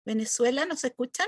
Venezuela, ¿nos escuchan?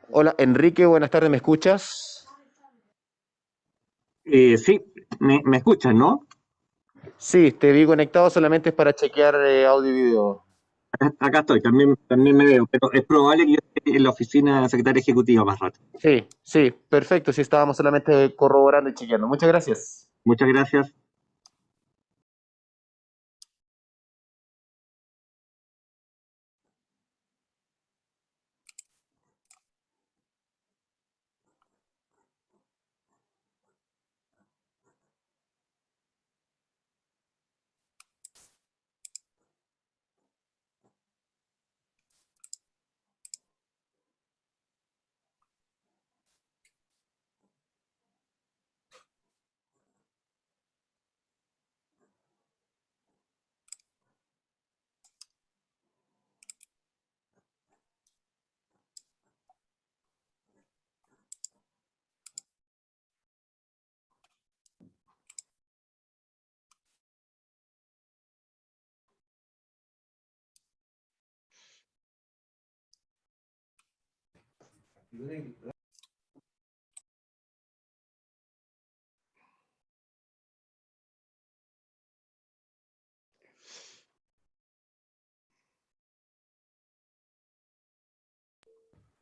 Hola, Enrique, buenas tardes, ¿me escuchas? Sí, me escuchan, ¿no? Sí, te vi conectado, solamente es para chequear audio y video. Acá estoy, también me veo, pero es probable que yo esté en la oficina secretaria ejecutiva más rato. Sí, sí, perfecto, sí, estábamos solamente corroborando y chequeando. Muchas gracias. Muchas gracias.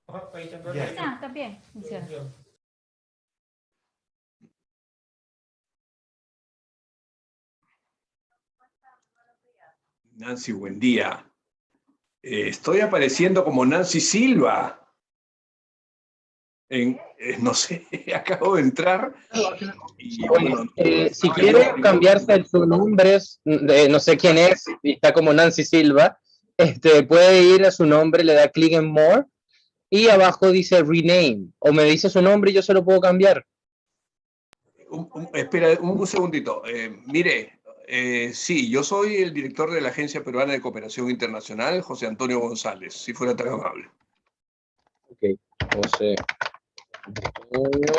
Está bien. Nancy, buen día. Estoy apareciendo como Nancy Silva. No sé, acabo de entrar y bueno, Si quiere cambiarse su nombre, no sé quién es, y está como Nancy Silva, puede ir a su nombre, le da clic en More, y abajo dice Rename, o me dice su nombre y yo se lo puedo cambiar. espera un segundito. Mire, sí, yo soy el director de la Agencia Peruana de Cooperación Internacional, José Antonio González, si fuera tan amable. Ok, José Antonio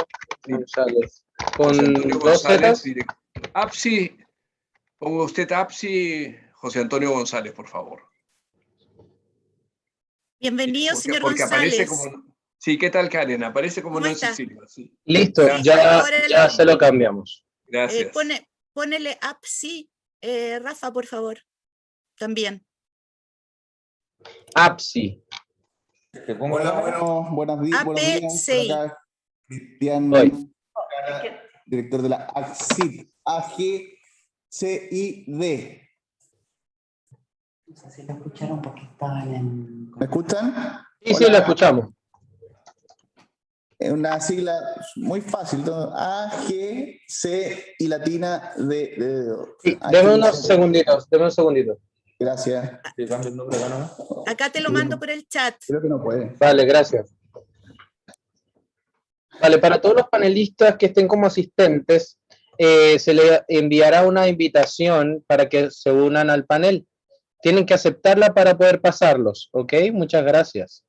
González. ¿Con José Antonio dos González, zetas? APSI, ponga usted APSI, José Antonio González, por favor. Bienvenido, señor Porque aparece González. como... Sí, ¿qué tal, Karen? Aparece como ¿Cómo Nancy está? Silva, sí. Listo, Sí, ya ahora se lo cambiamos. Gracias. ponele APSI, Rafa, por favor. También. APSI. Hola, buenos días. Por APCI. acá, Cristian, Hoy. director de la ACCID, AGCID. No sé si lo escucharon porque estaban en... ¿Me escuchan? Sí, sí, lo escuchamos. Es una sigla muy fácil, ¿no? A, G, C y latina de Sí, deme unos segunditos, Gracias. Acá te lo mando por el chat. Creo que no puede. Vale, gracias. Vale, para todos los panelistas que estén como asistentes, se le enviará una invitación para que se unan al panel. Tienen que aceptarla para poder pasarlos, ¿ok? Muchas gracias.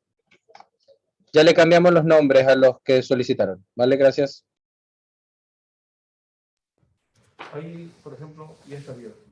Ya le cambiamos los nombres a los que solicitaron, ¿vale? Gracias. Ahí, por ejemplo, ya está abierto.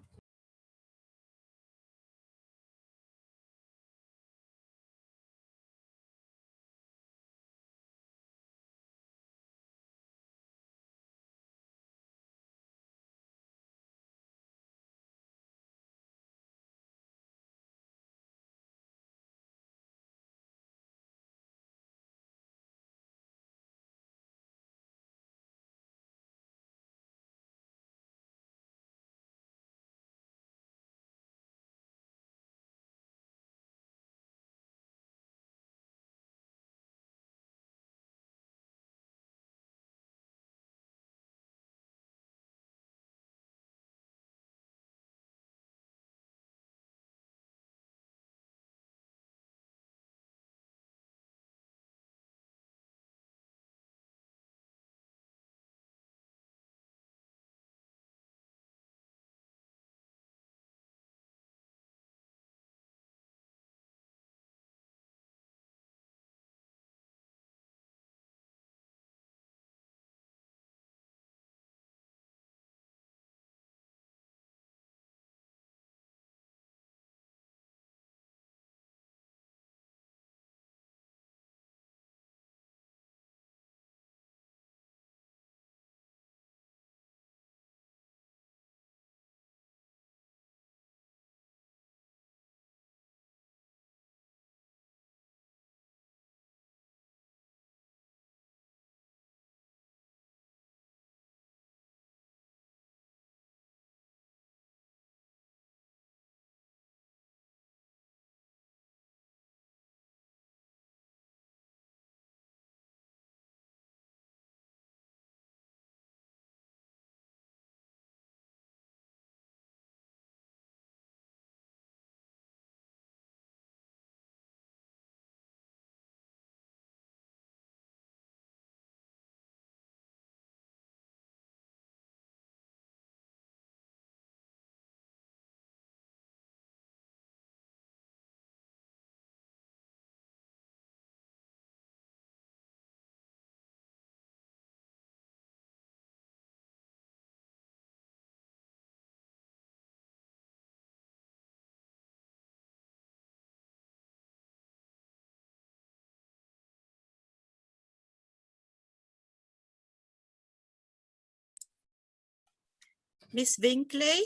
Miss Winkley?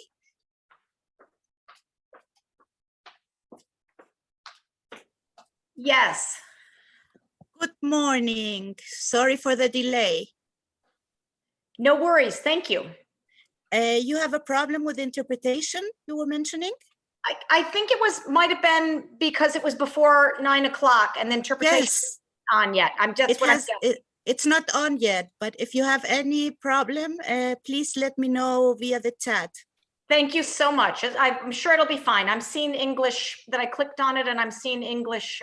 Yes. Good morning. Sorry for the delay. No worries. Thank you. You have a problem with interpretation you were mentioning? I think it might have been because it was before 9 o'clock and the interpretation Yes. on yet. It's not on yet, but if you have any problem, please let me know via the chat. Thank you so much. I'm sure it'll be fine. I'm seeing English that I clicked on it and I'm seeing English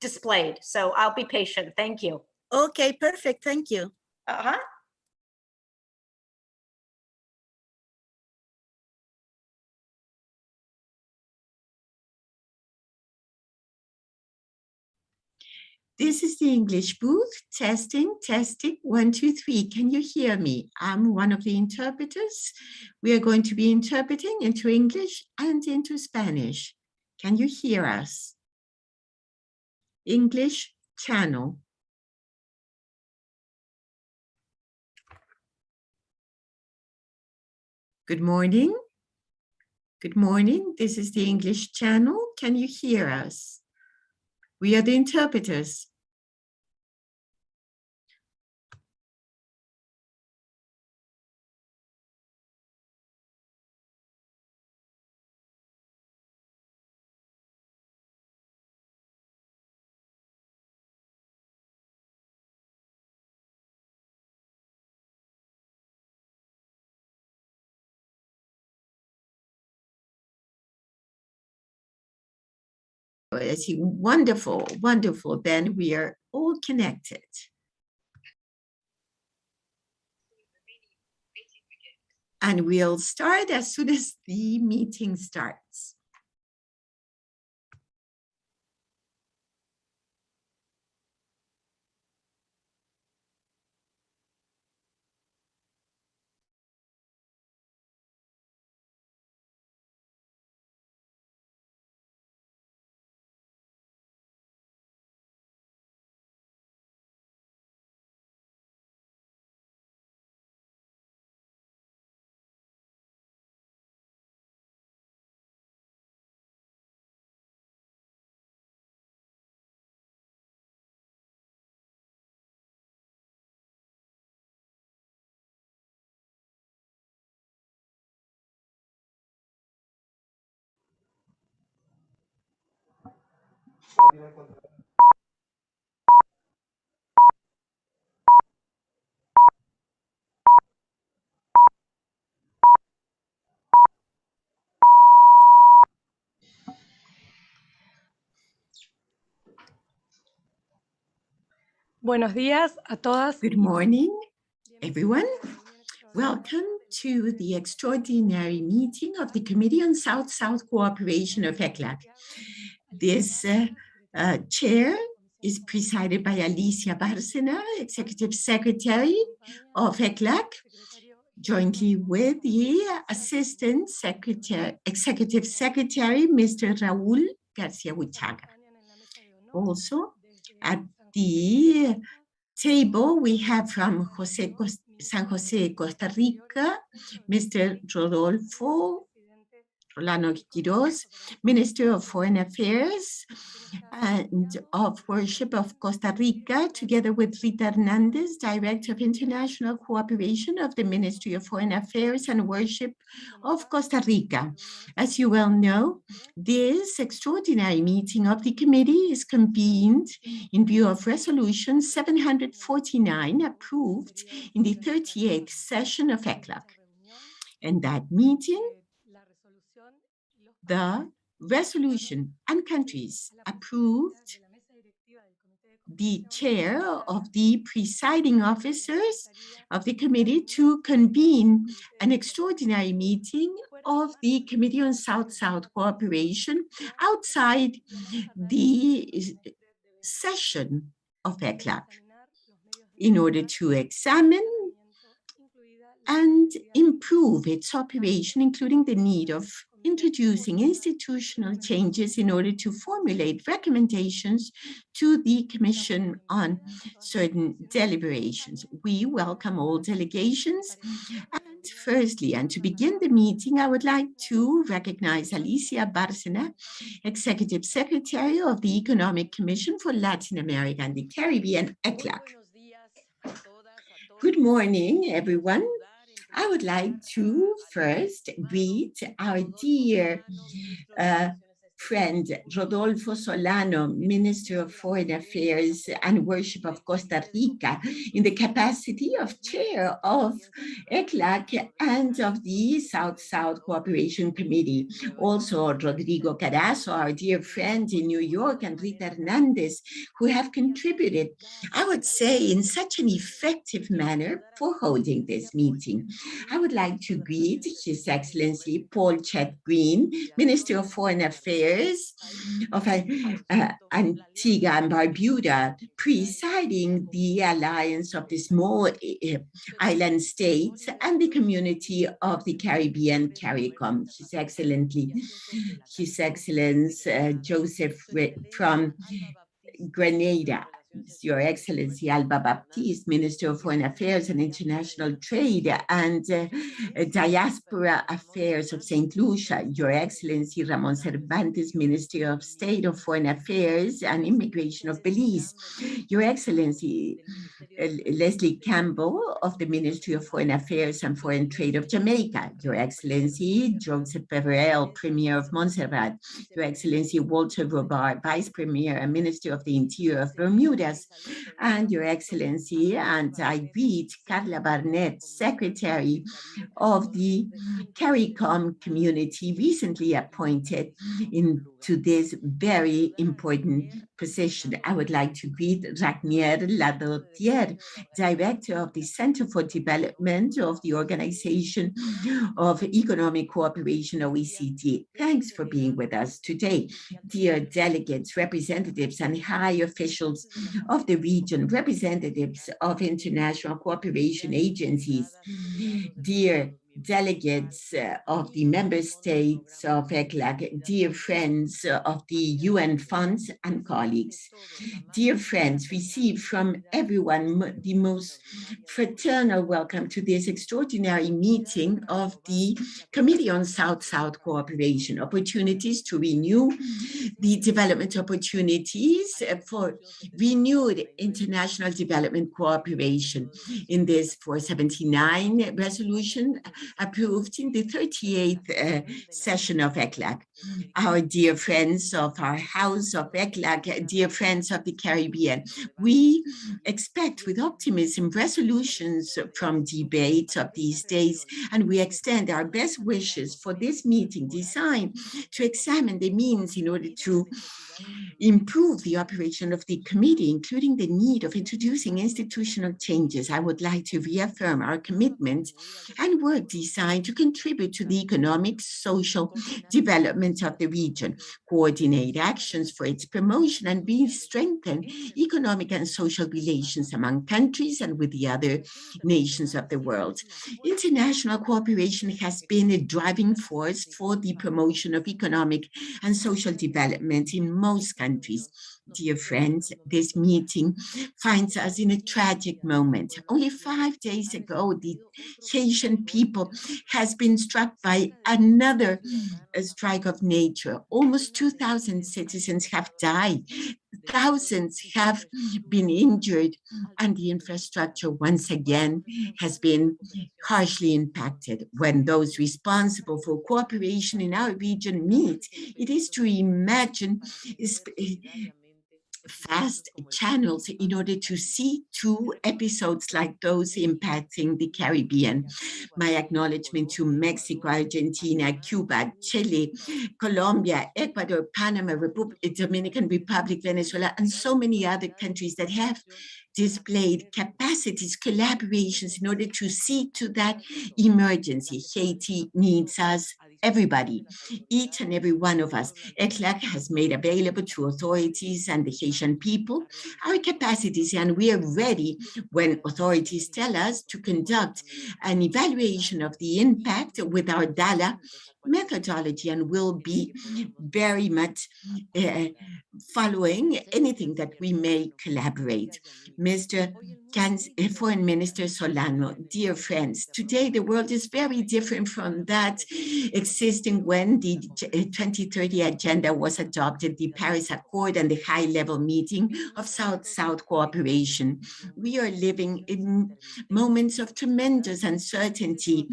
displayed. So I'll be patient. Thank you. Okay, perfect. Thank you. Uh-huh. This is the English booth. Testing, testing, 1, 2, 3. Can you hear me? I'm one of the interpreters. We are going to be interpreting into English and into Spanish. Can you hear us? English channel. Good morning. Good morning. This is the English channel. Can you hear us? We are the interpreters. I see. Wonderful, wonderful. Then we are all connected. And we'll start as soon as the meeting starts. Buenos días a todas. Good morning, everyone. Welcome to the extraordinary meeting of the Committee on South-South Cooperation of ECLAC. This chair is presided by Alicia Bárcena, Executive Secretary of ECLAC, jointly with the Assistant Secretary, Executive Secretary, Mr. Raúl García-Buchaga. Also, at the table, we have from San Jose, Costa Rica, Mr. Rodolfo, Solano Quirós, Minister of Foreign Affairs and of Worship of Costa Rica, together with Rita Hernandez, Director of International Cooperation of the Ministry of Foreign Affairs and Worship of Costa Rica. As you well know, this extraordinary meeting of the committee is convened in view of Resolution 749 approved in the 38th session of ECLAC. In that meeting, the resolution and countries approved the chair of the presiding officers of the committee to convene an extraordinary meeting of the Committee on South-South Cooperation outside the session of ECLAC in order to examine and improve its operation, including the need of introducing institutional changes in order to formulate recommendations to the Commission on certain deliberations. We welcome all delegations and firstly, and to begin the meeting, I would like to recognize Alicia Bárcena, Executive Secretary of the Economic Commission for Latin America and the Caribbean, ECLAC. Good morning, everyone. I would like to first greet our dear friend Rodolfo Solano, Minister of Foreign Affairs and Worship of Costa Rica, in the capacity of chair of ECLAC and of the South-South Cooperation Committee. Also, Rodrigo Carazo, our dear friend in New York, and Rita Hernandez, who have contributed, I would say, in such an effective manner for holding this meeting. I would like to greet His Excellency Paul Chet Green, Minister of Foreign Affairs of Antigua and Barbuda, presiding the alliance of the small island states and the community of the Caribbean, CARICOM. His Excellence Joseph from Grenada, Your Excellency Alba Baptiste, Minister of Foreign Affairs and International Trade and Diaspora Affairs of St. Lucia, Your Excellency Ramon Cervantes, Minister of State of Foreign Affairs and Immigration of Belize, Your Excellency Leslie Campbell of the Ministry of Foreign Affairs and Foreign Trade of Jamaica, Your Excellency Joseph Peverell, Premier of Montserrat, Your Excellency Walter Robar, Vice Premier and Minister of the Interior of Bermuda, and Your Excellency, and I greet Carla Barnett, Secretary of the CARICOM community, recently appointed into this very important position. I would like to greet Ragnier Ladotier, Director of the Center for Development of the Organization of Economic Cooperation, OECD. Thanks for being with us today. Dear delegates, representatives, and high officials of the region, representatives of international cooperation agencies, dear delegates of the member states of ECLAC, dear friends of the UN funds and colleagues. Dear friends, receive from everyone the most fraternal welcome to this extraordinary meeting of the Committee on South-South Cooperation, opportunities to renew the development opportunities for renewed international development cooperation in this 479 resolution approved in the 38th session of ECLAC. Our dear friends of our House of ECLAC, dear friends of the Caribbean, we expect with optimism resolutions from debates of these days, and we extend our best wishes for this meeting designed to examine the means in order to improve the operation of the committee, including the need of introducing institutional changes. I would like to reaffirm our commitment and work designed to contribute to the economic, social development of the region, coordinate actions for its promotion, and strengthen economic and social relations among countries and with the other nations of the world. International cooperation has been a driving force for the promotion of economic and social development in most countries. Dear friends, this meeting finds us in a tragic moment. Only 5 days ago, the Haitian people has been struck by another strike of nature. Almost 2,000 citizens have died. Thousands have been injured, and the infrastructure once again has been harshly impacted. When those responsible for cooperation in our region meet, it is to imagine fast channels in order to see two episodes like those impacting the Caribbean. My acknowledgement to Mexico, Argentina, Cuba, Chile, Colombia, Ecuador, Panama, Dominican Republic, Venezuela, and so many other countries that have displayed capacities, collaborations in order to see to that emergency. Haiti needs us everybody, each and every one of us. ECLAC has made available to authorities and the Haitian people our capacities, and we are ready when authorities tell us to conduct an evaluation of the impact with our DALA methodology, and will be very much following anything that we may collaborate. Mr. Foreign Minister Solano, dear friends, today the world is very different from that existing when the 2030 agenda was adopted, the Paris Accord and the high-level meeting of South-South cooperation. We are living in moments of tremendous uncertainty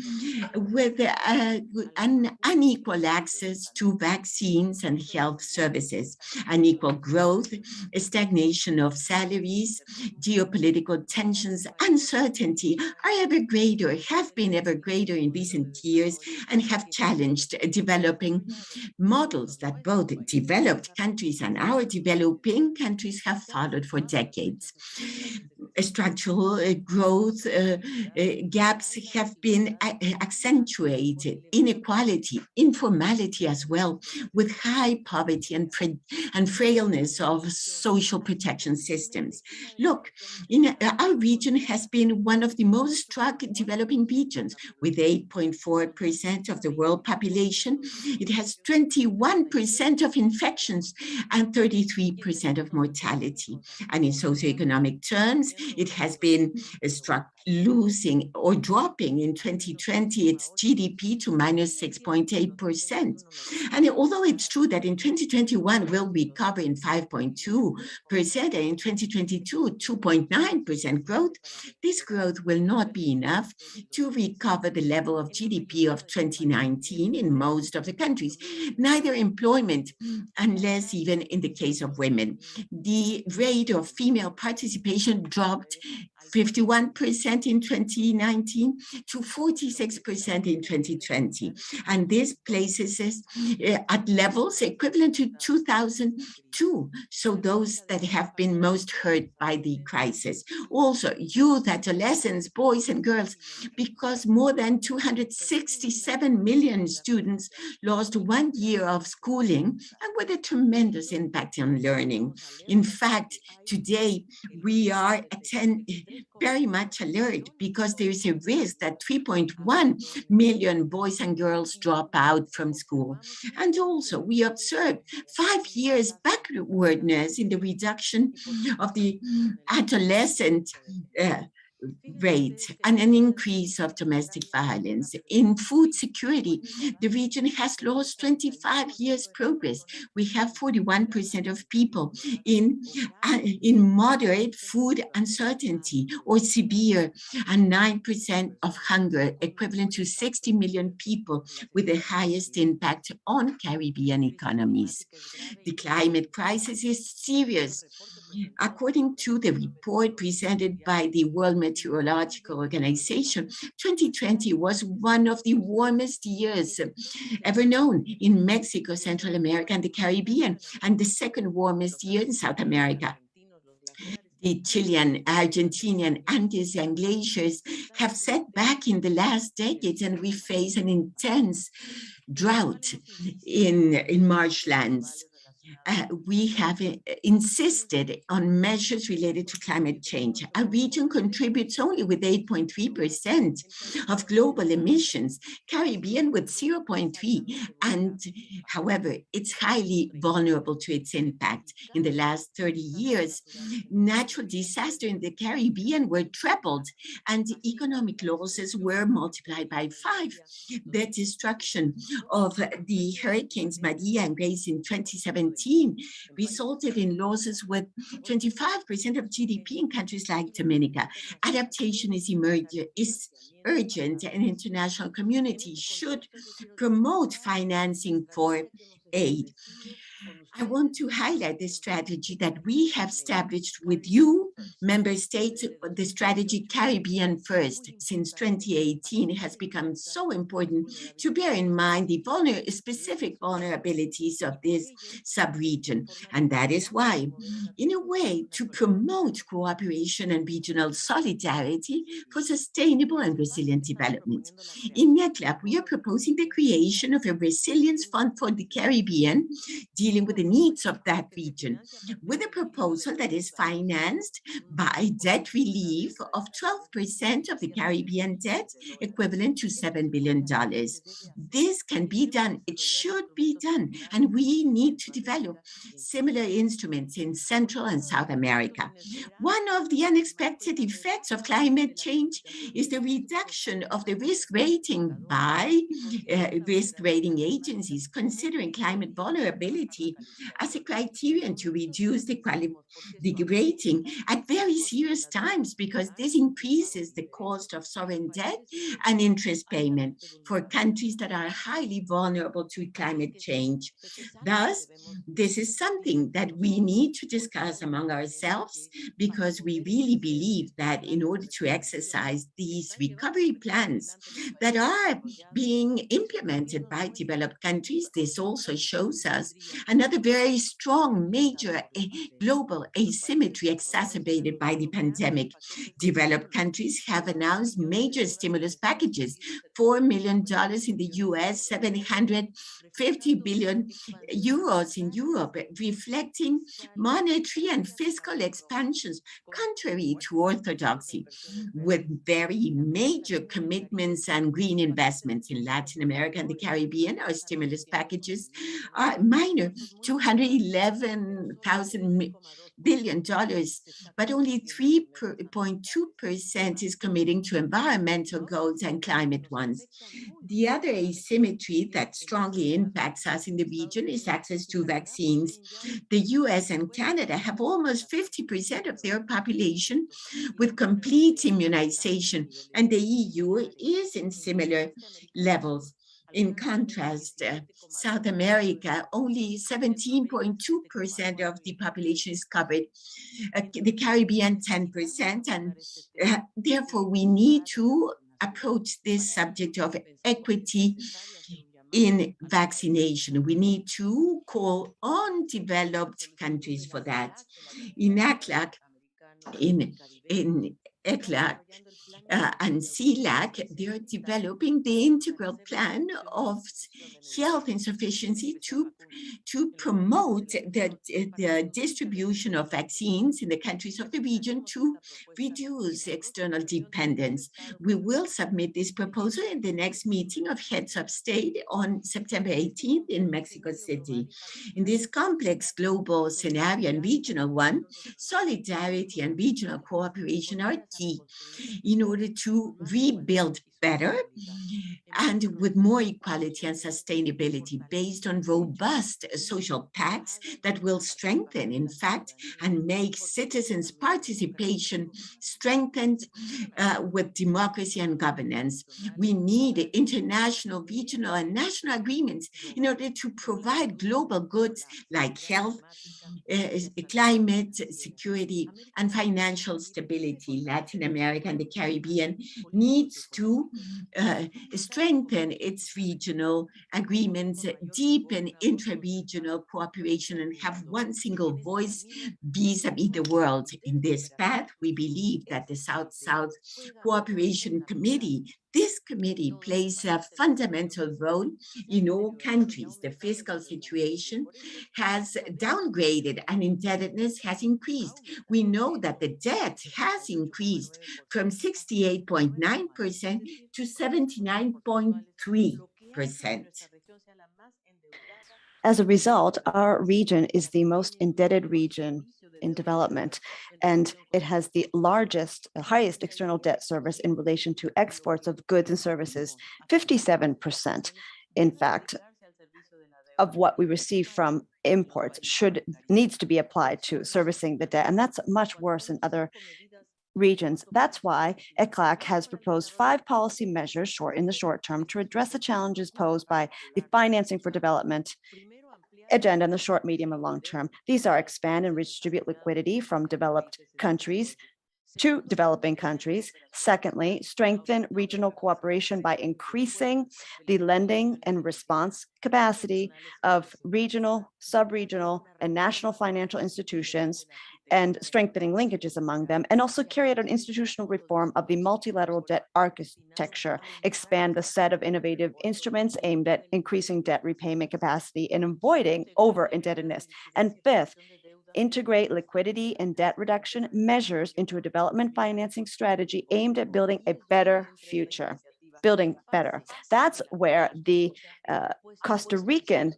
with an unequal access to vaccines and health services, unequal growth, a stagnation of salaries, geopolitical tensions, uncertainty are ever greater, have been ever greater in recent years, and have challenged developing models that both developed countries and our developing countries have followed for decades. Structural growth gaps have been accentuated, inequality, informality as well, with high poverty and frailness of social protection systems. Look, our region has been one of the most struck developing regions, with 8.4% of the world population. It has 21% of infections and 33% of mortality. And in socioeconomic terms, it has been struck losing or dropping in 2020 its GDP to minus 6.8%. And although it's true that in 2021 we'll recover in 5.2%, and in 2022 2.9% growth, this growth will not be enough to recover the level of GDP of 2019 in most of the countries, neither employment, unless even in the case of women. The rate of female participation dropped 51% in 2019 to 46% in 2020. And this places us at levels equivalent to 2002. So those that have been most hurt by the crisis. Also, youth, adolescents, boys and girls, because more than 267 million students lost 1 year of schooling, and with a tremendous impact on learning. In fact, today we are very much alert because there is a risk that 3.1 million boys and girls drop out from school. And also we observe 5 years backwardness in the reduction of the adolescent rate and an increase of domestic violence. In food security, the region has lost 25 years progress. We have 41% of people in moderate food uncertainty or severe, and 9% of hunger, equivalent to 60 million people, with the highest impact on Caribbean economies. The climate crisis is serious. According to the report presented by the World Meteorological Organization, 2020 was one of the warmest years ever known in Mexico, Central America, and the Caribbean, and the second warmest year in South America. The Chilean, Argentinian, Andes and glaciers have set back in the last decades, and we face an intense drought in marshlands. We have insisted on measures related to climate change. Our region contributes only with 8.3% of global emissions, Caribbean with 0.3%, and however, it's highly vulnerable to its impact. In the last 30 years, natural disasters in the Caribbean were tripled, and economic losses were multiplied by 5. The destruction of the hurricanes Maria and Grace in 2017 resulted in losses with 25% of GDP in countries like Dominica. Adaptation is urgent, and international community should promote financing for aid. I want to highlight the strategy that we have established with you member states, the strategy Caribbean First since 2018 has become so important to bear in mind the specific vulnerabilities of this sub-region. And that is why, in a way, to promote cooperation and regional solidarity for sustainable and resilient development. In ECLAC, we are proposing the creation of a resilience fund for the Caribbean, dealing with the needs of that region, with a proposal that is financed by debt relief of 12% of the Caribbean debt, equivalent to $7 billion. This can be done, it should be done, and we need to develop similar instruments in Central and South America. One of the unexpected effects of climate change is the reduction of the risk rating by risk rating agencies, considering climate vulnerability as a criterion to reduce the rating at very serious times, because this increases the cost of sovereign debt and interest payment for countries that are highly vulnerable to climate change. Thus, this is something that we need to discuss among ourselves, because we really believe that in order to exercise these recovery plans that are being implemented by developed countries, this also shows us another very strong major global asymmetry exacerbated by the pandemic. Developed countries have announced major stimulus packages, $4 million in the US, 750 billion euros in Europe, reflecting monetary and fiscal expansions contrary to orthodoxy, with very major commitments and green investments in Latin America and the Caribbean. Our stimulus packages are minor, $211,000 billion, but only 3.2% is committing to environmental goals and climate ones. The other asymmetry that strongly impacts us in the region is access to vaccines. The US and Canada have almost 50% of their population with complete immunization, and the EU is in similar levels. In contrast, South America, only 17.2% of the population is covered, the Caribbean 10%, and therefore we need to approach this subject of equity in vaccination. We need to call on developed countries for that. In ECLAC, in ECLAC and CELAC, they're developing the integral plan of health insufficiency to promote the distribution of vaccines in the countries of the region to reduce external dependence. We will submit this proposal in the next meeting of heads of state on September 18th in Mexico City. In this complex global scenario and regional one, solidarity and regional cooperation are key in order to rebuild better and with more equality and sustainability based on robust social pacts that will strengthen, in fact, and make citizens' participation strengthened with democracy and governance. We need international, regional, and national agreements in order to provide global goods like health, climate, security, and financial stability. Latin America and the Caribbean needs to strengthen its regional agreements, deepen intra-regional cooperation, and have one single voice vis-a-vis the world. In this path, we believe that the South-South Cooperation Committee, this committee plays a fundamental role in all countries. The fiscal situation has downgraded and indebtedness has increased. We know that the debt has increased from 68.9% to 79.3%. As a result, our region is the most indebted region in development, and it has the highest external debt service in relation to exports of goods and services. 57%, in fact, of what we receive from imports needs to be applied to servicing the debt, and that's much worse in other regions. That's why ECLAC has proposed 5 policy measures in the short term to address the challenges posed by the financing for development agenda in the short, medium, and long term. These are expand and redistribute liquidity from developed countries to developing countries. Secondly, strengthen regional cooperation by increasing the lending and response capacity of regional, sub-regional, and national financial institutions, and strengthening linkages among them, and also carry out an institutional reform of the multilateral debt architecture, expand the set of innovative instruments aimed at increasing debt repayment capacity and avoiding over-indebtedness. And fifth, integrate liquidity and debt reduction measures into a development financing strategy aimed at building a better future. Building better. That's where the Costa Rican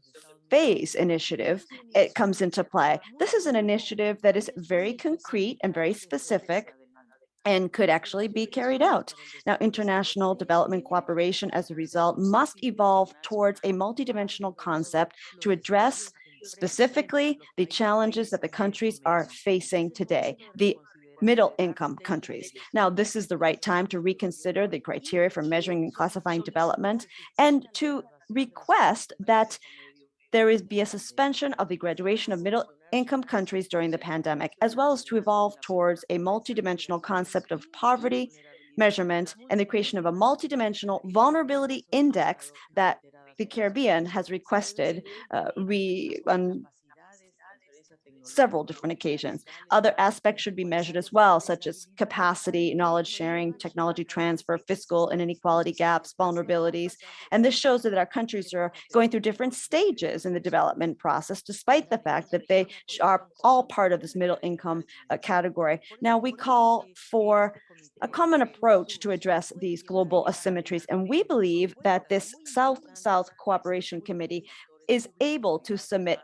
phase initiative, it comes into play. This is an initiative that is very concrete and very specific and could actually be carried out. Now, international development cooperation as a result must evolve towards a multidimensional concept to address specifically the challenges that the countries are facing today, the middle income countries. Now, this is the right time to reconsider the criteria for measuring and classifying development and to request that there be a suspension of the graduation of middle income countries during the pandemic, as well as to evolve towards a multidimensional concept of poverty measurement and the creation of a multidimensional vulnerability index that the Caribbean has requested on several different occasions. Other aspects should be measured as well, such as capacity, knowledge sharing, technology transfer, fiscal and inequality gaps, vulnerabilities. And this shows that our countries are going through different stages in the development process, despite the fact that they are all part of this middle income category. Now, we call for a common approach to address these global asymmetries. And we believe that this South-South Cooperation Committee is able to submit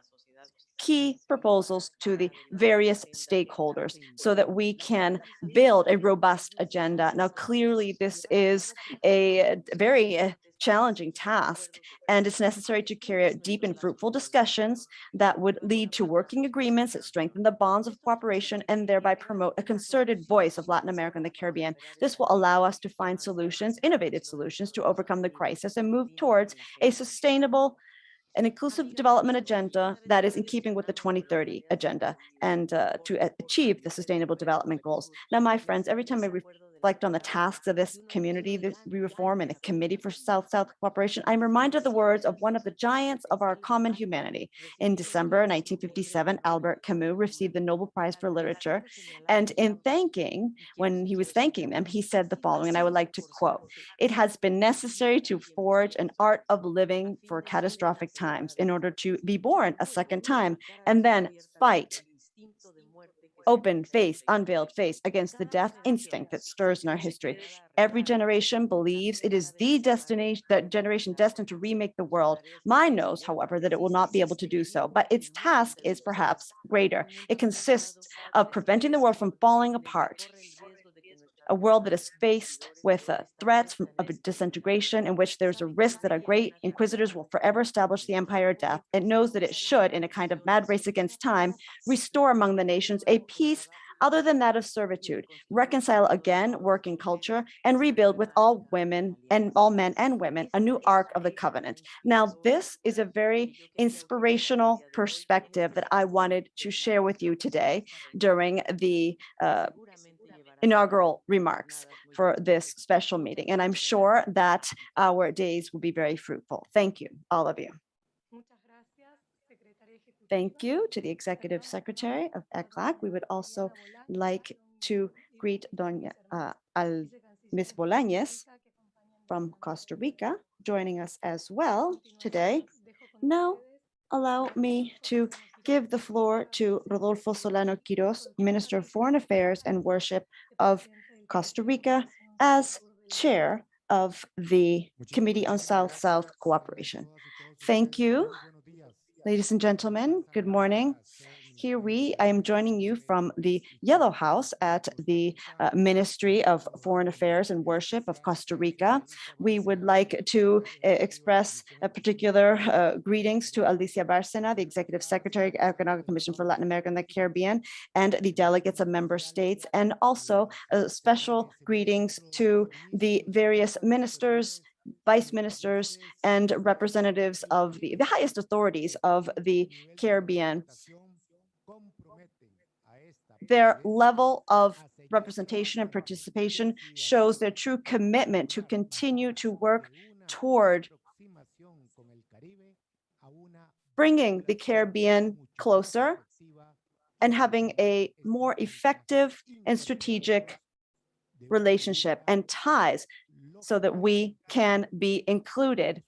key proposals to the various stakeholders so that we can build a robust agenda. Now, clearly, this is a very challenging task, and it's necessary to carry out deep and fruitful discussions that would lead to working agreements that strengthen the bonds of cooperation and thereby promote a concerted voice of Latin America and the Caribbean. This will allow us to find solutions, innovative solutions, to overcome the crisis and move towards a sustainable an inclusive development agenda that is in keeping with the 2030 agenda and to achieve the sustainable development goals. Now, my friends, every time I reflect on the tasks of this community, the reform and the Committee for South-South Cooperation, I'm reminded of the words of one of the giants of our common humanity. In December 1957, Albert Camus received the Nobel Prize for Literature. And when he was thanking them, he said the following, and I would like to quote, "It has been necessary to forge an art of living for catastrophic times in order to be born a second time and then fight open face, unveiled face against the death instinct that stirs in our history. Every generation believes it is the generation destined to remake the world. Mine knows, however, that it will not be able to do so, but its task is perhaps greater. It consists of preventing the world from falling apart. A world that is faced with threats of disintegration, in which there's a risk that our great inquisitors will forever establish the empire of death. It knows that it should, in a kind of mad race against time, restore among the nations a peace other than that of servitude, reconcile again working culture, and rebuild with all women and all men and women a new arc of the covenant." Now, this is a very inspirational perspective that I wanted to share with you today during the inaugural remarks for this special meeting. And I'm sure that our days will be very fruitful. Thank you, all of you. Thank you to the Executive Secretary of ECLAC. We would also like to greet Ms. Bolañez from Costa Rica, joining us as well today. Now, allow me to give the floor to Rodolfo Solano Quirós, Minister of Foreign Affairs and Worship of Costa Rica, as chair of the Committee on South-South Cooperation. Thank you, ladies and gentlemen. Good morning. Here I am joining you from the Yellow House at the Ministry of Foreign Affairs and Worship of Costa Rica. We would like to express a particular greetings to Alicia Bárcena, the Executive Secretary, Economic Commission for Latin America and the Caribbean, and the delegates of member states, and also special greetings to the various ministers, vice ministers and representatives of the highest authorities of the Caribbean. Their level of representation and participation shows their true commitment to continue to work toward bringing the Caribbean closer and having a more effective and strategic relationship and ties so that we can be included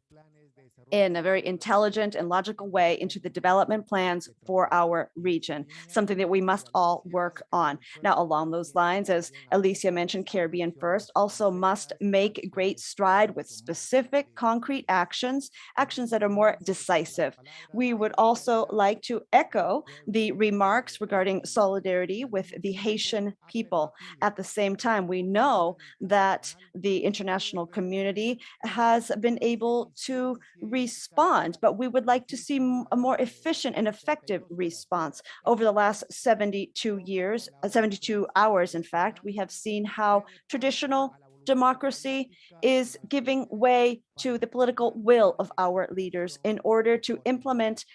in a very intelligent and logical way into the development plans for our region, something that we must all work on. Now, along those lines, as Alicia mentioned, Caribbean First also must make great stride with specific concrete actions that are more decisive. We would also like to echo the remarks regarding solidarity with the Haitian people. At the same time, we know that the international community has been able to respond, but we would like to see a more efficient and effective response. Over the last 72 hours, in fact, we have seen how traditional democracy is giving way to the political will of our leaders in order to implement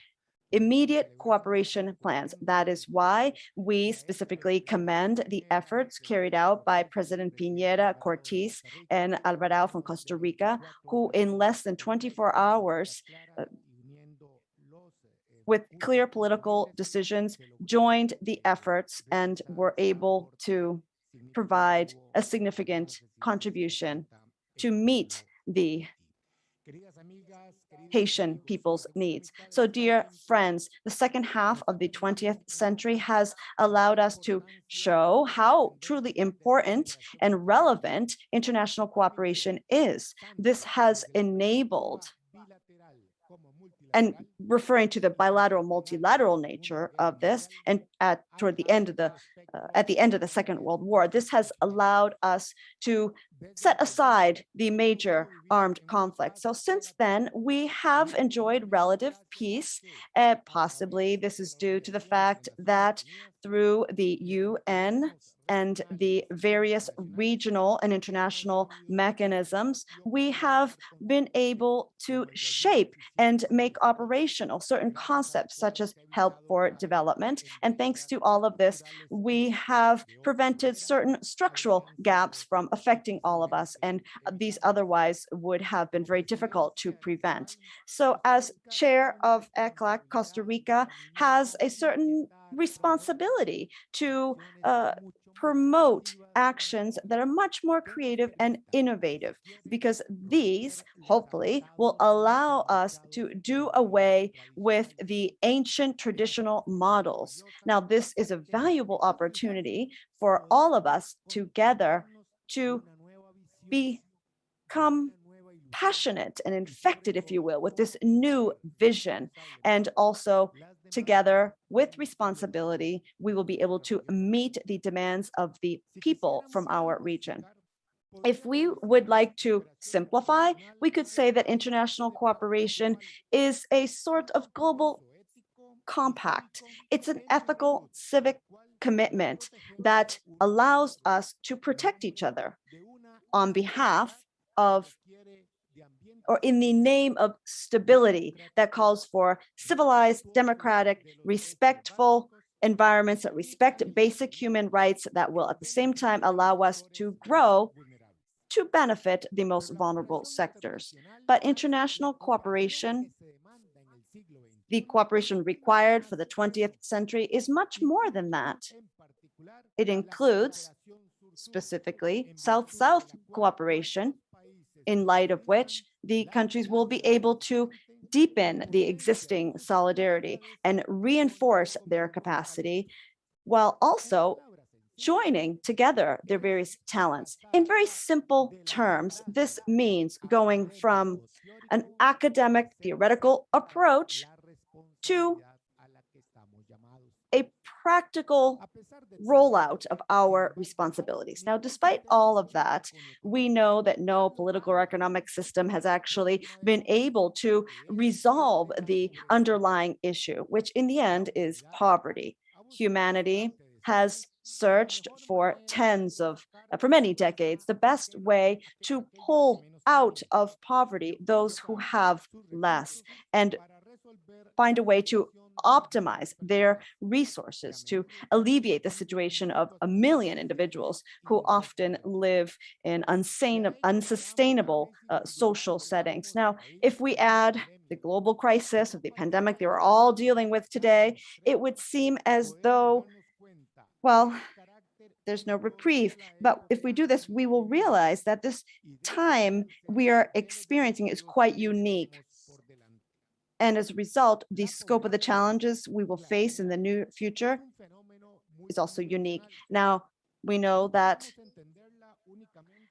immediate cooperation plans. That is why we specifically commend the efforts carried out by President Piñera, Cortés, and Alvarado from Costa Rica, who in less than 24 hours, with clear political decisions, joined the efforts and were able to provide a significant contribution to meet the Haitian people's needs. So, dear friends, the second half of the 20th century has allowed us to show how truly important and relevant international cooperation is. This has enabled, and referring to the bilateral, multilateral nature of this, and at the end of the Second World War, this has allowed us to set aside the major armed conflicts. So since then, we have enjoyed relative peace. Possibly this is due to the fact that through the UN and the various regional and international mechanisms, we have been able to shape and make operational certain concepts such as help for development. And thanks to all of this, we have prevented certain structural gaps from affecting all of us, and these otherwise would have been very difficult to prevent. So as chair of ECLAC, Costa Rica has a certain responsibility to promote actions that are much more creative and innovative, because these hopefully will allow us to do away with the ancient traditional models. Now, this is a valuable opportunity for all of us together to become passionate and infected, if you will, with this new vision. And also together with responsibility, we will be able to meet the demands of the people from our region. If we would like to simplify, we could say that international cooperation is a sort of global compact. It's an ethical civic commitment that allows us to protect each other on behalf of, or in the name of stability, that calls for civilized, democratic, respectful environments that respect basic human rights, that will at the same time allow us to grow to benefit the most vulnerable sectors. But international cooperation, the cooperation required for the 20th century, is much more than that. It includes specifically South-South cooperation, in light of which the countries will be able to deepen the existing solidarity and reinforce their capacity, while also joining together their various talents. In very simple terms, this means going from an academic theoretical approach to a practical rollout of our responsibilities. Now, despite all of that, we know that no political or economic system has actually been able to resolve the underlying issue, which in the end is poverty. Humanity has searched for many decades, the best way to pull out of poverty those who have less and find a way to optimize their resources to alleviate the situation of 1 million individuals who often live in unsustainable social settings. Now, if we add the global crisis of the pandemic that we're all dealing with today, it would seem as though, well, there's no reprieve. But if we do this, we will realize that this time we are experiencing is quite unique. And as a result, the scope of the challenges we will face in the new future is also unique. Now, we know that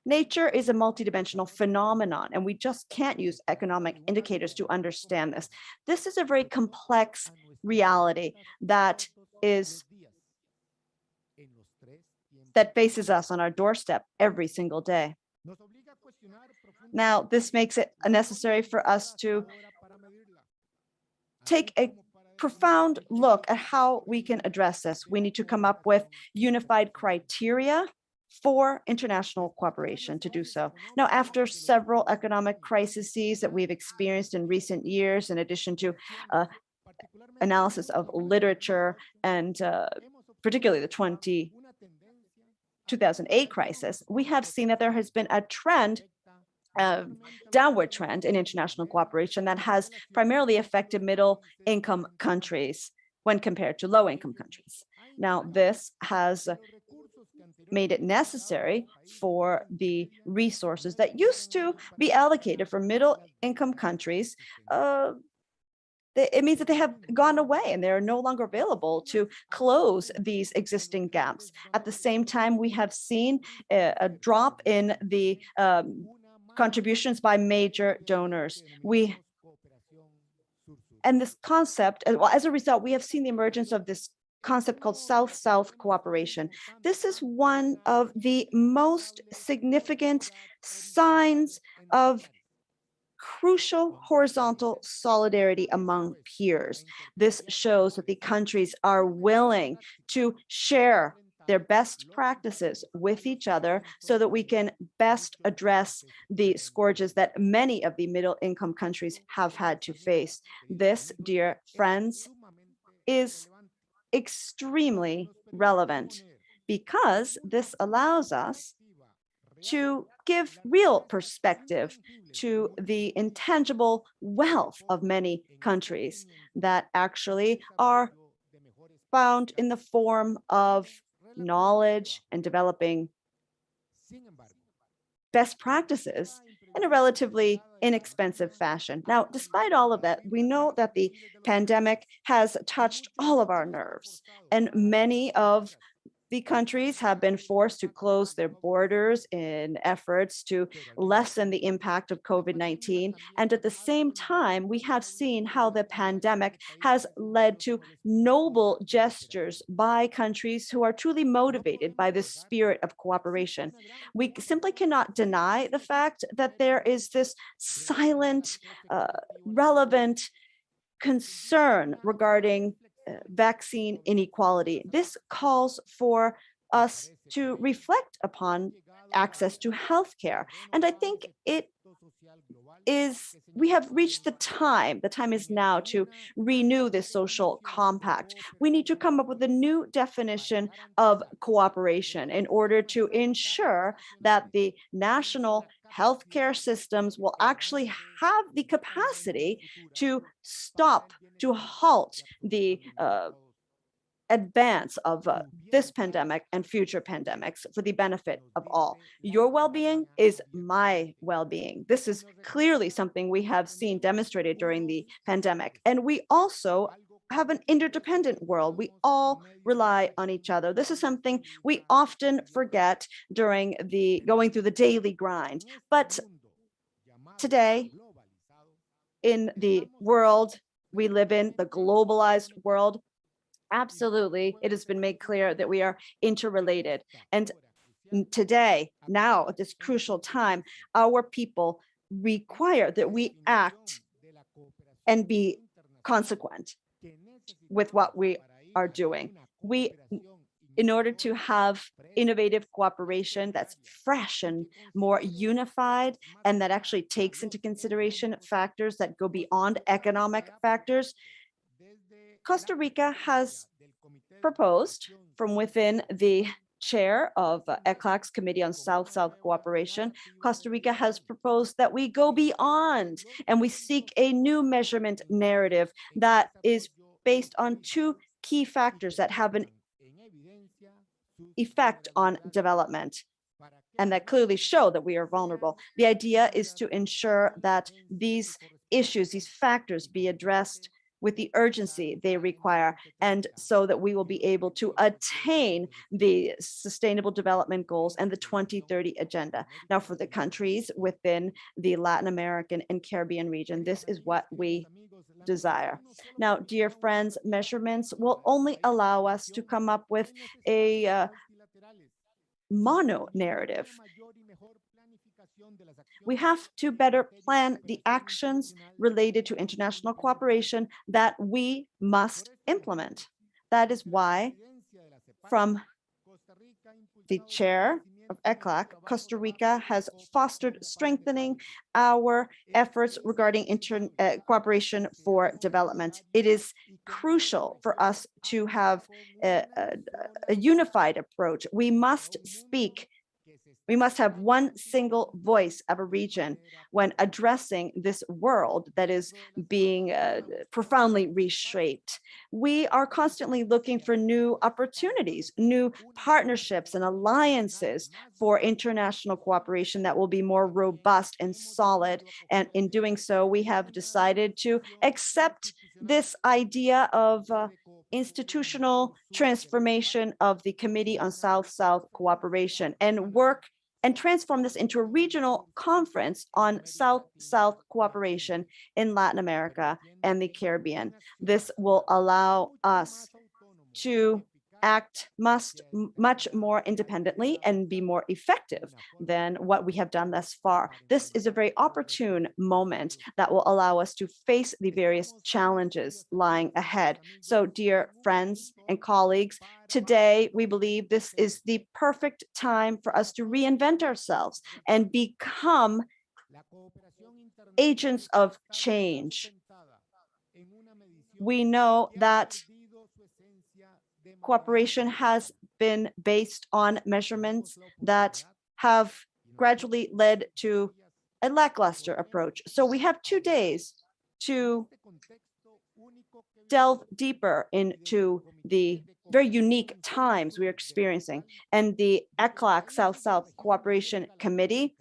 nature is a multidimensional phenomenon, and we just can't use economic indicators to understand this. This is a very complex reality that faces us on our doorstep every single day. Now, this makes it necessary for us to take a profound look at how we can address this. We need to come up with unified criteria for international cooperation to do so. Now, after several economic crises that we've experienced in recent years, in addition to analysis of literature and particularly the 2008 crisis, we have seen that there has been a downward trend in international cooperation that has primarily affected middle-income countries when compared to low-income countries. Now, this has made it necessary for the resources that used to be allocated for middle-income countries. It means that they have gone away and they are no longer available to close these existing gaps. At the same time, we have seen a drop in the contributions by major donors. And this concept, well, as a result, we have seen the emergence of this concept called South-South cooperation. This is one of the most significant signs of crucial horizontal solidarity among peers. This shows that the countries are willing to share their best practices with each other so that we can best address the scourges that many of the middle-income countries have had to face. This, dear friends, is extremely relevant because this allows us to give real perspective to the intangible wealth of many countries that actually are found in the form of knowledge and developing best practices in a relatively inexpensive fashion. Now, despite all of that, we know that the pandemic has touched all of our nerves, and many of the countries have been forced to close their borders in efforts to lessen the impact of COVID-19. And at the same time, we have seen how the pandemic has led to noble gestures by countries who are truly motivated by the spirit of cooperation. We simply cannot deny the fact that there is this silent, relevant concern regarding vaccine inequality. This calls for us to reflect upon access to healthcare. And I think we have reached the time is now to renew this social compact. We need to come up with a new definition of cooperation in order to ensure that the national healthcare systems will actually have the capacity to halt the advance of this pandemic and future pandemics for the benefit of all. Your well-being is my well-being. This is clearly something we have seen demonstrated during the pandemic. And we also have an interdependent world. We all rely on each other. This is something we often forget during going through the daily grind. But today, in the world we live in, the globalized world, absolutely, it has been made clear that we are interrelated. And today, now, at this crucial time, our people require that we act and be consequent with what we are doing. We in order to have innovative cooperation that's fresh and more unified, and that actually takes into consideration factors that go beyond economic factors, Costa Rica has proposed from within the chair of ECLAC's Committee on South-South Cooperation, Costa Rica has proposed that we go beyond and we seek a new measurement narrative that is based on two key factors that have an effect on development and that clearly show that we are vulnerable. The idea is to ensure that these issues, these factors be addressed with the urgency they require, and so that we will be able to attain the Sustainable Development Goals and the 2030 Agenda. Now, for the countries within the Latin American and Caribbean region, this is what we desire. Now, dear friends, measurements will only allow us to come up with a mono narrative. We have to better plan the actions related to international cooperation that we must implement. That is why, from the chair of ECLAC, Costa Rica has fostered strengthening our efforts regarding cooperation for development. It is crucial for us to have a unified approach. We must speak. We must have one single voice of a region when addressing this world that is being profoundly reshaped. We are constantly looking for new opportunities, new partnerships and alliances for international cooperation that will be more robust and solid. And in doing so, we have decided to accept this idea of institutional transformation of the Committee on South-South Cooperation and work and transform this into a regional conference on South-South cooperation in Latin America and the Caribbean. This will allow us to act much more independently and be more effective than what we have done thus far. This is a very opportune moment that will allow us to face the various challenges lying ahead. So, dear friends and colleagues, today we believe this is the perfect time for us to reinvent ourselves and become agents of change. We know that cooperation has been based on measurements that have gradually led to a lackluster approach. So we have 2 days to delve deeper into the very unique times we are experiencing. And the ECLAC South-South Cooperation Committee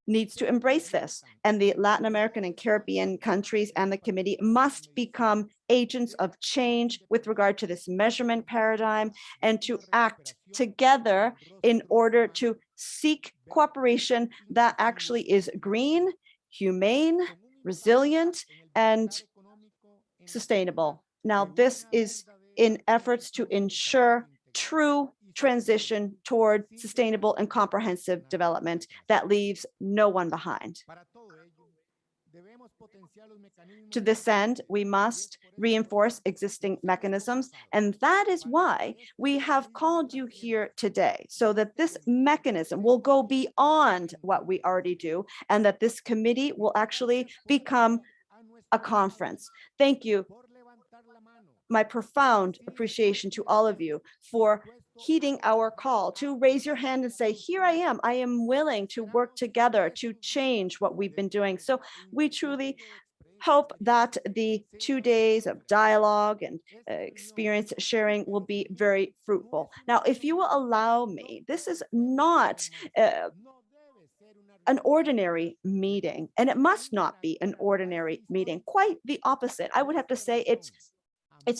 needs to embrace this. And the Latin American and Caribbean countries and the committee must become agents of change with regard to this measurement paradigm and to act together in order to seek cooperation that actually is green, humane, resilient, and sustainable. Now, this is in efforts to ensure true transition toward sustainable and comprehensive development that leaves no one behind. To this end, we must reinforce existing mechanisms, and that is why we have called you here today, so that this mechanism will go beyond what we already do, and that this committee will actually become a conference. Thank you. My profound appreciation to all of you for heeding our call to raise your hand and say, here I am willing to work together to change what we've been doing. So we truly hope that the 2 days of dialogue and experience sharing will be very fruitful. Now, if you will allow me, this is not an ordinary meeting, and it must not be an ordinary meeting. Quite the opposite. I would have to say it's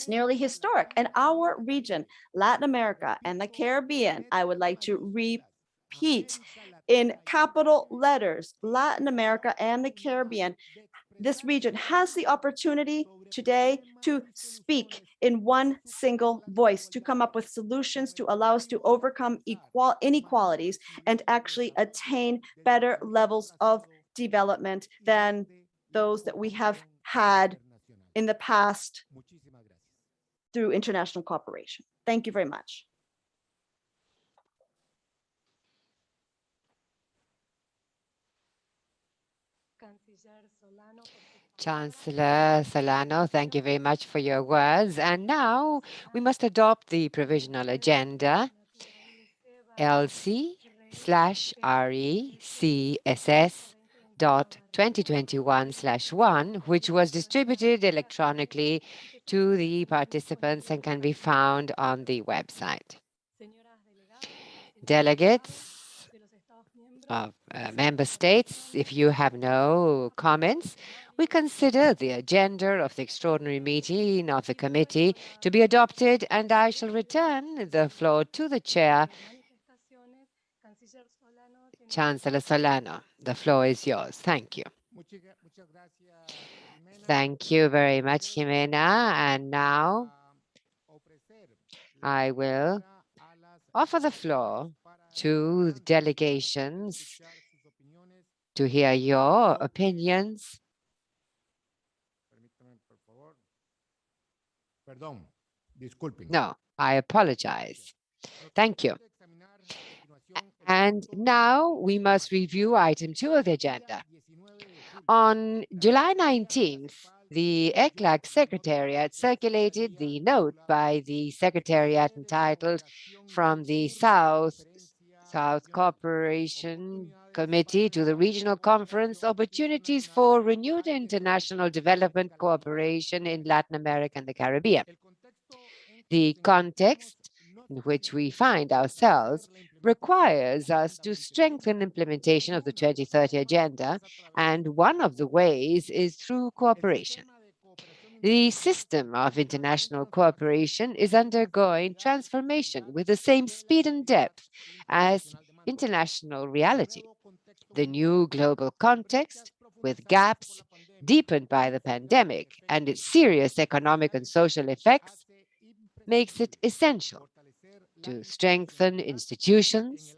nearly historic. And our region, Latin America and the Caribbean, I would like to repeat in capital letters, Latin America and the Caribbean, this region has the opportunity today to speak in one single voice, to come up with solutions to allow us to overcome inequalities and actually attain better levels of development than those that we have had in the past through international cooperation. Thank you very much. Chancellor Solano, thank you very much for your words. And now we must adopt the provisional agenda, LC/RECSS.2021/1, which was distributed electronically to the participants and can be found on the website. Delegates of member states, if you have no comments, we consider the agenda of the extraordinary meeting of the committee to be adopted, and I shall return the floor to the chair. Chancellor Solano, the floor is yours. Thank you. Thank you very much, Jimena. And now I will offer the floor to the delegations to hear your opinions. No, I apologize. Thank you. And now we must review item 2 of the agenda. On July 19th, the ECLAC secretariat circulated the note by the secretariat entitled "From the South Cooperation Committee to the Regional Conference, Opportunities for Renewed International Development Cooperation in Latin America and the Caribbean." The context in which we find ourselves requires us to strengthen implementation of the 2030 Agenda, and one of the ways is through cooperation. The system of international cooperation is undergoing transformation with the same speed and depth as international reality. The new global context, with gaps deepened by the pandemic and its serious economic and social effects, makes it essential to strengthen institutions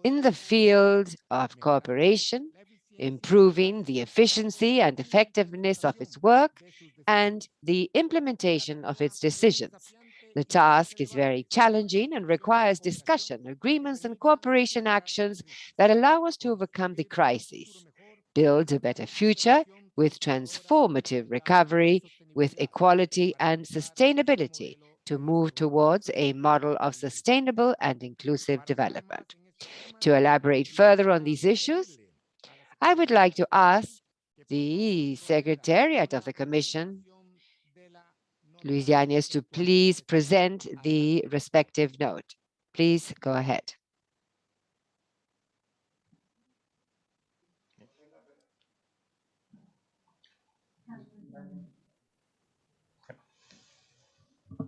in the field of cooperation, improving the efficiency and effectiveness of its work and the implementation of its decisions. The task is very challenging and requires discussion, agreements, and cooperation actions that allow us to overcome the crises, build a better future with transformative recovery, with equality and sustainability, to move towards a model of sustainable and inclusive development. To elaborate further on these issues, I would like to ask the Secretariat of the Commission, Luis Yanez, to please present the respective note. Please go ahead.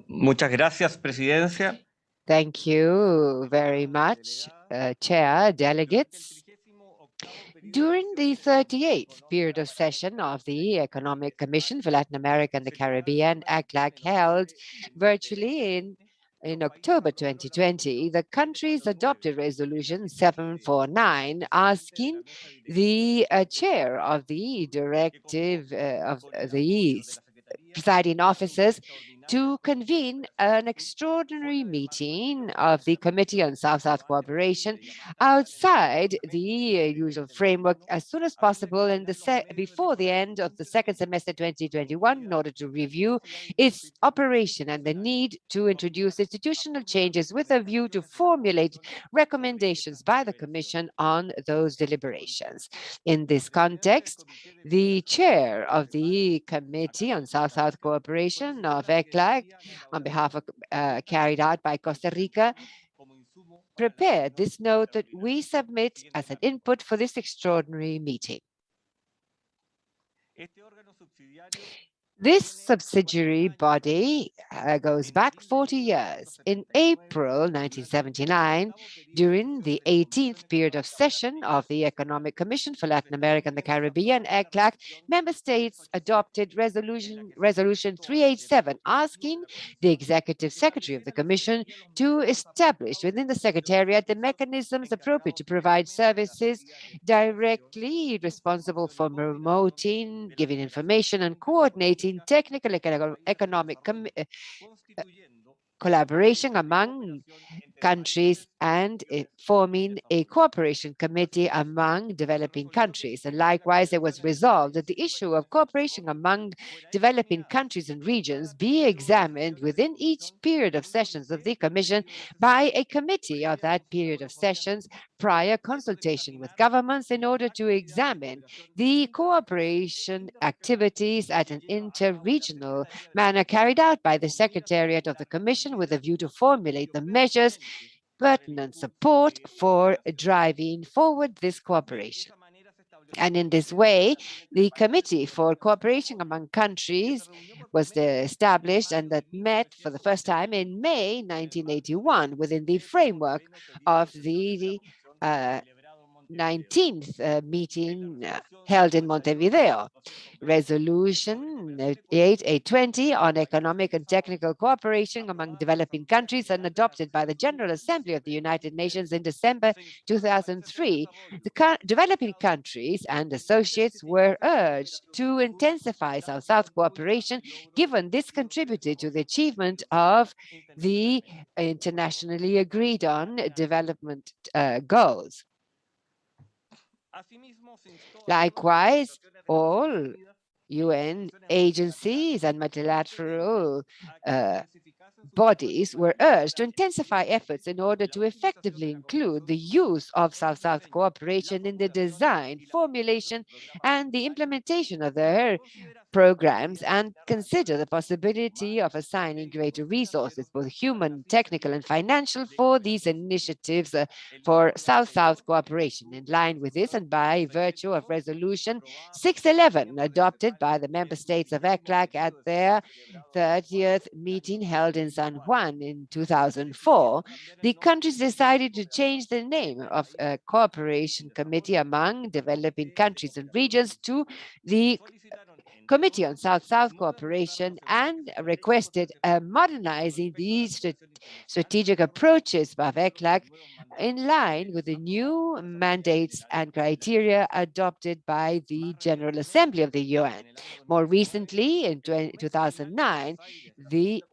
Muchas gracias, Presidencia. Thank you very much, Chair, delegates. During the 38th period of session of the Economic Commission for Latin America and the Caribbean, ECLAC, held virtually in October 2020, the countries adopted Resolution 749, asking the chair of the directive of the presiding officers to convene an extraordinary meeting of the Committee on South-South Cooperation outside the usual framework as soon as possible before the end of the second semester 2021 in order to review its operation and the need to introduce institutional changes with a view to formulate recommendations by the Commission on those deliberations. In this context, the chair of the Committee on South-South Cooperation of ECLAC, on behalf of carried out by Costa Rica, prepared this note that we submit as an input for this extraordinary meeting. This subsidiary body goes back 40 years. In April 1979, during the 18th period of session of the Economic Commission for Latin America and the Caribbean, ECLAC, member states adopted Resolution 387, asking the Executive Secretary of the Commission to establish within the Secretariat the mechanisms appropriate to provide services directly responsible for promoting, giving information, and coordinating technical economic collaboration among countries and forming a cooperation committee among developing countries. And likewise, it was resolved that the issue of cooperation among developing countries and regions be examined within each period of sessions of the Commission by a committee of that period of sessions, prior consultation with governments in order to examine the cooperation activities at an inter-regional manner carried out by the Secretariat of the Commission with a view to formulate the measures pertinent support for driving forward this cooperation. And in this way, the Committee for Cooperation Among Countries was established and that met for the first time in May 1981 within the framework of the 19th meeting held in Montevideo. Resolution 8820 on economic and technical cooperation among developing countries and adopted by the General Assembly of the United Nations in December 2003. The developing countries and associates were urged to intensify South-South cooperation, given this contributed to the achievement of the internationally agreed on development goals. Likewise, all UN agencies and multilateral bodies were urged to intensify efforts in order to effectively include the use of South-South cooperation in the design, formulation, and the implementation of their programs, and consider the possibility of assigning greater resources, both human, technical, and financial, for these initiatives for South-South cooperation. In line with this, and by virtue of Resolution 611, adopted by the member states of ECLAC at their 30th meeting held in San Juan in 2004, the countries decided to change the name of a cooperation committee among developing countries and regions to the Committee on South-South Cooperation, and requested modernizing these strategic approaches by ECLAC in line with the new mandates and criteria adopted by the General Assembly of the UN. More recently, in 2009, the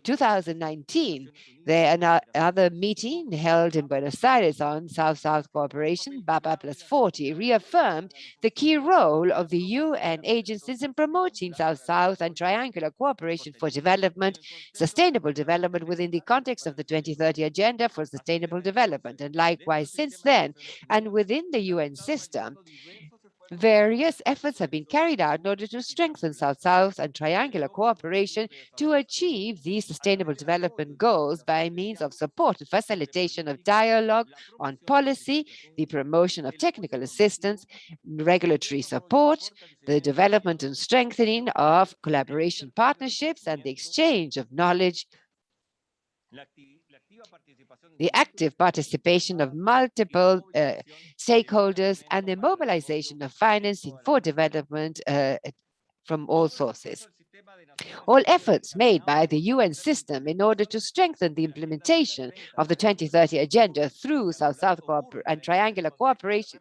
2019, another meeting held in Buenos Aires on South-South cooperation, BABA plus 40, reaffirmed the key role of the UN agencies in promoting South-South and triangular cooperation for development, sustainable development within the context of the 2030 Agenda for Sustainable Development. And likewise, since then, and within the UN system, various efforts have been carried out in order to strengthen South-South and triangular cooperation to achieve these sustainable development goals by means of support and facilitation of dialogue on policy, the promotion of technical assistance, regulatory support, the development and strengthening of collaboration partnerships, and the exchange of knowledge, the active participation of multiple stakeholders, and the mobilization of financing for development from all sources. All efforts made by the UN system in order to strengthen the implementation of the 2030 Agenda through South-South and triangular cooperation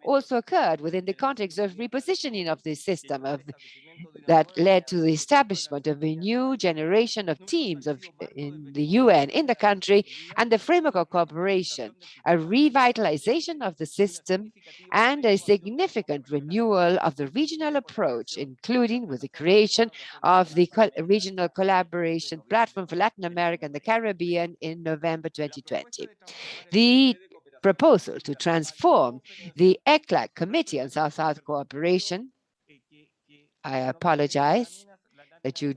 also occurred within the context of repositioning of the system that led to the establishment of a new generation of teams in the UN in the country and the framework of cooperation, a revitalization of the system, and a significant renewal of the regional approach, including with the creation of the Regional Collaboration Platform for Latin America and the Caribbean in November 2020. The proposal to transform the ECLAC Committee on South-South Cooperation, I apologize that you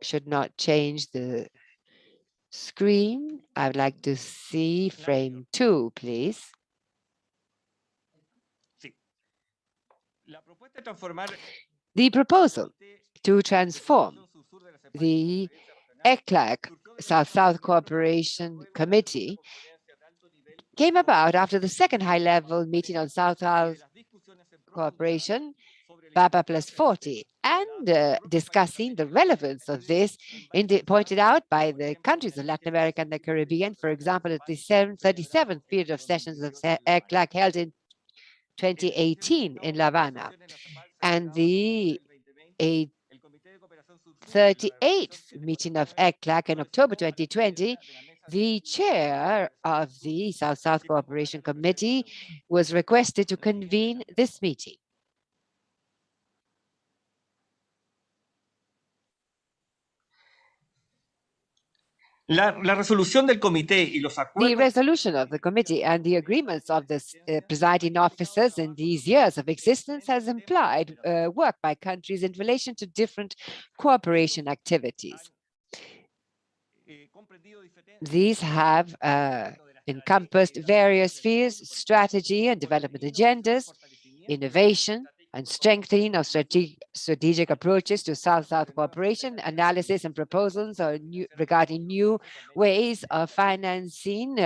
should not change the screen. I would like to see frame 2, please. The proposal to transform the ECLAC South-South Cooperation Committee came about after the second high-level meeting on South-South cooperation, BABA plus 40, and discussing the relevance of this pointed out by the countries of Latin America and the Caribbean, for example, at the 37th period of sessions of ECLAC held in 2018 in La Habana, and the 38th meeting of ECLAC in October 2020, The chair of the South-South Cooperation Committee was requested to convene this meeting. La resolución del comité y los The acuerdos resolution of the committee and the agreements of the presiding officers in these years of existence has implied work by countries in relation to different cooperation activities. These have encompassed various spheres, strategy and development agendas, innovation, and strengthening of strategic approaches to South-South cooperation, analysis and proposals regarding new ways of financing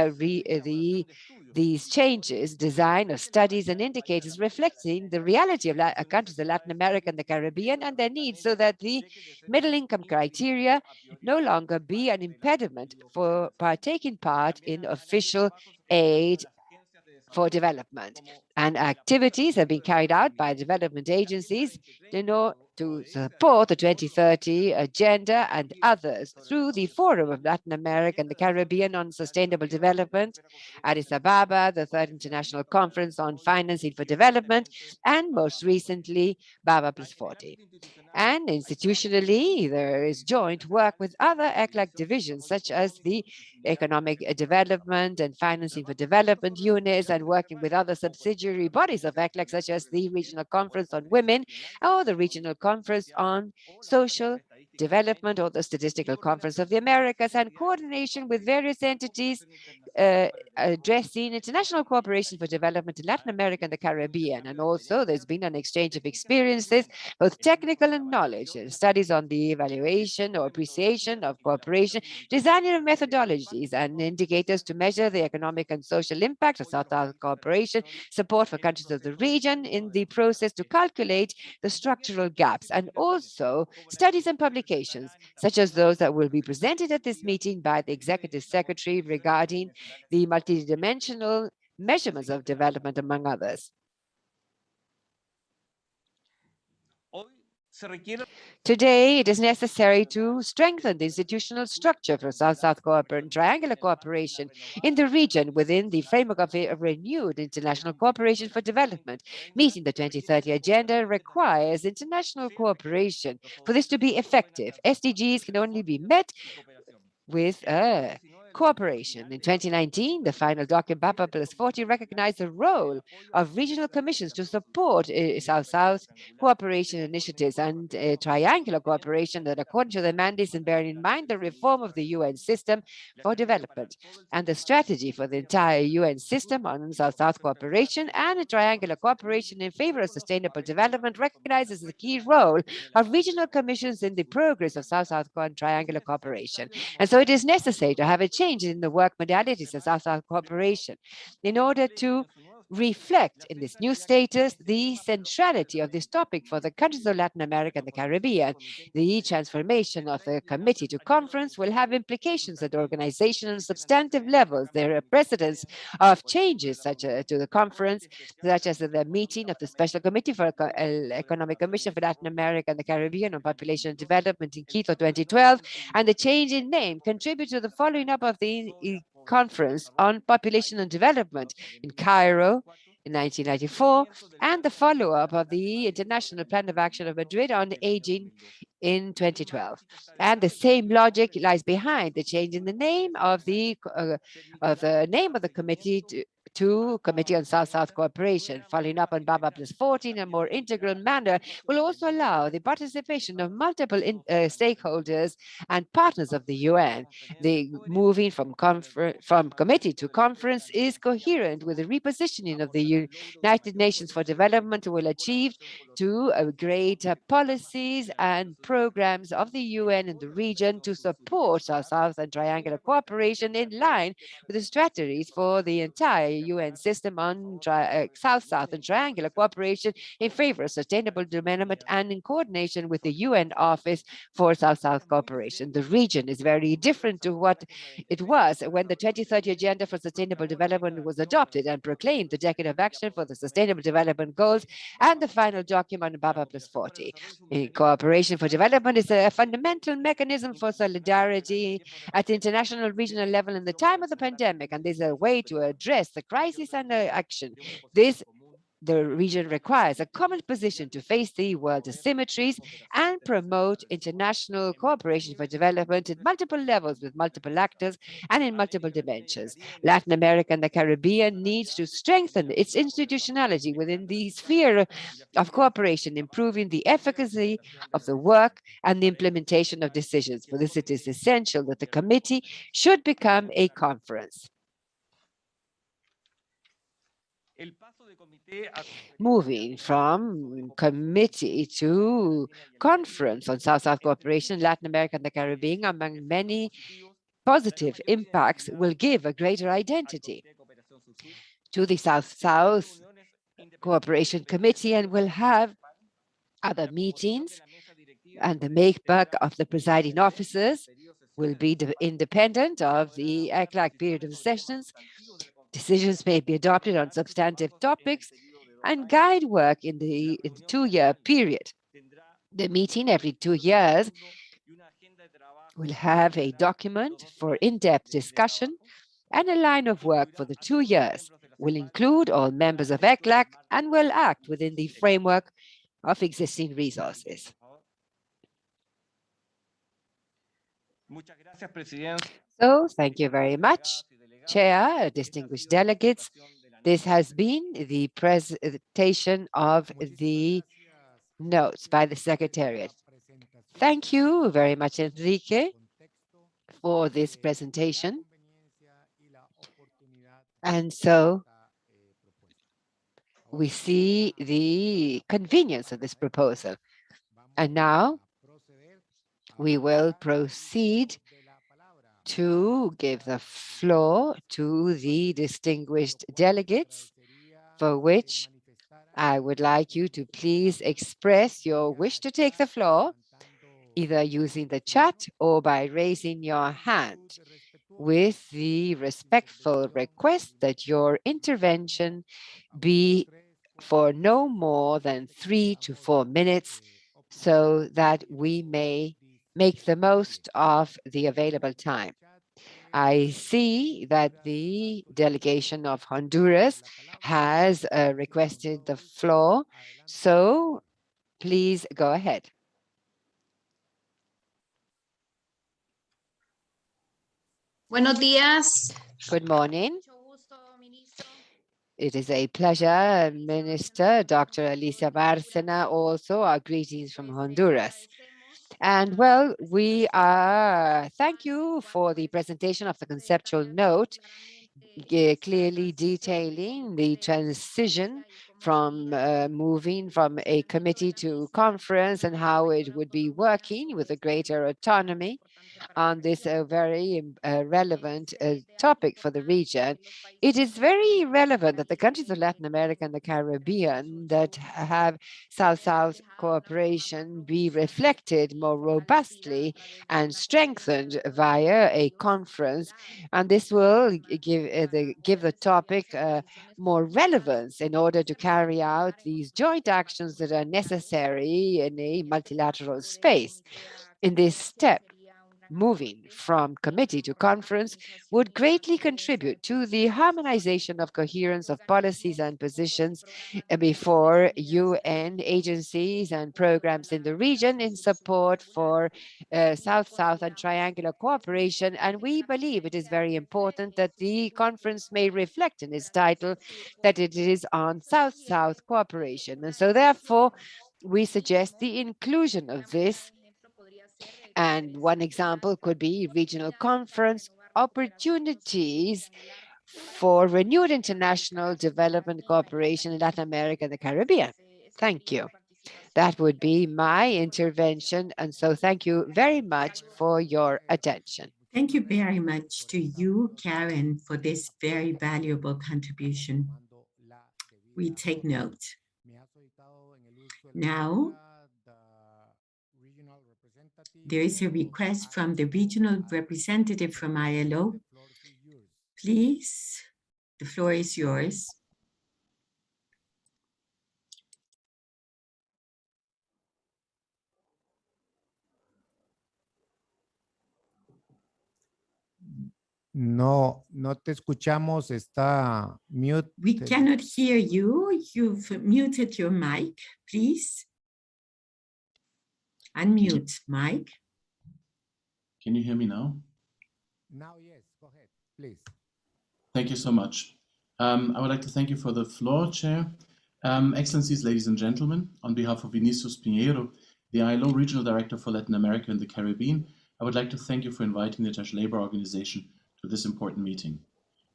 these changes, design of studies and indicators reflecting the reality of countries of Latin America and the Caribbean and their needs, so that the middle income criteria no longer be an impediment for taking part in official aid for development. And activities have been carried out by development agencies to support the 2030 agenda and others through the Forum of Latin America and the Caribbean on Sustainable Development, Addis Ababa, the Third International Conference on Financing for Development, and most recently, BABA Plus 40. And institutionally, there is joint work with other ECLAC divisions, such as the Economic Development and Financing for Development units, and working with other subsidiary bodies of ECLAC, such as the Regional Conference on Women or the Regional Conference on Social Development or the Statistical Conference of the Americas, and coordination with various entities addressing international cooperation for development in Latin America and the Caribbean. And also there's been an exchange of experiences, both technical and knowledge, studies on the evaluation or appreciation of cooperation, designing of methodologies and indicators to measure the economic and social impact of South-South cooperation, support for countries of the region in the process to calculate the structural gaps, and also studies and publications, such as those that will be presented at this meeting by the Executive Secretary regarding the multidimensional measurements of development, among others. Today, it is necessary to strengthen the institutional structure for South-South cooperation, triangular cooperation in the region within the framework of a renewed international cooperation for development. Meeting the 2030 agenda requires international cooperation. For this to be effective, SDGs can only be met with cooperation. In 2019, the final document, BABA Plus 40, recognized the role of regional commissions to support South-South cooperation initiatives and triangular cooperation that, according to the mandates and bearing in mind the reform of the UN system for development and the strategy for the entire UN system on South-South cooperation and triangular cooperation in favor of sustainable development, recognizes the key role of regional commissions in the progress of South-South and triangular cooperation. And so it is necessary to have a change in the work modalities of South-South cooperation in order to reflect in this new status the centrality of this topic for the countries of Latin America and the Caribbean. The transformation of the committee to conference will have implications at organizational and substantive levels. There are precedents of changes such to the conference, such as the meeting of the Special Committee for Economic Commission for Latin America and the Caribbean on Population Development in Quito 2012, and the change in name contribute to the following up of the Conference on Population and Development in Cairo in 1994, and the follow-up of the International Plan of Action of Madrid on Aging in 2012. And the same logic lies behind the change in the name of the committee to Committee on South-South Cooperation. Following up on BABA Plus 14 in a more integral manner will also allow the participation of multiple stakeholders and partners of the UN. The moving from committee to conference is coherent with the repositioning of the United Nations for Development will achieve to greater policies and programs of the UN in the region to support South-South and triangular cooperation in line with the strategies for the entire UN system on South-South and triangular cooperation in favor of sustainable development and in coordination with the UN Office for South-South cooperation. The region is very different to what it was when the 2030 Agenda for Sustainable Development was adopted and proclaimed the Decade of Action for the Sustainable Development Goals and the final document Baba Plus 40. Cooperation for development is a fundamental mechanism for solidarity at the international regional level in the time of the pandemic, and this is a way to address the crisis and action. The region requires a common position to face the world's asymmetries and promote international cooperation for development at multiple levels with multiple actors and in multiple dimensions. Latin America and the Caribbean needs to strengthen its institutionality within the sphere of cooperation, improving the efficacy of the work and the implementation of decisions. For this, it is essential that the committee should become a conference. Moving from committee to conference on South-South cooperation, Latin America and the Caribbean, among many positive impacts, will give a greater identity to the South-South Cooperation Committee and will have other meetings, and the makeup of the presiding officers will be independent of the ECLAC period of sessions. Decisions may be adopted on substantive topics and guide work in the two-year period. The meeting every 2 years will have a document for in-depth discussion, and a line of work for the 2 years will include all members of ECLAC and will act within the framework of existing resources. So, thank you very much, Chair, distinguished delegates. This has been the presentation of the notes by the secretariat. Thank you very much, Enrique, for this presentation. And so we see the convenience of this proposal. And now we will proceed to give the floor to the distinguished delegates, for which I would like you to please express your wish to take the floor, either using the chat or by raising your hand, with the respectful request that your intervention be for no more than 3 to 4 minutes, so that we may make the most of the available time. I see that the delegation of Honduras has requested the floor, so please go ahead. Buenos días. Good morning. It is a pleasure, Minister Dr. Alicia Bárcena, also our greetings from Honduras. And well, we thank you for the presentation of the conceptual note, clearly detailing the transition from moving from a committee to conference and how it would be working with a greater autonomy on this very relevant topic for the region. It is very relevant that the countries of Latin America and the Caribbean that have South-South cooperation be reflected more robustly and strengthened via a conference, and this will give the topic more relevance in order to carry out these joint actions that are necessary in a multilateral space. In this step, moving from committee to conference would greatly contribute to the harmonization of coherence of policies and positions before UN agencies and programs in the region in support for South-South and triangular cooperation. And we believe it is very important that the conference may reflect in its title that it is on South-South cooperation. And so therefore, we suggest the inclusion of this. And one example could be regional conference opportunities for renewed international development cooperation in Latin America and the Caribbean. Thank you. That would be my intervention. And so thank you very much for your attention. Thank you very much to you, Karen, for this very valuable contribution. We take note. Now, there is a request from the regional representative from ILO. Please, the floor is yours. No, no te escuchamos, está mute. We cannot hear you. You've muted your mic, please. Unmute, Mike. Can you hear me now? Now, yes, go ahead, please. Thank you so much. I would like to thank you for the floor, Chair. Excellencies, ladies and gentlemen, on behalf of Vinicius Pinheiro, the ILO Regional Director for Latin America and the Caribbean, I would like to thank you for inviting the International Labour Organization to this important meeting.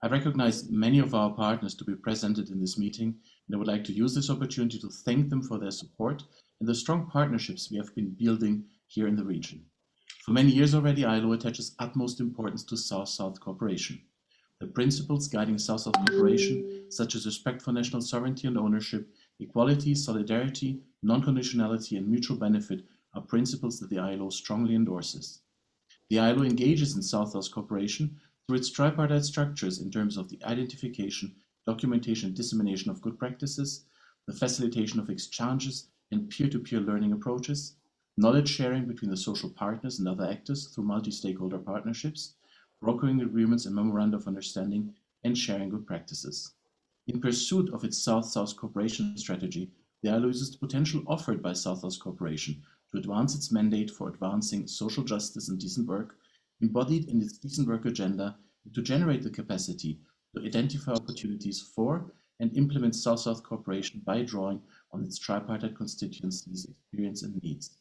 I recognize many of our partners to be presented in this meeting, and I would like to use this opportunity to thank them for their support and the strong partnerships we have been building here in the region. For many years already, ILO attaches utmost importance to South-South cooperation. The principles guiding South-South cooperation, such as respect for national sovereignty and ownership, equality, solidarity, non-conditionality, and mutual benefit, are principles that the ILO strongly endorses. The ILO engages in South-South cooperation through its tripartite structures in terms of the identification, documentation, and dissemination of good practices, the facilitation of exchanges and peer-to-peer learning approaches, knowledge sharing between the social partners and other actors through multi-stakeholder partnerships, brokering agreements and memoranda of understanding, and sharing good practices. In pursuit of its South-South cooperation strategy, the ILO uses the potential offered by South-South cooperation to advance its mandate for advancing social justice and decent work, embodied in its decent work agenda, and to generate the capacity to identify opportunities for and implement South-South cooperation by drawing on its tripartite constituencies' experience and needs.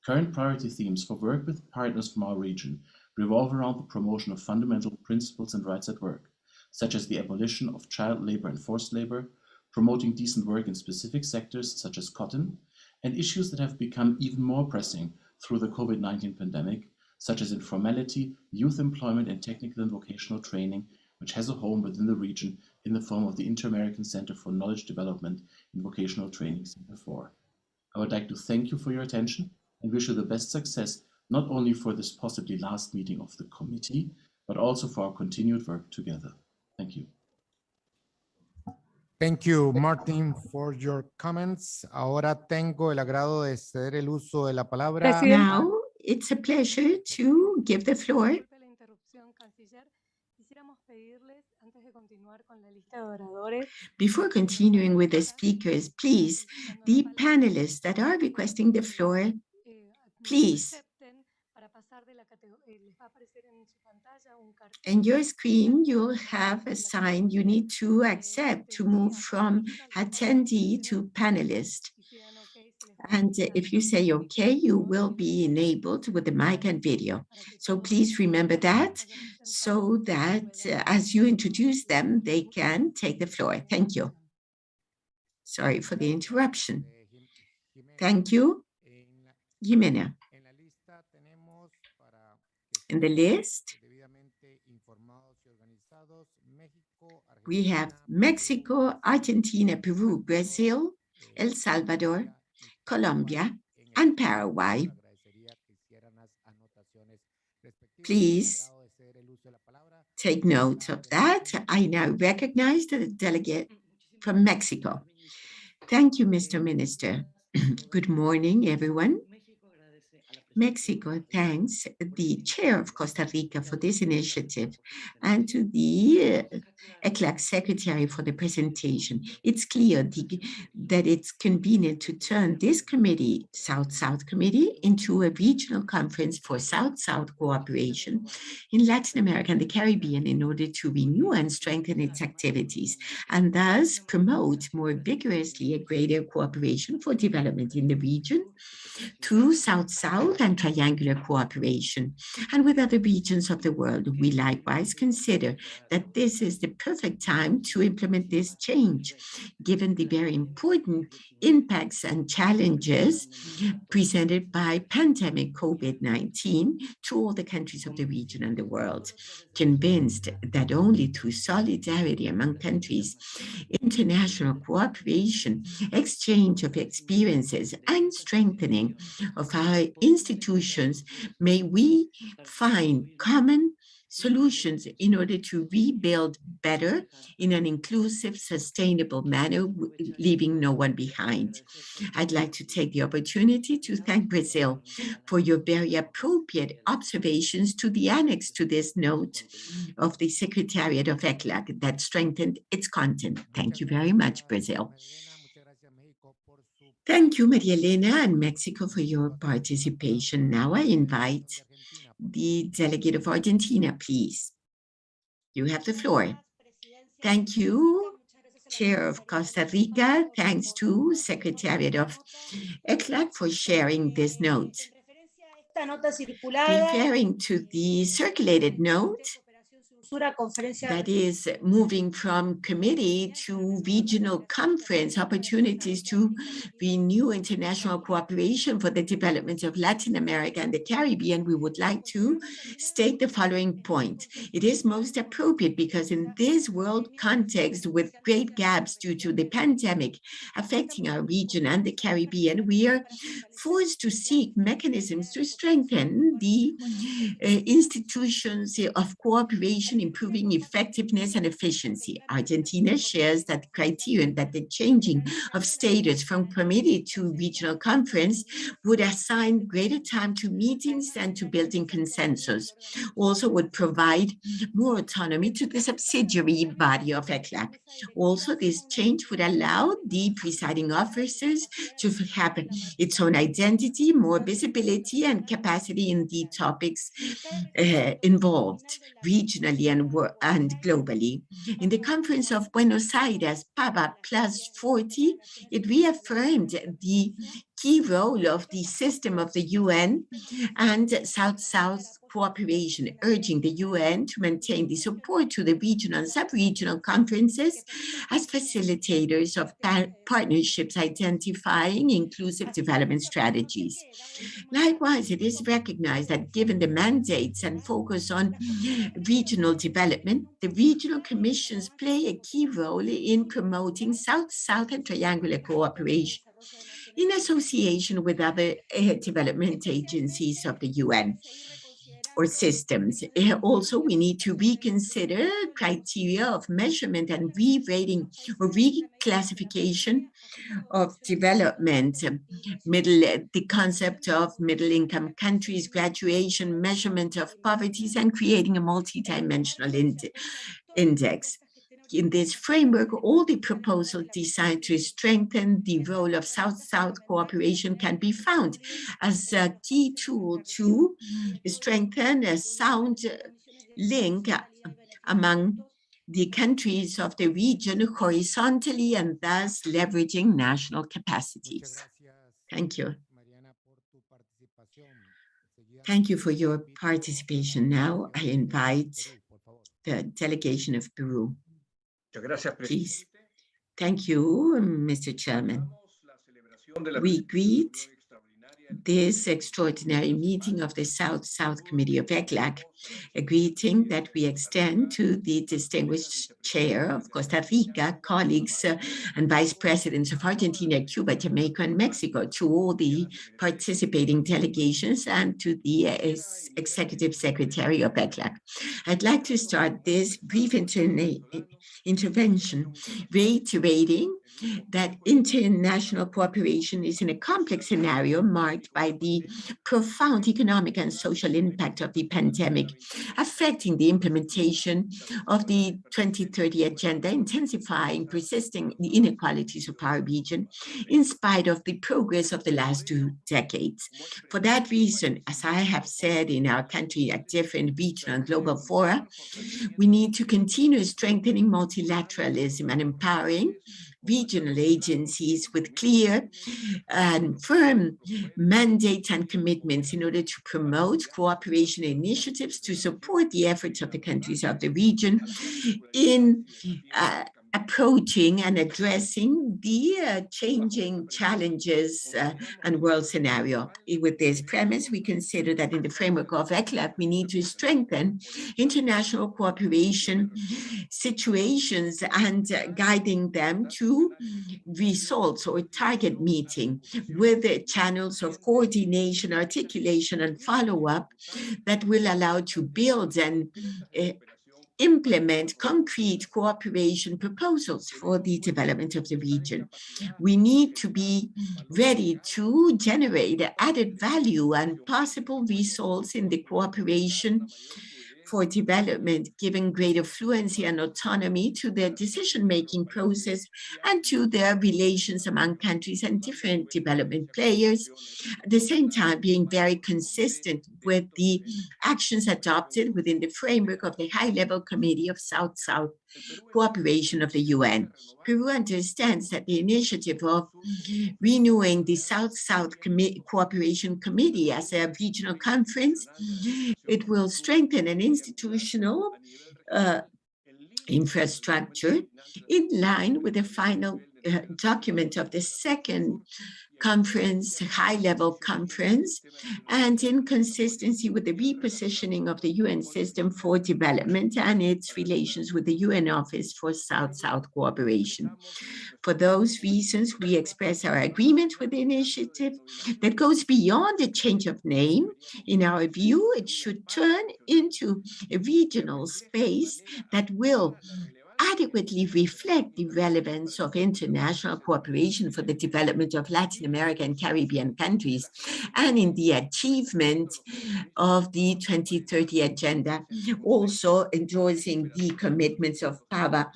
Current priority themes for work with partners from our region revolve around the promotion of fundamental principles and rights at work, such as the abolition of child labor and forced labor, promoting decent work in specific sectors such as cotton, and issues that have become even more pressing through the COVID-19 pandemic, such as informality, youth employment, and technical and vocational training, which has a home within the region in the form of the Inter-American Center for Knowledge Development in Vocational Training Center 4. I would like to thank you for your attention and wish you the best success, not only for this possibly last meeting of the committee, but also for our continued work together. Thank you. Thank you, Martin, for your comments. Ahora tengo el agrado de ceder el uso de la palabra. Now, it's a pleasure to give the floor. Before continuing with the speakers, please, the panelists that are requesting the floor, please. In your screen, you'll have a sign you need to accept to move from attendee to panelist. And if you say okay, you will be enabled with the mic and video. So please remember that, so that as you introduce them, they can take the floor. Thank you. Sorry for the interruption. Thank you, Jimena. In the list, we have Mexico, Argentina, Peru, Brazil, El Salvador, Colombia, and Paraguay. Please take note of that. I now recognize the delegate from Mexico. Thank you, Mr. Minister. Good morning, everyone. Mexico thanks the chair of Costa Rica for this initiative and to the ECLAC secretary for the presentation. It's clear that it's convenient to turn this committee, South-South Committee, into a regional conference for South-South cooperation in Latin America and the Caribbean in order to renew and strengthen its activities and thus promote more vigorously a greater cooperation for development in the region through South-South and triangular cooperation, and with other regions of the world. We likewise consider that this is the perfect time to implement this change, given the very important impacts and challenges presented by pandemic COVID-19 to all the countries of the region and the world. Convinced that only through solidarity among countries, international cooperation, exchange of experiences, and strengthening of our institutions, may we find common solutions in order to rebuild better in an inclusive, sustainable manner, leaving no one behind. I'd like to take the opportunity to thank Brazil for your very appropriate observations to the annex to this note of the Secretariat of ECLAC that strengthened its content. Thank you very much, Brazil. Thank you, Maria Elena and Mexico, for your participation. Now I invite the delegate of Argentina, please. You have the floor. Thank you, Chair of Costa Rica. Thanks to Secretariat of ECLAC for sharing this note. Referring to the circulated note, that is moving from committee to regional conference, opportunities to renew international cooperation for the development of Latin America and the Caribbean, we would like to state the following point. It is most appropriate because in this world context with great gaps due to the pandemic affecting our region and the Caribbean, we are forced to seek mechanisms to strengthen the institutions of cooperation, improving effectiveness and efficiency. Argentina shares that criterion that the changing of status from committee to regional conference would assign greater time to meetings and to building consensus. Also would provide more autonomy to the subsidiary body of ECLAC. Also, this change would allow the presiding officers to have its own identity, more visibility and capacity in the topics involved regionally and globally. In the conference of Buenos Aires, PABA plus 40, it reaffirmed the key role of the system of the UN and South-South cooperation, urging the UN to maintain the support to the regional and sub-regional conferences as facilitators of partnerships identifying inclusive development strategies. Likewise, it is recognized that given the mandates and focus on regional development, the regional commissions play a key role in promoting South-South and triangular cooperation in association with other development agencies of the UN or systems. Also, we need to reconsider criteria of measurement and re-rating or reclassification of development, the concept of middle-income countries, graduation, measurement of poverty, and creating a multidimensional index. In this framework, all the proposals designed to strengthen the role of South-South cooperation can be found as a key tool to strengthen a sound link among the countries of the region horizontally and thus leveraging national capacities. Thank you. Thank you for your participation. Now I invite the delegation of Peru. Please. Thank you, Mr. Chairman. We greet this extraordinary meeting of the South-South Committee of ECLAC, a greeting that we extend to the distinguished chair of Costa Rica, colleagues and vice presidents of Argentina, Cuba, Jamaica, and Mexico, to all the participating delegations, and to the executive secretary of ECLAC. I'd like to start this brief intervention reiterating that international cooperation is in a complex scenario marked by the profound economic and social impact of the pandemic, affecting the implementation of the 2030 agenda, intensifying persisting inequalities of our region in spite of the progress of the last 2 decades. For that reason, as I have said in our country at different regional and global fora, we need to continue strengthening multilateralism and empowering regional agencies with clear and firm mandates and commitments in order to promote cooperation initiatives to support the efforts of the countries of the region in approaching and addressing the changing challenges and world scenario. With this premise, we consider that in the framework of ECLAC, we need to strengthen international cooperation situations and guiding them to results or target meeting with the channels of coordination, articulation, and follow-up that will allow to build and implement concrete cooperation proposals for the development of the region. We need to be ready to generate added value and possible results in the cooperation for development, giving greater fluency and autonomy to their decision-making process and to their relations among countries and different development players, at the same time being very consistent with the actions adopted within the framework of the High-Level Committee of South-South Cooperation of the UN. Peru understands that the initiative of renewing the South-South Cooperation Committee as a regional conference, it will strengthen an institutional infrastructure in line with the final document of the second conference, high-level conference, and in consistency with the repositioning of the UN system for development and its relations with the UN Office for South-South Cooperation. For those reasons, we express our agreement with the initiative that goes beyond the change of name. In our view, it should turn into a regional space that will adequately reflect the relevance of international cooperation for the development of Latin America and Caribbean countries, and in the achievement of the 2030 agenda, also endorsing the commitments of PAVA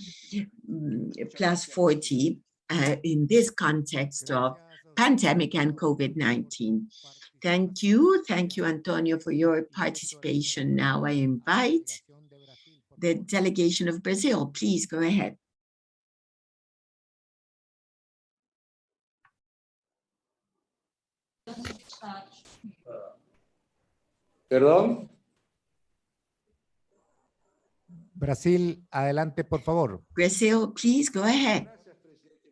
plus 40 in this context of pandemic and COVID-19. Thank you, Antonio, for your participation. Now I invite the delegation of Brazil. Please go ahead. Perdón. Brasil, adelante, por favor. Brazil, please go ahead.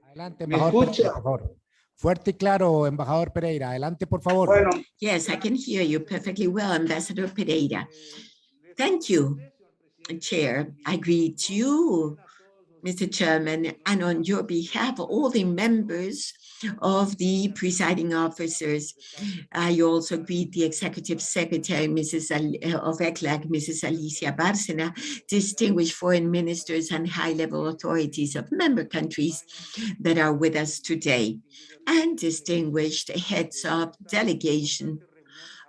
Adelante, embajador Pereira, por favor. Fuerte y claro, embajador Pereira. Adelante, por favor. Bueno. Yes, I can hear you perfectly well, Ambassador Pereira. Thank you, Chair. I greet you, Mr. Chairman, and on your behalf, all the members of the presiding officers. I also greet the Executive Secretary of ECLAC, Mrs. Alicia Bárcena, distinguished foreign ministers and high-level authorities of member countries that are with us today, and distinguished heads of delegation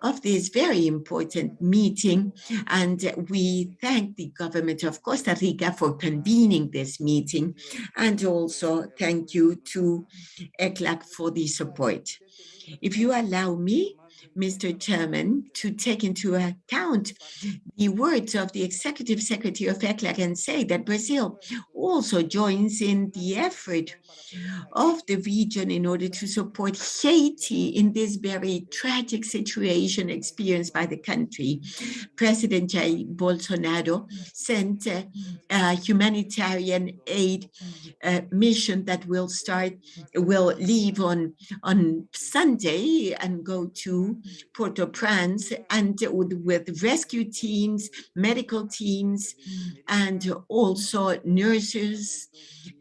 of this very important meeting. And we thank the government of Costa Rica for convening this meeting, and also thank you to ECLAC for the support. If you allow me, Mr. Chairman, to take into account the words of the Executive Secretary of ECLAC and say that Brazil also joins in the effort of the region in order to support Haiti in this very tragic situation experienced by the country. President Jair Bolsonaro sent a humanitarian aid mission that will leave on Sunday and go to Port-au-Prince, and with rescue teams, medical teams, and also nurses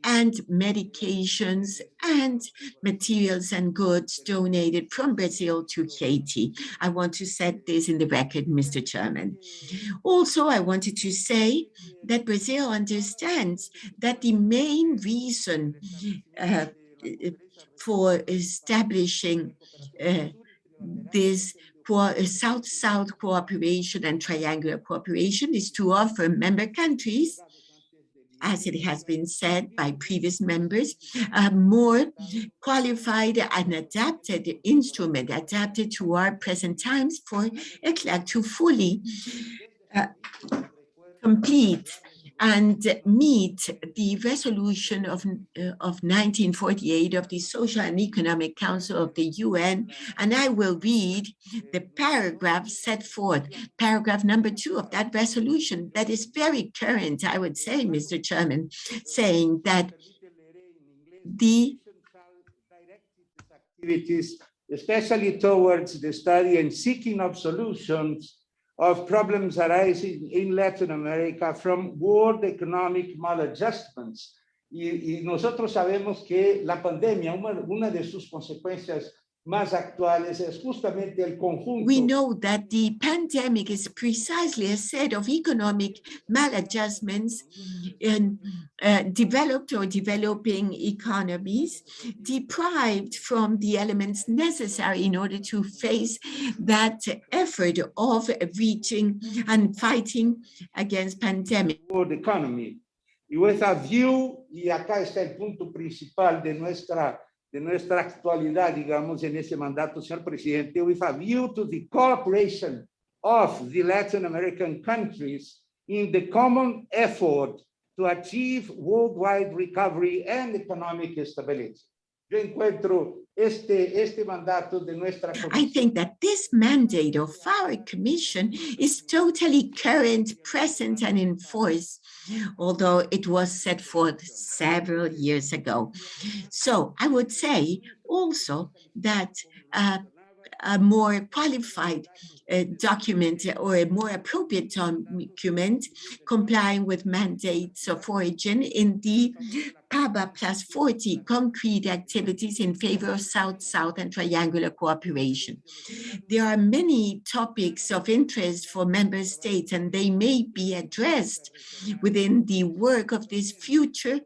and medications and materials and goods donated from Brazil to Haiti. I want to set this in the record, Mr. Chairman. Also, I wanted to say that Brazil understands that the main reason for establishing this South-South cooperation and triangular cooperation is to offer member countries, as it has been said by previous members, a more qualified and adapted instrument, adapted to our present times, for ECLAC to fully complete and meet the resolution of 1948 of the Social and Economic Council of the UN, and I will read the paragraph set forth, paragraph number 2 of that resolution that is very current, I would say, Mr. Chairman, saying that the activities, especially towards the study and seeking of solutions of problems arising in Latin America from world economic maladjustments. Y nosotros sabemos que la pandemia, una de sus consecuencias más actuales es justamente el conjunto. We know that the pandemic is precisely a set of economic maladjustments in developed or developing economies, deprived from the elements necessary in order to face that effort of reaching and fighting against pandemic. World economy. Y with a view, y acá está el punto principal de nuestra actualidad, digamos, en ese mandato, señor presidente, with a view to the cooperation of the Latin American countries in the common effort to achieve worldwide recovery and economic stability. Yo encuentro este mandato de nuestra comisión. I think that this mandate of our commission is totally current, present, and in force, although it was set forth several years ago. So I would say also that a more qualified document or a more appropriate document complying with mandates of origin in the PABA +40 concrete activities in favor of South-South and triangular cooperation. There are many topics of interest for member states, and they may be addressed within the work of this future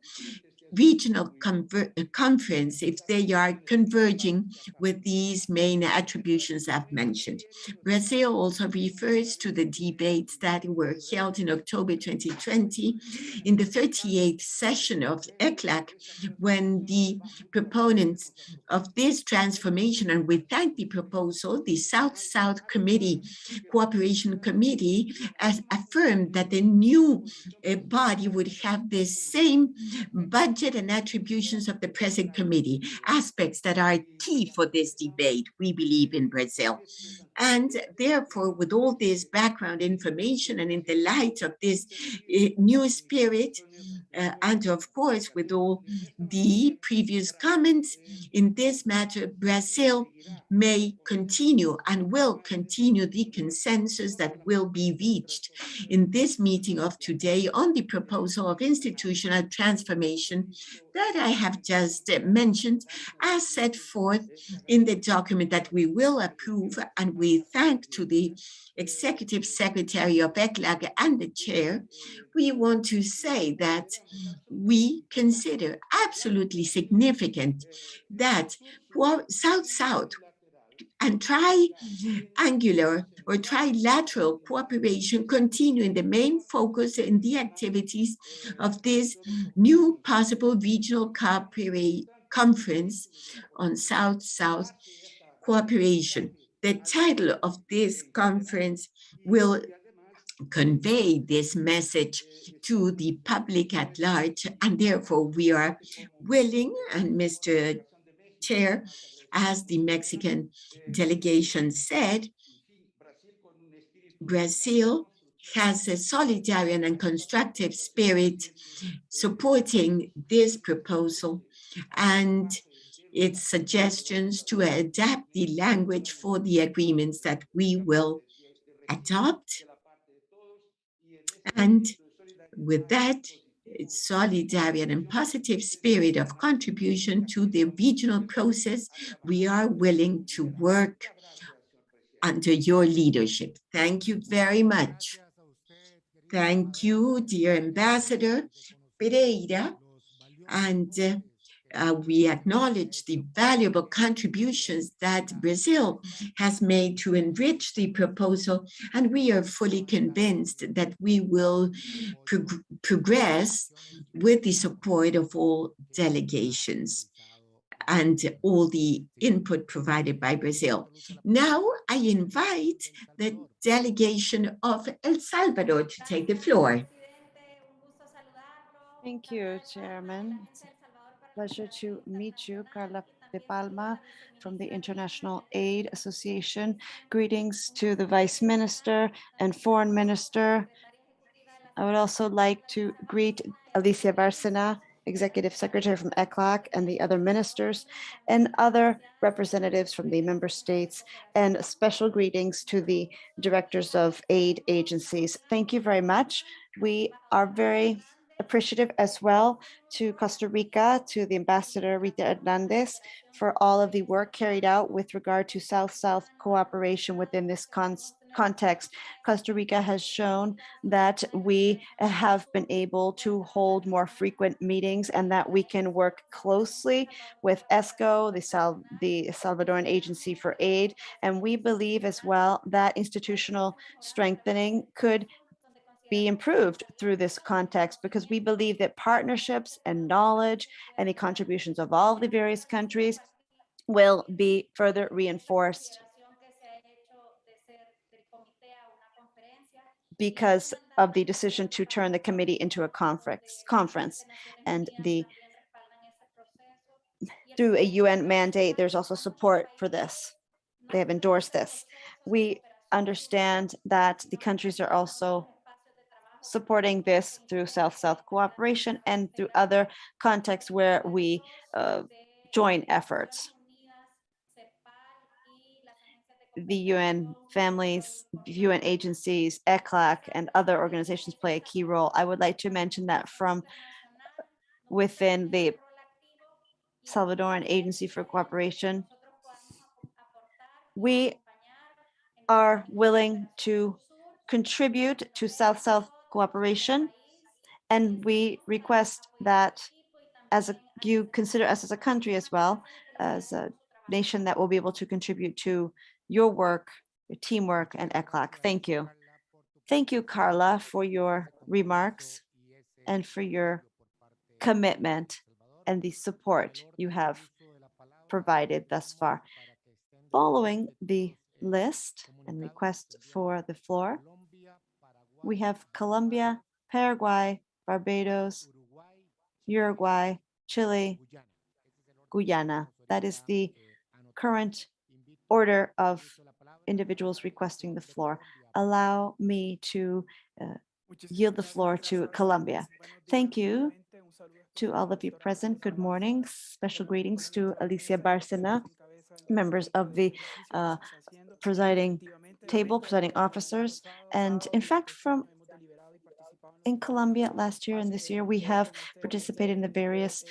regional conference if they are converging with these main attributions I've mentioned. Brazil also refers to the debates that were held in October 2020 in the 38th session of ECLAC, when the proponents of this transformation, and we thank the proposal, the South-South Committee, Cooperation Committee, has affirmed that the new body would have the same budget and attributions of the present committee, aspects that are key for this debate, we believe, in Brazil. And therefore, with all this background information and in the light of this new spirit, and of course, with all the previous comments in this matter, Brazil may continue and will continue the consensus that will be reached in this meeting of today on the proposal of institutional transformation that I have just mentioned, as set forth in the document that we will approve. And we thank to the Executive Secretary of ECLAC and the Chair. We want to say that we consider absolutely significant that South-South and triangular or trilateral cooperation continue in the main focus in the activities of this new possible regional conference on South-South cooperation. The title of this conference will convey this message to the public at large, and therefore we are willing, and Mr. Chair, as the Mexican delegation said, Brazil has a solidarian and constructive spirit supporting this proposal and its suggestions to adapt the language for the agreements that we will adopt. And with that, solidarian and positive spirit of contribution to the regional process, we are willing to work under your leadership. Thank you very much. Thank you, dear Ambassador Pereira. And we acknowledge the valuable contributions that Brazil has made to enrich the proposal, and we are fully convinced that we will progress with the support of all delegations and all the input provided by Brazil. Now I invite the delegation of El Salvador to take the floor. Thank you, Chairman. It's a pleasure to meet you, Carla de Palma from the International Aid Association. Greetings to the Vice Minister and Foreign Minister. I would also like to greet Alicia Bárcena, Executive Secretary from ECLAC, and the other ministers and other representatives from the member states, and special greetings to the directors of aid agencies. Thank you very much. We are very appreciative as well to Costa Rica, to the Ambassador Rita Hernandez, for all of the work carried out with regard to South-South cooperation within this context. Costa Rica has shown that we have been able to hold more frequent meetings and that we can work closely with ESCO, the Salvadoran Agency for Aid. And we believe as well that institutional strengthening could be improved through this context, because we believe that partnerships and knowledge and the contributions of all the various countries will be further reinforced because of the decision to turn the committee into a conference. And through a UN mandate, there's also support for this. They have endorsed this. We understand that the countries are also supporting this through South-South cooperation and through other contexts where we join efforts. The UN families, UN agencies, ECLAC, and other organizations play a key role. I would like to mention that from within the Salvadoran Agency for Cooperation, we are willing to contribute to South-South cooperation, and we request that you consider us as a country as well, as a nation that will be able to contribute to your work, your teamwork, and ECLAC. Thank you. Thank you, Carla, for your remarks and for your commitment and the support you have provided thus far. Following the list and requests for the floor, we have Colombia, Paraguay, Barbados, Uruguay, Chile, Guyana. That is the current order of individuals requesting the floor. Allow me to yield the floor to Colombia. Thank you to all of you present. Good morning. Special greetings to Alicia Bárcena, members of the presiding table, presiding officers. And in fact, in Colombia last year and this year, we have participated in the various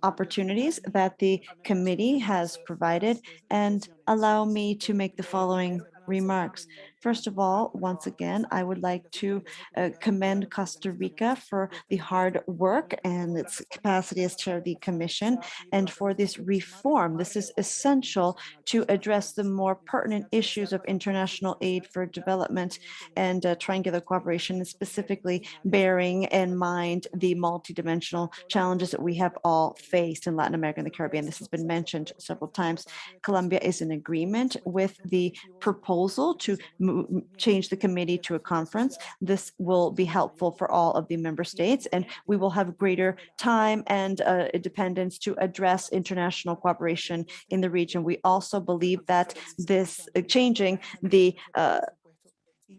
opportunities that the committee has provided, and allow me to make the following remarks. First of all, once again, I would like to commend Costa Rica for the hard work and its capacity as chair of the commission, and for this reform. This is essential to address the more pertinent issues of international aid for development and triangular cooperation, and specifically bearing in mind the multidimensional challenges that we have all faced in Latin America and the Caribbean. This has been mentioned several times. Colombia is in agreement with the proposal to change the committee to a conference. This will be helpful for all of the member states, and we will have greater time and independence to address international cooperation in the region. We also believe that this changing the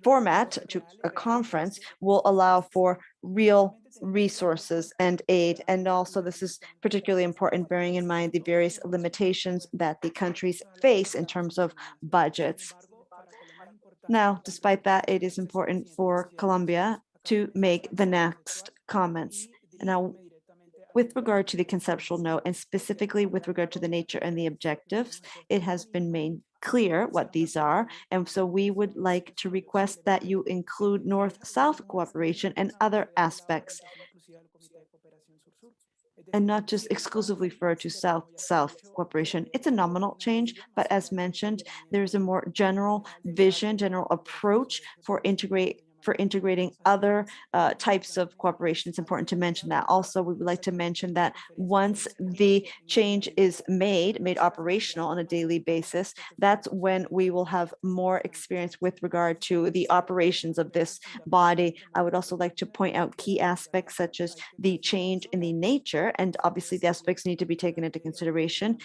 format to a conference will allow for real resources and aid. And also this is particularly important bearing in mind the various limitations that the countries face in terms of budgets. Now, despite that, it is important for Colombia to make the next comments. Now, with regard to the conceptual note, and specifically with regard to the nature and the objectives, it has been made clear what these are. And so we would like to request that you include North-South cooperation and other aspects, and not just exclusively refer to South-South cooperation. It's a nominal change, but as mentioned, there's a more general vision, general approach for for integrating other types of cooperation. It's important to mention that. Also, we would like to mention that once the change is made operational on a daily basis, that's when we will have more experience with regard to the operations of this body. I would also like to point out key aspects such as the change in the nature, and obviously the aspects need to be taken into consideration.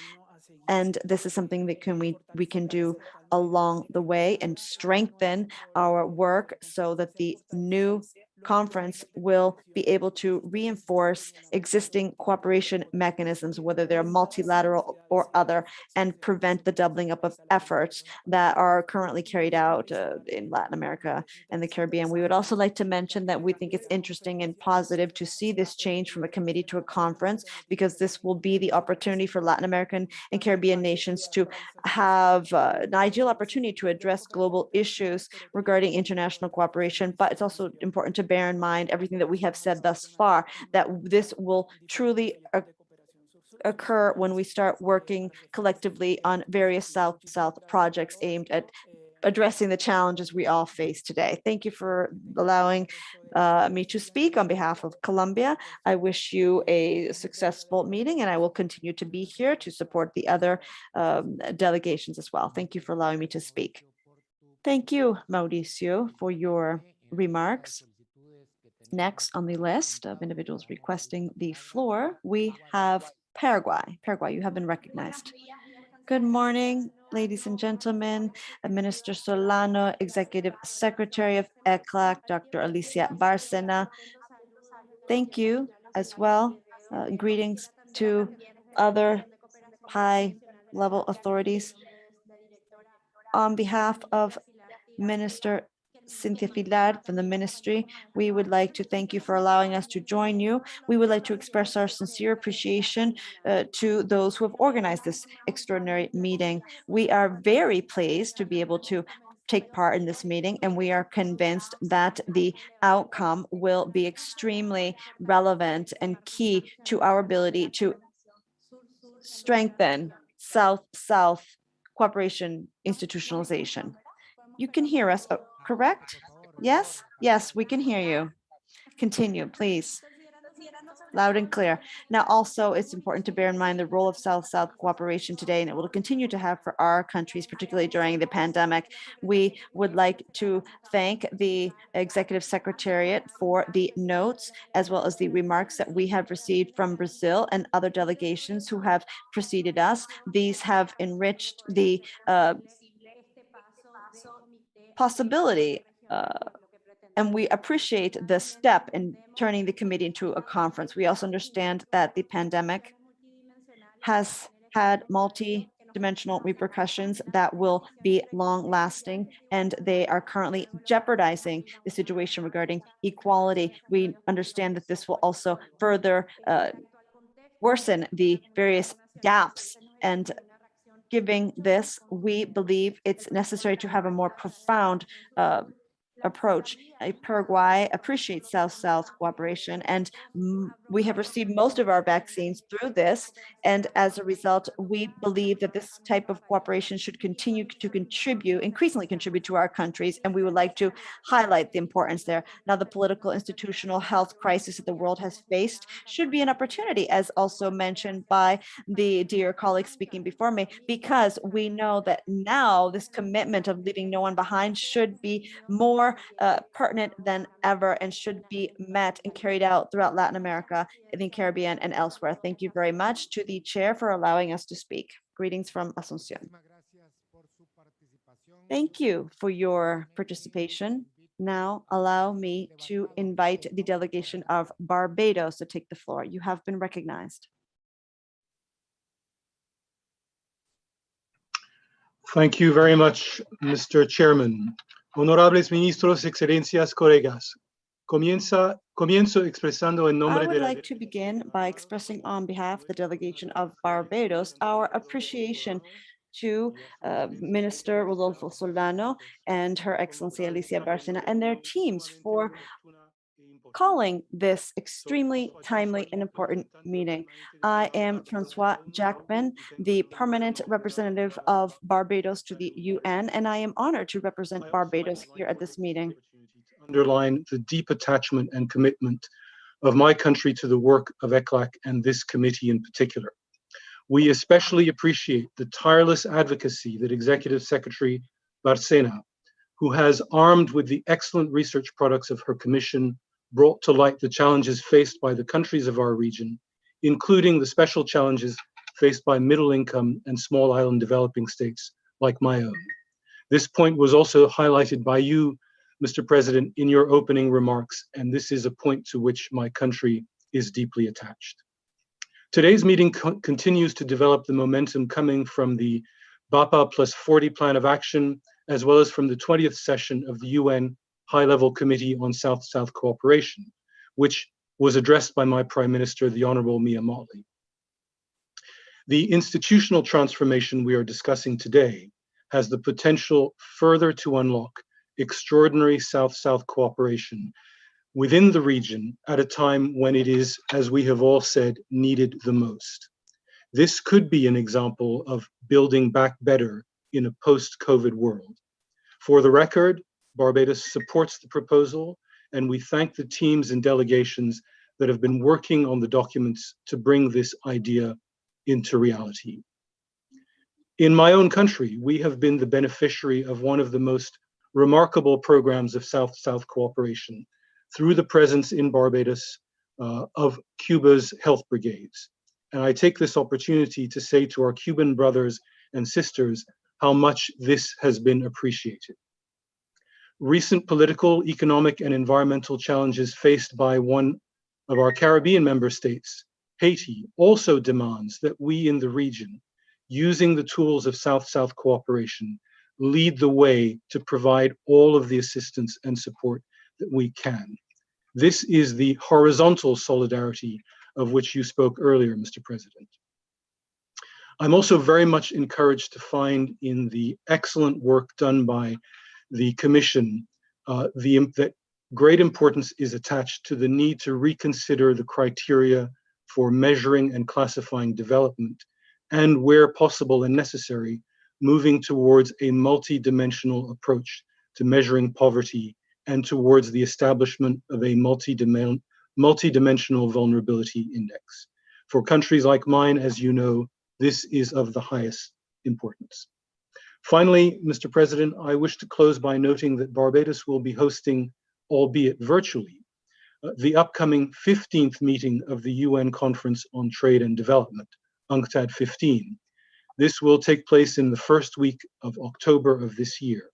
And this is something that we can do along the way and strengthen our work so that the new conference will be able to reinforce existing cooperation mechanisms, whether they're multilateral or other, and prevent the doubling up of efforts that are currently carried out in Latin America and the Caribbean. We would also like to mention that we think it's interesting and positive to see this change from a committee to a conference, because this will be the opportunity for Latin American and Caribbean nations to have an ideal opportunity to address global issues regarding international cooperation. But it's also important to bear in mind everything that we have said thus far, that this will truly occur when we start working collectively on various South-South projects aimed at addressing the challenges we all face today. Thank you for allowing me to speak on behalf of Colombia. I wish you a successful meeting, and I will continue to be here to support the other delegations as well. Thank you for allowing me to speak. Thank you, Mauricio, for your remarks. Next on the list of individuals requesting the floor, we have Paraguay. Paraguay, you have been recognized. Good morning, ladies and gentlemen. Minister Solano, Executive Secretary of ECLAC, Dr. Alicia Bárcena. Thank you as well. Greetings to other high-level authorities. On behalf of Minister Cynthia Pilar from the ministry, we would like to thank you for allowing us to join you. We would like to express our sincere appreciation to those who have organized this extraordinary meeting. We are very pleased to be able to take part in this meeting, and we are convinced that the outcome will be extremely relevant and key to our ability to strengthen South-South cooperation institutionalization. You can hear us, correct? Yes? Yes, we can hear you. Continue, please. Loud and clear. Now, also, it's important to bear in mind the role of South-South cooperation today, and it will continue to have for our countries, particularly during the pandemic. We would like to thank the Executive Secretariat for the notes, as well as the remarks that we have received from Brazil and other delegations who have preceded us. These have enriched the possibility and we appreciate the step in turning the committee into a conference. We also understand that the pandemic has had multi-dimensional repercussions that will be long-lasting, and they are currently jeopardizing the situation regarding equality. We understand that this will also further worsen the various gaps, and given this, we believe it's necessary to have a more profound approach. Paraguay appreciates South-South cooperation, and we have received most of our vaccines through this. And as a result, we believe that this type of cooperation should continue to increasingly contribute to our countries, and we would like to highlight the importance there. Now, the political, institutional, health crisis that the world has faced should be an opportunity, as also mentioned by the dear colleague speaking before me, because we know that now this commitment of leaving no one behind should be more pertinent than ever and should be met and carried out throughout Latin America, in the Caribbean, and elsewhere. Thank you very much to the chair for allowing us to speak. Greetings from Asunción. Thank you for your participation. Now allow me to invite the delegation of Barbados to take the floor. You have been recognized. Thank you very much, Mr. Chairman. Honorables ministros, excelencias, colegas. Comienzo expresando en nombre I would de la like to begin by expressing on behalf of the delegation of Barbados our appreciation to Minister Rodolfo Solano and Her Excellency Alicia Bárcena and their teams for calling this extremely timely and important meeting. I am Francois Jackman, the permanent representative of Barbados to the UN, and I am honored to represent Barbados here at this meeting. underline the deep attachment and commitment of my country to the work of ECLAC and this committee in particular. We especially appreciate the tireless advocacy that Executive Secretary Bárcena, who has, armed with the excellent research products of her commission, brought to light the challenges faced by the countries of our region, including the special challenges faced by middle-income and small island developing states like my own. This point was also highlighted by you, Mr. President, in your opening remarks, and this is a point to which my country is deeply attached. Today's meeting continues to develop the momentum coming from the BAPA plus 40 Plan of Action, as well as from the 20th session of the UN High-Level Committee on South-South Cooperation, which was addressed by my Prime Minister, the Honorable Mia Mottley. The institutional transformation we are discussing today has the potential further to unlock extraordinary South-South cooperation within the region at a time when it is, as we have all said, needed the most. This could be an example of building back better in a post-COVID world. For the record, Barbados supports the proposal, and we thank the teams and delegations that have been working on the documents to bring this idea into reality. In my own country, we have been the beneficiary of one of the most remarkable programs of South-South cooperation through the presence in Barbados of Cuba's health brigades. And I take this opportunity to say to our Cuban brothers and sisters how much this has been appreciated. Recent political, economic, and environmental challenges faced by one of our Caribbean member states, Haiti, also demands that we in the region, using the tools of South-South cooperation, lead the way to provide all of the assistance and support that we can. This is the horizontal solidarity of which you spoke earlier, Mr. President. I'm also very much encouraged to find in the excellent work done by the Commission that great importance is attached to the need to reconsider the criteria for measuring and classifying development, and where possible and necessary, moving towards a multidimensional approach to measuring poverty and towards the establishment of a multidimensional vulnerability index. For countries like mine, as you know, this is of the highest importance. Finally, Mr. President, I wish to close by noting that Barbados will be hosting, albeit virtually, the upcoming 15th meeting of the UN Conference on Trade and Development, UNCTAD 15. This will take place in the first week of October of this year.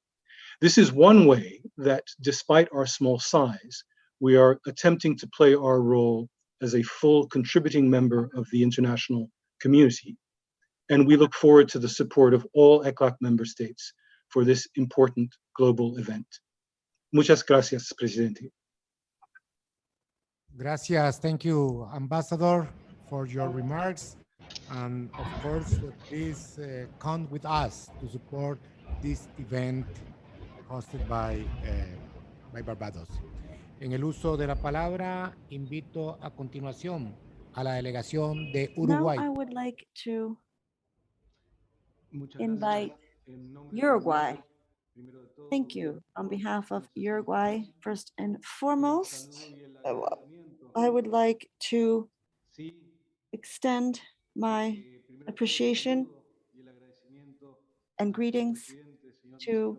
This is one way that, despite our small size, we are attempting to play our role as a full contributing member of the international community. And we look forward to the support of all ECLAC member states for this important global event. Muchas gracias, Presidente. Gracias. Thank you, Ambassador, for your remarks. And of course, please count with us to support this event hosted by Barbados. En el uso de la palabra, invito a continuación a la delegación de Uruguay. Now I would like to invite Uruguay. Thank you. On behalf of Uruguay, first and foremost, I would like to extend my appreciation and greetings to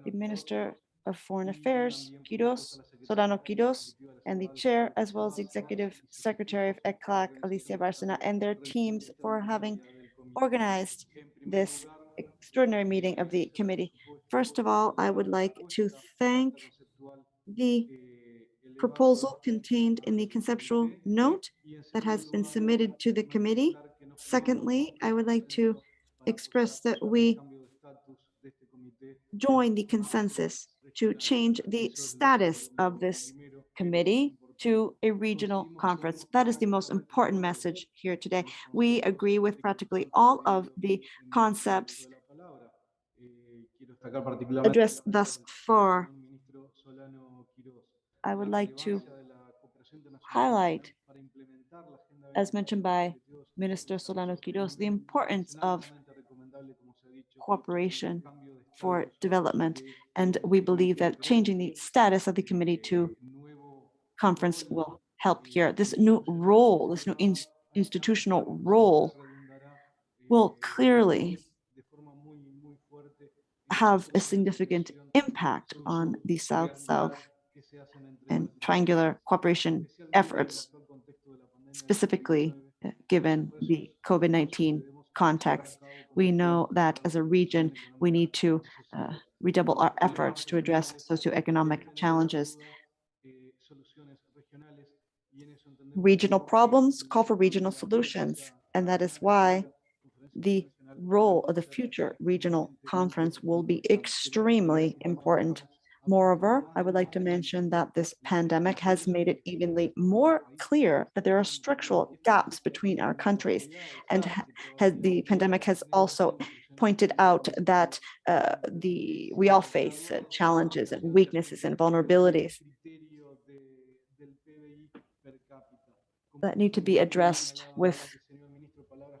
the Minister of Foreign Affairs, Quirós, Solano Quirós, and the Chair, as well as the Executive Secretary of ECLAC, Alicia Bárcena, and their teams for having organized this extraordinary meeting of the committee. First of all, I would like to thank the proposal contained in the conceptual note that has been submitted to the committee. Secondly, I would like to express that we join the consensus to change the status of this committee to a regional conference. That is the most important message here today. We agree with practically all of the concepts addressed thus far. I would like to highlight, as mentioned by Minister Solano Quirós, the importance of cooperation for development And we believe that changing the status of the committee to conference will help here. This new role, this new institutional role will clearly have a significant impact on the South-South and triangular cooperation efforts, specifically given the COVID-19 context. We know that as a region, we need to redouble our efforts to address socioeconomic challenges. Regional problems call for regional solutions, and that is why the role of the future regional conference will be extremely important. Moreover, I would like to mention that this pandemic has made it evenly more clear that there are structural gaps between our countries, and the pandemic has also pointed out that we all face challenges and weaknesses and vulnerabilities that need to be addressed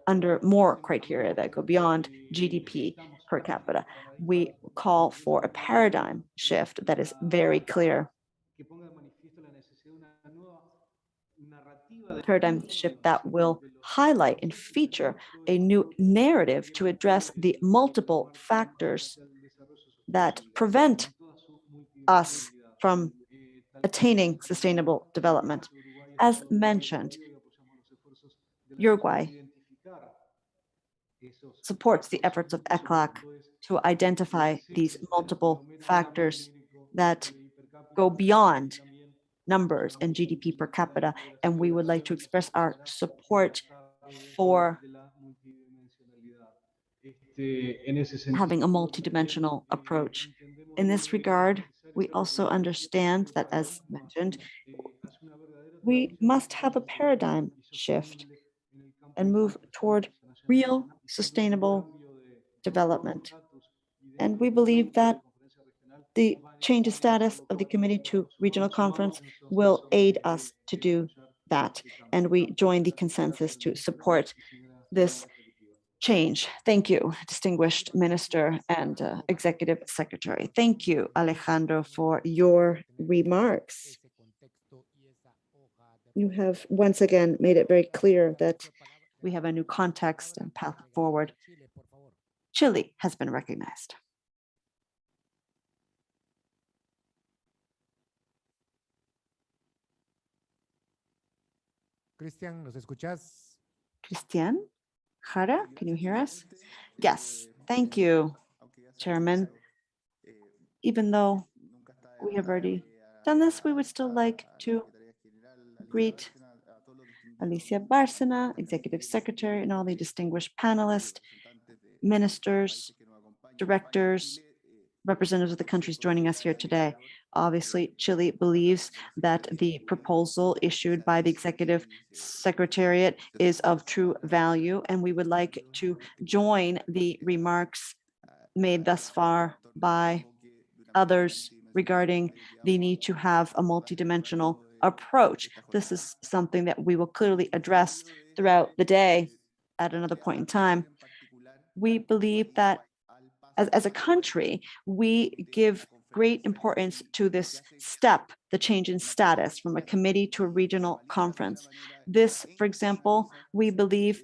under more criteria that go beyond GDP per capita. We call for a paradigm shift that is very clear. A paradigm shift that will highlight and feature a new narrative to address the multiple factors that prevent us from attaining sustainable development. As mentioned, Uruguay supports the efforts of ECLAC to identify these multiple factors that go beyond numbers and GDP per capita, and we would like to express our support for having a multidimensional approach. In this regard, we also understand that, as mentioned, we must have a paradigm shift and move toward real sustainable development. And we believe that the change of status of the committee to regional conference will aid us to do that. And we join the consensus to support this change. Thank you, distinguished minister and executive secretary. Thank you, Alejandro, for your remarks. You have once again made it very clear that we have a new context and path forward. Chile has been recognized. Cristian, ¿nos escuchas? Christian Jara, can you hear us? Yes, thank you, Chairman. Even though we have already done this, we would still like to greet Alicia Bárcena, Executive Secretary, and all the distinguished panelists, ministers, directors, representatives of the countries joining us here today. Obviously, Chile believes that the proposal issued by the Executive Secretariat is of true value, and we would like to join the remarks made thus far by others regarding the need to have a multidimensional approach. This is something that we will clearly address throughout the day at another point in time. We believe that as a country, we give great importance to this step, the change in status from a committee to a regional conference. This, for example, we believe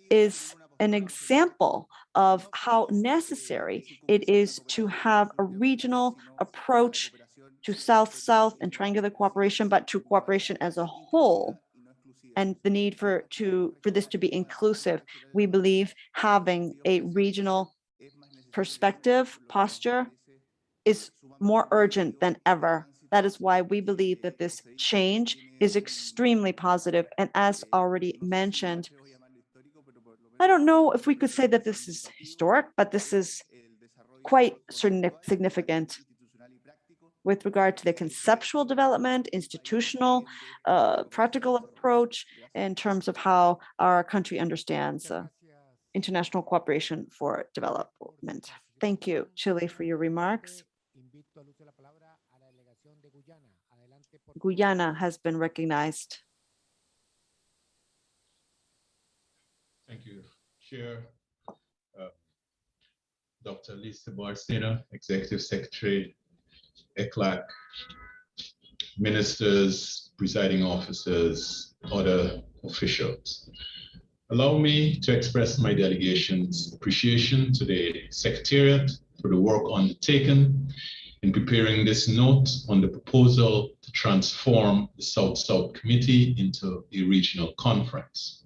is an example of how necessary it is to have a regional approach to South-South and triangular cooperation, but to cooperation as a whole, and the need for this to be inclusive. We believe having a regional perspective, posture, is more urgent than ever. That is why we believe that this change is extremely positive. And as already mentioned, I don't know if we could say that this is historic, but this is quite significant with regard to the conceptual development, institutional, practical approach in terms of how our country understands international cooperation for development. Thank you, Chile, for your remarks. Guyana has been recognized. Thank you, Chair. Dr. Alicia Bárcena, Executive Secretary, ECLAC, ministers, presiding officers, other officials. Allow me to express my delegation's appreciation to the Secretariat for the work undertaken in preparing this note on the proposal to transform the South-South Committee into a regional conference.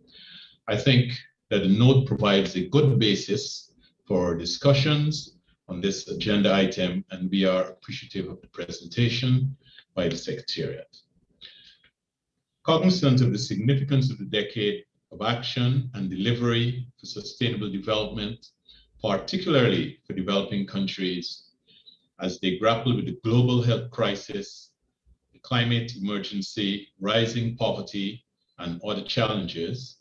I think that the note provides a good basis for discussions on this agenda item, and we are appreciative of the presentation by the Secretariat. Cognizant of the significance of the decade of action and delivery for sustainable development, particularly for developing countries as they grapple with the global health crisis, the climate emergency, rising poverty, and other challenges,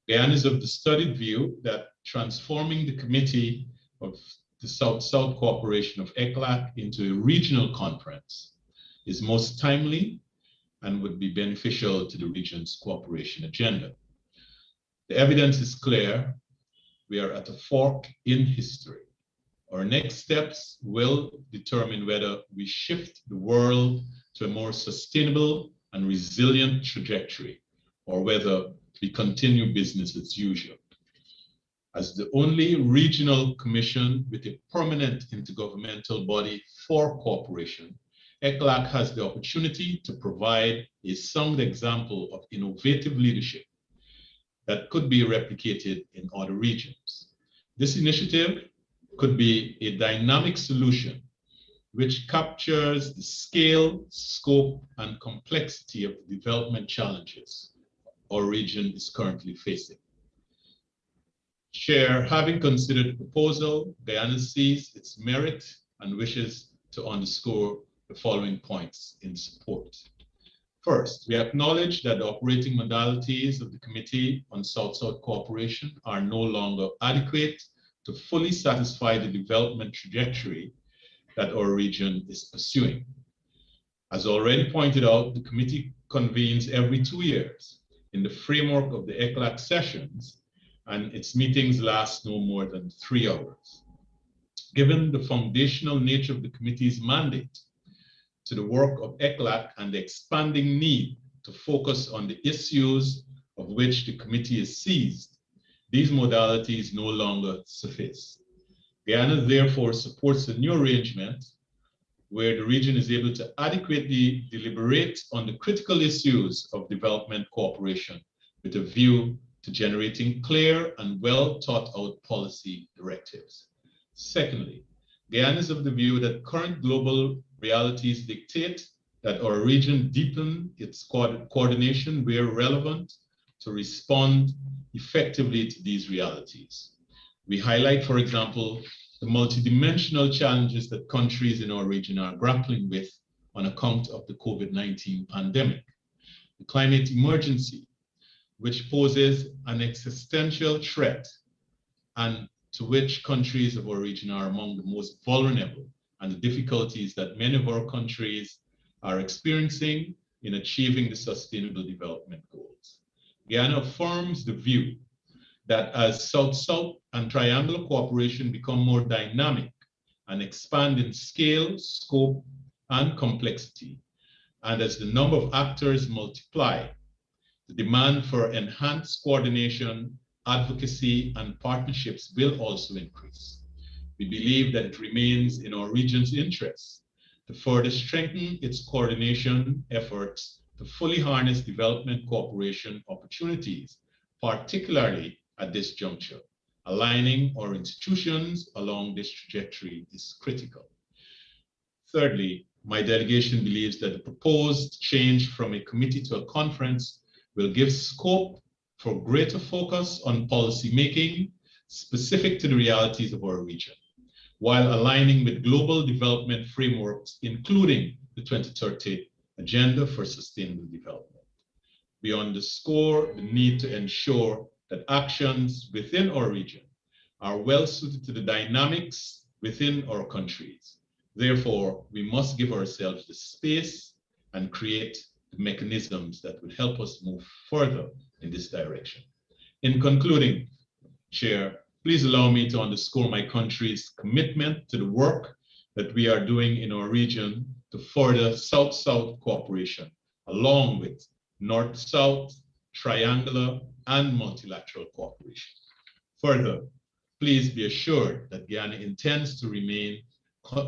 Guyana is of the studied view that transforming the Committee of the South-South Cooperation of ECLAC into a regional conference is most timely and would be beneficial to the region's cooperation agenda. The evidence is clear. We are at a fork in history. Our next steps will determine whether we shift the world to a more sustainable and resilient trajectory, or whether we continue business as usual. As the only regional commission with a permanent intergovernmental body for cooperation, ECLAC has the opportunity to provide a sound example of innovative leadership that could be replicated in other regions. This initiative could be a dynamic solution which captures the scale, scope, and complexity of the development challenges our region is currently facing. Chair, having considered the proposal, Guyana sees its merit and wishes to underscore the following points in support. First, we acknowledge that the operating modalities of the Committee on South-South Cooperation are no longer adequate to fully satisfy the development trajectory that our region is pursuing. As already pointed out, the Committee convenes every 2 years in the framework of the ECLAC sessions, and its meetings last no more than 3 hours. Given the foundational nature of the Committee's mandate to the work of ECLAC and the expanding need to focus on the issues of which the Committee is seized, these modalities no longer suffice. Guyana therefore supports the new arrangement where the region is able to adequately deliberate on the critical issues of development cooperation with a view to generating clear and well thought out policy directives. Secondly, Guyana is of the view that current global realities dictate that our region deepen its coordination where relevant to respond effectively to these realities. We highlight, for example, the multidimensional challenges that countries in our region are grappling with on account of the COVID-19 pandemic, the climate emergency, which poses an existential threat and to which countries of our region are among the most vulnerable, and the difficulties that many of our countries are experiencing in achieving the sustainable development goals. Guyana affirms the view that as South-South and triangular cooperation become more dynamic and expand in scale, scope, and complexity, and as the number of actors multiply, the demand for enhanced coordination, advocacy, and partnerships will also increase. We believe that it remains in our region's interest to further strengthen its coordination efforts to fully harness development cooperation opportunities, particularly at this juncture. Aligning our institutions along this trajectory is critical. Thirdly, my delegation believes that the proposed change from a committee to a conference will give scope for greater focus on policy making specific to the realities of our region, while aligning with global development frameworks, including the 2030 Agenda for Sustainable Development. We underscore the need to ensure that actions within our region are well suited to the dynamics within our countries. Therefore, we must give ourselves the space and create the mechanisms that will help us move further in this direction. In concluding, Chair, please allow me to underscore my country's commitment to the work that we are doing in our region to further South-South cooperation, along with North-South, triangular, and multilateral cooperation. Further, please be assured that Guyana intends to remain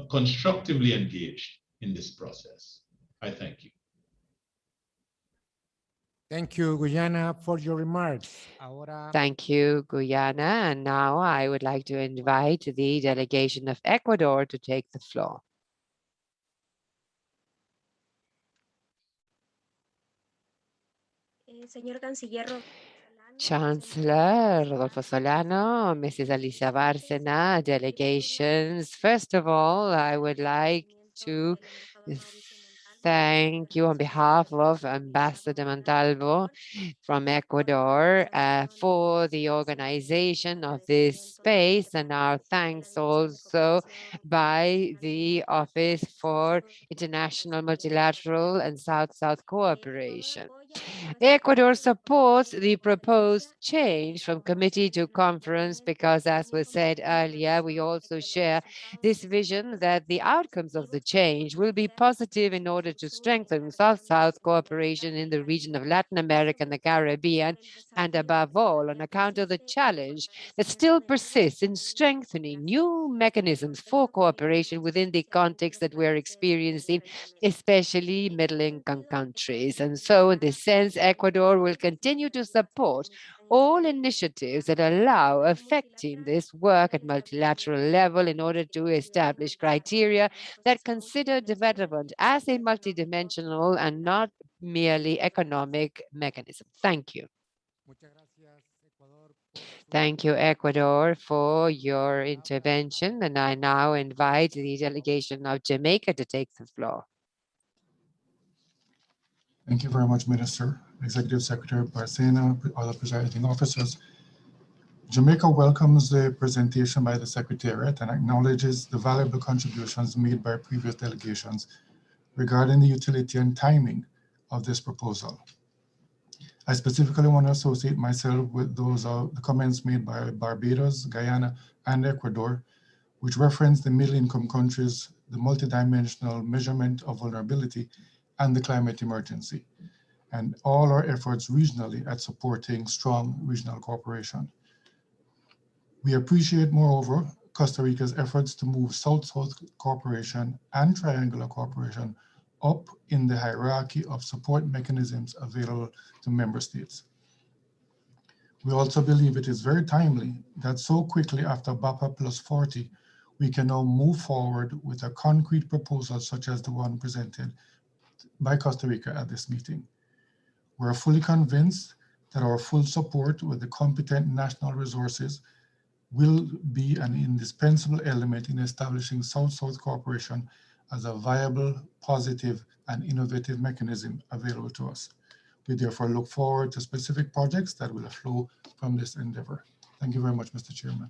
constructively engaged in this process. I thank you. Thank you, Guyana, for your remarks. Thank you, Guyana. And now I would like to invite the delegation of Ecuador to take the floor. Señor Canciller Chancellor Rodolfo Solano, Mrs. Alicia Bárcena, delegations. First of all, I would like to thank you on behalf of Ambassador Montalvo from Ecuador for the organization of this space, and our thanks also by the Office for International Multilateral and South-South Cooperation. Ecuador supports the proposed change from committee to conference because, as was said earlier, we also share this vision that the outcomes of the change will be positive in order to strengthen South-South cooperation in the region of Latin America and the Caribbean, and above all, on account of the challenge that still persists in strengthening new mechanisms for cooperation within the context that we're experiencing, especially middle-income countries. And so, in this sense, Ecuador will continue to support all initiatives that allow affecting this work at multilateral level in order to establish criteria that consider development as a multidimensional and not merely economic mechanism. Thank you. Thank you, Ecuador, for your intervention. And I now invite the delegation of Jamaica to take the floor. Thank you very much, Minister, Executive Secretary Bárcena, other presiding officers. Jamaica welcomes the presentation by the Secretariat and acknowledges the valuable contributions made by previous delegations regarding the utility and timing of this proposal. I specifically want to associate myself with those the comments made by Barbados, Guyana, and Ecuador, which reference the middle-income countries, the multidimensional measurement of vulnerability, and the climate emergency, and all our efforts regionally at supporting strong regional cooperation. We appreciate, moreover, Costa Rica's efforts to move South-South cooperation and triangular cooperation up in the hierarchy of support mechanisms available to member states. We also believe it is very timely that so quickly after BAPA plus 40, we can now move forward with a concrete proposal such as the one presented by Costa Rica at this meeting. We're fully convinced that our full support with the competent national resources will be an indispensable element in establishing South-South cooperation as a viable, positive, and innovative mechanism available to us. We therefore look forward to specific projects that will flow from this endeavor. Thank you very much, Mr. Chairman.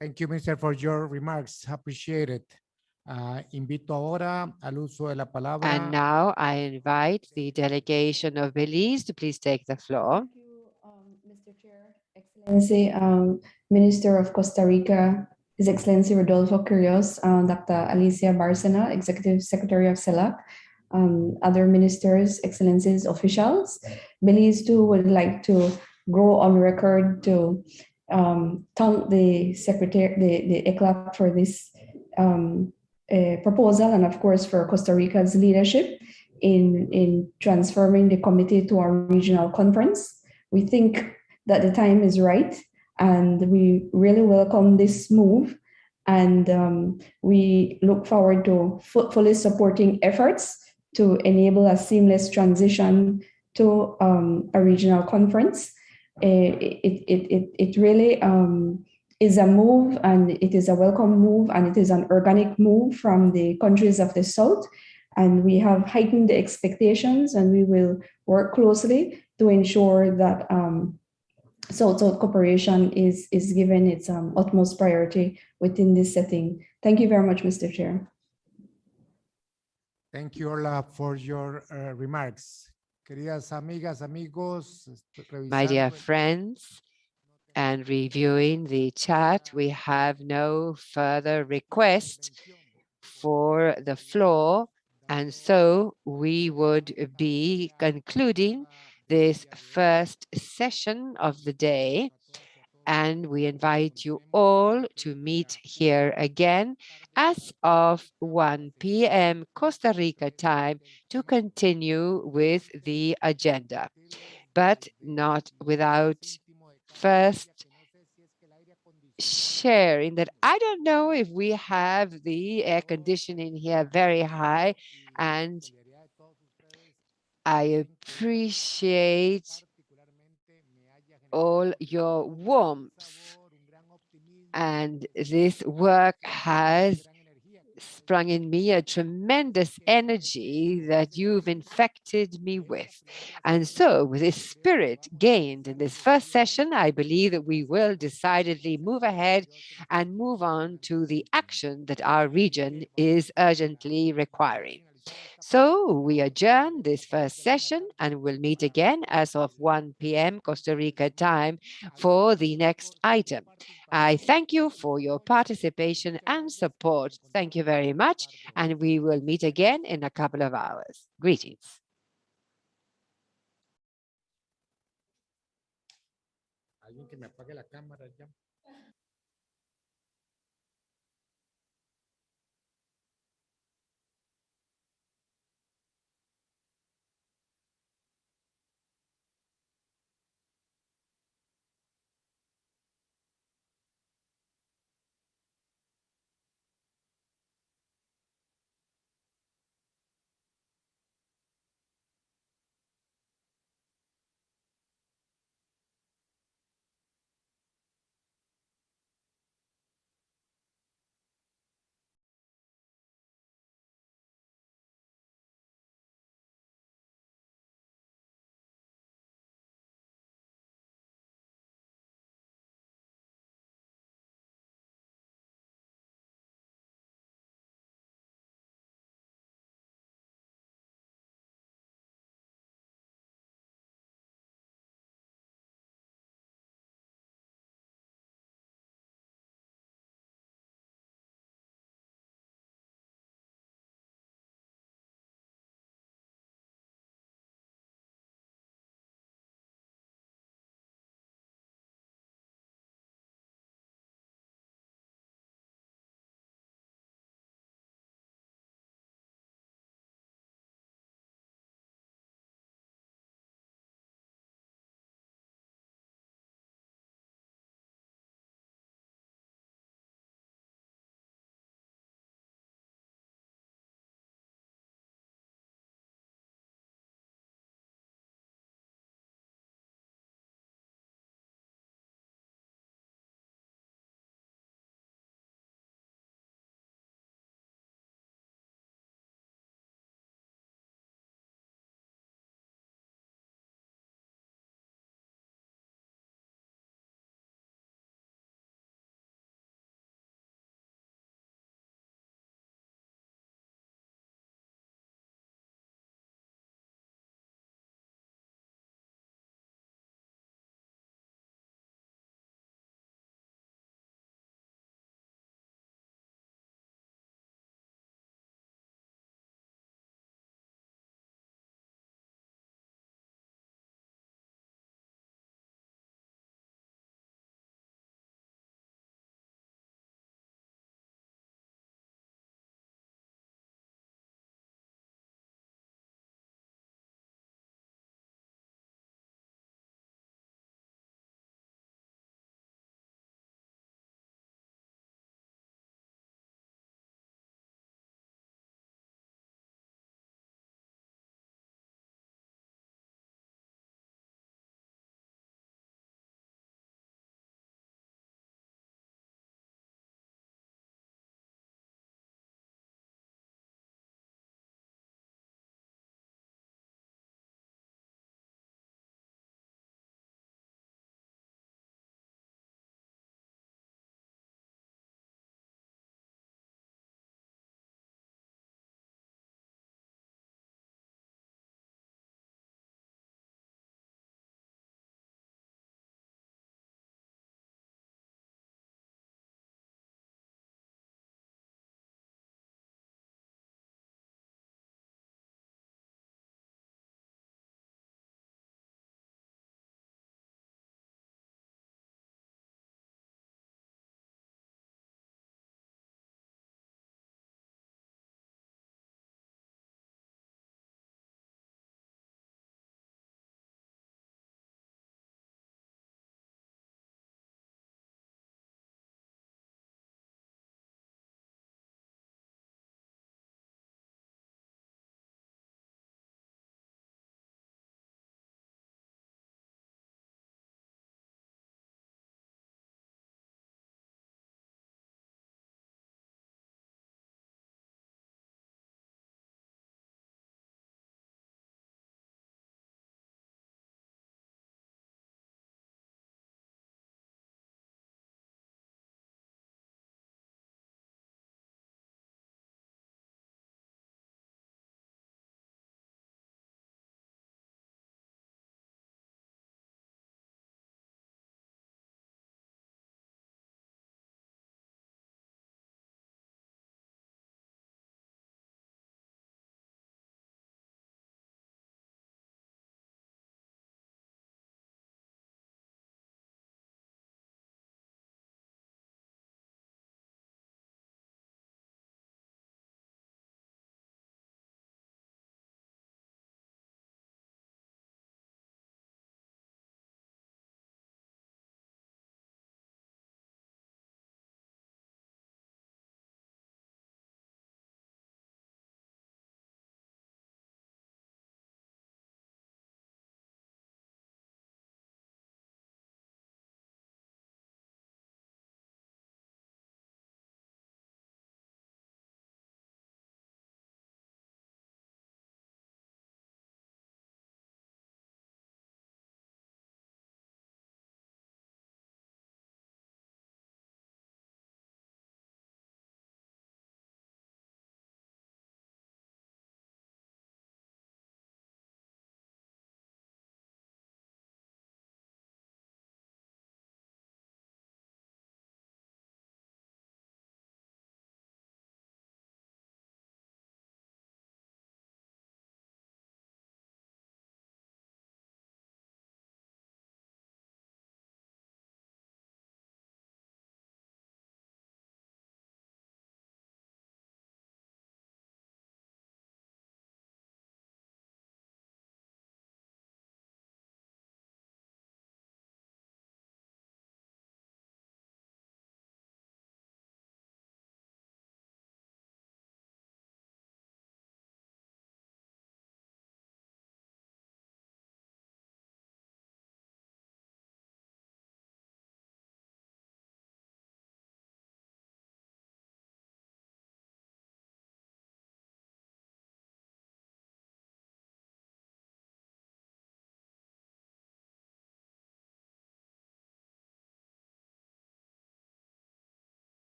Thank you, Minister, for your remarks. Appreciate it. Invito ahora al uso de la palabra. And now I invite the delegation of Belize to please take the floor. Mr. Chair, Excellency, Minister of Costa Rica, His Excellency Rodolfo Quirós, Dr. Alicia Bárcena, Executive Secretary of ECLAC, other ministers, excellencies, officials. Belize too would like to go on record to thank the Secretary, the ECLAC for this proposal, and of course for Costa Rica's leadership in transforming the committee to a regional conference. We think that the time is right, and we really welcome this move, and we look forward to fully supporting efforts to enable a seamless transition to a regional conference. It really is a move, and it is a welcome move, and it is an organic move from the countries of the South. And we have heightened the expectations, and we will work closely to ensure that South-South cooperation is given its utmost priority within this setting. Thank you very much, Mr. Chair. Thank you, Orla, for your remarks. Queridas amigas, amigos, my dear friends, And reviewing the chat, we have no further request for the floor. And so we would be concluding this first session of the day. And we invite you all to meet here again as of 1 p.m. Costa Rica time to continue with the agenda, but not without first sharing that I don't know if we have the air conditioning here very high, and I appreciate all your warmth. And this work has sprung in me a tremendous energy that you've infected me with. And so with this spirit gained in this first session, I believe that we will decidedly move ahead and move on to the action that our region is urgently requiring. So we adjourn this first session and we'll meet again as of 1 p.m. Costa Rica time for the next item. I thank you for your participation and support. Thank you very much, and we will meet again in a couple of hours. Greetings. Alguien que me apague la cámara ya.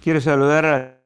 Quiero saludar a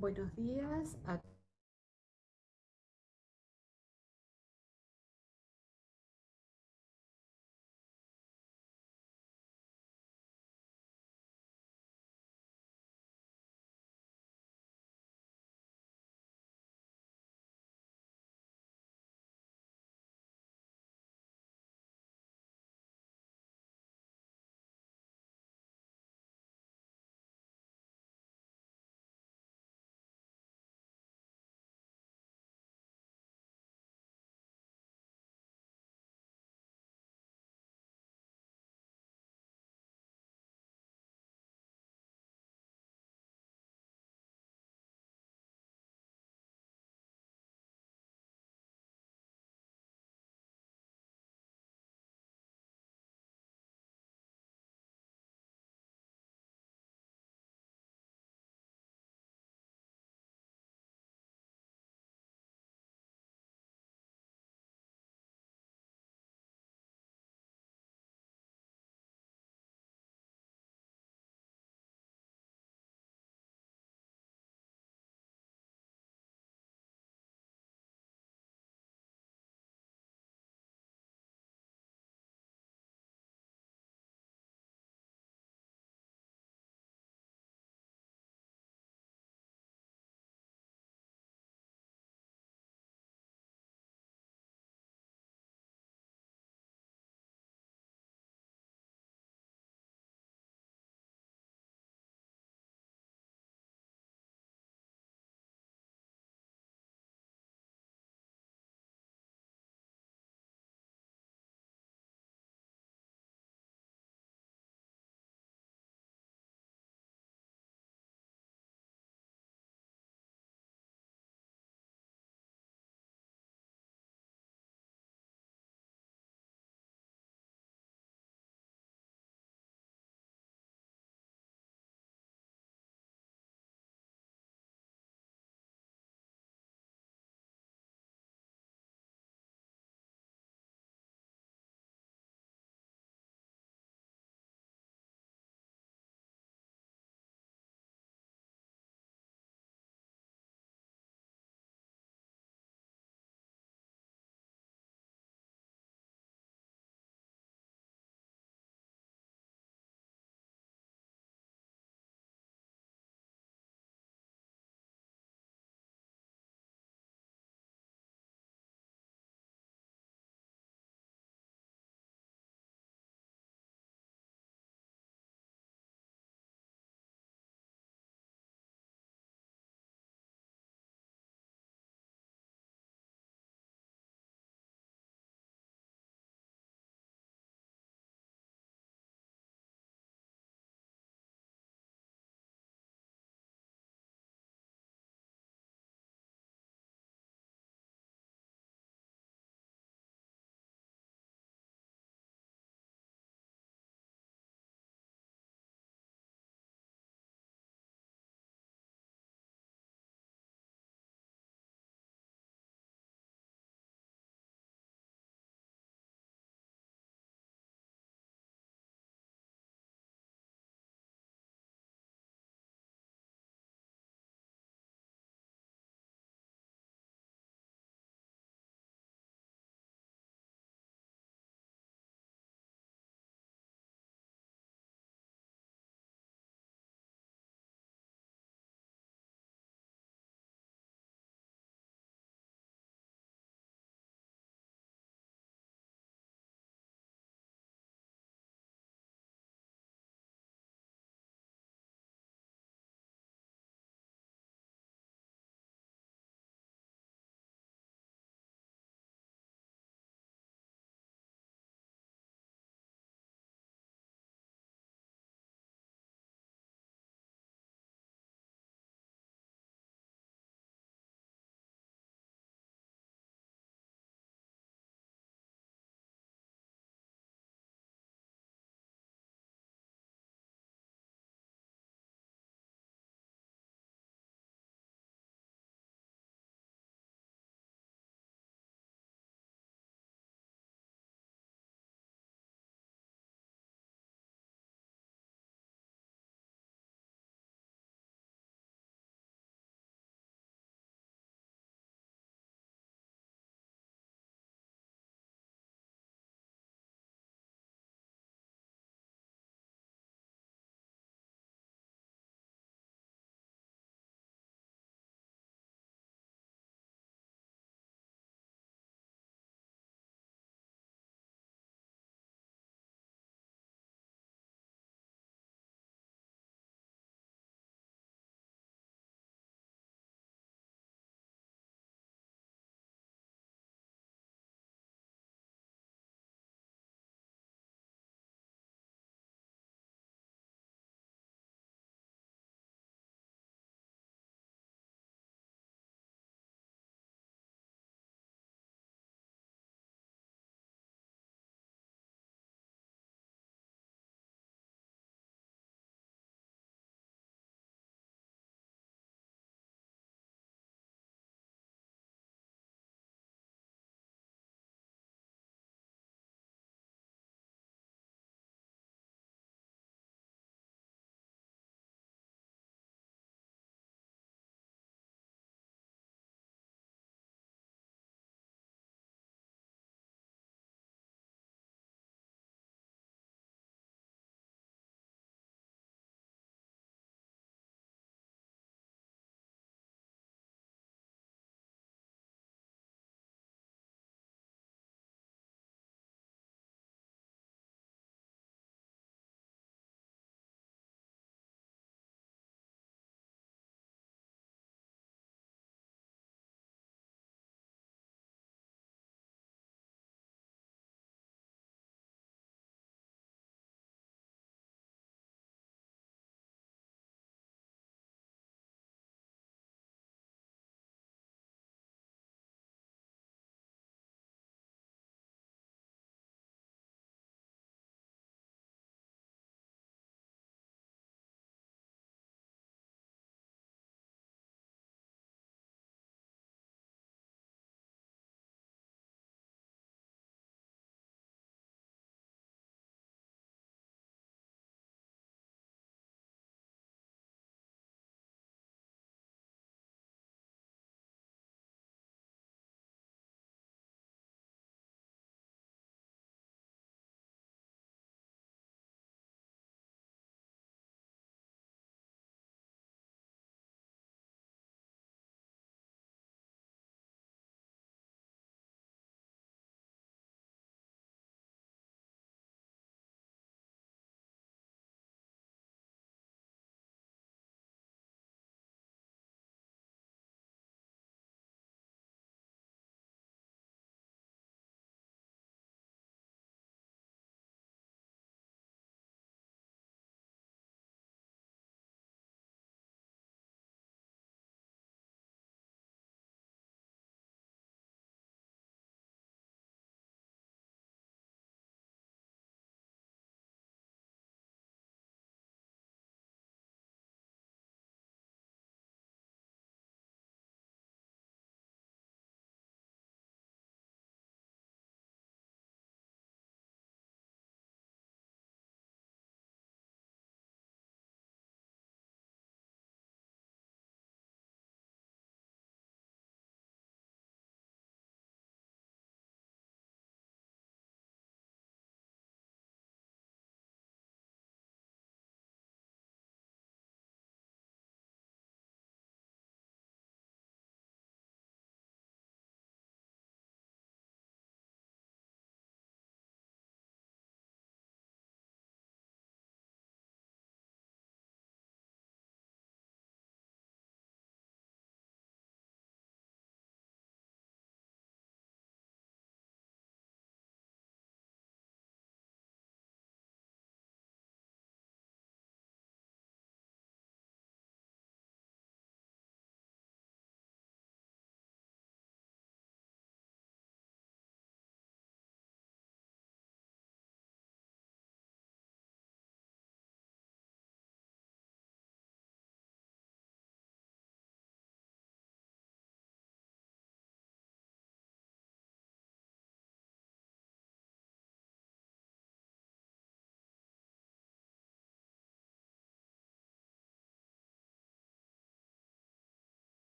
Buenos días a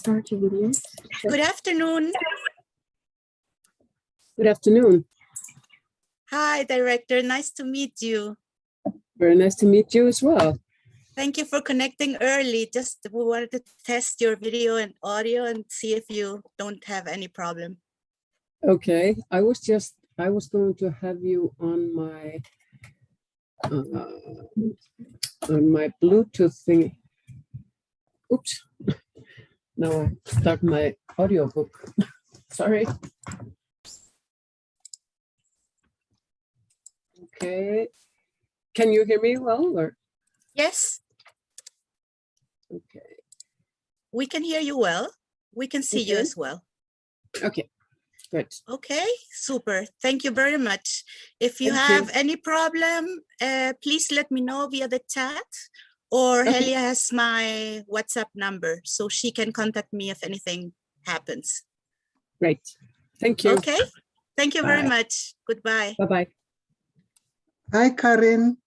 start your video? Good afternoon. Good afternoon. Hi, Director. Nice to meet you. Very nice to meet you as well. Thank you for connecting early. Just we wanted to test your video and audio and see if you don't have any problem. Okay, I was going to have you on my Bluetooth thingy. Oops. Now I start my audiobook. Sorry. Okay. Can you hear me well, or? Yes. Okay. We can hear you well. We can see you Okay. as well. Okay, good. Okay, super. Thank you very much. If you Thank you. have any problem, please let me know via the chat, or Okay. Helia has my WhatsApp number, so she can contact me if anything happens. Great. Thank you. Okay, thank you very Bye. much. Goodbye. Bye-bye. Hi, Karen.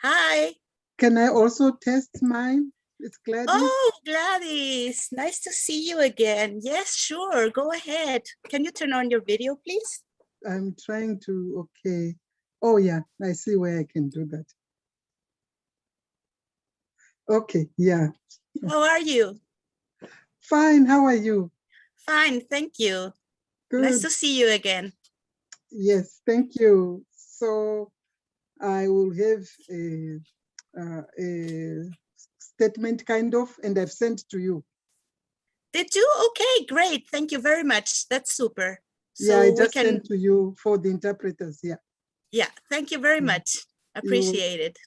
Hi. Can I also test mine? It's Gladys. Oh, Gladys, nice to see you again. Yes, sure, go ahead. Can you turn on your video, please? I'm trying to, okay. Oh yeah, I see where I can do that. Okay, yeah. How are you? Fine, how are you? Fine, thank you. Good. Nice to see you again. Yes, thank you. So I will have a statement kind of, and I've sent to you. Did you? Okay, great. Thank you very much. That's super. Yeah, I So we just can, sent to you for the interpreters, yeah. yeah, thank you very much. Appreciate it.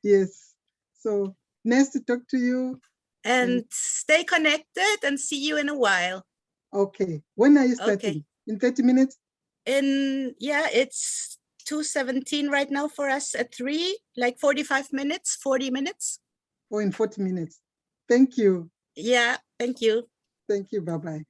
Yes, so nice to talk to you. And stay connected and see you in a while. Okay, when are you starting? Okay. In 30 minutes? Yeah, it's 2:17 right now for us at 3, like 45 minutes, 40 minutes. Or in 40 minutes? Thank you. Yeah, thank you. Thank you, bye-bye.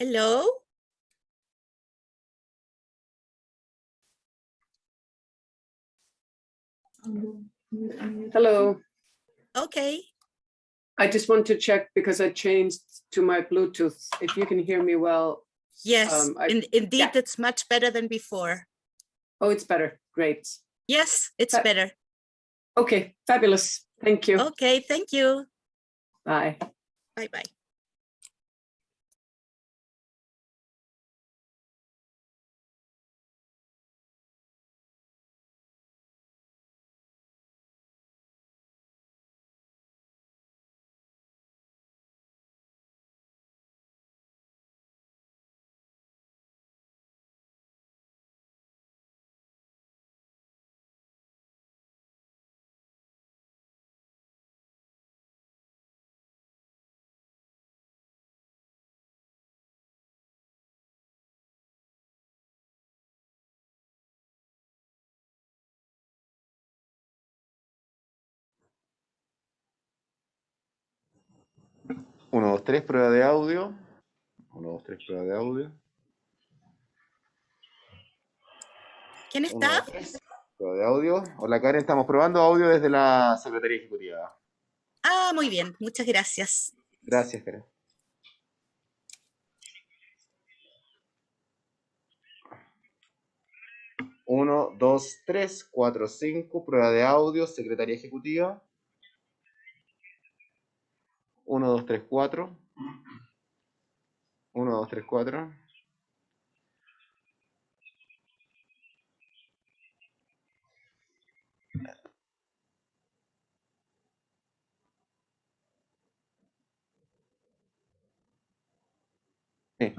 Hello? Hello. Okay. I just want to check because I changed to my Bluetooth. If you can hear me well. Yes, indeed, yeah. it's much better than before. Oh, it's better. Great. Yes, it's better. Okay, fabulous. Thank you. Okay, thank you. Bye. Bye-bye. Uno, dos, tres, prueba de audio. 1, 2, 3, prueba de audio. ¿Quién 1, está? 2, 3, prueba de audio. Hola Karen, estamos probando audio desde la Secretaría Ejecutiva. Ah, muy bien. Muchas gracias. Gracias, Karen. 1, 2, 3, 4, 5, prueba de audio, Secretaría Ejecutiva. 1, 2, 3, 4. 1, 2, 3, 4. Sí.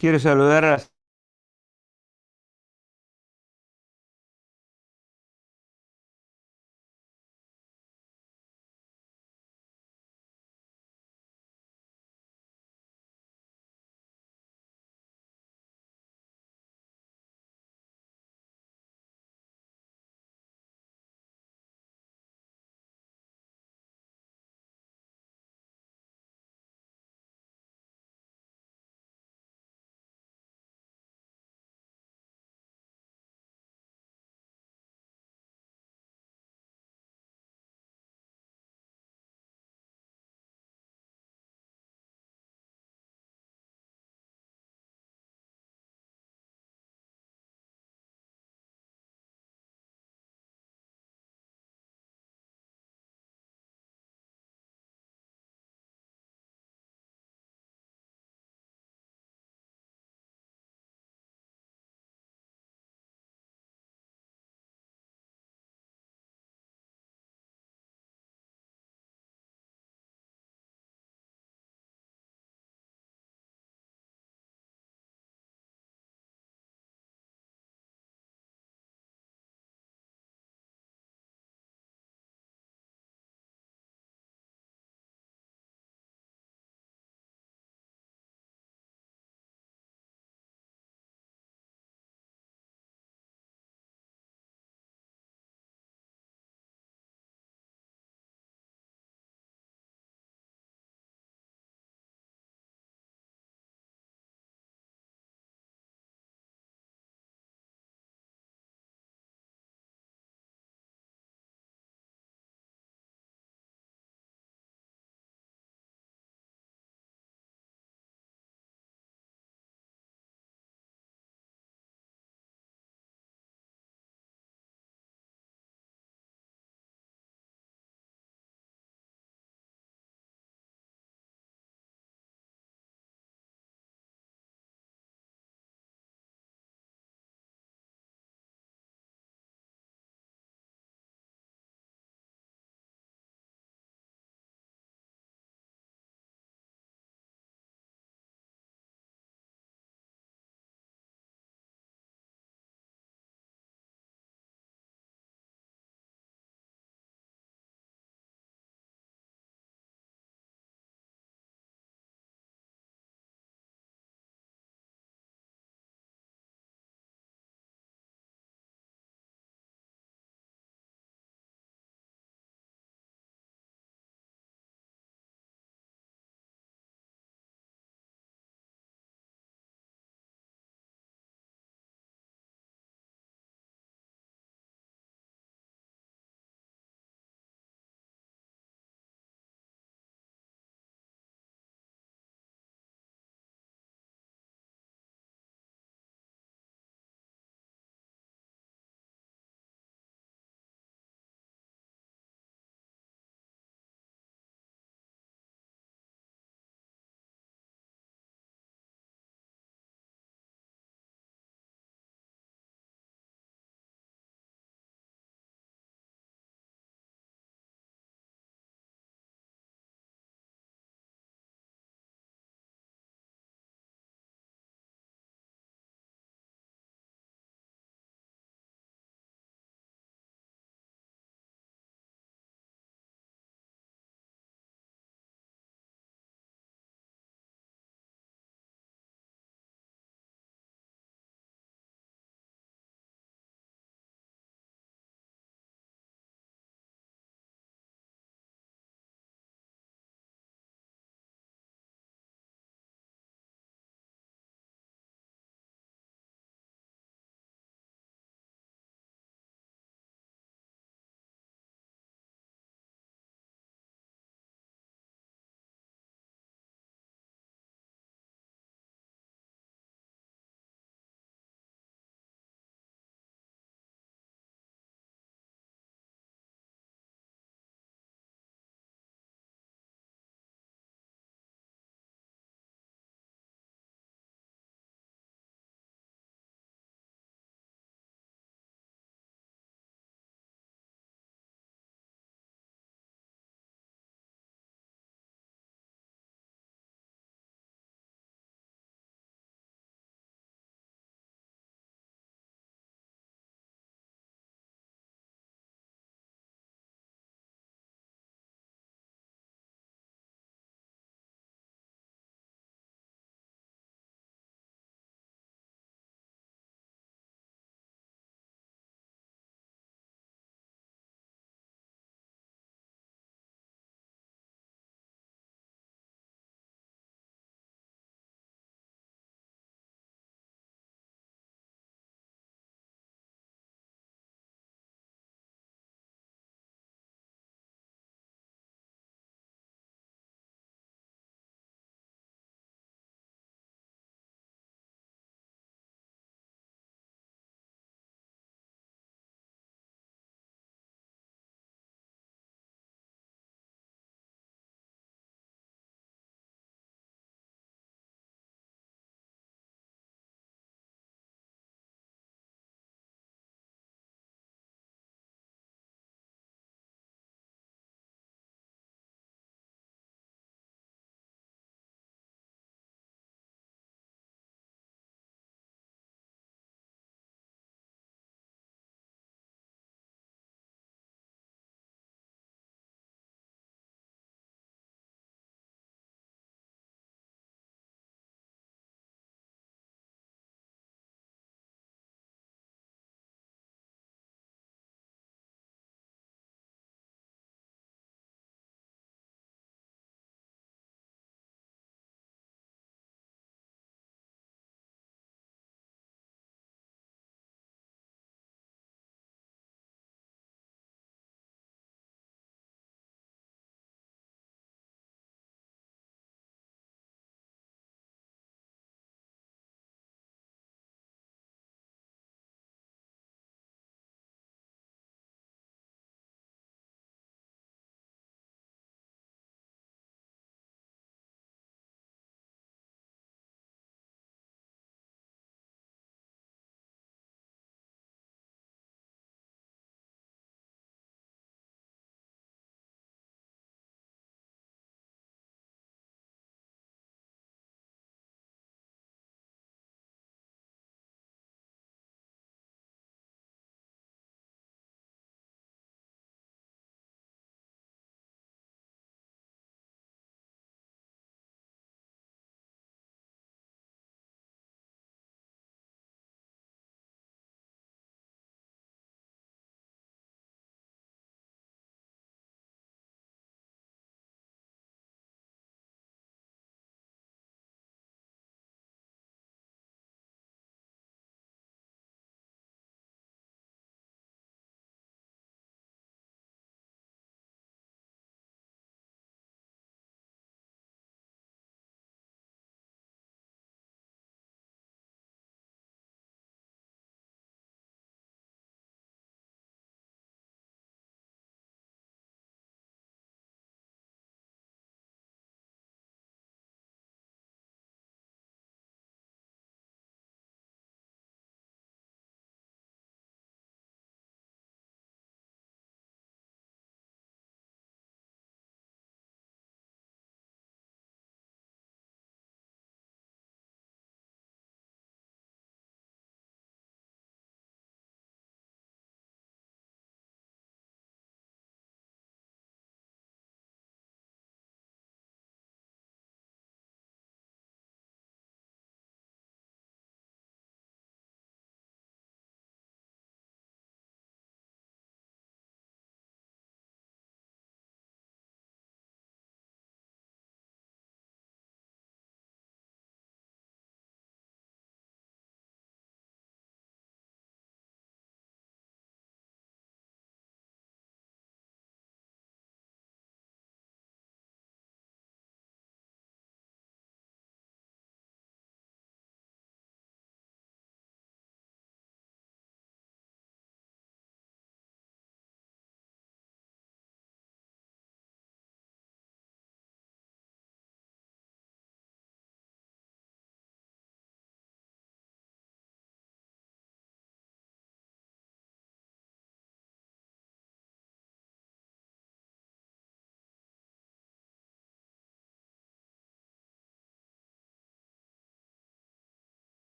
Quiero saludar a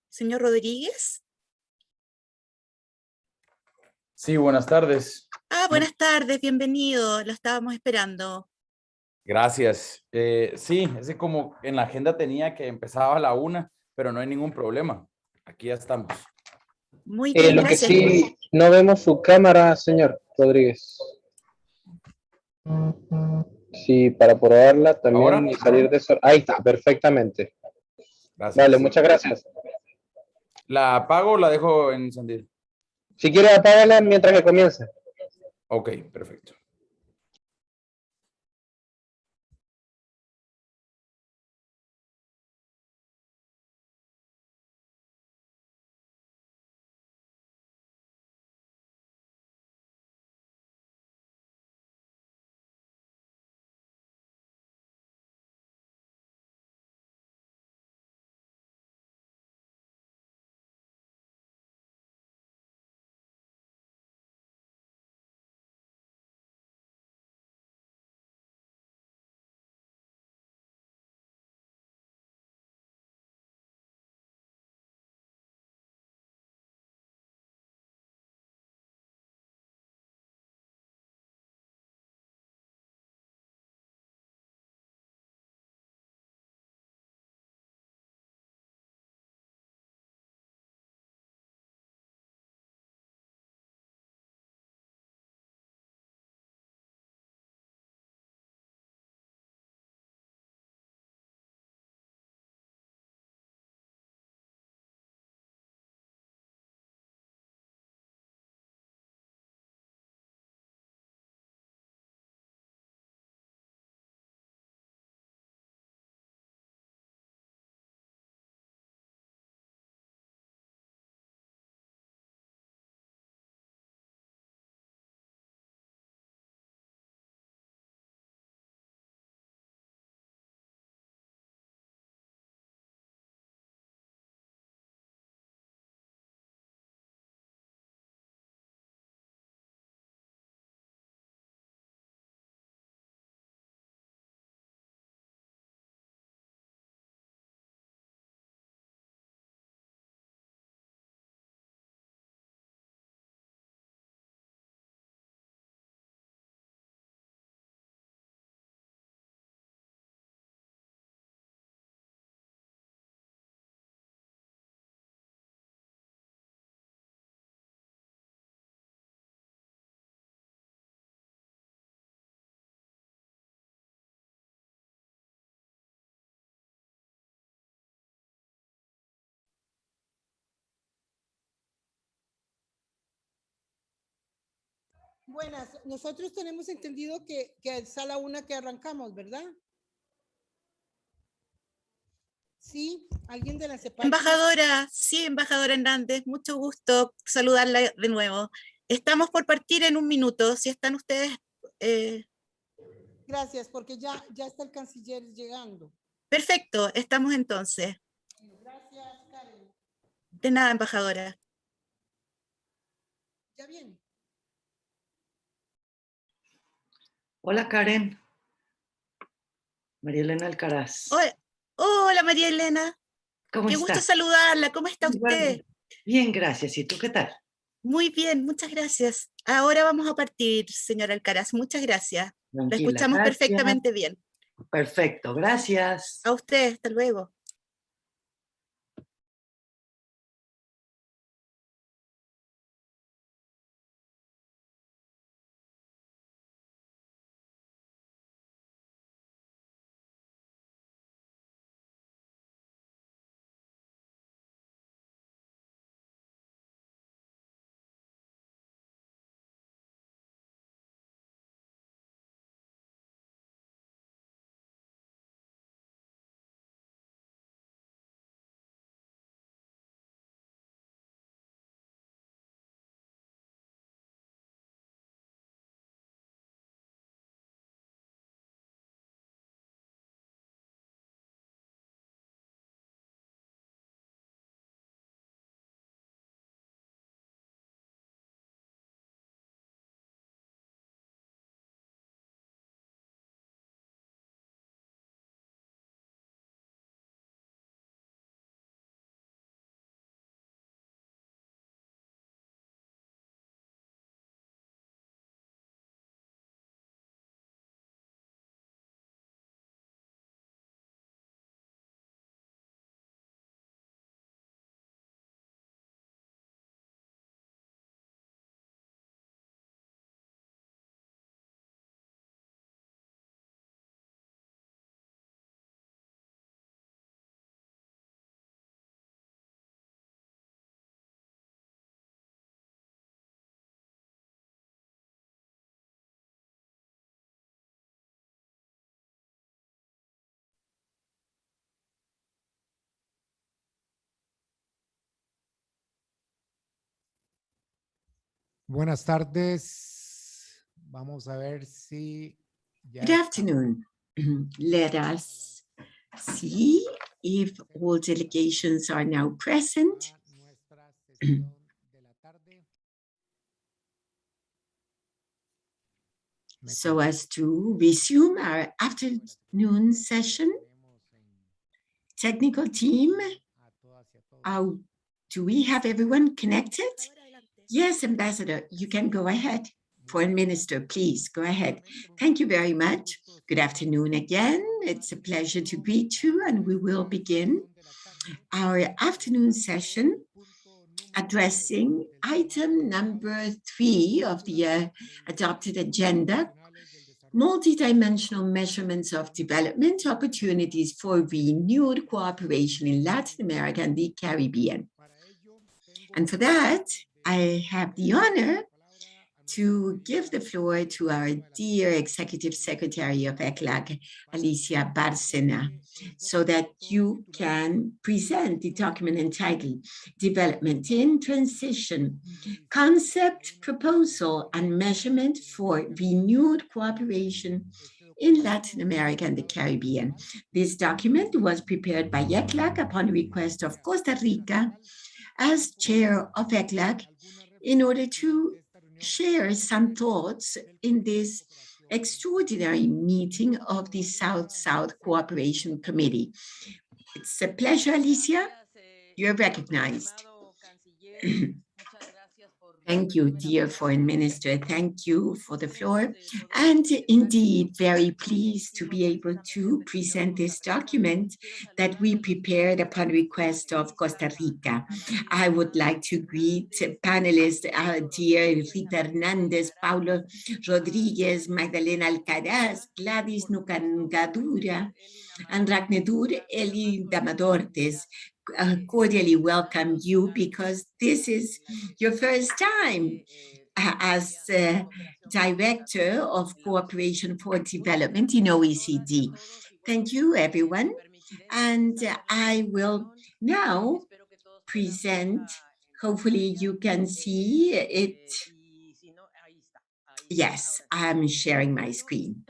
Señor Rodríguez. Sí, buenas tardes. Buenas tardes, bienvenido. Lo estábamos esperando. Gracias. Sí, es que como en la agenda tenía que empezaba a la 1, pero no hay ningún problema. Aquí ya estamos. Muy bien, Lo que gracias. sí, no vemos su cámara, señor Rodríguez. Sí, para probarla también ¿Ahora? y salir de eso. Ahí está, perfectamente. Gracias. Vale, muchas gracias. ¿La apago o la dejo encendida? Si quiere, apágala mientras que comienza. Ok, perfecto. Buenas, nosotros tenemos entendido que es a la 1 que arrancamos, ¿verdad? Sí, alguien de la CEPAL. Embajadora, sí, embajadora Hernández, mucho gusto saludarla de nuevo. Estamos por partir en un minuto, si están ustedes... Gracias, porque ya está el canciller llegando. Perfecto, estamos entonces. Gracias, Karen. De nada, embajadora. Ya viene. Hola, Karen. María Elena Alcaraz. Hola, María Elena. ¿Cómo Qué está? gusto saludarla. ¿Cómo está usted? Bien, gracias. ¿Y tú qué tal? Muy bien, muchas gracias. Ahora vamos a partir, señora Alcaraz. Muchas gracias. La Tranquila, escuchamos gracias. perfectamente bien. Perfecto, gracias. A usted, hasta luego. Buenas tardes. Vamos a ver si ya Good afternoon. Let us see if all delegations are now present. So as to resume our afternoon session. Technical team, do we have everyone connected? Yes, Ambassador, you can go ahead. Foreign Minister, please go ahead. Thank you very much. Good afternoon again. It's a pleasure to greet you, and we will begin our afternoon session addressing item number 3 of the adopted agenda, multidimensional measurements of development opportunities for renewed cooperation in Latin America and the Caribbean. And for that, I have the honor to give the floor to our dear Executive Secretary of ECLAC, Alicia Bárcena, so that you can present the document entitled Development in Transition, Concept, Proposal, and Measurement for Renewed Cooperation in Latin America and the Caribbean. This document was prepared by ECLAC upon request of Costa Rica as chair of ECLAC in order to share some thoughts in this extraordinary meeting of the South-South Cooperation Committee. It's a pleasure, Alicia. You're recognized. Thank you, dear Foreign Minister. Thank you for the floor. And indeed, very pleased to be able to present this document that we prepared upon request of Costa Rica. I would like to greet panelists, dear Rita Hernandez, Paulo Rodriguez, Magdalena Alcaraz, Gladys Nucangadura, and Ragnedur Eli Damadortes. Cordially welcome you because this is your first time as Director of Cooperation for Development in OECD. Thank you, everyone. And I will now present, hopefully you can see it. Yes, I'm sharing my screen.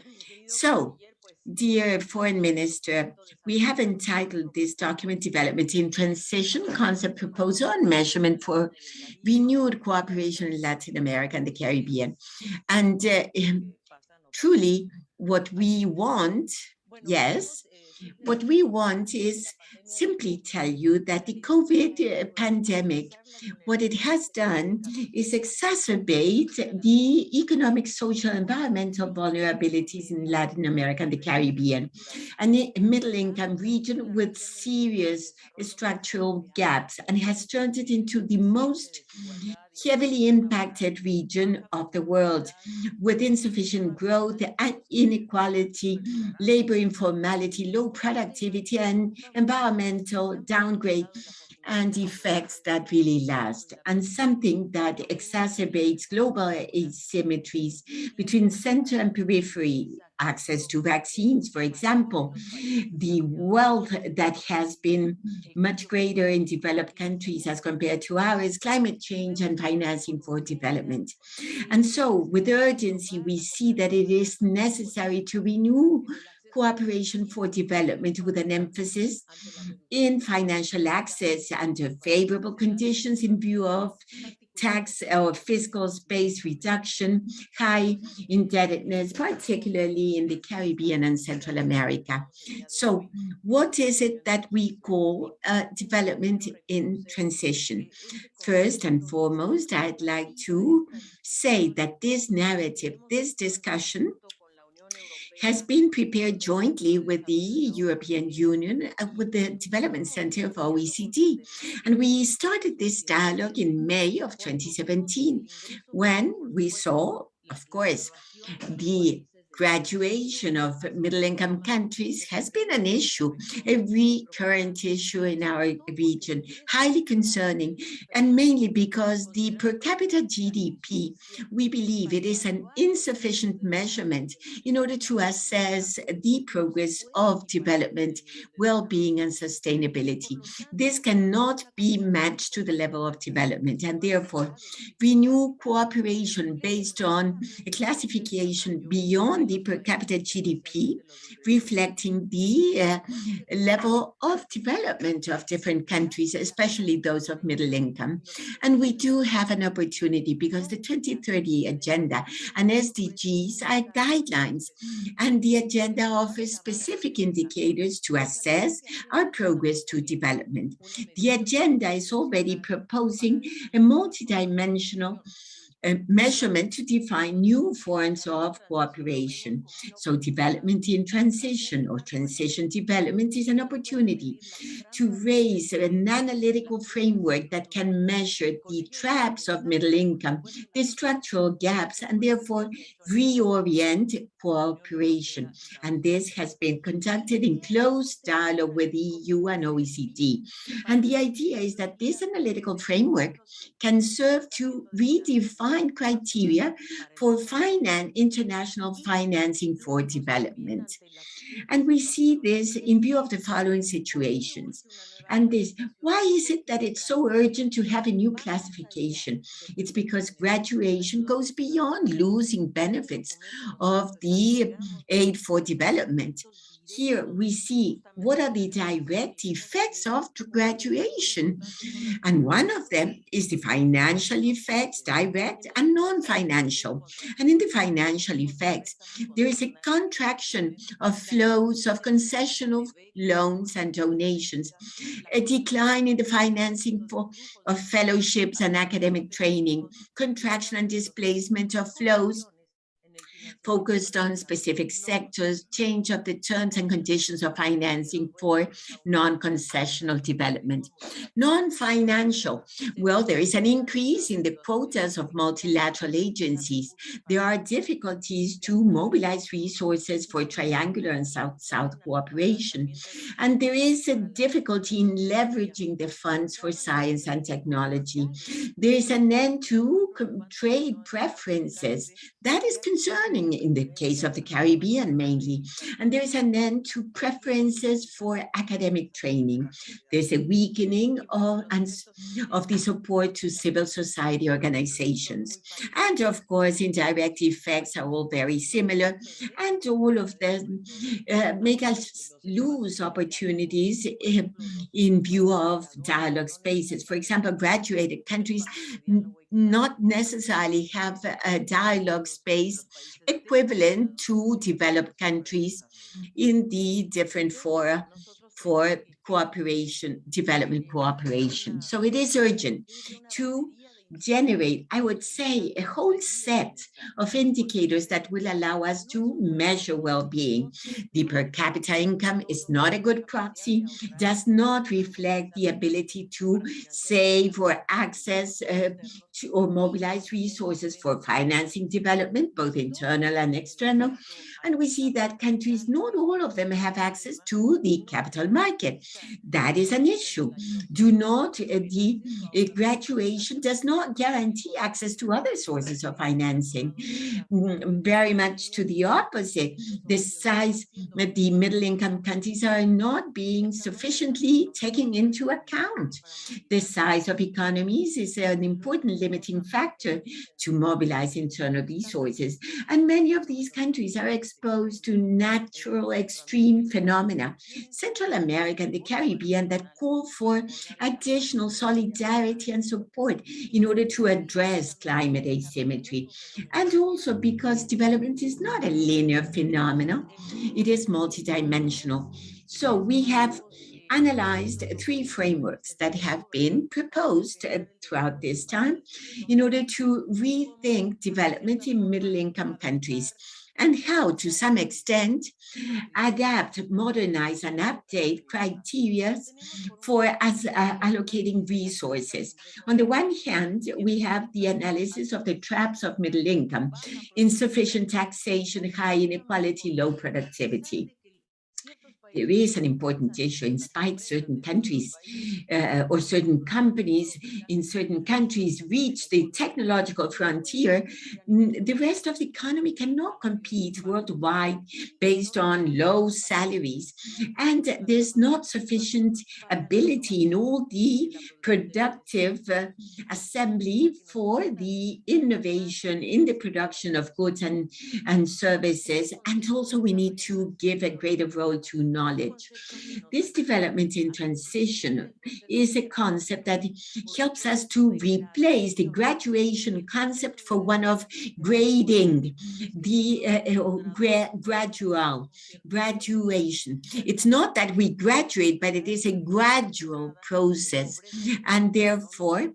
So, dear Foreign Minister, we have entitled this document Development in Transition, Concept, Proposal, and Measurement for Renewed Cooperation in Latin America and the Caribbean. And truly, what we want, yes, what we want is simply tell you that the COVID pandemic, what it has done is exacerbate the economic, social, environmental vulnerabilities in Latin America and the Caribbean, and a middle-income region with serious structural gaps, and has turned it into the most heavily impacted region of the world, with insufficient growth and inequality, labor informality, low productivity, and environmental downgrade, and effects that really last, and something that exacerbates global asymmetries between center and periphery. Access to vaccines, for example, the wealth that has been much greater in developed countries as compared to ours, climate change and financing for development. And so with urgency, we see that it is necessary to renew cooperation for development with an emphasis in financial access under favorable conditions in view of tax or fiscal space reduction, high indebtedness, particularly in the Caribbean and Central America. So what is it that we call development in transition? First and foremost, I'd like to say that this narrative, this discussion, has been prepared jointly with the European Union, with the Development Center of OECD. And we started this dialogue in May of 2017, when we saw, of course, the graduation of middle-income countries has been an issue, a recurrent issue in our region, highly concerning, and mainly because the per capita GDP, we believe it is an insufficient measurement in order to assess the progress of development, well-being, and sustainability. This cannot be matched to the level of development, and therefore renew cooperation based on a classification beyond the per capita GDP, reflecting the level of development of different countries, especially those of middle income. And we do have an opportunity because the 2030 agenda and SDGs are guidelines, and the agenda offers specific indicators to assess our progress to development. The agenda is already proposing a multidimensional measurement to define new forms of cooperation. So development in transition or transition development is an opportunity to raise an analytical framework that can measure the traps of middle income, the structural gaps, and therefore reorient cooperation. And this has been conducted in close dialogue with the EU and OECD. And the idea is that this analytical framework can serve to redefine criteria for international financing for development. And we see this in view of the following situations. And this, why is it that it's so urgent to have a new classification? It's because graduation goes beyond losing benefits of the aid for development. Here we see what are the direct effects of graduation. And one of them is the financial effects, direct and non-financial. And in the financial effects, there is a contraction of flows of concessional loans and donations, a decline in the financing of fellowships and academic training, contraction and displacement of flows focused on specific sectors, change of the terms and conditions of financing for non-concessional development. Non-financial, well, there is an increase in the quotas of multilateral agencies. There are difficulties to mobilize resources for triangular and South-South cooperation. And there is a difficulty in leveraging the funds for science and technology. There is an end to trade preferences. That is concerning in the case of the Caribbean mainly. And there is an end to preferences for academic training. There's a weakening of the support to civil society organizations. And of course, indirect effects are all very similar, and all of them make us lose opportunities in view of dialogue spaces. For example, graduated countries not necessarily have a dialogue space equivalent to developed countries in the different fora for cooperation, development cooperation. So it is urgent to generate, I would say, a whole set of indicators that will allow us to measure well-being. The per capita income is not a good proxy, does not reflect the ability to save or access or mobilize resources for financing development, both internal and external. And we see that countries, not all of them have access to the capital market. That is an issue. The graduation does not guarantee access to other sources of financing. Very much to the opposite. The middle-income countries are not being sufficiently taken into account. The size of economies is an important limiting factor to mobilize internal resources. And many of these countries are exposed to natural extreme phenomena, Central America and the Caribbean, that call for additional solidarity and support in order to address climate asymmetry. And also because development is not a linear phenomenon, it is multidimensional. So we have analyzed 3 frameworks that have been proposed throughout this time in order to rethink development in middle-income countries. and how, to some extent, adapt, modernize, and update criteria for allocating resources. On the one hand, we have the analysis of the traps of middle income: insufficient taxation, high inequality, low productivity. There is an important issue. In spite certain countries or certain companies in certain countries reach the technological frontier, the rest of the economy cannot compete worldwide based on low salaries. And there's not sufficient ability in all the productive assembly for the innovation in the production of goods and services. And also we need to give a greater role to knowledge. This development in transition is a concept that helps us to replace the graduation concept for one of grading, the graduation. It's not that we graduate, but it is a gradual process. And therefore,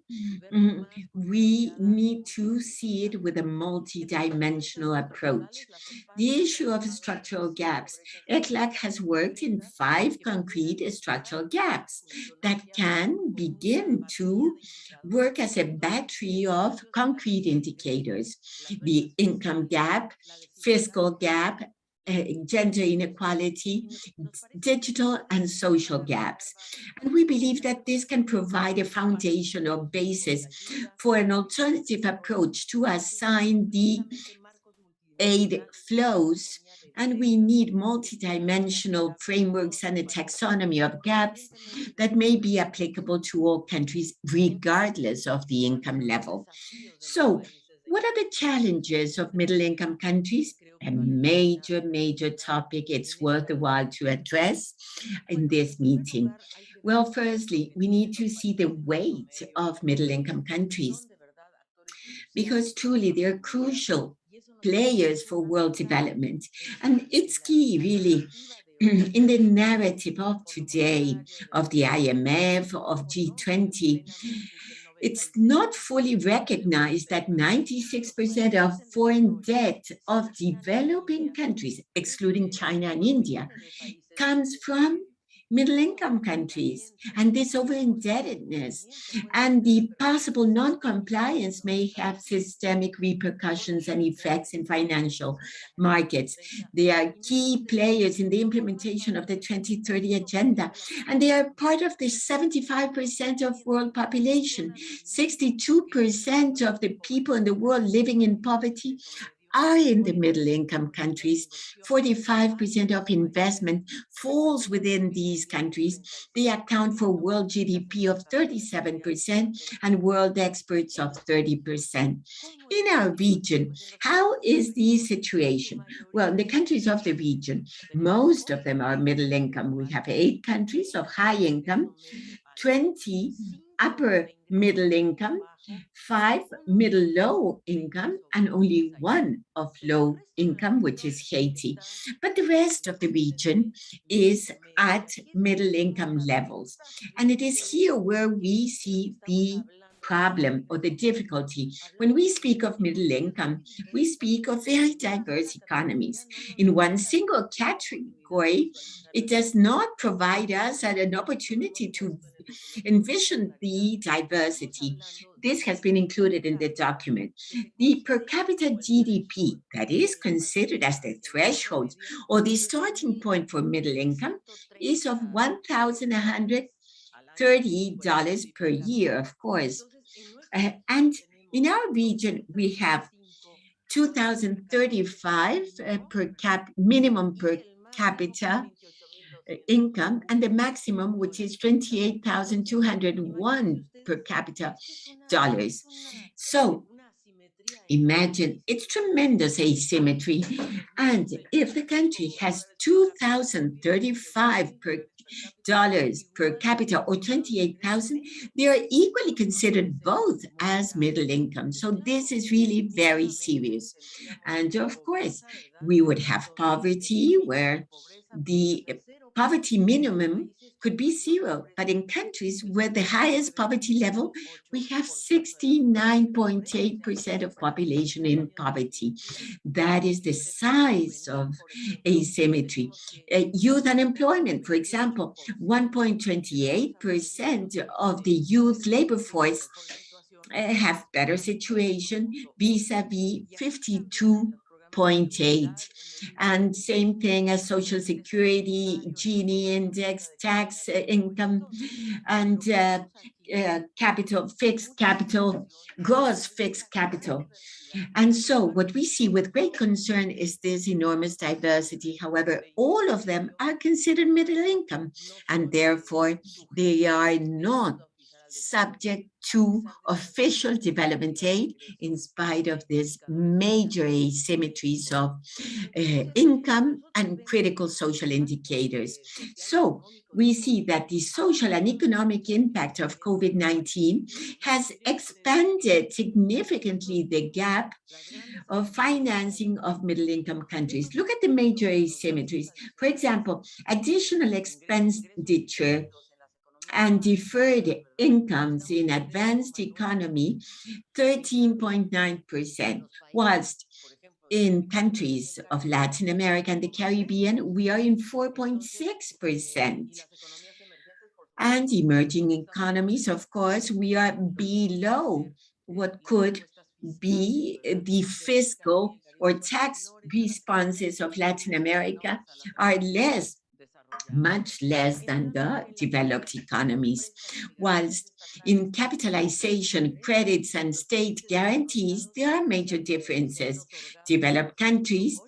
we need to see it with a multidimensional approach. The issue of structural gaps. ECLAC has worked in 5 concrete structural gaps that can begin to work as a battery of concrete indicators: the income gap, fiscal gap, gender inequality, digital and social gaps. And we believe that this can provide a foundation or basis for an alternative approach to assign the aid flows. And we need multidimensional frameworks and a taxonomy of gaps that may be applicable to all countries, regardless of the income level. So, what are the challenges of middle-income countries? A major topic it's worth a while to address in this meeting. Well, firstly, we need to see the weight of middle-income countries, because truly they're crucial players for world development. And it's key, really, in the narrative of today, of the IMF, of G20. It's not fully recognized that 96% of foreign debt of developing countries, excluding China and India, comes from middle-income countries. And this over-indebtedness and the possible non-compliance may have systemic repercussions and effects in financial markets. They are key players in the implementation of the 2030 agenda, and they are part of the 75% of world population. 62% of the people in the world living in poverty are in the middle-income countries. 45% of investment falls within these countries. They account for world GDP of 37% and world exports of 30%. In our region, how is the situation? Well, in the countries of the region, most of them are middle-income. We have 8 countries of high income, 20 upper middle income, 5 middle low income, and only 1 of low income, which is Haiti. But the rest of the region is at middle income levels. And it is here where we see the problem or the difficulty. When we speak of middle income, we speak of very diverse economies. In one single category, it does not provide us an opportunity to envision the diversity. This has been included in the document. The per capita GDP that is considered as the threshold or the starting point for middle income is of $1,130 per year, of course. And in our region, we have 2,035 minimum per capita income, and the maximum, which is $28,201 per capita dollars. So imagine, it's tremendous asymmetry. And if the country has 2,035 dollars per capita or 28,000, they are equally considered both as middle income. So this is really very serious. And of course, we would have poverty where the poverty minimum could be 0, but in countries where the highest poverty level, we have 69.8% of population in poverty. That is the size of asymmetry. Youth unemployment, for example, 1.28% of the youth labor force have better situation vis-a-vis 52.8. And same thing as Social Security, Gini index, tax income, and capital, fixed capital, gross fixed capital. And so what we see with great concern is this enormous diversity. However, all of them are considered middle income, and therefore they are not subject to official development aid in spite of this major asymmetries of income and critical social indicators. So we see that the social and economic impact of COVID-19 has expanded significantly the gap of financing of middle-income countries. Look at the major asymmetries. For example, additional expenditure and deferred incomes in advanced economy, 13.9%, whilst in countries of Latin America and the Caribbean, we are in 4.6%. And emerging economies, of course, we are below what could be the fiscal or tax responses of Latin America are much less than the developed economies. Whilst in capitalization, credits, and state guarantees, there are major differences. Developed countries,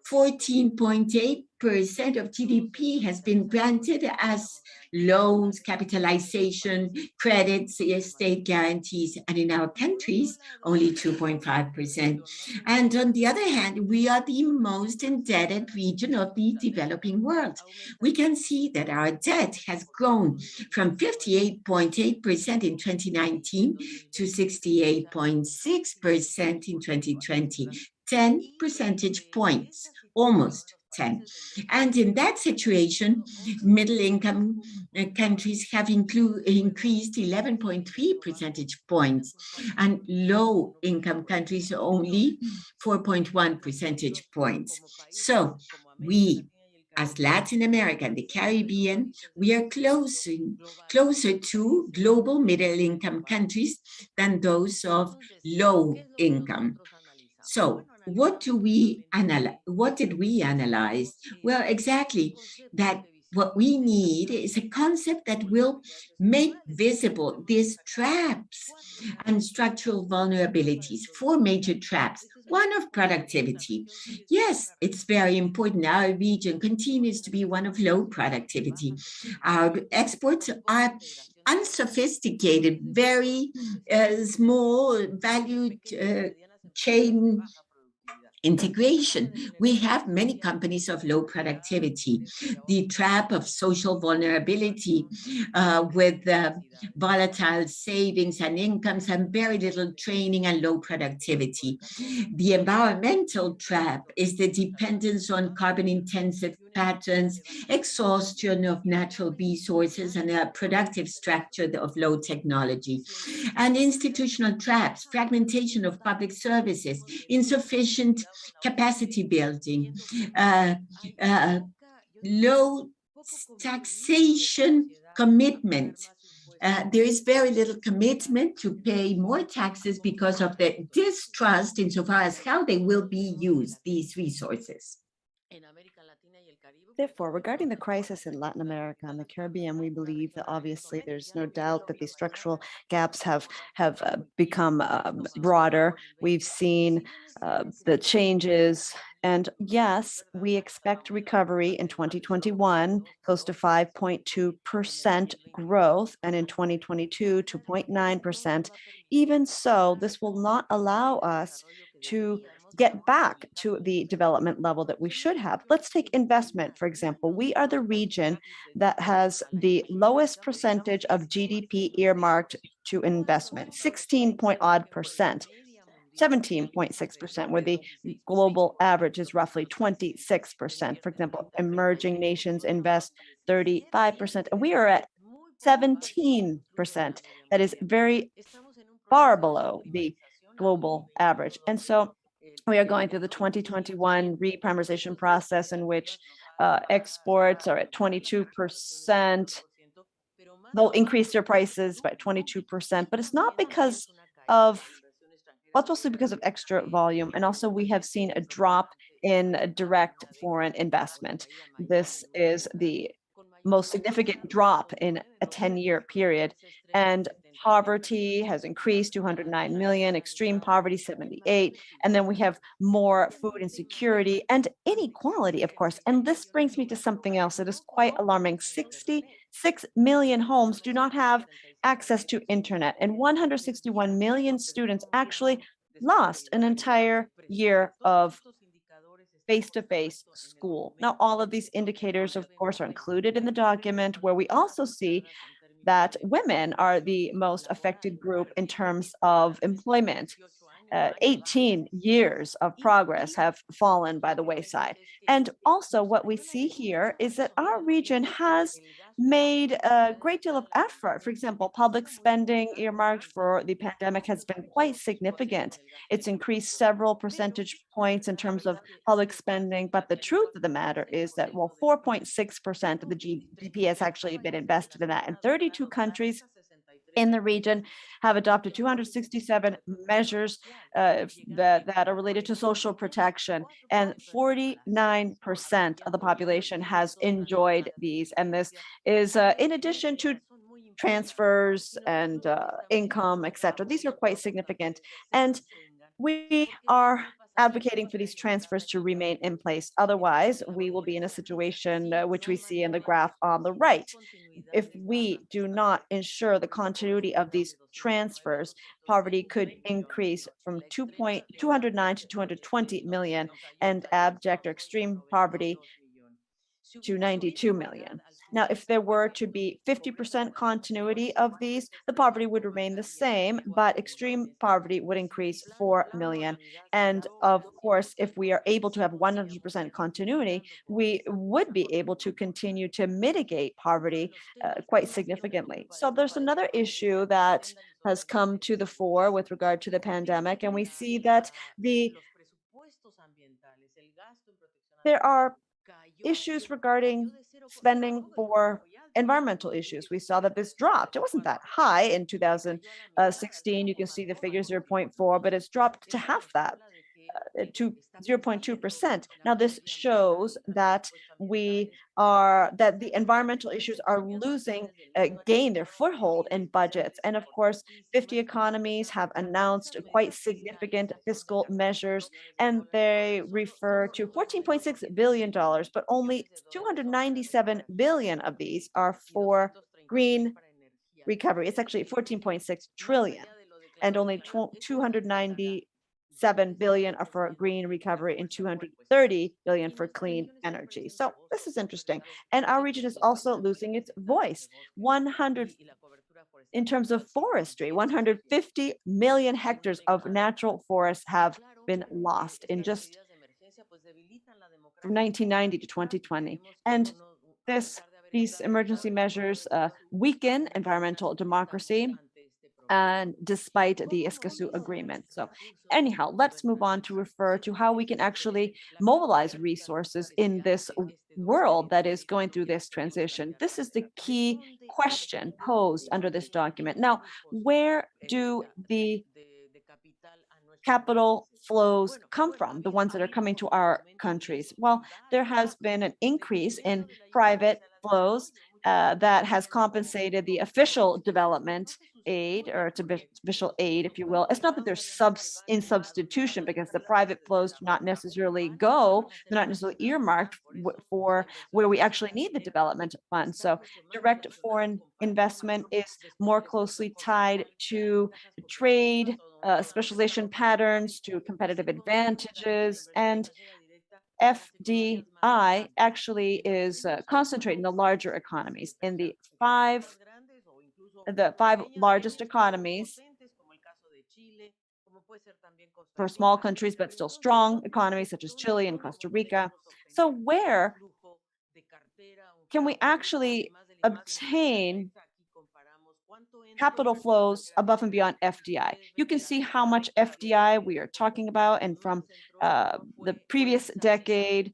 14.8% of GDP has been granted as loans, capitalization, credits, state guarantees, and in our countries, only 2.5%. And on the other hand, we are the most indebted region of the developing world. We can see that our debt has grown from 58.8% in 2019 to 68.6% in 2020, 10 percentage points, almost 10. And in that situation, middle-income countries have increased 11.3 percentage points, and low-income countries only 4.1 percentage points. So we, as Latin America and the Caribbean, we are closer to global middle-income countries than those of low income. So what did we analyze? Well, exactly that what we need is a concept that will make visible these traps and structural vulnerabilities. 4 major traps. One of productivity. Yes, it's very important. Our region continues to be one of low productivity. Our exports are unsophisticated, very small value chain integration. We have many companies of low productivity. The trap of social vulnerability with volatile savings and incomes and very little training and low productivity. The environmental trap is the dependence on carbon-intensive patterns, exhaustion of natural resources, and a productive structure of low technology. And institutional traps, fragmentation of public services, insufficient capacity building, low taxation commitment. There is very little commitment to pay more taxes because of the distrust insofar as how they will be used, these resources. Therefore, regarding the crisis in Latin America and the Caribbean, we believe that obviously there's no doubt that the structural gaps have become broader. We've seen the changes, and yes, we expect recovery in 2021, close to 5.2% growth, and in 2022, 2.9%. Even so, this will not allow us to get back to the development level that we should have. Let's take investment, for example. We are the region that has the lowest percentage of GDP earmarked to investment, 16 point odd percent. 17.6%, where the global average is roughly 26%. For example, emerging nations invest 35%, and we are at 17%. That is very far below the global average. And so we are going through the 2021 reprimarization process in which exports are at 22%. They'll increase their prices by 22%, but it's not because of, well, it's mostly because of extra volume. And also we have seen a drop in direct foreign investment. This is the most significant drop in a 10-year period. And poverty has increased 209 million, extreme poverty 78, and then we have more food insecurity and inequality, of course. And this brings me to something else that is quite alarming. 66 million homes do not have access to internet, and 161 million students actually lost an entire year of face-to-face school. Now, all of these indicators, of course, are included in the document, where we also see that women are the most affected group in terms of employment. 18 years of progress have fallen by the wayside. And also what we see here is that our region has made a great deal of effort. For example, public spending earmarked for the pandemic has been quite significant. It's increased several percentage points in terms of public spending, but the truth of the matter is that, well, 4.6% of the GDP has actually been invested in that, and 32 countries in the region have adopted 267 measures that are related to social protection, and 49% of the population has enjoyed these. And this is in addition to transfers and income, etc. These are quite significant. And we are advocating for these transfers to remain in place. Otherwise, we will be in a situation which we see in the graph on the right. If we do not ensure the continuity of these transfers, poverty could increase from 209 to 220 million, and abject or extreme poverty to 92 million. Now, if there were to be 50% continuity of these, the poverty would remain the same, but extreme poverty would increase 4 million. And of course, if we are able to have 100% continuity, we would be able to continue to mitigate poverty quite significantly. So there's another issue that has come to the fore with regard to the pandemic, and we see that there are issues regarding spending for environmental issues. We saw that this dropped. It wasn't that high in 2016. You can see the figure 0.4, but it's dropped to half that, to 0.2%. Now, this shows that that the environmental issues are losing gain their foothold in budgets. And of course, 50 economies have announced quite significant fiscal measures, and they refer to $14.6 billion, but only 297 billion of these are for green recovery. It's actually 14.6 trillion, and only 297 billion are for green recovery and 230 billion for clean energy. So this is interesting. And our region is also losing its voice. In terms of forestry, 150 million hectares of natural forests have been lost in just from 1990 to 2020. And these emergency measures weaken environmental democracy, and despite the Escazú agreement. So anyhow, let's move on to refer to how we can actually mobilize resources in this world that is going through this transition. This is the key question posed under this document. Now, where do the capital flows come from, the ones that are coming to our countries? Well, there has been an increase in private flows that has compensated the official development aid, or it's official aid, if you will. It's not that they're in substitution, because the private flows do not necessarily they're not necessarily earmarked for where we actually need the development fund. So direct foreign investment is more closely tied to trade, specialization patterns, to competitive advantages, and FDI actually is concentrating the larger economies. In the five largest economies, for small countries, but still strong economies such as Chile and Costa Rica. So where can we actually obtain capital flows above and beyond FDI? You can see how much FDI we are talking about, and from the previous decade,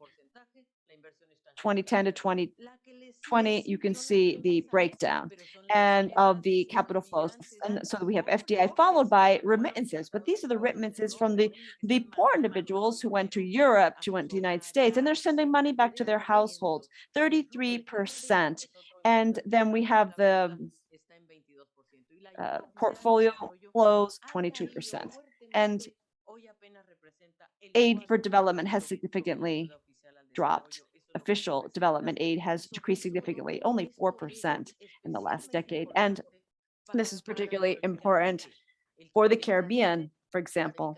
2010 to 2020, you can see the breakdown and of the capital flows. And so we have FDI followed by remittances, but these are the remittances from the poor individuals who went to Europe, who went to the United States, and they're sending money back to their households, 33%. And then we have the portfolio flows, 22%. And aid for development has significantly dropped. Official development aid has decreased significantly, only 4% in the last decade. And this is particularly important for the Caribbean, for example.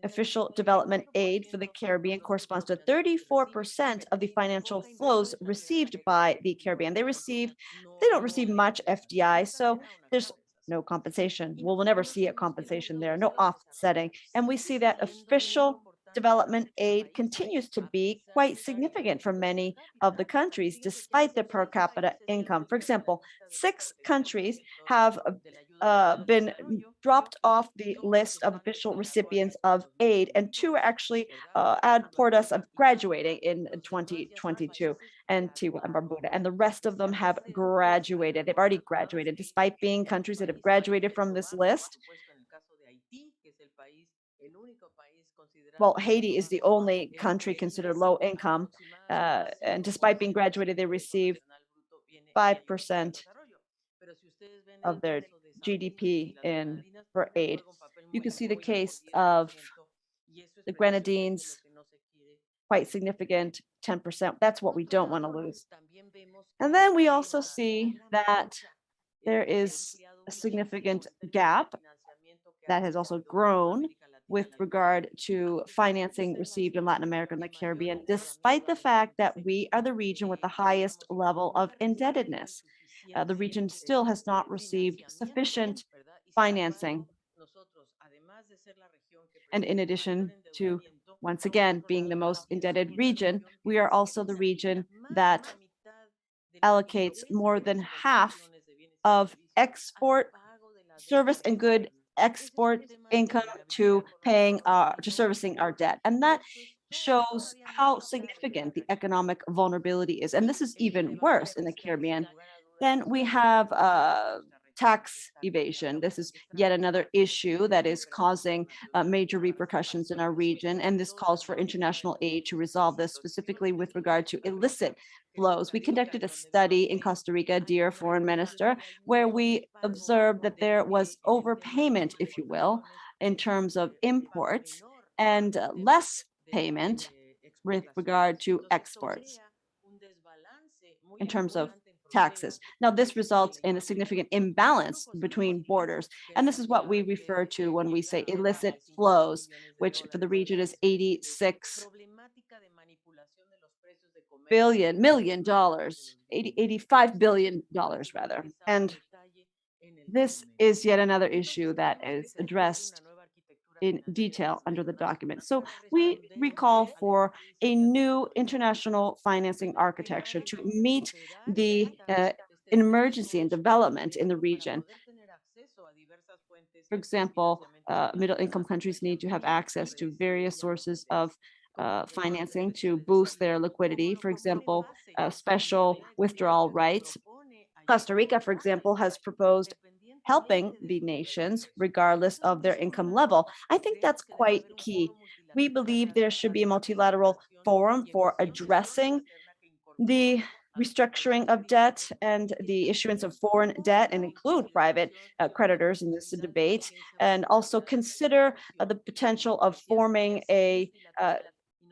Official development aid for the Caribbean corresponds to 34% of the financial flows received by the Caribbean. They don't receive much FDI, so there's no compensation. We'll never see a compensation there, no offsetting. And we see that official development aid continues to be quite significant for many of the countries, despite the per capita income. For example, 6 countries have been dropped off the list of official recipients of aid, and 2 actually poured us of graduating in 2022, Antigua and Barbuda, and the rest of them have graduated. They've already graduated, despite being countries that have graduated from this list. Well, Haiti is the only country considered low income, and despite being graduated, they receive 5% of their GDP for aid. You can see the case of the Grenadines, quite significant, 10%. That's what we don't want to lose. And then we also see that there is a significant gap that has also grown with regard to financing received in Latin America and the Caribbean, despite the fact that we are the region with the highest level of indebtedness. The region still has not received sufficient financing. And in addition to, once again, being the most indebted region, we are also the region that allocates more than half of export service and good export income to servicing our debt. And that shows how significant the economic vulnerability is. And this is even worse in the Caribbean. Then we have tax evasion. This is yet another issue that is causing major repercussions in our region. And this calls for international aid to resolve this, specifically with regard to illicit flows. We conducted a study in Costa Rica, dear Foreign Minister, where we observed that there was overpayment, if you will, in terms of imports and less payment with regard to exports in terms of taxes. Now, this results in a significant imbalance between borders. And this is what we refer to when we say illicit flows, which for the region is $86 million, $85 billion rather. And this is yet another issue that is addressed in detail under the document. So we recall for a new international financing architecture to meet the emergency and development in the region. For example, middle-income countries need to have access to various sources of financing to boost their liquidity. For example, special withdrawal rights. Costa Rica, for example, has proposed helping the nations regardless of their income level. I think that's quite key. We believe there should be a multilateral forum for addressing the restructuring of debt and the issuance of foreign debt, and include private creditors in this debate, and also consider the potential of forming a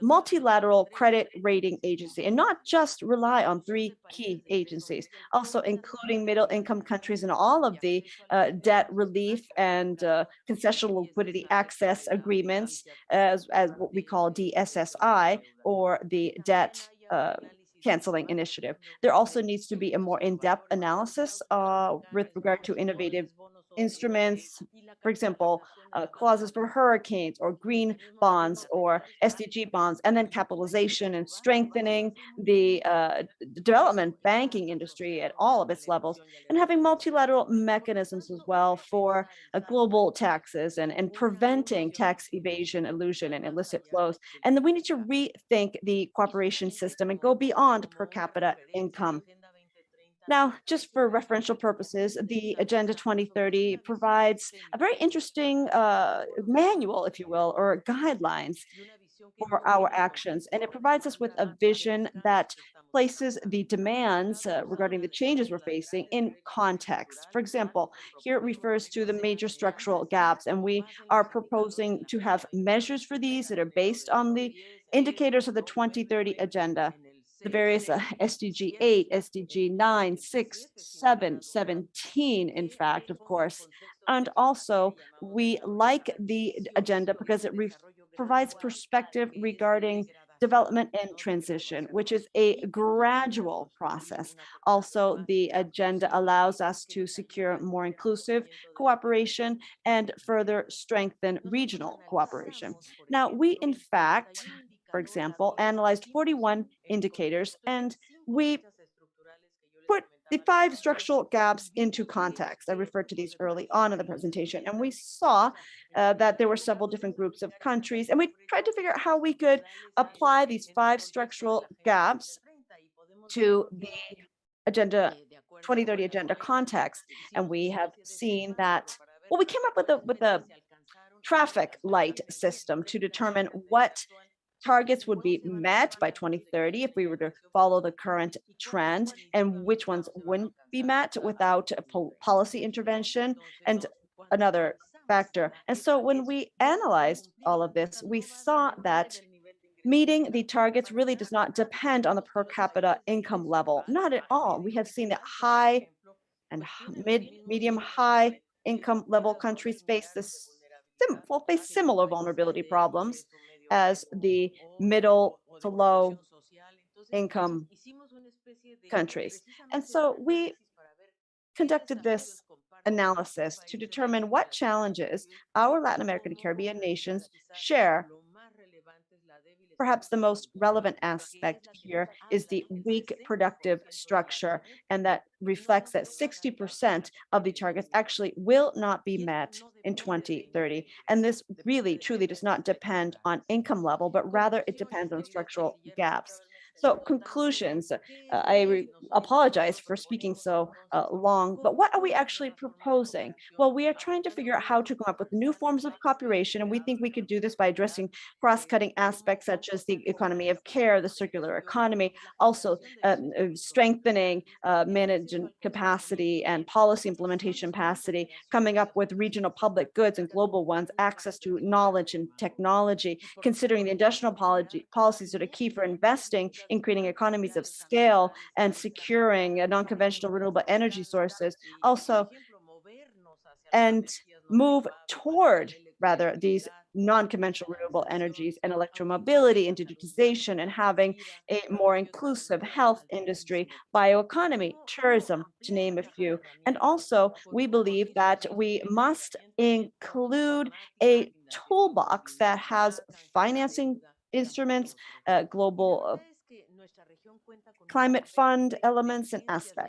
multilateral credit rating agency, and not just rely on 3 key agencies, also including middle-income countries in all of the debt relief and concessional liquidity access agreements, as what we call DSSI, or the debt canceling initiative. There also needs to be a more in-depth analysis with regard to innovative instruments, for example, clauses for hurricanes or green bonds or SDG bonds, and then capitalization and strengthening the development banking industry at all of its levels, and having multilateral mechanisms as well for global taxes and preventing tax evasion, illusion, and illicit flows. And then we need to rethink the cooperation system and go beyond per capita income. Now, just for referential purposes, the Agenda 2030 provides a very interesting manual, if you will, or guidelines for our actions. And it provides us with a vision that places the demands regarding the changes we're facing in context. For example, here it refers to the major structural gaps, and we are proposing to have measures for these that are based on the indicators of the 2030 agenda. The various SDG 8, SDG 9, 6, 7, 17, in fact, of course. And also, we like the agenda because it provides perspective regarding development and transition, which is a gradual process. Also, the agenda allows us to secure more inclusive cooperation and further strengthen regional cooperation. Now, we, in fact, for example, analyzed 41 indicators, and we put the 5 structural gaps into context. I referred to these early on in the presentation, and we saw that there were several different groups of countries, and we tried to figure out how we could apply these 5 structural gaps to the agenda 2030 agenda context. And we have seen that, well, we came up with a traffic light system to determine what targets would be met by 2030 if we were to follow the current trend, and which ones wouldn't be met without policy intervention, and another factor. And so when we analyzed all of this, we saw that meeting the targets really does not depend on the per capita income level, not at all. We have seen that high and medium high income level countries face similar vulnerability problems as the middle to low income countries. And so we conducted this analysis to determine what challenges our Latin American and Caribbean nations share. Perhaps the most relevant aspect here is the weak productive structure, and that reflects that 60% of the targets actually will not be met in 2030. And this really, truly does not depend on income level, but rather it depends on structural gaps. So conclusions, I apologize for speaking so long, but what are we actually proposing? Well, we are trying to figure out how to come up with new forms of cooperation, and we think we could do this by addressing cross-cutting aspects such as the economy of care, the circular economy, also strengthening management capacity and policy implementation capacity, coming up with regional public goods and global ones, access to knowledge and technology, considering the industrial policies that are key for investing in creating economies of scale and securing non-conventional renewable energy sources, also, and move toward rather these non-conventional renewable energies and electromobility and digitization, and having a more inclusive health industry, bioeconomy, tourism, to name a few. And also, we believe that we must include a toolbox that has financing instruments, global climate fund elements, and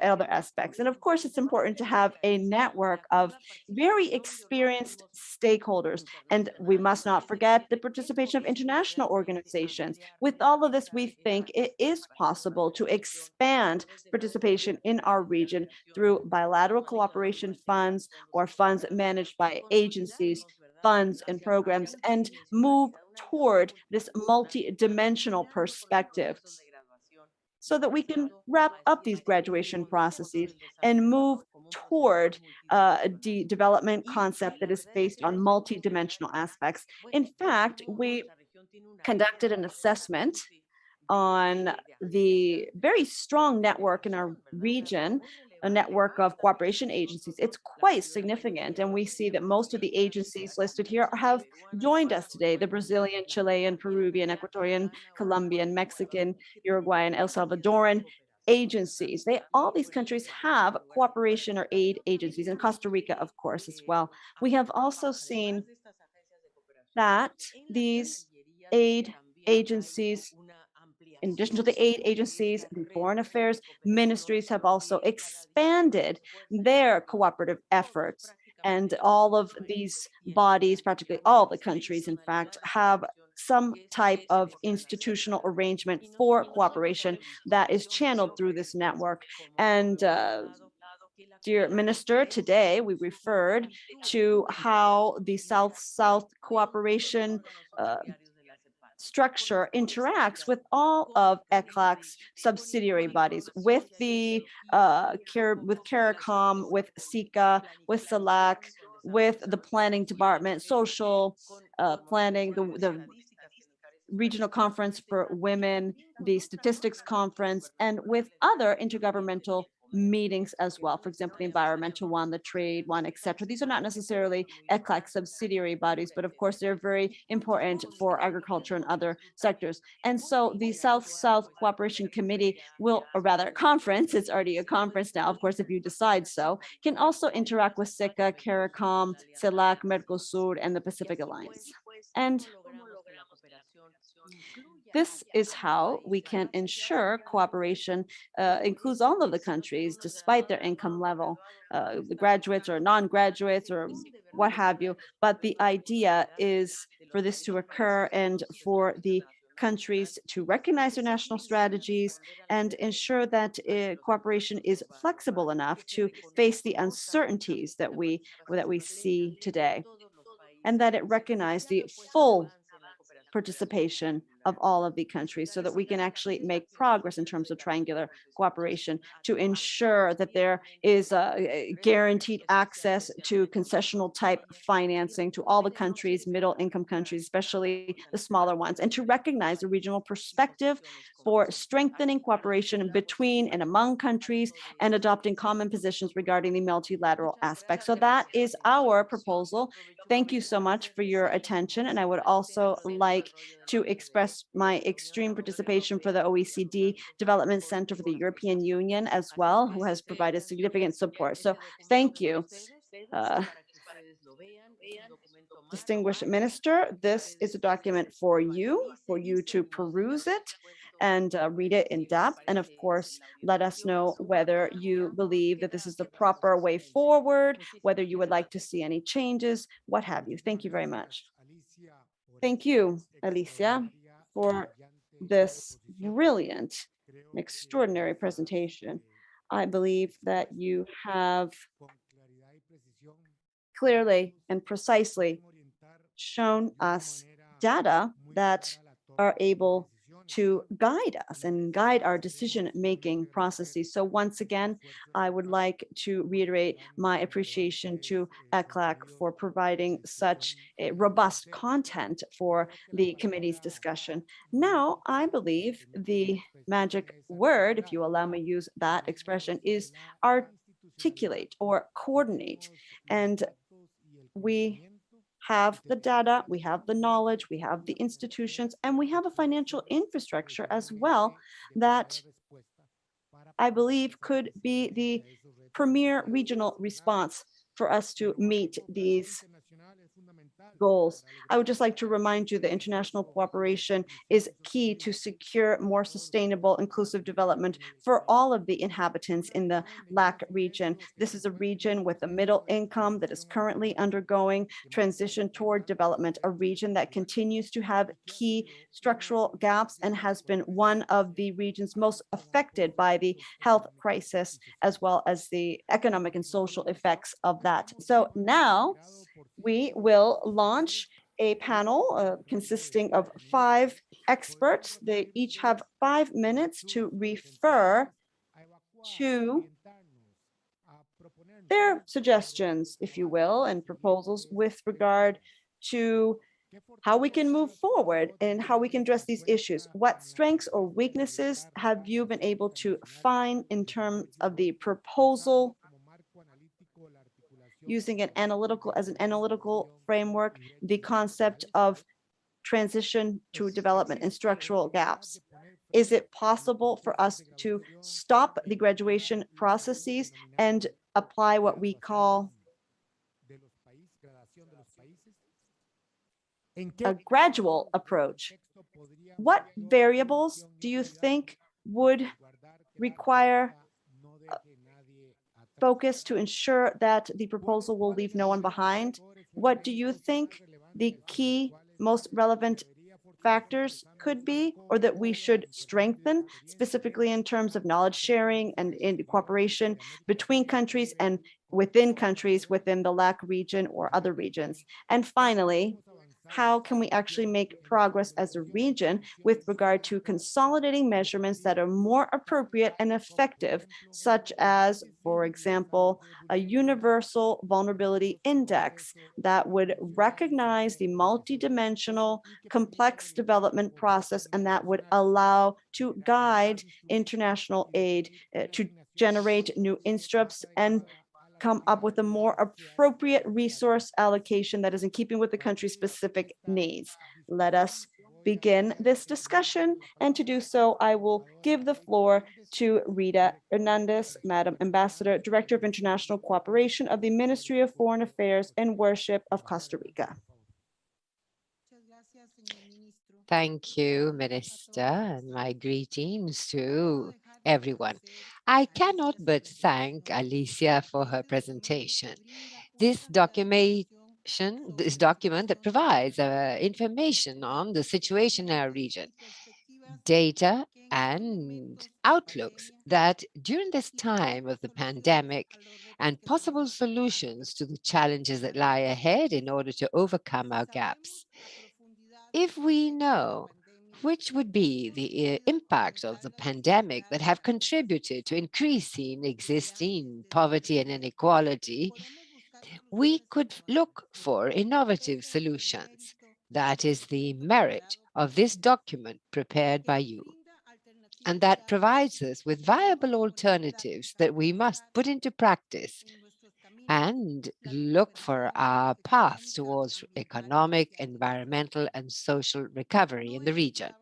other aspects. And of course, it's important to have a network of very experienced stakeholders. And we must not forget the participation of international organizations. With all of this, we think it is possible to expand participation in our region through bilateral cooperation funds or funds managed by agencies, funds and programs, and move toward this multi-dimensional perspective, so that we can wrap up these graduation processes and move toward the development concept that is based on multidimensional aspects. In fact, we conducted an assessment on the very strong network in our region, a network of cooperation agencies. It's quite significant, and we see that most of the agencies listed here have joined us today: the Brazilian, Chilean, Peruvian, Ecuadorian, Colombian, Mexican, Uruguayan, El Salvadoran agencies. All these countries have cooperation or aid agencies, and Costa Rica, of course, as well. We have also seen that these aid agencies, in addition to the aid agencies, the foreign affairs ministries have also expanded their cooperative efforts. And all of these bodies, practically all the countries, in fact, have some type of institutional arrangement for cooperation that is channeled through this network. And dear Minister, today we referred to how the South-South cooperation structure interacts with all of ECLAC's subsidiary bodies, with the with CARICOM, with SICA, with ECLAC, with the planning department, social planning, the regional conference for women, the statistics conference, and with other intergovernmental meetings as well. For example, the environmental one, the trade one, etc. These are not necessarily ECLAC subsidiary bodies, but of course they're very important for agriculture and other sectors. And so the South-South Cooperation Committee will, or rather conference, it's already a conference now, of course, if you decide so, can also interact with SICA, CARICOM, CELAC, Mercosur, and the Pacific Alliance. And this is how we can ensure cooperation includes all of the countries, despite their income level, the graduates or non-graduates or what have you. But the idea is for this to occur and for the countries to recognize their national strategies and ensure that cooperation is flexible enough to face the uncertainties that we see today, and that it recognize the full participation of all of the countries so that we can actually make progress in terms of triangular cooperation to ensure that there is a guaranteed access to concessional type financing to all the countries, middle income countries, especially the smaller ones, and to recognize the regional perspective for strengthening cooperation between and among countries and adopting common positions regarding the multilateral aspect. So that is our proposal. Thank you so much for your attention. And I would also like to express my extreme participation for the OECD Development Center for the European Union as well, who has provided significant support. So thank you. Distinguished Minister, this is a document for you to peruse it and read it in depth. And of course, let us know whether you believe that this is the proper way forward, whether you would like to see any changes, what have you. Thank you very much. Thank you, Alicia, for this brilliant, extraordinary presentation. I believe that you have clearly and precisely shown us data that are able to guide us and guide our decision-making processes. So once again, I would like to reiterate my appreciation to ECLAC for providing such a robust content for the committee's discussion. Now, I believe the magic word, if you allow me to use that expression, is articulate or coordinate. And we have the data, we have the knowledge, we have the institutions, and we have a financial infrastructure as well that I believe could be the premier regional response for us to meet these goals. I would just like to remind you that international cooperation is key to secure more sustainable, inclusive development for all of the inhabitants in the LAC region. This is a region with a middle income that is currently undergoing transition toward development, a region that continues to have key structural gaps and has been one of the regions most affected by the health crisis, as well as the economic and social effects of that. So now we will launch a panel consisting of 5 experts. They each have 5 minutes to refer to their suggestions, if you will, and proposals with regard to how we can move forward and how we can address these issues. What strengths or weaknesses have you been able to find in terms of the proposal, using an analytical framework, the concept of transition to development and structural gaps? Is it possible for us to stop the graduation processes and apply what we call a gradual approach? What variables do you think would require focus to ensure that the proposal will leave no one behind? What do you think the key, most relevant factors could be, or that we should strengthen, specifically in terms of knowledge sharing and in cooperation between countries and within countries within the LAC region or other regions? And finally, how can we actually make progress as a region with regard to consolidating measurements that are more appropriate and effective, such as, for example, a universal vulnerability index that would recognize the multidimensional complex development process and that would allow to guide international aid to generate new instruments and come up with a more appropriate resource allocation that is in keeping with the country's specific needs. Let us begin this discussion, and to do so, I will give the floor to Rita Hernandez, Madam Ambassador, Director of International Cooperation of the Ministry of Foreign Affairs and Worship of Costa Rica. Thank you, Minister, and my greetings to everyone. I cannot but thank Alicia for her presentation. This document that provides information on the situation in our region, data and outlooks that during this time of the pandemic and possible solutions to the challenges that lie ahead in order to overcome our gaps. If we know which would be the impact of the pandemic that have contributed to increasing existing poverty and inequality, we could look for innovative solutions. That is the merit of this document prepared by you. And that provides us with viable alternatives that we must put into practice and look for our paths towards economic, environmental, and social recovery in the region.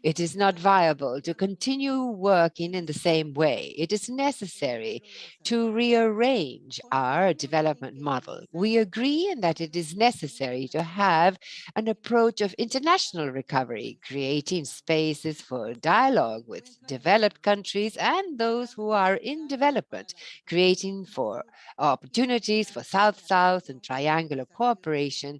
It is not viable to continue working in the same way. It is necessary to rearrange our development model. We agree in that it is necessary to have an approach of international recovery, creating spaces for dialogue with developed countries and those who are in development, creating for opportunities for South-South and triangular cooperation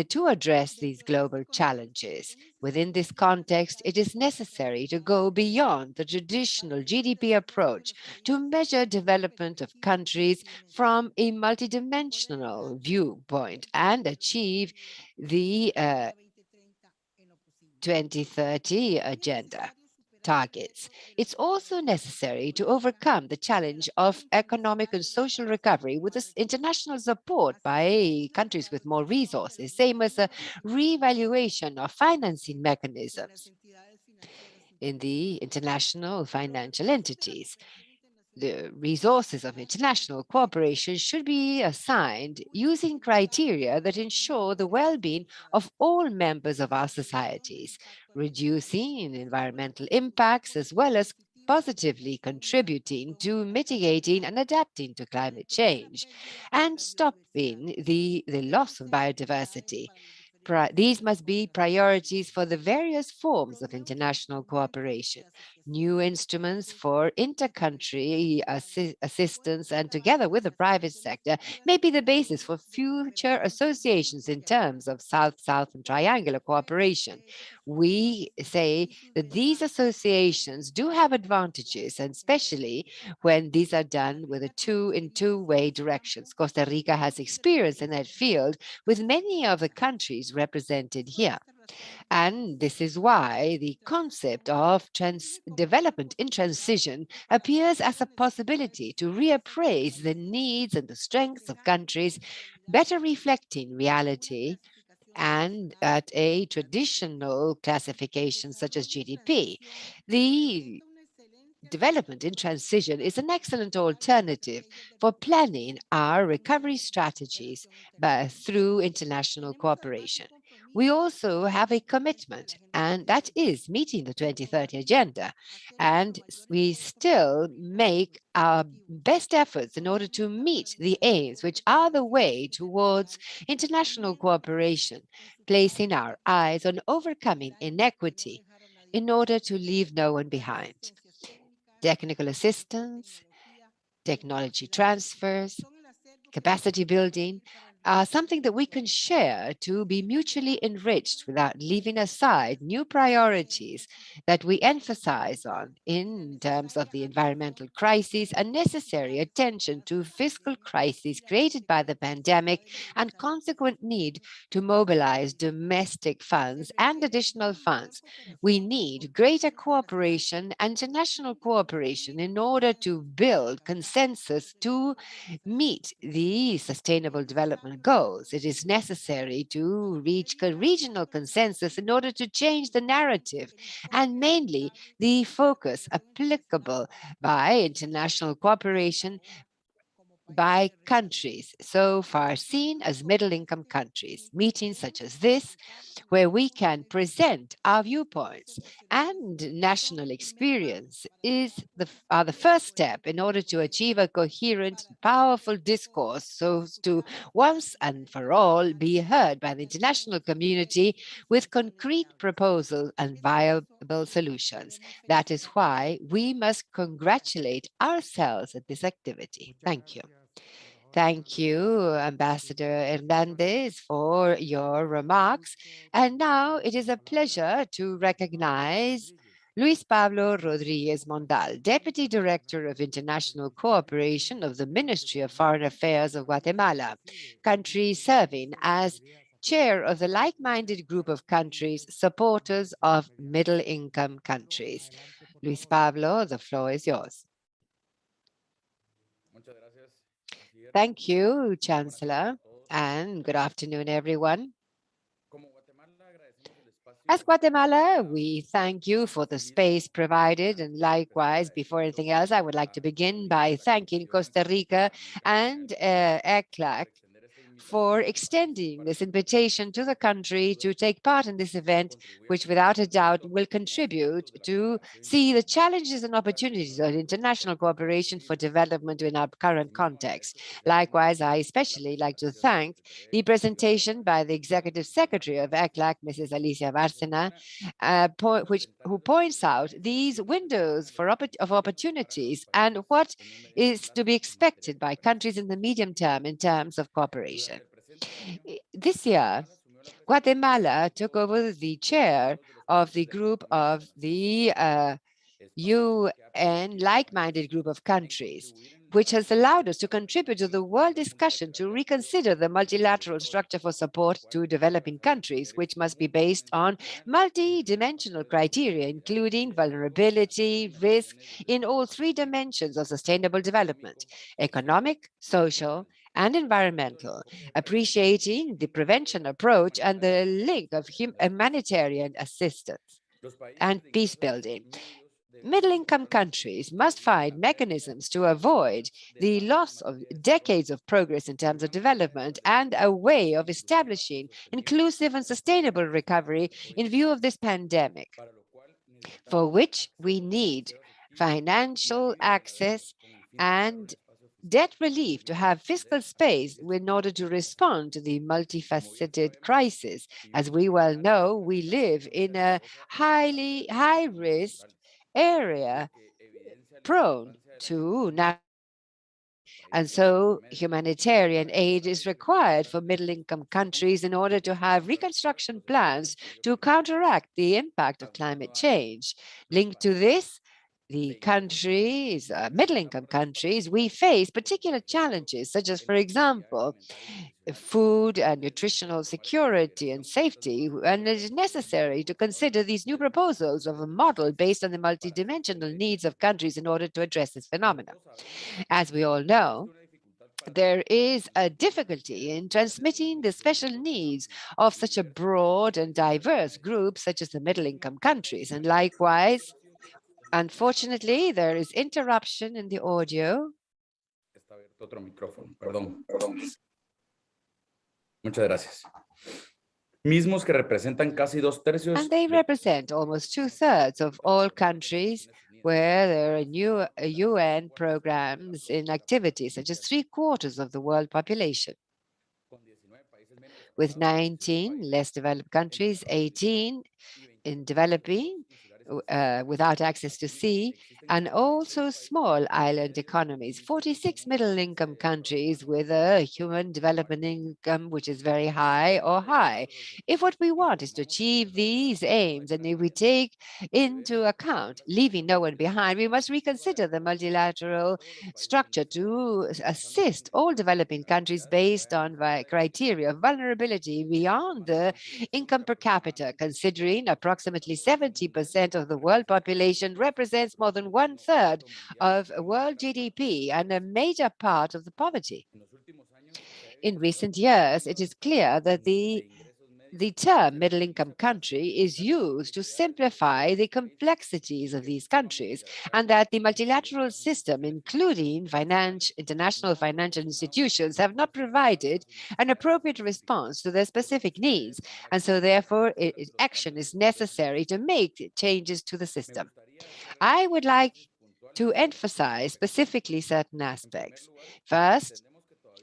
to address these global challenges. Within this context, it is necessary to go beyond the traditional GDP approach to measure development of countries from a multidimensional viewpoint and achieve the 2030 agenda targets. It's also necessary to overcome the challenge of economic and social recovery with this international support by countries with more resources, same as a reevaluation of financing mechanisms in the international financial entities. The resources of international cooperation should be assigned using criteria that ensure the well-being of all members of our societies, reducing environmental impacts as well as positively contributing to mitigating and adapting to climate change, and stopping the loss of biodiversity. These must be priorities for the various forms of international cooperation. New instruments for inter-country assistance and together with the private sector may be the basis for future associations in terms of South-South and triangular cooperation. We say that these associations do have advantages, and especially when these are done with in two-way directions. Costa Rica has experience in that field with many of the countries represented here. And this is why the concept of development in transition appears as a possibility to reappraise the needs and the strengths of countries, better reflecting reality and at a traditional classification such as GDP. The development in transition is an excellent alternative for planning our recovery strategies through international cooperation. we also have a commitment, and that is meeting the 2030 agenda. And we still make our best efforts in order to meet the aims, which are the way towards international cooperation, placing our eyes on overcoming inequity in order to leave no one behind. Technical assistance, technology transfers, capacity building are something that we can share to be mutually enriched without leaving aside new priorities that we emphasize on in terms of the environmental crisis and necessary attention to fiscal crises created by the pandemic and consequent need to mobilize domestic funds and additional funds. We need greater cooperation and international cooperation in order to build consensus to meet the Sustainable Development Goals. It is necessary to reach a regional consensus in order to change the narrative and mainly the focus applicable by international cooperation by countries so far seen as middle-income countries. Meetings such as this, where we can present our viewpoints and national experience, are the first step in order to achieve a coherent, powerful discourse so as to once and for all be heard by the international community with concrete proposals and viable solutions. That is why we must congratulate ourselves at this activity. Thank you. Thank you, Ambassador Hernandez, for your remarks. And now it is a pleasure to recognize Luis Pablo Rodriguez Mondal, Deputy Director of International Cooperation of the Ministry of Foreign Affairs of Guatemala, country serving as chair of the like-minded group of countries, supporters of middle-income countries. Luis Pablo, the floor is yours. Thank you, Chancellor, and good afternoon, everyone. As Guatemala, we thank you for the space provided, and likewise, before anything else, I would like to begin by thanking Costa Rica and ECLAC for extending this invitation to the country to take part in this event, which without a doubt will contribute to see the challenges and opportunities of international cooperation for development in our current context. Likewise, I especially like to thank the presentation by the Executive Secretary of ECLAC, Mrs. Alicia Bárcena, who points out these windows of opportunities and what is to be expected by countries in the medium term in terms of cooperation. This year, Guatemala took over the chair of the group of the UN like-minded group of countries, which has allowed us to contribute to the world discussion to reconsider the multilateral structure for support to developing countries, which must be based on multidimensional criteria, including vulnerability, risk in all three dimensions of sustainable development: economic, social, and environmental, appreciating the prevention approach and the link of humanitarian assistance and peace building. Middle-income countries must find mechanisms to avoid the loss of decades of progress in terms of development and a way of establishing inclusive and sustainable recovery in view of this pandemic, for which we need financial access and debt relief to have fiscal space in order to respond to the multifaceted crisis. As we well know, we live in a high-risk area prone to natural. And so humanitarian aid is required for middle-income countries in order to have reconstruction plans to counteract the impact of climate change. Linked to this, the countries, middle-income countries, we face particular challenges, such as, for example, food and nutritional security and safety, and it is necessary to consider these new proposals of a model based on the multidimensional needs of countries in order to address this phenomenon. As we all know, there is a difficulty in transmitting the special needs of such a broad and diverse group, such as the middle-income countries, and likewise, unfortunately, there is interruption in the audio. Muchas gracias. mismos que representan casi 2/3. And they represent almost 2/3 of all countries where there are new UN programs in activities, such as 3/4 of the world population. With 19 less developed countries, 18 in developing, without access to sea, and also small island economies, 46 middle-income countries with a human development income which is very high or high. If what we want is to achieve these aims, and if we take into account leaving no one behind, we must reconsider the multilateral structure to assist all developing countries based on criteria of vulnerability beyond the income per capita, considering approximately 70% of the world population represents more than 1/3 of world GDP and a major part of the poverty. In recent years, it is clear that the term middle-income country is used to simplify the complexities of these countries, and that the multilateral system, including international financial institutions, have not provided an appropriate response to their specific needs. And so therefore, action is necessary to make changes to the system. I would like to emphasize specifically certain aspects. First,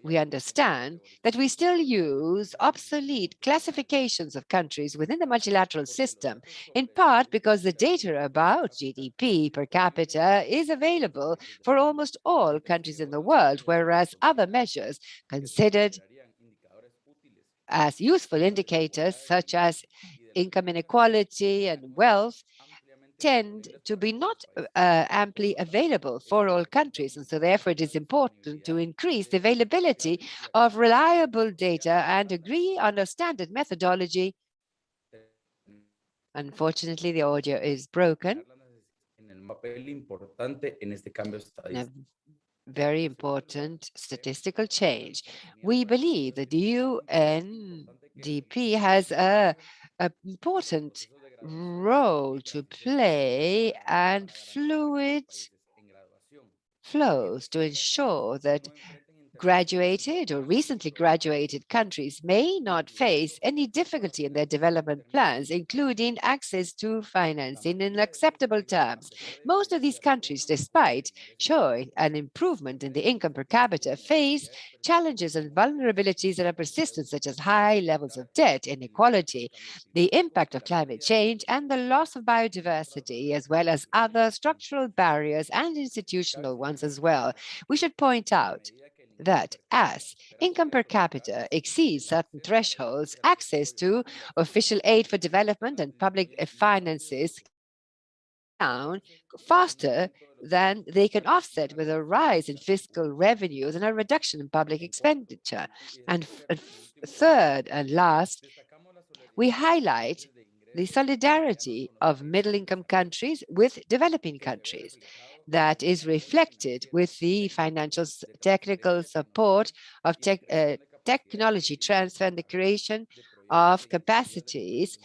we understand that we still use obsolete classifications of countries within the multilateral system, in part because the data about GDP per capita is available for almost all countries in the world, whereas other measures considered as useful indicators, such as income inequality and wealth, tend to be not amply available for all countries. And so therefore it is important to increase the availability of reliable data and agree on a standard methodology. Unfortunately, the audio is broken. A very important statistical change. We believe that the UNDP has an important role to play and fluid flows to ensure that graduated or recently graduated countries may not face any difficulty in their development plans, including access to financing in acceptable terms. Most of these countries, despite showing an improvement in the income per capita, face challenges and vulnerabilities that are persistent, such as high levels of debt, inequality, the impact of climate change, and the loss of biodiversity, as well as other structural barriers and institutional ones as well. We should point out that as income per capita exceeds certain thresholds, access to official aid for development and public finances down faster than they can offset with a rise in fiscal revenues and a reduction in public expenditure. And third and last, we highlight the solidarity of middle-income countries with developing countries that is reflected with the financial technical support of technology transfer and the creation of capacities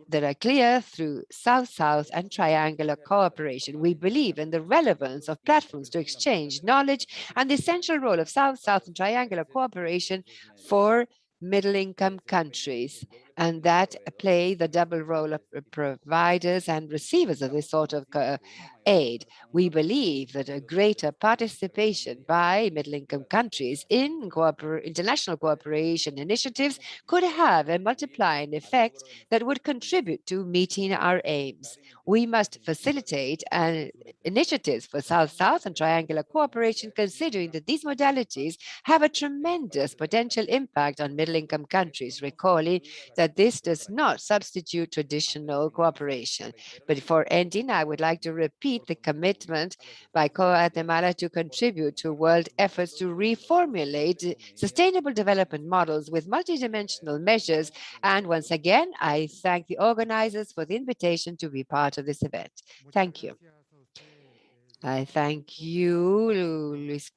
that are clear through South-South and triangular cooperation. We believe in the relevance of platforms to exchange knowledge and the essential role of South-South and triangular cooperation for middle-income countries, and that play the double role of providers and receivers of this sort of aid. We believe that a greater participation by middle-income countries in international cooperation initiatives could have a multiplying effect that would contribute to meeting our aims. We must facilitate initiatives for South-South and triangular cooperation, considering that these modalities have a tremendous potential impact on middle-income countries, recalling that this does not substitute traditional cooperation. But before ending, I would like to repeat the commitment by Guatemala to contribute to world efforts to reformulate sustainable development models with multidimensional measures. And once again, I thank the organizers for the invitation to be part of this event. Thank you. I thank you, Luis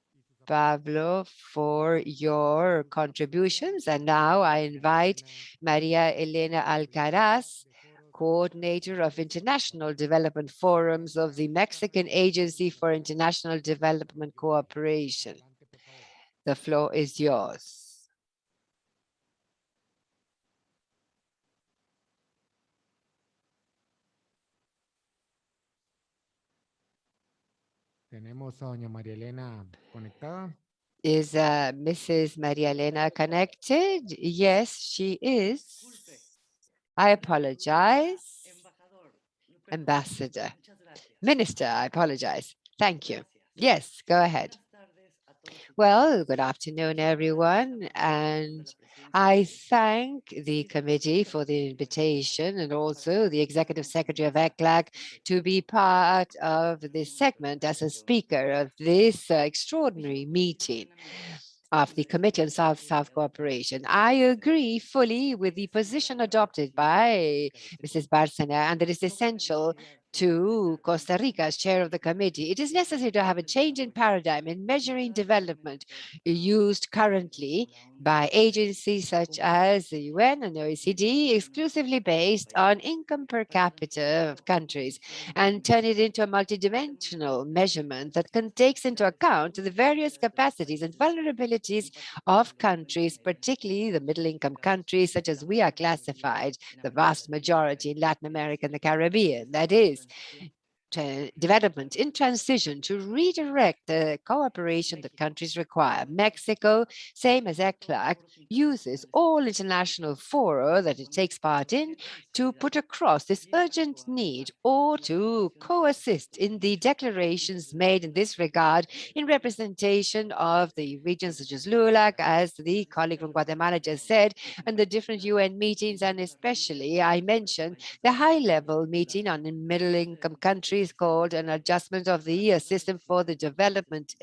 Pablo, for your contributions. And now I invite Maria Elena Alcaraz, Coordinator of International Development Forums of the Mexican Agency for International Development Cooperation. The floor is yours. Tenemos a doña María Elena conectada. Is Mrs. Maria Elena connected? Yes, she is. I apologize. Ambassador. Minister, I apologize. Thank you. Yes, go ahead. Well, good afternoon, everyone. And I thank the committee for the invitation and also the Executive Secretary of ECLAC to be part of this segment as a speaker of this extraordinary meeting of the Committee on South-South Cooperation. I agree fully with the position adopted by Mrs. Bárcena, and it is essential to Costa Rica as chair of the committee. It is necessary to have a change in paradigm in measuring development used currently by agencies such as the UN and the OECD, exclusively based on income per capita of countries, and turn it into a multidimensional measurement that takes into account the various capacities and vulnerabilities of countries, particularly the middle-income countries, such as we are classified, the vast majority in Latin America and the Caribbean. That is, development in transition to redirect the cooperation that countries require. Mexico, same as ECLAC, uses all international fora that it takes part in to put across this urgent need or to co-assist in the declarations made in this regard in representation of the regions such as LULAC, as the colleague from Guatemala just said, and the different UN meetings, and especially I mentioned the high-level meeting on middle-income countries called an adjustment of the system for the development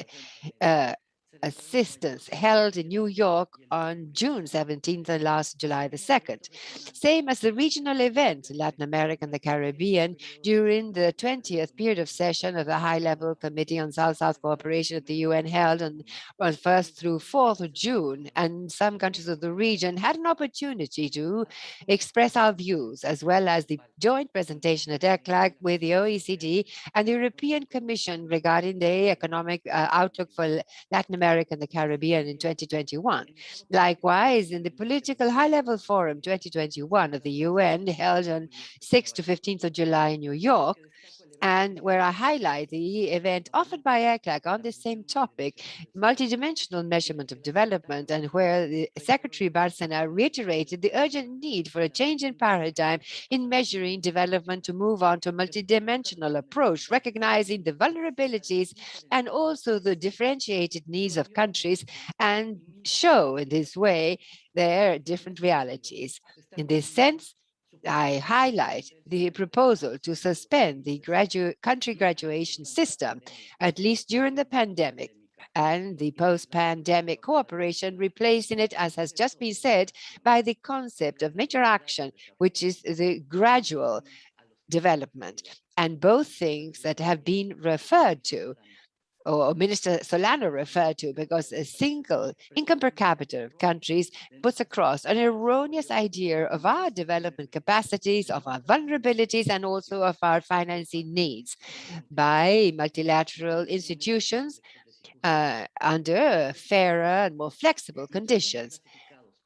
assistance held in New York on June 17th and last July the 2nd. Same as the regional event in Latin America and the Caribbean during the 20th period of session of the High-Level Committee on South-South Cooperation at the UN held on 1st through 4th of June. And some countries of the region had an opportunity to express our views, as well as the joint presentation at ECLAC with the OECD and the European Commission regarding the economic outlook for Latin America and the Caribbean in 2021. Likewise, in the Political High-Level Forum 2021 of the UN held on 6th to 15th of July in New York, and where I highlight the event offered by ECLAC on the same topic, multidimensional measurement of development, and where the Secretary Bárcena reiterated the urgent need for a change in paradigm in measuring development to move on to a multidimensional approach, recognizing the vulnerabilities and also the differentiated needs of countries, and show in this way their different realities. In this sense, I highlight the proposal to suspend the country graduation system, at least during the pandemic, and the post-pandemic cooperation, replacing it, as has just been said, by the concept of major action, which is the gradual development. And both things that have been referred to, or Minister Solano referred to, because a single income per capita of countries puts across an erroneous idea of our development capacities, of our vulnerabilities, and also of our financing needs by multilateral institutions under fairer and more flexible conditions.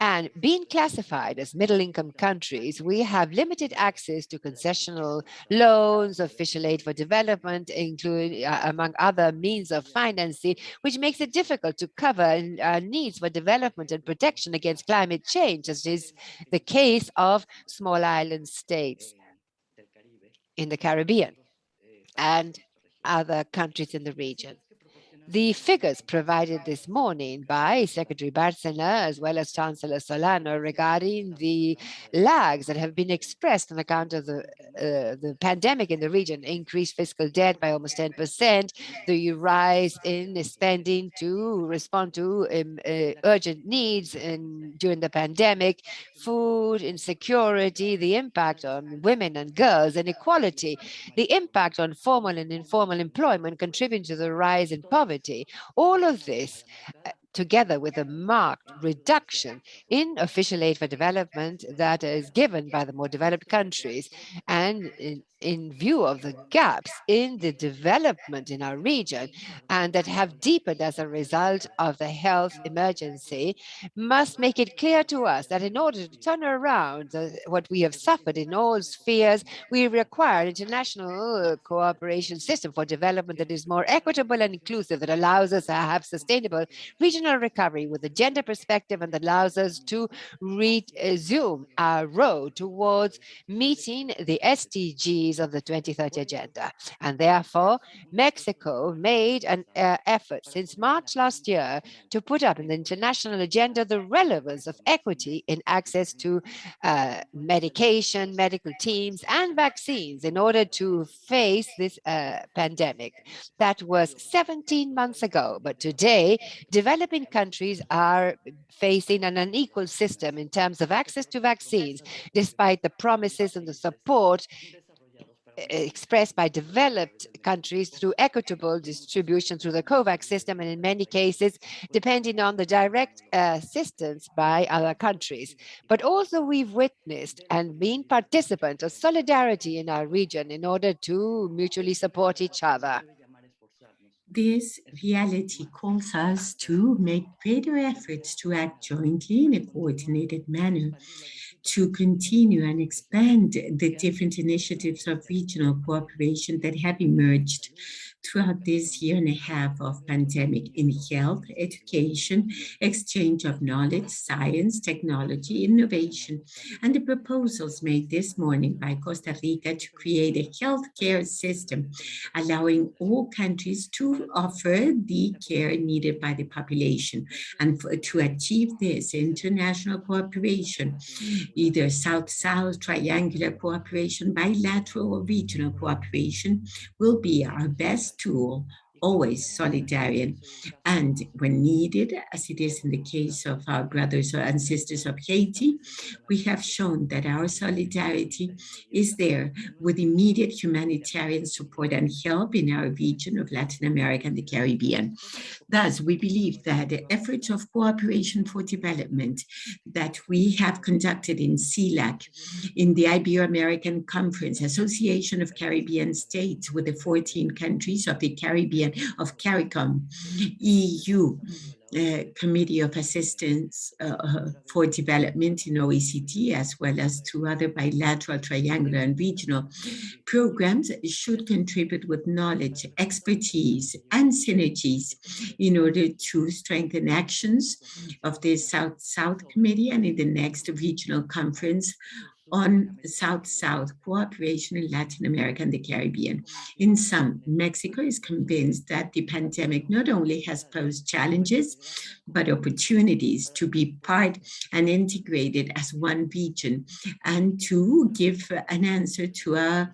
And being classified as middle-income countries, we have limited access to concessional loans, official aid for development, including, among other means of financing, which makes it difficult to cover needs for development and protection against climate change, as is the case of small island states in the Caribbean and other countries in the region. The figures provided this morning by Secretary Bárcena, as well as Chancellor Solano, regarding the lags that have been expressed on account of the pandemic in the region, increased fiscal debt by almost 10%, the rise in spending to respond to urgent needs during the pandemic, food insecurity, the impact on women and girls, inequality, the impact on formal and informal employment contributing to the rise in poverty. All of this, together with a marked reduction in official aid for development that is given by the more developed countries, and in view of the gaps in the development in our region and that have deepened as a result of the health emergency, must make it clear to us that in order to turn around what we have suffered in all spheres, we require an international cooperation system for development that is more equitable and inclusive, that allows us to have sustainable regional recovery with a gender perspective and that allows us to resume our road towards meeting the SDGs of the 2030 Agenda. And therefore, Mexico made an effort since March last year to put up in the international agenda the relevance of equity in access to medication, medical teams, and vaccines in order to face this pandemic. That was 17 months ago, but today, developing countries are facing an unequal system in terms of access to vaccines, despite the promises and the support expressed by developed countries through equitable distribution through the COVAX system, and in many cases, depending on the direct assistance by other countries. But also we've witnessed and been participant of solidarity in our region in order to mutually support each other. This reality calls us to make greater efforts to act jointly in a coordinated manner, to continue and expand the different initiatives of regional cooperation that have emerged throughout this year and a half of pandemic in health, education, exchange of knowledge, science, technology, innovation, and the proposals made this morning by Costa Rica to create a healthcare system, allowing all countries to offer the care needed by the population. And to achieve this, international cooperation, either South-South, triangular cooperation, bilateral or regional cooperation, will be our best tool, always solidarian. And when needed, as it is in the case of our brothers and sisters of Haiti, we have shown that our solidarity is there with immediate humanitarian support and help in our region of Latin America and the Caribbean. Thus, we believe that the efforts of cooperation for development that we have conducted in ECLAC, in the Ibero-American Conference, Association of Caribbean States with the 14 countries of the Caribbean, of CARICOM, EU, Committee of Assistance for Development in OECD, as well as to other bilateral, triangular, and regional programs, should contribute with knowledge, expertise, and synergies in order to strengthen actions of the South-South Committee and in the next regional conference on South-South cooperation in Latin America and the Caribbean. In sum, Mexico is convinced that the pandemic not only has posed challenges, but opportunities to be part and integrated as one region and to give an answer to our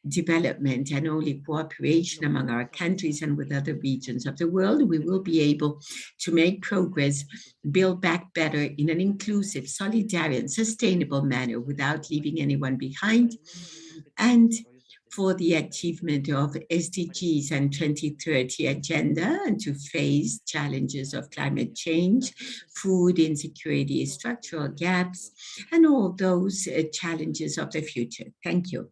development and only cooperation among our countries and with other regions of the world, we will be able to make progress, build back better in an inclusive, solidarian, sustainable manner without leaving anyone behind, and for the achievement of SDGs and 2030 agenda and to face challenges of climate change, food insecurity, structural gaps, and all those challenges of the future. Thank you.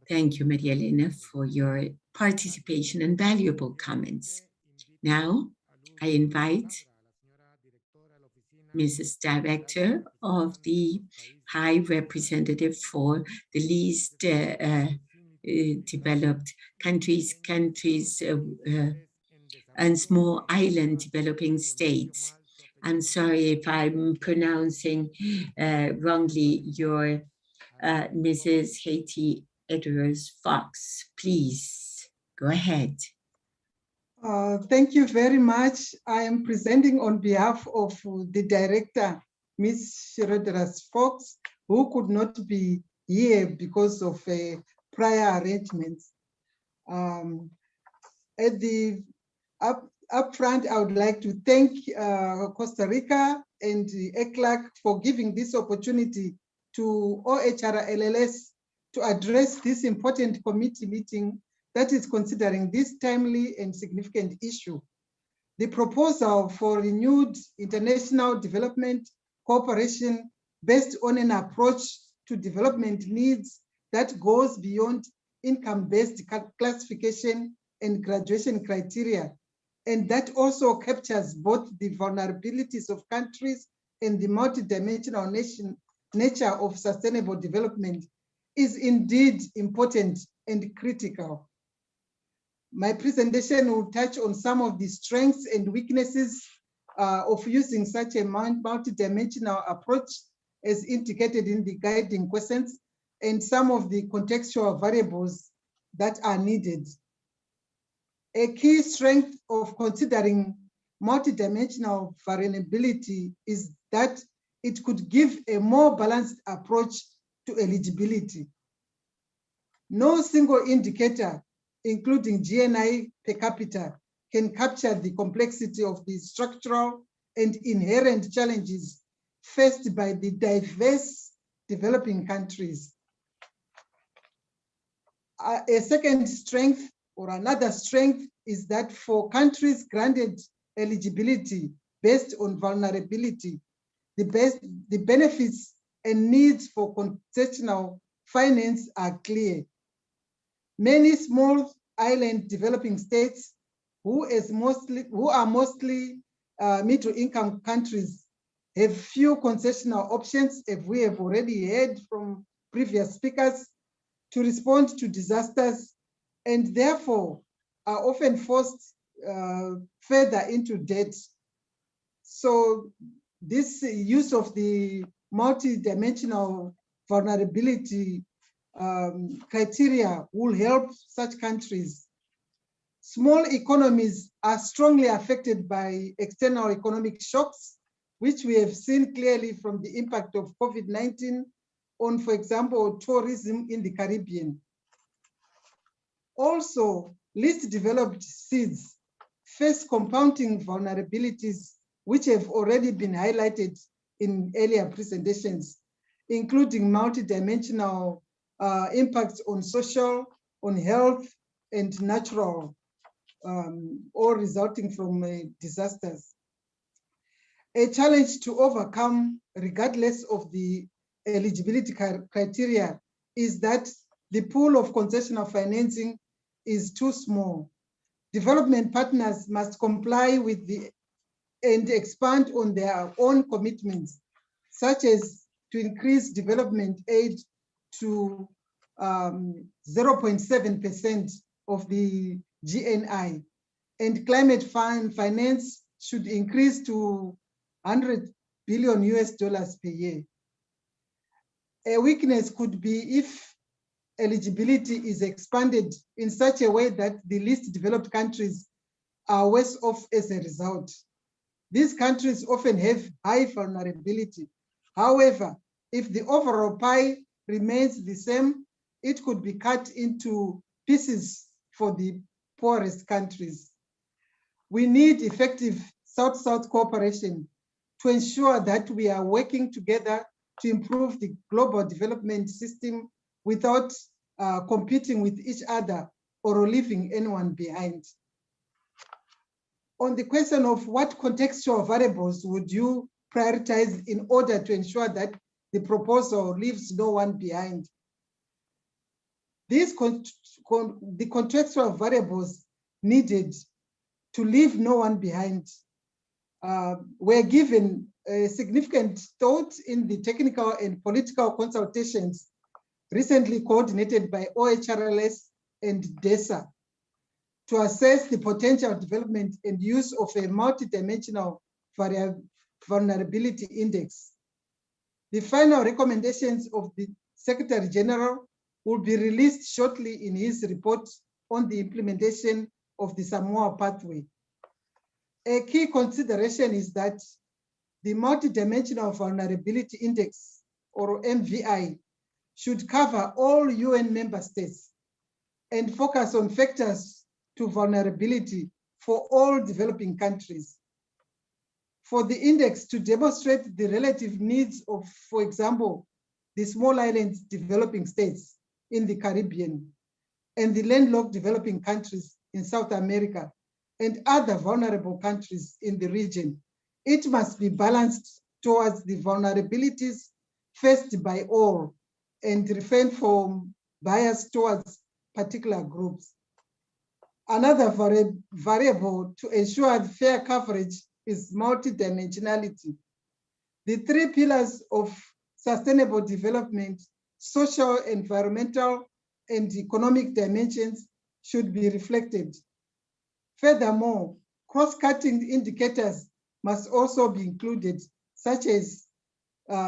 Thank you, Maria Elena, for your participation and valuable comments. Now, I invite Mrs. Director of the High Representative for the least developed countries and small island developing states. I'm sorry if I'm pronouncing wrongly your Mrs. Haiti Edwards Fox. Please go ahead. Thank you very much. I am presenting on behalf of the director, Ms. Schroeder's Fox, who could not be here because of prior arrangements. At the upfront, I would like to thank Costa Rica and the ECLAC for giving this opportunity to OHR LLS to address this important committee meeting that is considering this timely and significant issue. The proposal for renewed international development cooperation based on an approach to development needs that goes beyond income-based classification and graduation criteria, and that also captures both the vulnerabilities of countries and the multidimensional nature of sustainable development, is indeed important and critical. My presentation will touch on some of the strengths and weaknesses of using such a multidimensional approach as indicated in the guiding questions, and some of the contextual variables that are needed. A key strength of considering multidimensional variability is that it could give a more balanced approach to eligibility. No single indicator, including GNI per capita, can capture the complexity of the structural and inherent challenges faced by the diverse developing countries. A second strength, or another strength, is that for countries granted eligibility based on vulnerability, the benefits and needs for concessional finance are clear. Many small island developing states who are mostly middle-income countries have few concessional options, as we have already heard from previous speakers, to respond to disasters, and therefore are often forced further into debt. So this use of the multidimensional vulnerability criteria will help such countries. Small economies are strongly affected by external economic shocks, which we have seen clearly from the impact of COVID-19 on, for example, tourism in the Caribbean. Also, least developed seeds face compounding vulnerabilities, which have already been highlighted in earlier presentations, including multidimensional impacts on social, on health, and natural, all resulting from disasters. A challenge to overcome, regardless of the eligibility criteria, is that the pool of concessional financing is too small. Development partners must comply with and expand on their own commitments, such as to increase development aid to 0.7% of the GNI, and climate finance should increase to $100 billion per year. A weakness could be if eligibility is expanded in such a way that the least developed countries are worse off as a result. These countries often have high vulnerability. However, if the overall pie remains the same, it could be cut into pieces for the poorest countries. We need effective South-South cooperation to ensure that we are working together to improve the global development system without competing with each other or leaving anyone behind. On the question of what contextual variables would you prioritize in order to ensure that the proposal leaves no one behind? The contextual variables needed to leave no one behind were given a significant thought in the technical and political consultations recently coordinated by OHRLS and DESA to assess the potential development and use of a multidimensional vulnerability index. The final recommendations of the Secretary General will be released shortly in his report on the implementation of the Samoa pathway. A key consideration is that the Multidimensional Vulnerability Index, or MVI, should cover all UN member states and focus on factors to vulnerability for all developing countries. For the index to demonstrate the relative needs of, for example, the small island developing states in the Caribbean and the landlocked developing countries in South America and other vulnerable countries in the region, it must be balanced towards the vulnerabilities faced by all and refrain from bias towards particular groups. Another variable to ensure fair coverage is multidimensionality. The three pillars of sustainable development, social, environmental, and economic dimensions should be reflected. Furthermore, cross-cutting indicators must also be included, such as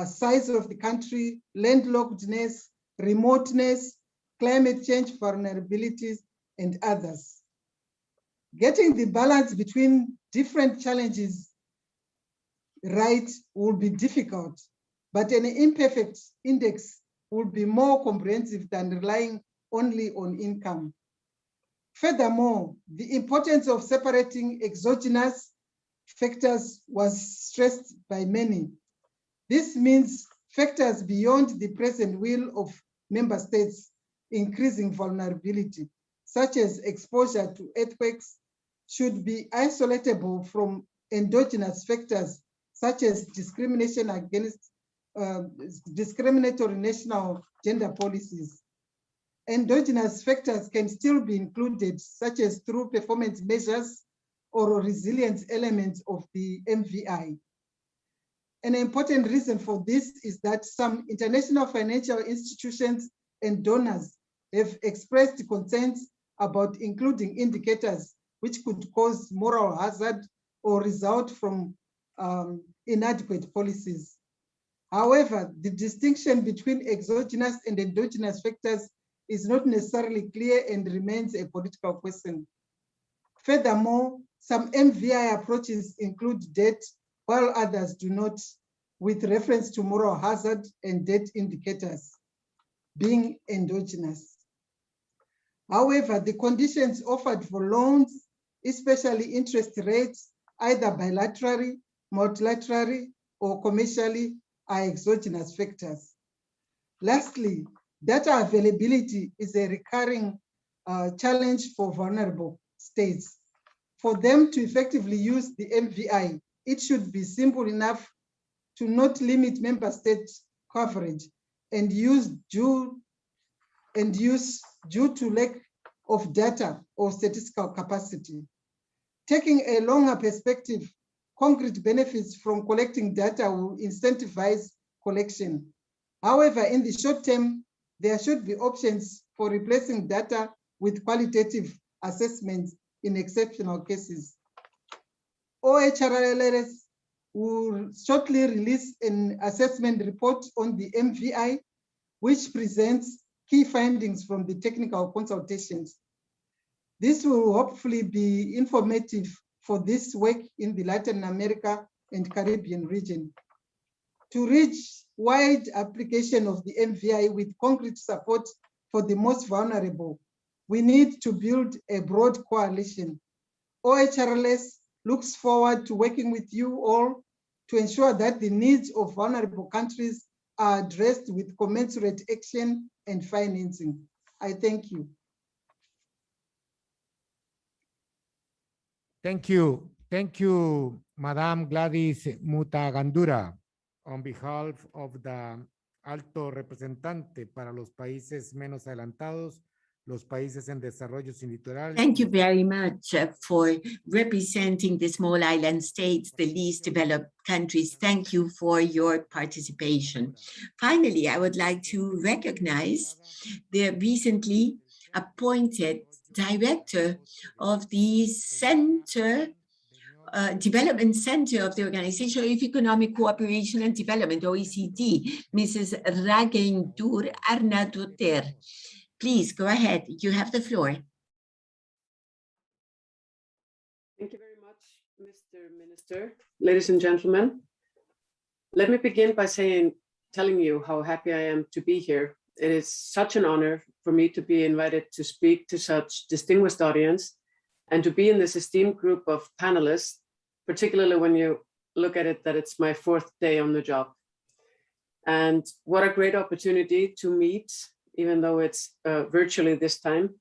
size of the country, landlockedness, remoteness, climate change vulnerabilities, and others. Getting the balance between different challenges right will be difficult, but an imperfect index will be more comprehensive than relying only on income. Furthermore, the importance of separating exogenous factors was stressed by many. This means factors beyond the present will of member states increasing vulnerability, such as exposure to earthquakes, should be isolatable from endogenous factors, such as discrimination against discriminatory national gender policies. Endogenous factors can still be included, such as through performance measures or resilience elements of the MVI. An important reason for this is that some international financial institutions and donors have expressed concerns about including indicators which could cause moral hazard or result from inadequate policies. However, the distinction between exogenous and endogenous factors is not necessarily clear and remains a political question. Furthermore, some MVI approaches include debt, while others do not, with reference to moral hazard and debt indicators being endogenous. However, the conditions offered for loans, especially interest rates, either bilaterally, multilaterally, or commercially, are exogenous factors. Lastly, data availability is a recurring challenge for vulnerable states. For them to effectively use the MVI, it should be simple enough to not limit member state coverage and use due to lack of data or statistical capacity. Taking a longer perspective, concrete benefits from collecting data will incentivize collection. However, in the short term, there should be options for replacing data with qualitative assessments in exceptional cases. OHRLS will shortly release an assessment report on the MVI, which presents key findings from the technical consultations. This will hopefully be informative for this work in the Latin America and Caribbean region. To reach wide application of the MVI with concrete support for the most vulnerable, we need to build a broad coalition. OHRLS looks forward to working with you all to ensure that the needs of vulnerable countries are addressed with commensurate action and financing. I thank you. Thank you. Thank you, Madam Gladys Mutagandura, on behalf of the Alto Representante para los países menos adelantados, los países en desarrollo sin litoral. Thank you very much for representing the small island states, the least developed countries. Thank you for your participation. Finally, I would like to recognize the recently appointed director of the Center, Development Center of the Organization of Economic Cooperation and Development, OECD, Mrs. Ragendur Arnadoter. Please go ahead. You have the floor. Thank you very much, Mr. Minister. Ladies and gentlemen, let me begin by telling you how happy I am to be here. It is such an honor for me to be invited to speak to such distinguished audience and to be in this esteemed group of panelists, particularly when you look at it that it's my 4th day on the job. And what a great opportunity to meet, even though it's virtually this time,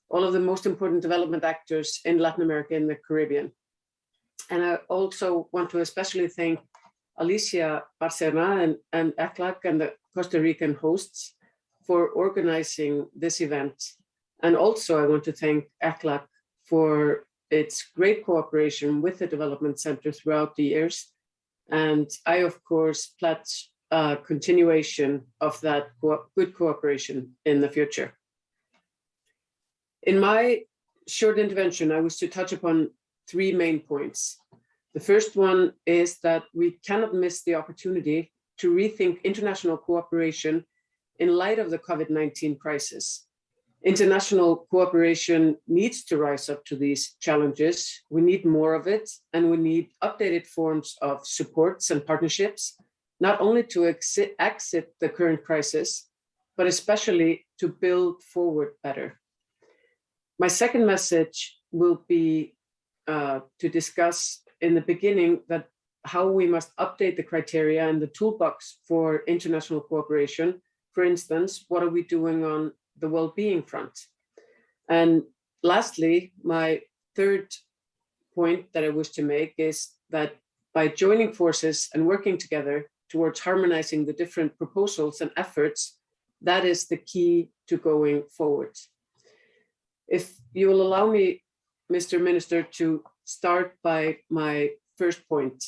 all of the most important development actors in Latin America and the Caribbean. And I also want to especially thank Alicia Bárcena and ECLAC and the Costa Rican hosts for organizing this event. And also I want to thank ECLAC for its great cooperation with the Development Center throughout the years. And I, of course, pledge continuation of that good cooperation in the future. In my short intervention, I was to touch upon three main points. The first one is that we cannot miss the opportunity to rethink international cooperation in light of the COVID-19 crisis. International cooperation needs to rise up to these challenges. We need more of it, and we need updated forms of supports and partnerships, not only to exit the current crisis, but especially to build forward better. My second message will be to discuss in the beginning that how we must update the criteria and the toolbox for international cooperation. For instance, what are we doing on the well-being front? And lastly, my third point that I wish to make is that by joining forces and working together towards harmonizing the different proposals and efforts, that is the key to going forward. If you will allow me, Mr. Minister, to start by my first point.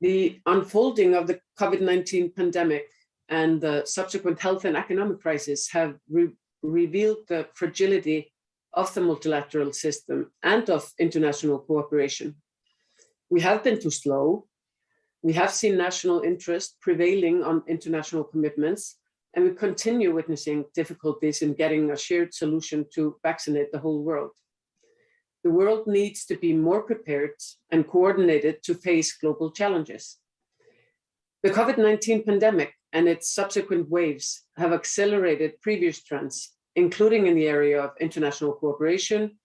The unfolding of the COVID-19 pandemic and the subsequent health and economic crisis have revealed the fragility of the multilateral system and of international cooperation. We have been too slow. We have seen national interest prevailing on international commitments, and we continue witnessing difficulties in getting a shared solution to vaccinate the whole world. The world needs to be more prepared and coordinated to face global challenges. The COVID-19 pandemic and its subsequent waves have accelerated previous trends, including in the area of international cooperation,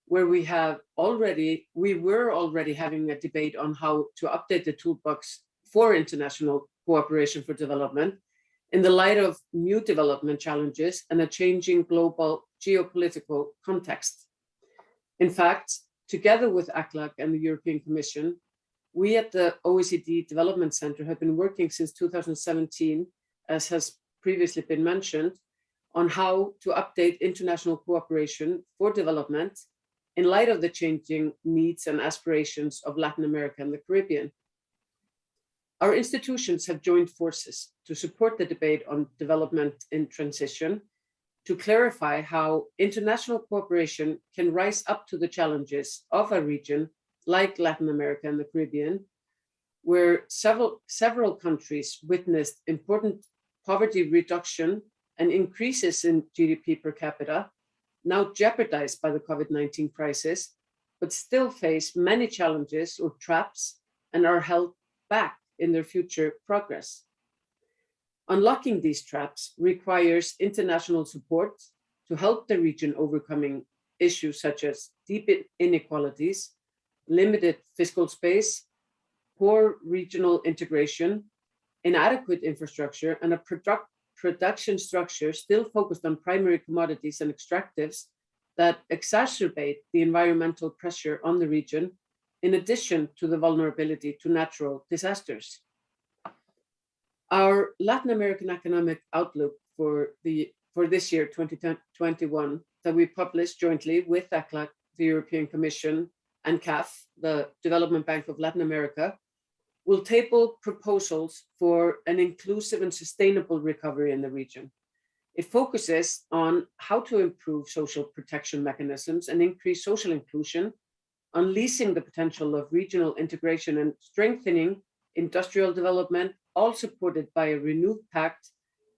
where we were already having a debate on how to update the toolbox for international cooperation for development in the light of new development challenges and a changing global geopolitical context. In fact, together with ECLAC and the European Commission, we at the OECD Development Center have been working since 2017, as has previously been mentioned, on how to update international cooperation for development in light of the changing needs and aspirations of Latin America and the Caribbean. Our institutions have joined forces to support the debate on development in transition, to clarify how international cooperation can rise up to the challenges of a region like Latin America and the Caribbean, where several countries witnessed important poverty reduction and increases in GDP per capita, now jeopardized by the COVID-19 crisis, but still face many challenges or traps and are held back in their future progress. Unlocking these traps requires international support to help the region overcoming issues such as deep inequalities, limited fiscal space, poor regional integration, inadequate infrastructure, and a production structure still focused on primary commodities and extractives that exacerbate the environmental pressure on the region, in addition to the vulnerability to natural disasters. Our Latin American economic outlook for this year, 2021, that we published jointly with ECLAC, the European Commission, and CAF, the Development Bank of Latin America, will table proposals for an inclusive and sustainable recovery in the region. It focuses on how to improve social protection mechanisms and increase social inclusion, unleashing the potential of regional integration and strengthening industrial development, all supported by a renewed pact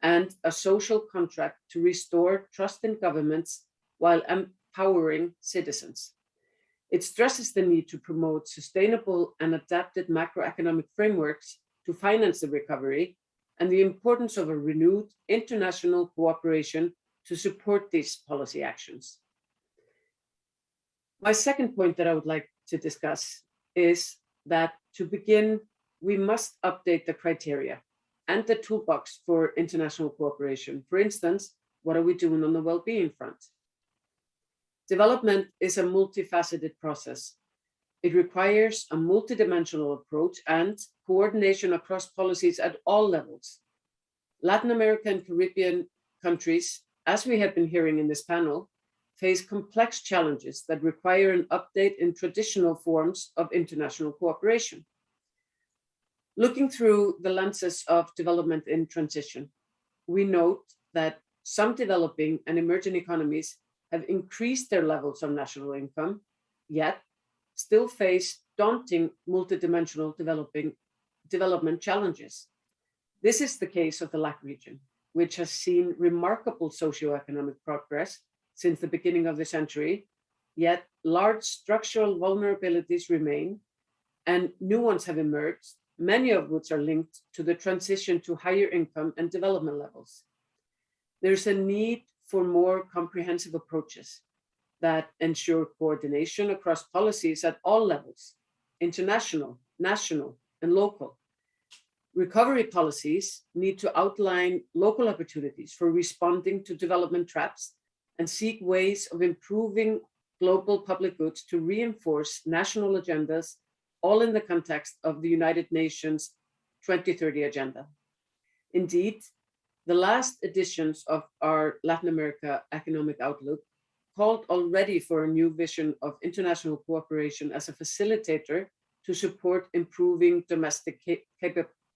and a social contract to restore trust in governments while empowering citizens. It stresses the need to promote sustainable and adapted macroeconomic frameworks to finance the recovery and the importance of a renewed international cooperation to support these policy actions. My second point that I would like to discuss is that to begin, we must update the criteria and the toolbox for international cooperation. For instance, what are we doing on the well-being front? Development is a multifaceted process. It requires a multidimensional approach and coordination across policies at all levels. Latin America and Caribbean countries, as we have been hearing in this panel, face complex challenges that require an update in traditional forms of international cooperation. Looking through the lenses of development in transition, we note that some developing and emerging economies have increased their levels of national income, yet still face daunting multidimensional development challenges. This is the case of the LAC region, which has seen remarkable socioeconomic progress since the beginning of the century, yet large structural vulnerabilities remain and new ones have emerged, many of which are linked to the transition to higher income and development levels. There's a need for more comprehensive approaches that ensure coordination across policies at all levels, international, national, and local. Recovery policies need to outline local opportunities for responding to development traps and seek ways of improving global public goods to reinforce national agendas, all in the context of the United Nations 2030 Agenda. Indeed, the last editions of our Latin America Economic Outlook called already for a new vision of international cooperation as a facilitator to support improving domestic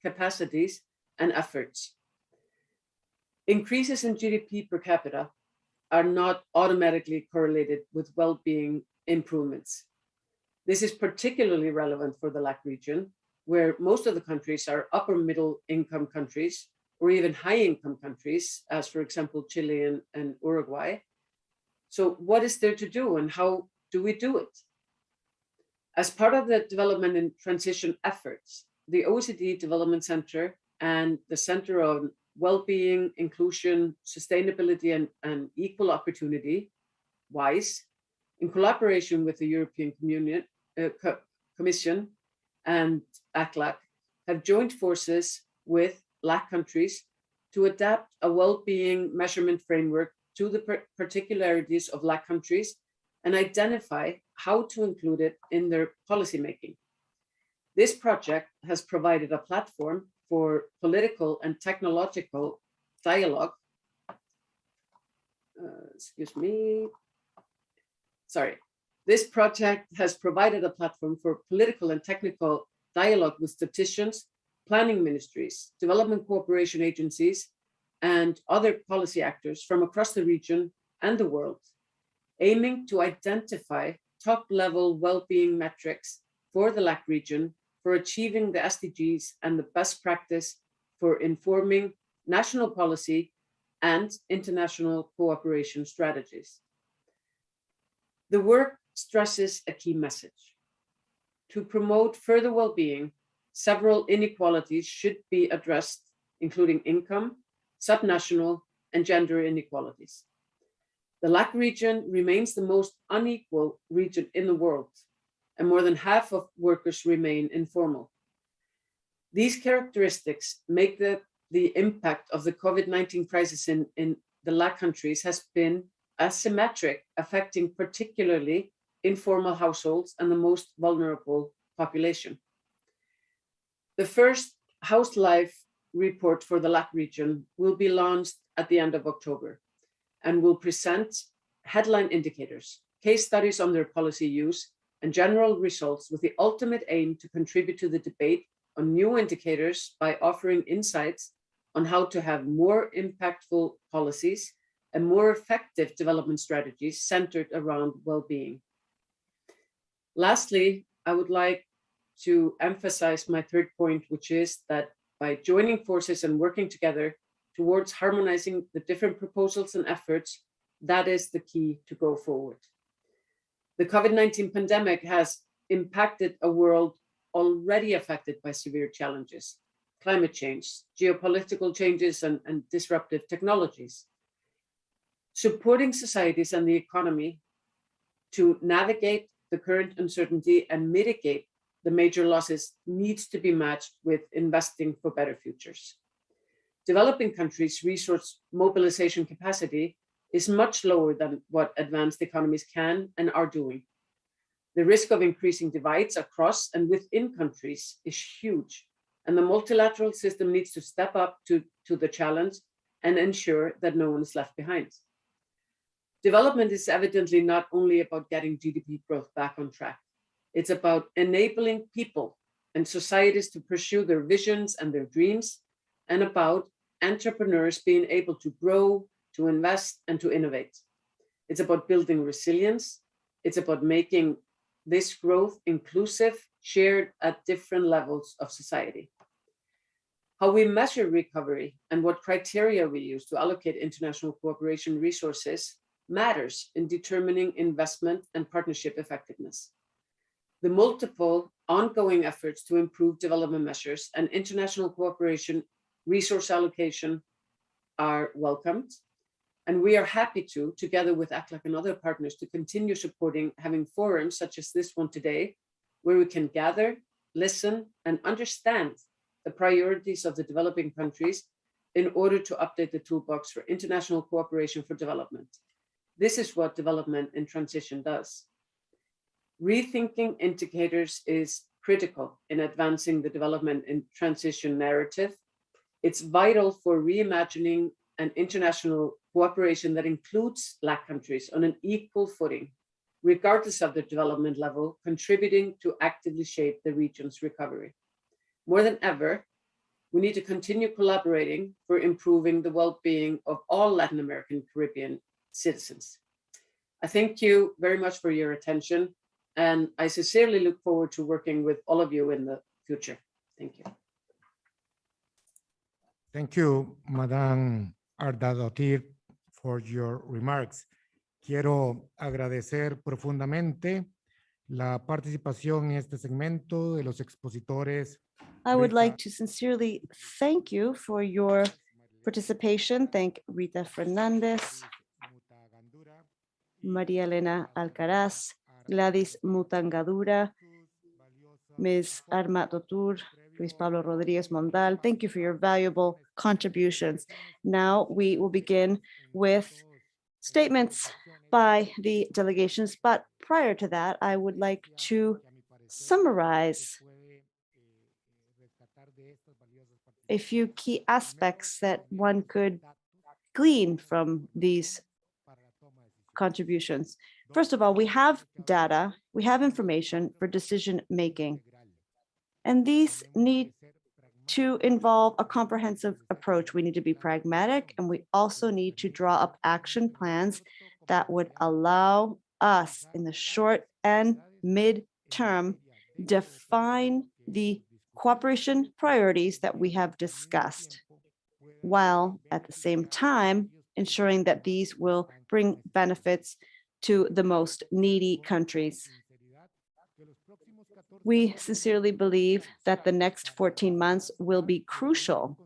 capacities and efforts. Increases in GDP per capita are not automatically correlated with well-being improvements. This is particularly relevant for the LAC region, where most of the countries are upper middle income countries or even high income countries, as for example, Chile and Uruguay. So what is there to do and how do we do it? As part of the development and transition efforts, the OECD Development Center and the Center on Wellbeing, Inclusion, Sustainability, and Equal Opportunity, WISE, in collaboration with the European Commission and ECLAC, have joined forces with LAC countries to adapt a well-being measurement framework to the particularities of LAC countries and identify how to include it in their policymaking. This project has provided a platform for political and technological dialogue. This project has provided a platform for political and technical dialogue with statisticians, planning ministries, development cooperation agencies, and other policy actors from across the region and the world, aiming to identify top-level well-being metrics for the LAC region for achieving the SDGs and the best practice for informing national policy and international cooperation strategies. The work stresses a key message. To promote further well-being, several inequalities should be addressed, including income, subnational, and gender inequalities. The LAC region remains the most unequal region in the world, and more than half of workers remain informal. These characteristics make the impact of the COVID-19 crisis in the LAC countries has been asymmetric, affecting particularly informal households and the most vulnerable population. The first House Life report for the LAC region will be launched at the end of October and will present headline indicators, case studies on their policy use, and general results with the ultimate aim to contribute to the debate on new indicators by offering insights on how to have more impactful policies and more effective development strategies centered around well-being. Lastly, I would like to emphasize my third point, which is that by joining forces and working together towards harmonizing the different proposals and efforts, that is the key to go forward. The COVID-19 pandemic has impacted a world already affected by severe challenges, climate change, geopolitical changes, and disruptive technologies. Supporting societies and the economy to navigate the current uncertainty and mitigate the major losses needs to be matched with investing for better futures. Developing countries' resource mobilization capacity is much lower than what advanced economies can and are doing. The risk of increasing divides across and within countries is huge, and the multilateral system needs to step up to the challenge and ensure that no one is left behind. Development is evidently not only about getting GDP growth back on track. It's about enabling people and societies to pursue their visions and their dreams, and about entrepreneurs being able to grow, to invest, and to innovate. It's about building resilience. It's about making this growth inclusive, shared at different levels of society. How we measure recovery and what criteria we use to allocate international cooperation resources matters in determining investment and partnership effectiveness. The multiple ongoing efforts to improve development measures and international cooperation resource allocation are welcomed. And we are happy to, together with ECLAC and other partners, to continue supporting having forums such as this one today, where we can gather, listen, and understand the priorities of the developing countries in order to update the toolbox for international cooperation for development. This is what development in transition does. Rethinking indicators is critical in advancing the development in transition narrative. It's vital for reimagining an international cooperation that includes LAC countries on an equal footing, regardless of their development level, contributing to actively shape the region's recovery. More than ever, we need to continue collaborating for improving the well-being of all Latin American Caribbean citizens. I thank you very much for your attention, and I sincerely look forward to working with all of you in the future. Thank you. Thank you, Madam Ardadotir, for your remarks. Quiero agradecer profundamente la participación en este segmento de los expositores. I would like to sincerely thank you for your participation. Thank Rita Fernandez, Maria Elena Alcaraz, Gladys Mutangadura, Ms. Arma Totur, Luis Pablo Rodriguez Mondal. Thank you for your valuable contributions. Now we will begin with statements by the delegations, but prior to that, I would like to summarize a few key aspects that one could glean from these contributions. First of all, we have data, we have information for decision making, and these need to involve a comprehensive approach. We need to be pragmatic, and we also need to draw up action plans that would allow us in the short and mid-term define the cooperation priorities that we have discussed, while at the same time ensuring that these will bring benefits to the most needy countries. We sincerely believe that the next 14 months will be crucial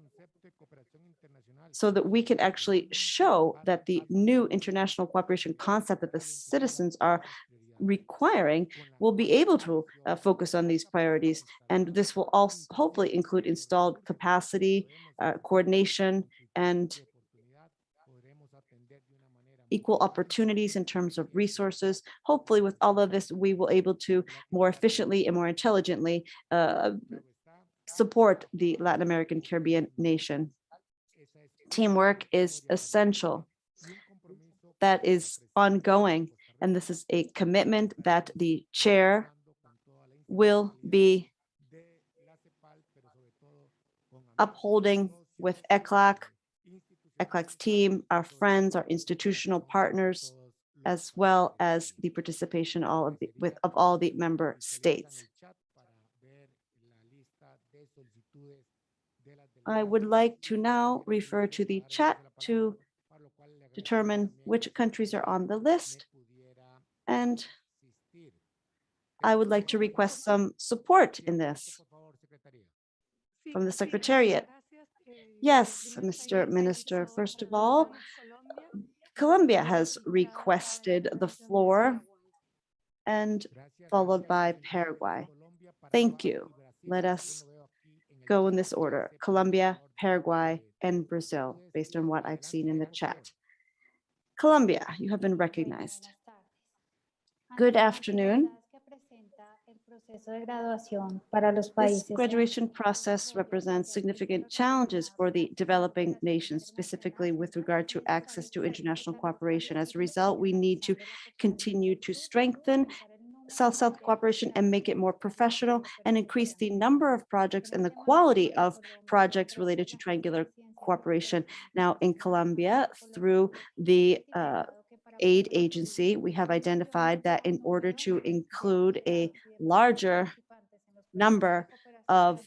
so that we can actually show that the new international cooperation concept that the citizens are requiring will be able to focus on these priorities. And this will also hopefully include installed capacity, coordination, and equal opportunities in terms of resources. Hopefully with all of this, we will able to more efficiently and more intelligently support the Latin American Caribbean nation. Teamwork is essential. That is ongoing. And this is a commitment that the chair will be upholding with ECLAC, ECLAC's team, our friends, our institutional partners, as well as the participation of all the member states. I would like to now refer to the chat to determine which countries are on the list. And I would like to request some support in this from the secretariat. Yes, Mr. Minister, first of all, Colombia has requested the floor and followed by Paraguay. Thank you. Let us go in this order: Colombia, Paraguay, and Brazil, based on what I've seen in the chat. Colombia, you have been recognized. Good afternoon. This graduation process represents significant challenges for the developing nations, specifically with regard to access to international cooperation. As a result, we need to continue to strengthen South-South cooperation and make it more professional and increase the number of projects and the quality of projects related to triangular cooperation. Now, in Colombia, through the aid agency, we have identified that in order to include a larger number of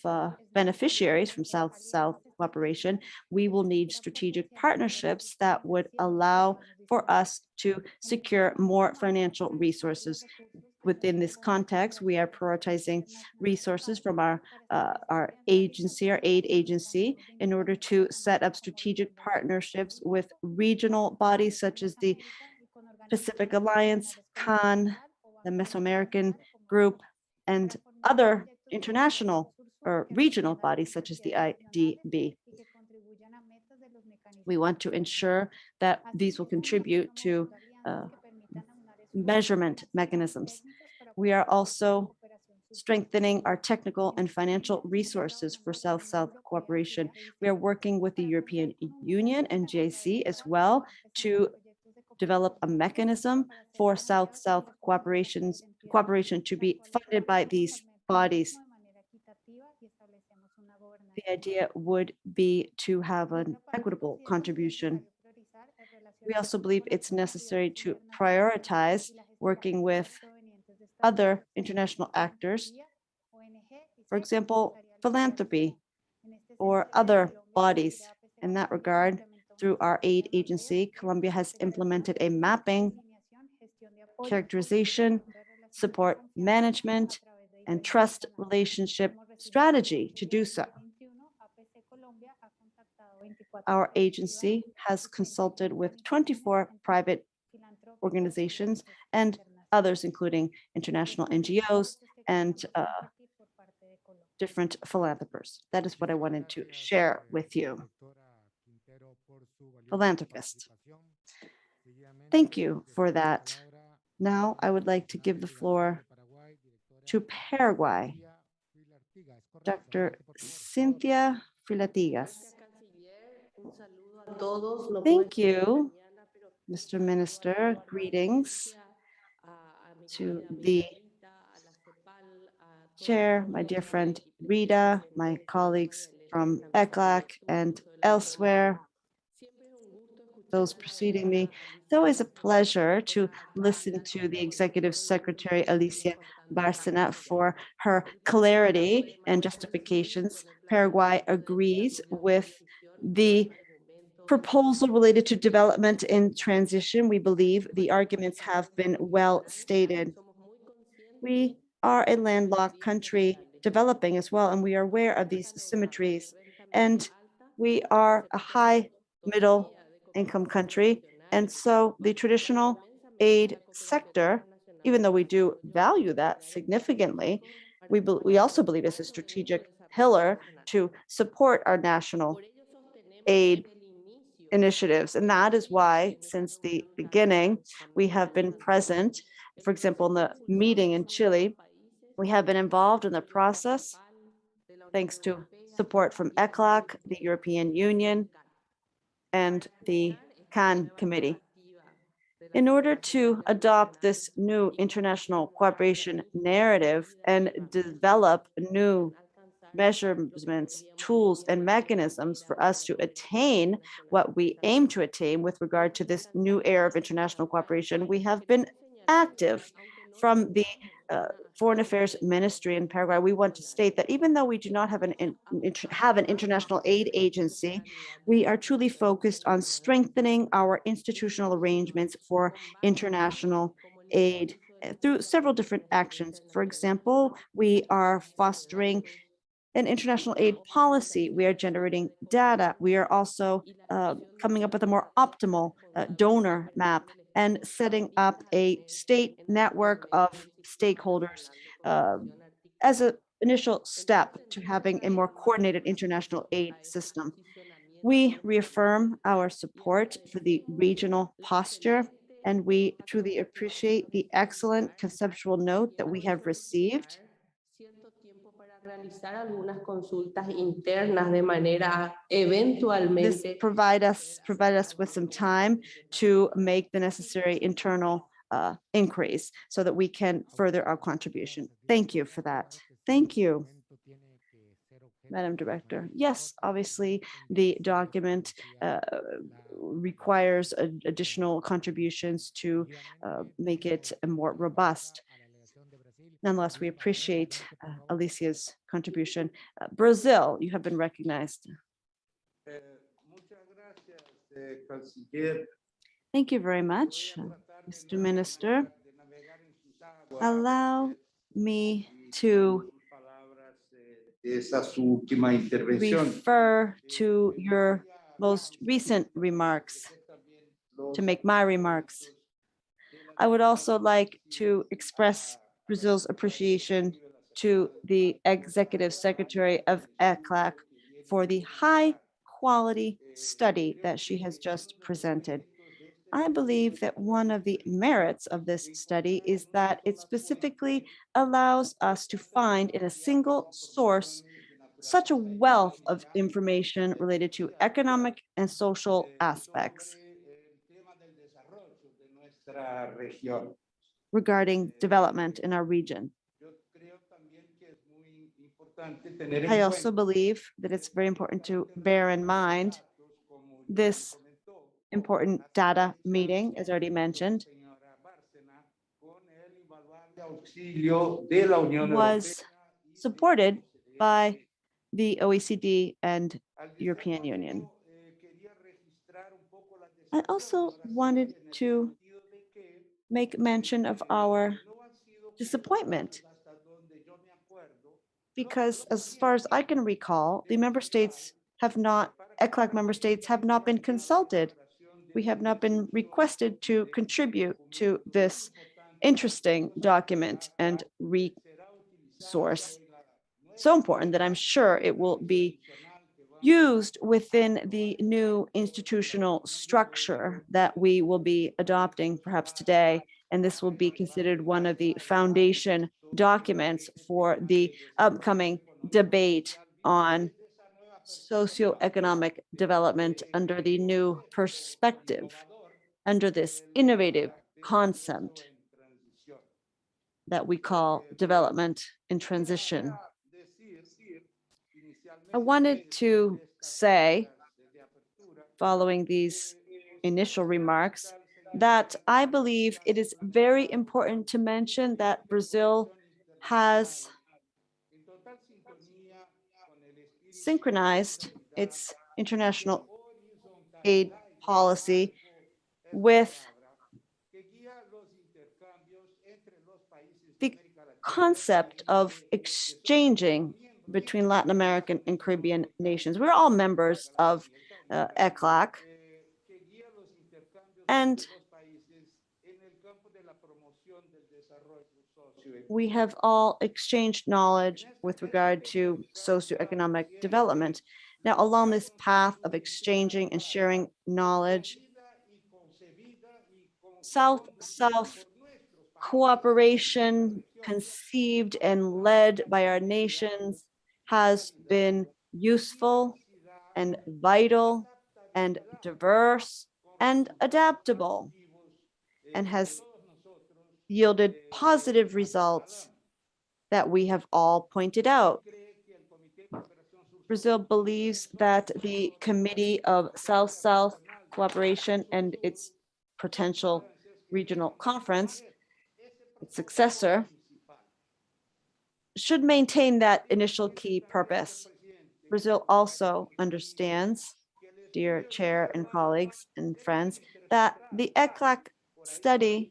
beneficiaries from South-South cooperation, we will need strategic partnerships that would allow for us to secure more financial resources. Within this context, we are prioritizing resources from our agency, our aid agency, in order to set up strategic partnerships with regional bodies such as the Pacific Alliance, CAN, the Mesoamerican Group, and other international or regional bodies such as the IDB. We want to ensure that these will contribute to measurement mechanisms. We are also strengthening our technical and financial resources for South-South cooperation. We are working with the European Union and GIC as well to develop a mechanism for South-South cooperation to be funded by these bodies. The idea would be to have an equitable contribution. We also believe it's necessary to prioritize working with other international actors, for example, philanthropy or other bodies. In that regard, through our aid agency, Colombia has implemented a mapping, characterization, support management, and trust relationship strategy to do so. Our agency has consulted with 24 private organizations and others, including international NGOs and different philanthropists. That is what I wanted to share with you. Philanthropist. Thank you for that. Now I would like to give the floor to Paraguay. Dr. Cynthia Filatigas. Thank you, Mr. Minister. Greetings to the chair, my dear friend Rita, my colleagues from ECLAC and elsewhere, those preceding me. It's always a pleasure to listen to the Executive Secretary, Alicia Bárcena, for her clarity and justifications. Paraguay agrees with the proposal related to development in transition. We believe the arguments have been well stated. We are a landlocked country developing as well, and we are aware of these symmetries. And we are a high middle income country. And so the traditional aid sector, even though we do value that significantly, we also believe it's a strategic pillar to support our national aid initiatives. And that is why, since the beginning, we have been present. For example, in the meeting in Chile, we have been involved in the process, thanks to support from ECLAC, the European Union, and the CAN committee. In order to adopt this new international cooperation narrative and develop new measurements, tools, and mechanisms for us to attain what we aim to attain with regard to this new era of international cooperation, we have been active from the Foreign Affairs Ministry in Paraguay. We want to state that even though we do not have an international aid agency, we are truly focused on strengthening our institutional arrangements for international aid through several different actions. For example, we are fostering an international aid policy. We are generating data. We are also coming up with a more optimal donor map and setting up a state network of stakeholders as an initial step to having a more coordinated international aid system. We reaffirm our support for the regional posture, and we truly appreciate the excellent conceptual note that we have received realizar algunas consultas internas de manera This eventualmente provide us with some time to make the necessary internal inquiries so that we can further our contribution. Thank you for that. Thank you, Madam Director. Yes, obviously, the document requires additional contributions to make it more robust. Nonetheless, we appreciate Alicia's contribution. Brazil, you have been recognized. Thank you very much, Mr. Minister. Allow me to refer to your most recent remarks, to make my remarks. I would also like to express Brazil's appreciation to the Executive Secretary of ECLAC for the high quality study that she has just presented. I believe that one of the merits of this study is that it specifically allows us to find in a single source such a wealth of information related to economic and social aspects regarding development in our region. I also believe that it's very important to bear in mind this important data meeting, as already mentioned, was supported by the OECD and European Union. I also wanted to make mention of our disappointment because as far as I can recall, the member states have not, ECLAC member states have not been consulted. We have not been requested to contribute to this interesting document and resource. So important that I'm sure it will be used within the new institutional structure that we will be adopting perhaps today. And this will be considered one of the foundation documents for the upcoming debate on socioeconomic development under the new perspective, under this innovative concept that we call development in transition. I wanted to say, following these initial remarks, that I believe it is very important to mention that Brazil has synchronized its international aid policy with the concept of exchanging between Latin American and Caribbean nations. We're all members of ECLAC, and we have all exchanged knowledge with regard to socioeconomic development. Now, along this path of exchanging and sharing knowledge, South-South cooperation conceived and led by our nations has been useful and vital and diverse and adaptable and has yielded positive results that we have all pointed out. Brazil believes that the Committee of South-South Cooperation and its potential regional conference, its successor, should maintain that initial key purpose. Brazil also understands, dear chair and colleagues and friends, that the ECLAC study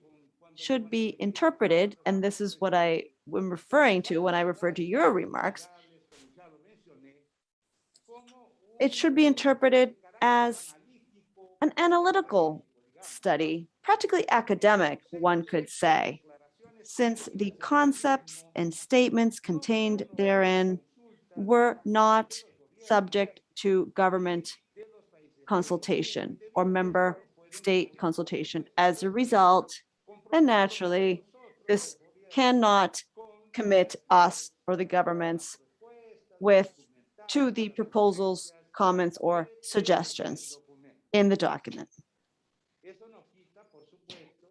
should be interpreted, and this is what I am referring to when I refer to your remarks, it should be interpreted as an analytical study, practically academic, one could say, since the concepts and statements contained therein were not subject to government consultation or member state consultation. As a result, and naturally, this cannot commit us or the governments to the proposals, comments, or suggestions in the document.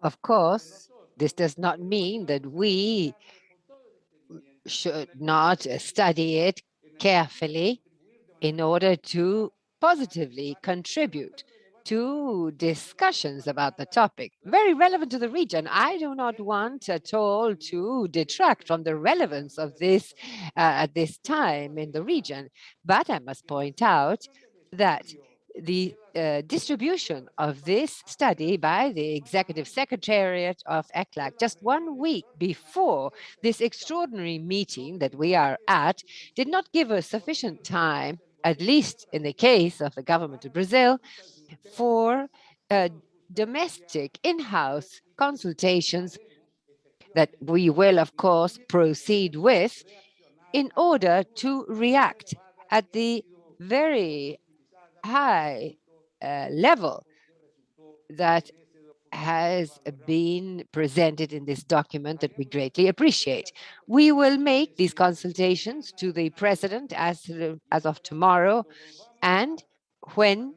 Of course, this does not mean that we should not study it carefully in order to positively contribute to discussions about the topic, very relevant to the region. I do not want at all to detract from the relevance of this at this time in the region, but I must point out that the distribution of this study by the Executive Secretariat of ECLAC just 1 week before this extraordinary meeting that we are at did not give us sufficient time, at least in the case of the government of Brazil, for domestic in-house consultations that we will, of course, proceed with in order to react at the very high level that has been presented in this document that we greatly appreciate. We will make these consultations to the president as of tomorrow, and when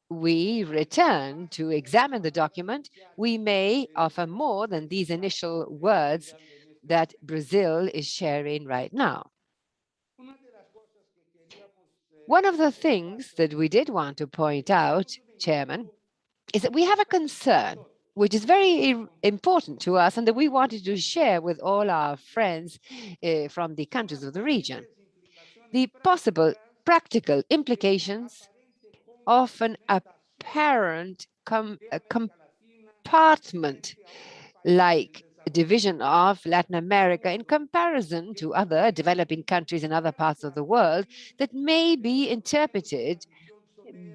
we return to examine the document, we may offer more than these initial words that Brazil is sharing right now. One of the things that we did want to point out, Chairman, is that we have a concern which is very important to us and that we wanted to share with all our friends from the countries of the region. The possible practical implications of an apparent compartment-like division of Latin America in comparison to other developing countries in other parts of the world that may be interpreted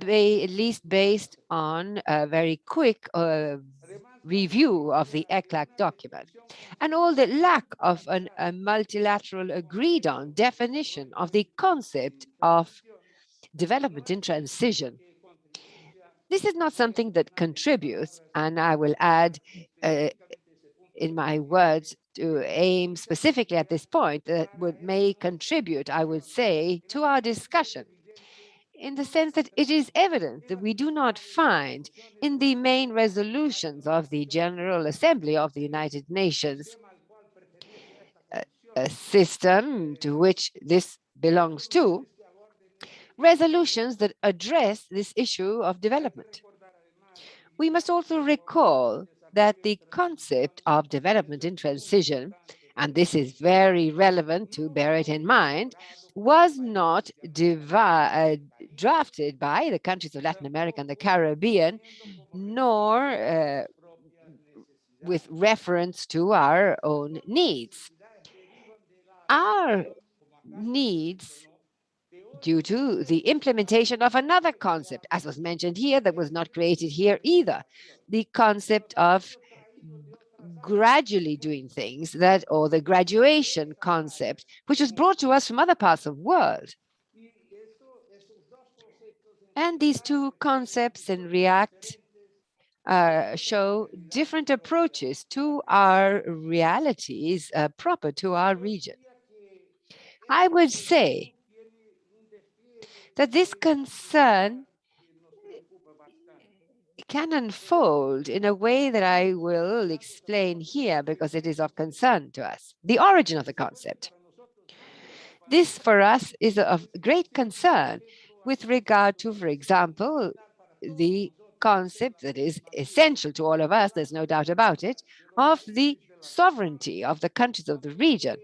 at least based on a very quick review of the ECLAC document, and all the lack of a multilateral agreed on definition of the concept of development in transition. This is not something that contributes, and I will add in my words to aim specifically at this point, that may contribute, I would say, to our discussion, in the sense that it is evident that we do not find in the main resolutions of the General Assembly of the United Nations a system to which this belongs to, resolutions that address this issue of development. We must also recall that the concept of development in transition, and this is very relevant to bear it in mind, was not drafted by the countries of Latin America and the Caribbean, nor with reference to our own needs. Our needs due to the implementation of another concept, as was mentioned here, that was not created here either, the concept of gradually doing things, or the graduation concept, which was brought to us from other parts of the world. And these two concepts in REACT show different approaches to our realities proper to our region. I would say that this concern can unfold in a way that I will explain here because it is of concern to us. The origin of the concept. This, for us, is of great concern with regard to, for example, the concept that is essential to all of us, there's no doubt about it, of the sovereignty of the countries of the region.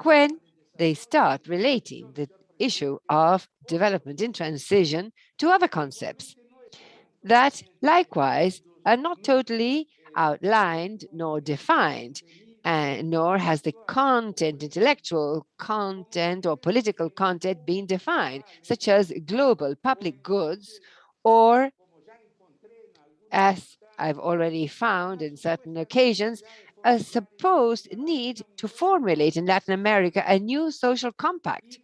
When they start relating the issue of development in transition to other concepts that likewise are not totally outlined nor defined, nor has the content, intellectual content or political content been defined, such as global public goods, or, as I've already found in certain occasions, a supposed need to formulate in Latin America a new social compact,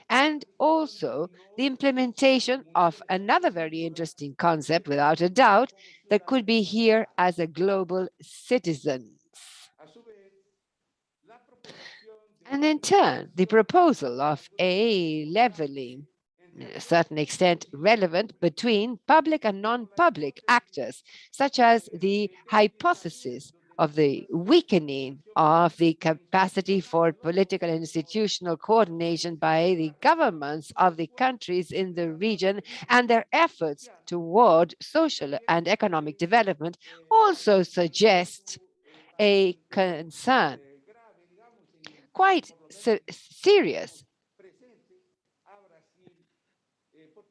and also the implementation of another very interesting concept, without a doubt, that could be here as a global citizen. And in turn, the proposal of a leveling, to a certain extent relevant, between public and non-public actors, such as the hypothesis of the weakening of the capacity for political and institutional coordination by the governments of the countries in the region and their efforts toward social and economic development, also suggest a concern quite serious,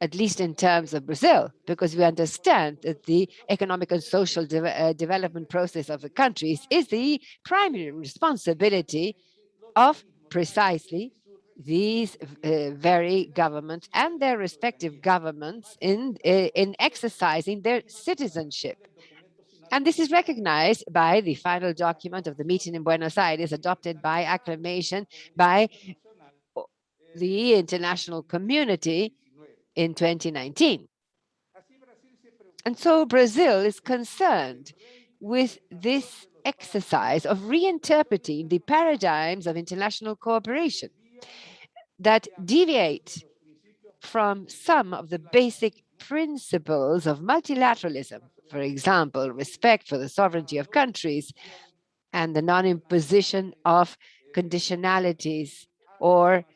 at least in terms of Brazil, because we understand that the economic and social development process of the countries is the primary responsibility of precisely these very governments and their respective governments in exercising their citizenship. And this is recognized by the final document of the meeting in Buenos Aires, adopted by acclamation by the international community in 2019. And so Brazil is concerned with this exercise of reinterpreting the paradigms of international cooperation that deviate from some of the basic principles of multilateralism. For example, respect for the sovereignty of countries and the non-imposition of conditionalities, or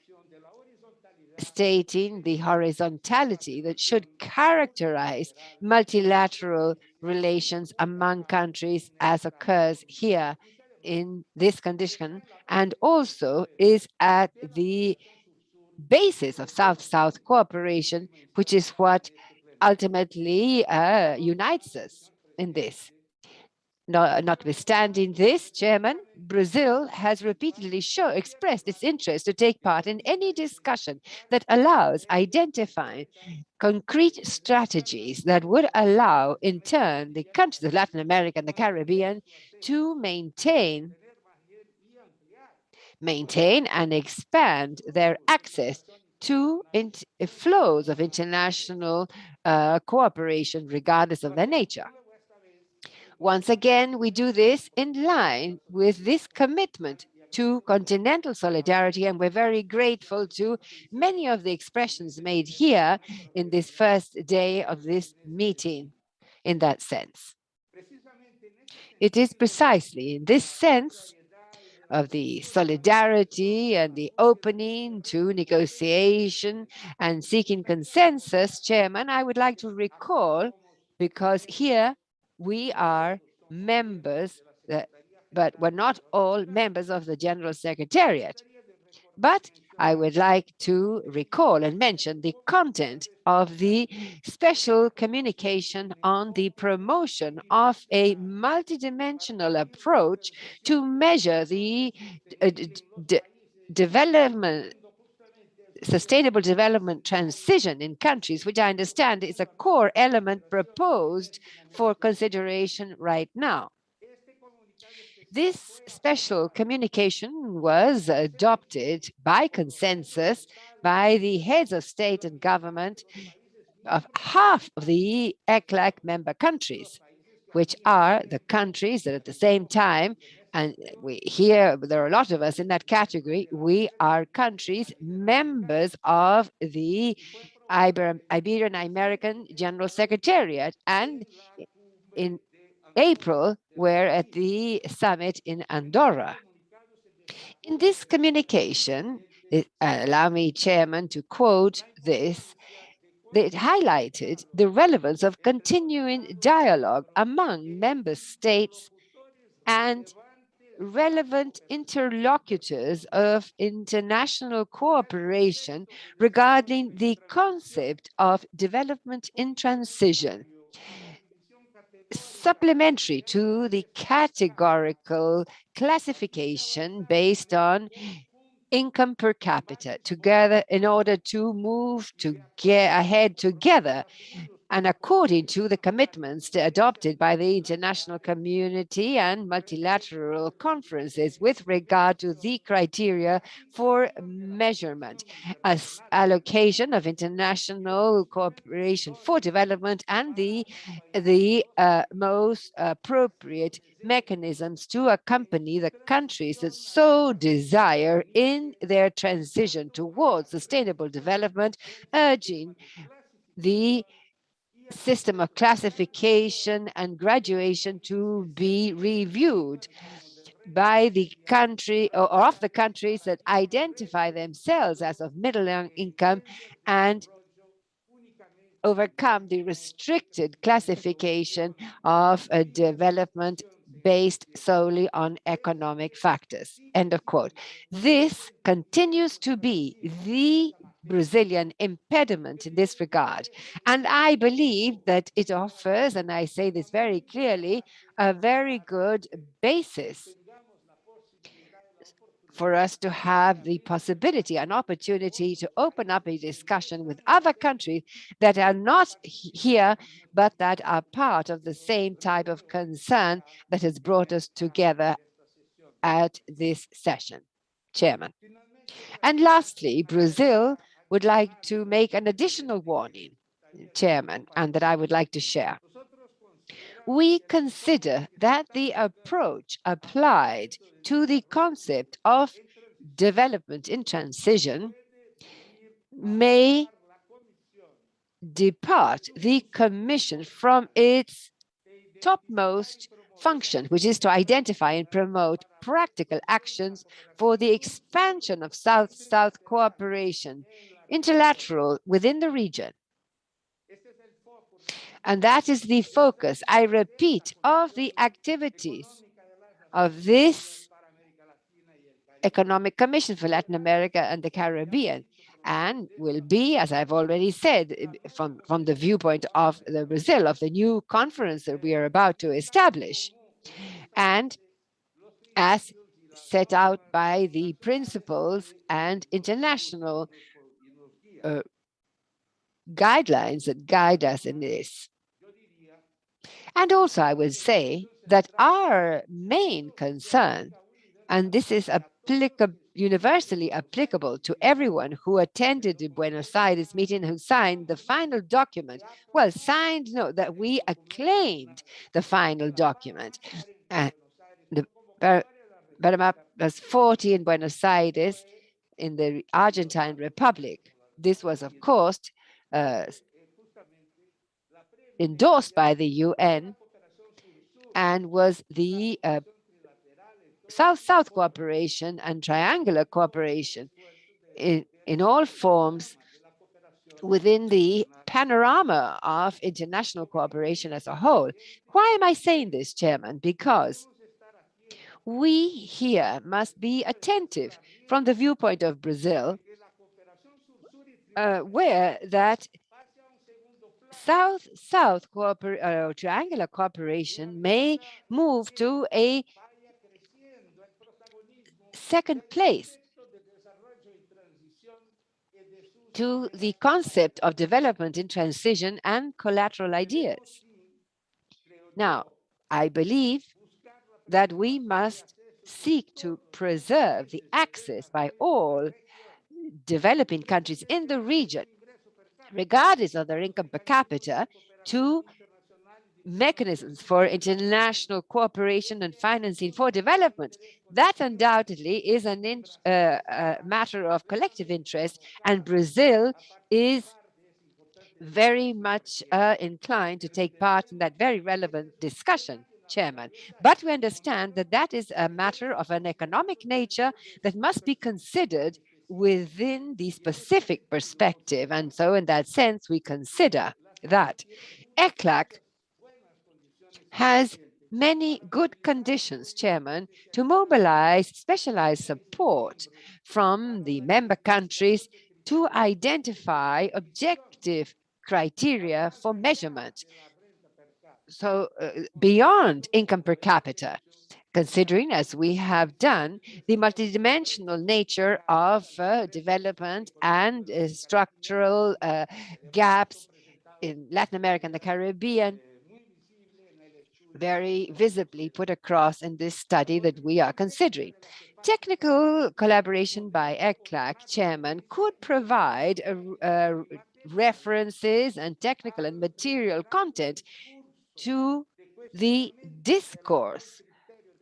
stating the horizontality that should characterize multilateral relations among countries, as occurs here in this condition, and also is at the basis of South-South cooperation, which is what ultimately unites us in this. Notwithstanding this, Chairman, Brazil has repeatedly expressed its interest to take part in any discussion that allows identifying concrete strategies that would allow, in turn, the countries of Latin America and the Caribbean to maintain and expand their access to flows of international cooperation, regardless of their nature. Once again, we do this in line with this commitment to continental solidarity, and we're very grateful to many of the expressions made here in this first day of this meeting in that sense. It is precisely in this sense of the solidarity and the opening to negotiation and seeking consensus, Chairman, I would like to recall, because here we are members, but we're not all members of the General Secretariat. But I would like to recall and mention the content of the special communication on the promotion of a multidimensional approach to measure the sustainable development transition in countries, which I understand is a core element proposed for consideration right now. This special communication was adopted by consensus by the heads of state and government of half of the ECLAC member countries, which are the countries that at the same time, and there are a lot of us in that category, we are countries members of the Iberian American General Secretariat, and in April, we're at the summit in Andorra. In this communication, allow me, Chairman, to quote this, it highlighted the relevance of continuing dialogue among member states and relevant interlocutors of international cooperation regarding the concept of development in transition, supplementary to the categorical classification based on income per capita, together in order to move to get ahead together and according to the commitments adopted by the international community and multilateral conferences with regard to the criteria for measurement, as allocation of international cooperation for development, and the most appropriate mechanisms to accompany the countries that so desire in their transition towards sustainable development, urging the system of classification and graduation to be reviewed by the country or of the countries that identify themselves as of middle income and overcome the restricted classification of a development based solely on economic factors. End of quote. This continues to be the Brazilian impediment in this regard. And I believe that it offers, and I say this very clearly, a very good basis for us to have the possibility, an opportunity to open up a discussion with other countries that are not here, but that are part of the same type of concern that has brought us together at this session. Chairman. And lastly, Brazil would like to make an additional warning, Chairman, and that I would like to share. We consider that the approach applied to the concept of development in transition may depart the Commission from its topmost function, which is to identify and promote practical actions for the expansion of South-South cooperation, interlateral within the region. And that is the focus, I repeat, of the activities of this Economic Commission for Latin America and the Caribbean, and will be, as I've already said, from the viewpoint of the Brazil, of the new conference that we are about to establish, and as set out by the principles and international guidelines that guide us in this. And also, I would say that our main concern, and this is universally applicable to everyone who attended the Buenos Aires meeting, who signed the final document. Well, signed, no, that we acclaimed the final document. The Panama plus 40 in Buenos Aires in the Argentine Republic. This was, of course, endorsed by the UN and was the South-South cooperation and triangular cooperation in all forms within the panorama of international cooperation as a whole. Why am I saying this, Chairman? Because we here must be attentive from the viewpoint of Brazil, where that South-South triangular cooperation may move to a second place to the concept of development in transition and collateral ideas. Now, I believe that we must seek to preserve the access by all developing countries in the region, regardless of their income per capita, to mechanisms for international cooperation and financing for development. That undoubtedly is a matter of collective interest, and Brazil is very much inclined to take part in that very relevant discussion, Chairman. But we understand that that is a matter of an economic nature that must be considered within the specific perspective. And so in that sense, we consider that ECLAC has many good conditions, Chairman, to mobilize specialized support from the member countries to identify objective criteria for measurement. So beyond income per capita, considering, as we have done, the multidimensional nature of development and structural gaps in Latin America and the Caribbean very visibly put across in this study that we are considering. Technical collaboration by ECLAC chairman could provide references and technical and material content to the discourse,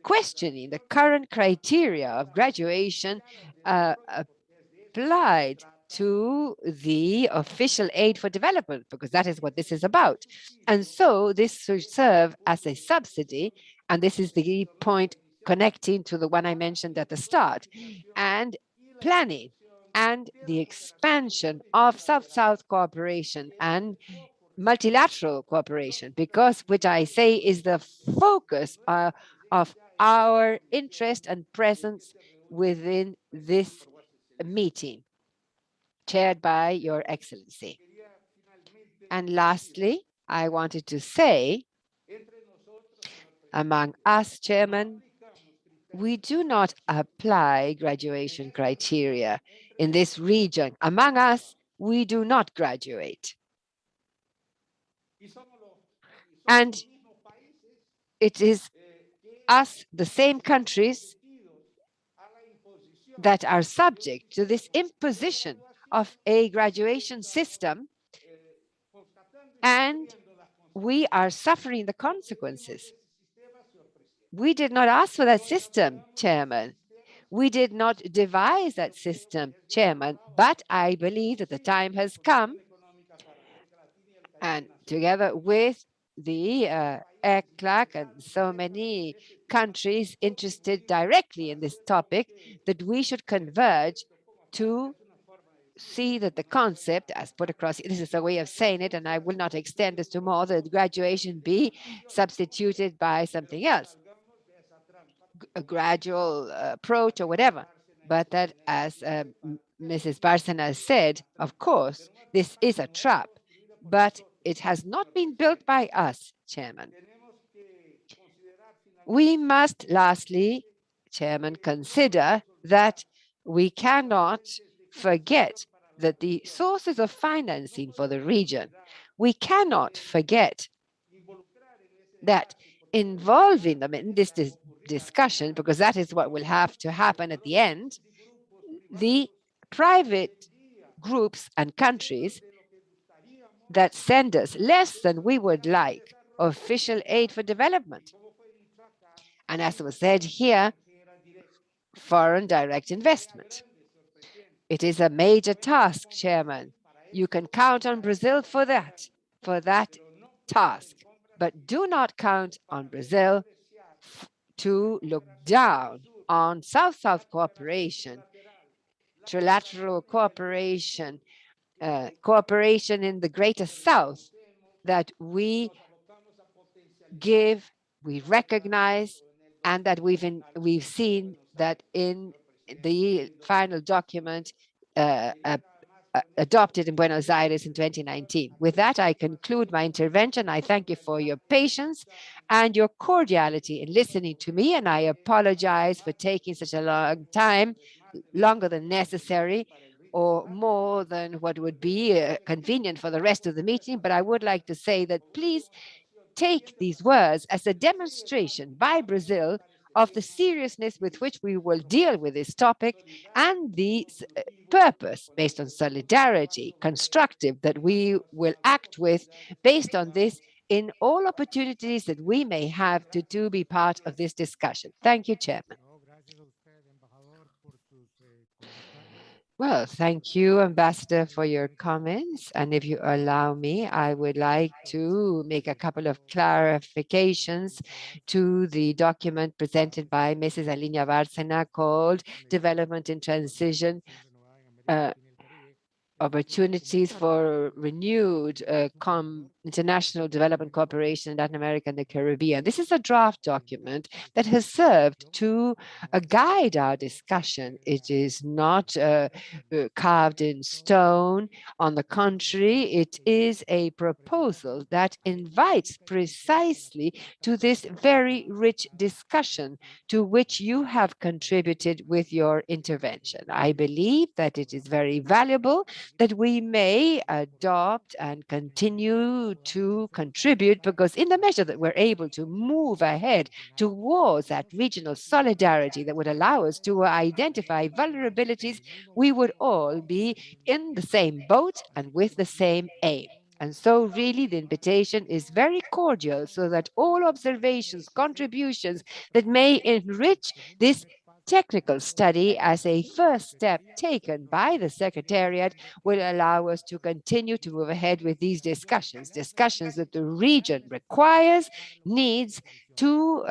questioning the current criteria of graduation applied to the official aid for development, because that is what this is about. And so this should serve as a subsidy, and this is the point connecting to the one I mentioned at the start, and planning and the expansion of South-South cooperation and multilateral cooperation, because which I say is the focus of our interest and presence within this meeting, chaired by Your Excellency. And lastly, I wanted to say, among us, Chairman, we do not apply graduation criteria in this region. Among us, we do not graduate. And it is us, the same countries, that are subject to this imposition of a graduation system, and we are suffering the consequences. We did not ask for that system, Chairman. We did not devise that system, Chairman, but I believe that the time has come, and together with the ECLAC and so many countries interested directly in this topic, that we should converge to see that the concept, as put across, this is a way of saying it, and I will not extend this to more, that graduation be substituted by something else, a gradual approach or whatever. But that, as Mrs. Bárcena said, of course, this is a trap, but it has not been built by us, Chairman. We must, lastly, Chairman, consider that we cannot forget that the sources of financing for the region, we cannot forget that involving them in this discussion, because that is what will have to happen at the end, the private groups and countries that send us less than we would like official aid for development. And as was said here, foreign direct investment. It is a major task, Chairman. You can count on Brazil for that task. But do not count on Brazil to look down on South-South cooperation, trilateral cooperation, cooperation in the Greater South that we give, we recognize, and that we've seen that in the final document adopted in Buenos Aires in 2019. With that, I conclude my intervention. I thank you for your patience and your cordiality in listening to me, and I apologize for taking such a long time, longer than necessary, or more than what would be convenient for the rest of the meeting. But I would like to say that please take these words as a demonstration by Brazil of the seriousness with which we will deal with this topic, and the purpose based on solidarity, constructive, that we will act with based on this in all opportunities that we may have to be part of this discussion. Thank you, Chairman. Well, thank you, Ambassador, for your comments. And if you allow me, I would like to make a couple of clarifications to the document presented by Mrs. Alicia Bárcena called Development in Transition, Opportunities for Renewed International Development Cooperation in Latin America and the Caribbean. This is a draft document that has served to guide our discussion. It is not carved in stone. On the contrary, it is a proposal that invites precisely to this very rich discussion to which you have contributed with your intervention. I believe that it is very valuable that we may adopt and continue to contribute, because in the measure that we're able to move ahead towards that regional solidarity that would allow us to identify vulnerabilities, we would all be in the same boat and with the same aim. And so really the invitation is very cordial, so that all observations, contributions that may enrich this technical study as a first step taken by the Secretariat will allow us to continue to move ahead with these discussions that the region requires, needs to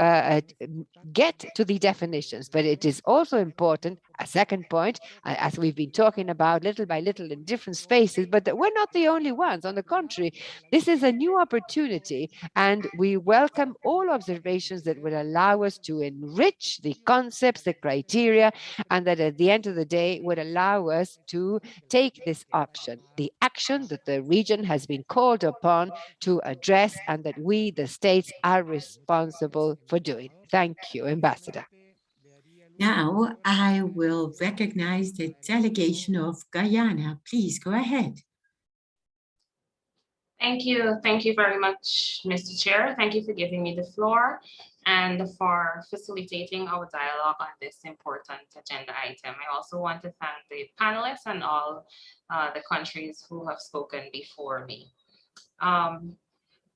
get to the definitions. But it is also important, a second point, as we've been talking about little by little in different spaces, but that we're not the only ones. On the contrary, this is a new opportunity, and we welcome all observations that will allow us to enrich the concepts, the criteria, and that at the end of the day would allow us to take this option, the action that the region has been called upon to address, and that we, the states, are responsible for doing. Thank you, Ambassador. Now I will recognize the delegation of Guyana. Please go ahead. Thank you. Thank you very much, Mr. Chair. Thank you for giving me the floor and for facilitating our dialogue on this important agenda item. I also want to thank the panelists and all the countries who have spoken before me.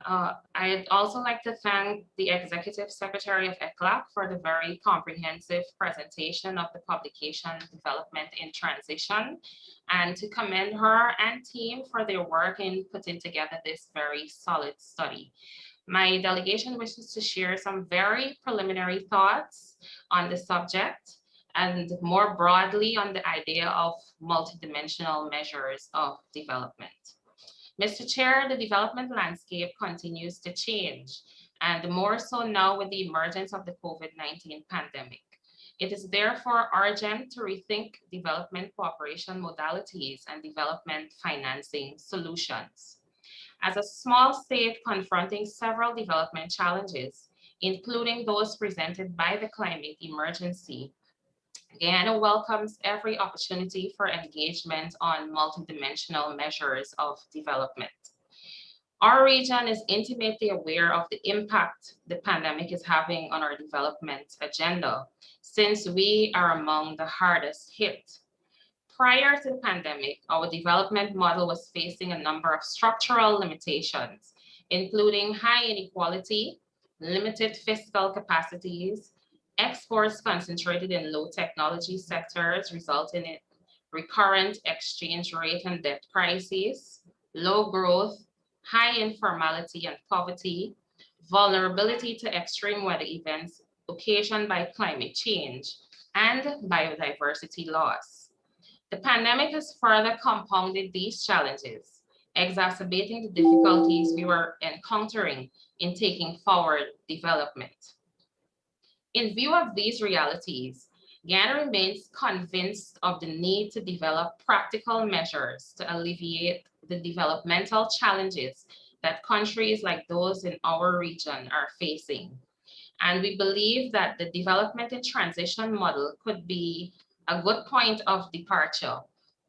I'd also like to thank the Executive Secretary of ECLAC for the very comprehensive presentation of the publication Development in Transition, and to commend her and team for their work in putting together this very solid study. My delegation wishes to share some very preliminary thoughts on the subject, and more broadly on the idea of multidimensional measures of development. Mr. Chair, the development landscape continues to change, and more so now with the emergence of the COVID-19 pandemic. It is therefore urgent to rethink development cooperation modalities and development financing solutions. As a small state confronting several development challenges, including those presented by the climate emergency, Guyana welcomes every opportunity for engagement on multidimensional measures of development. Our region is intimately aware of the impact the pandemic is having on our development agenda, since we are among the hardest hit. Prior to the pandemic, our development model was facing a number of structural limitations, including high inequality, limited fiscal capacities, exports concentrated in low technology sectors, resulting in recurrent exchange rate and debt crises, low growth, high informality and poverty, vulnerability to extreme weather events occasioned by climate change, and biodiversity loss. The pandemic has further compounded these challenges, exacerbating the difficulties we were encountering in taking forward development. In view of these realities, Guyana remains convinced of the need to develop practical measures to alleviate the developmental challenges that countries like those in our region are facing. And we believe that the development and transition model could be a good point of departure,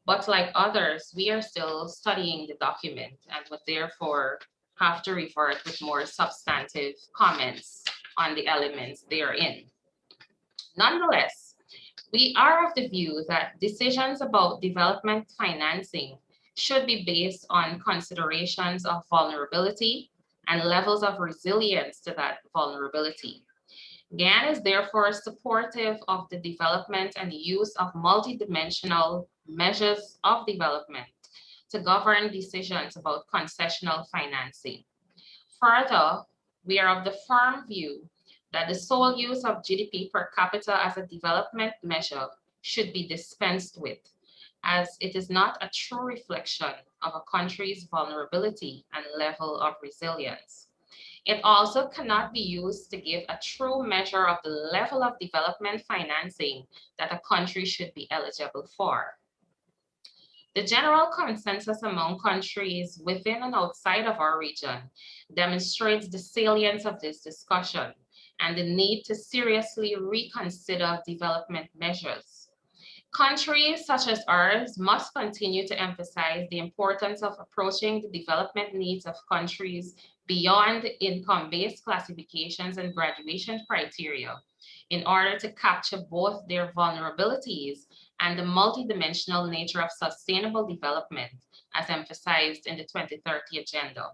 but like others, we are still studying the document and would therefore have to revert with more substantive comments on the elements therein. Nonetheless, we are of the view that decisions about development financing should be based on considerations of vulnerability and levels of resilience to that vulnerability. Guyana is therefore supportive of the development and use of multidimensional measures of development to govern decisions about concessional financing. Further, we are of the firm view that the sole use of GDP per capita as a development measure should be dispensed with, as it is not a true reflection of a country's vulnerability and level of resilience. It also cannot be used to give a true measure of the level of development financing that a country should be eligible for. The general consensus among countries within and outside of our region demonstrates the salience of this discussion and the need to seriously reconsider development measures. Countries such as ours must continue to emphasize the importance of approaching the development needs of countries beyond income-based classifications and graduation criteria in order to capture both their vulnerabilities and the multidimensional nature of sustainable development as emphasized in the 2030 Agenda.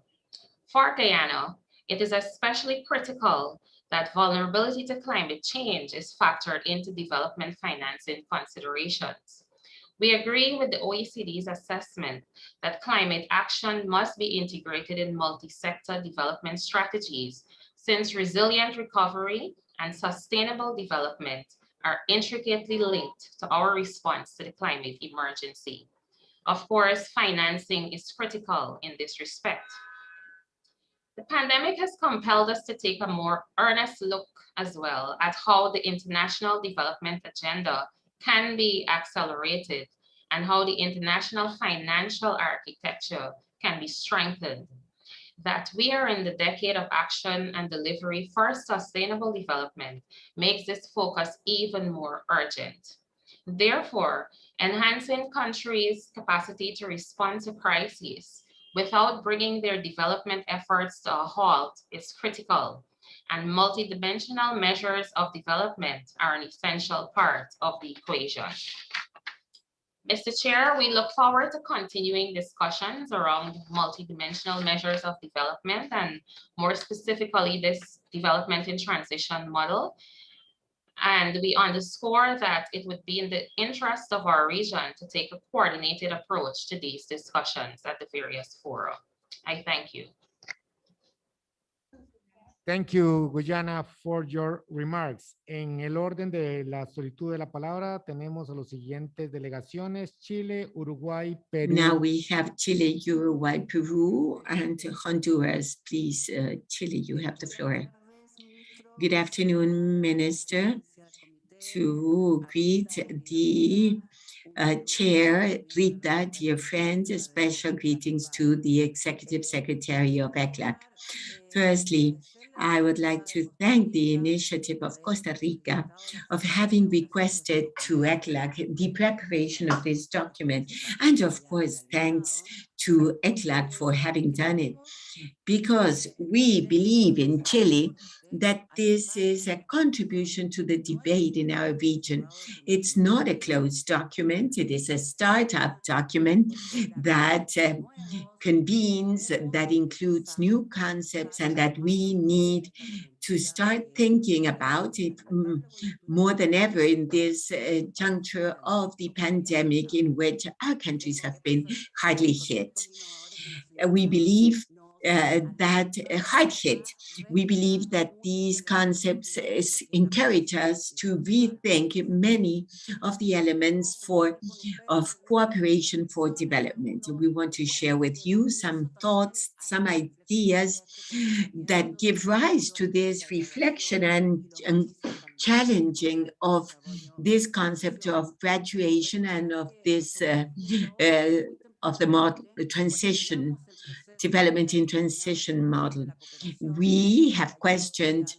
For Guyana, it is especially critical that vulnerability to climate change is factored into development financing considerations. We agree with the OECD's assessment that climate action must be integrated in multi-sector development strategies, since resilient recovery and sustainable development are intricately linked to our response to the climate emergency. Of course, financing is critical in this respect. The pandemic has compelled us to take a more earnest look as well at how the international development agenda can be accelerated and how the international financial architecture can be strengthened. That we are in the decade of action and delivery for sustainable development makes this focus even more urgent. Therefore, enhancing countries' capacity to respond to crises without bringing their development efforts to a halt is critical, and multidimensional measures of development are an essential part of the equation. Mr. Chair, we look forward to continuing discussions around multidimensional measures of development and more specifically this development in transition model. And we underscore that it would be in the interest of our region to take a coordinated approach to these discussions at the various fora. I thank you. Thank you, Guyana, for your remarks. En el orden de la solicitud de la palabra, tenemos a los siguientes delegaciones: Chile, Uruguay, Perú. Now we have Chile, Uruguay, Peru, and Honduras. Please, Chile, you have the floor. Good afternoon, Minister. To greet the Chair, Rita, dear friend, special greetings to the Executive Secretary of ECLAC. Firstly, I would like to thank the initiative of Costa Rica of having requested to ECLAC the preparation of this document. And of course, thanks to ECLAC for having done it, because we believe in Chile that this is a contribution to the debate in our region. It's not a closed document, it is a startup document that convenes, that includes new concepts, and that we need to start thinking about it more than ever in this juncture of the pandemic in which our countries have been hardly hit. We believe that hard hit. We believe that these concepts encourage us to rethink many of the elements of cooperation for development. We want to share with you some thoughts, some ideas that give rise to this reflection and challenging of this concept of graduation and of this of the model, the transition, development in transition model. We have questioned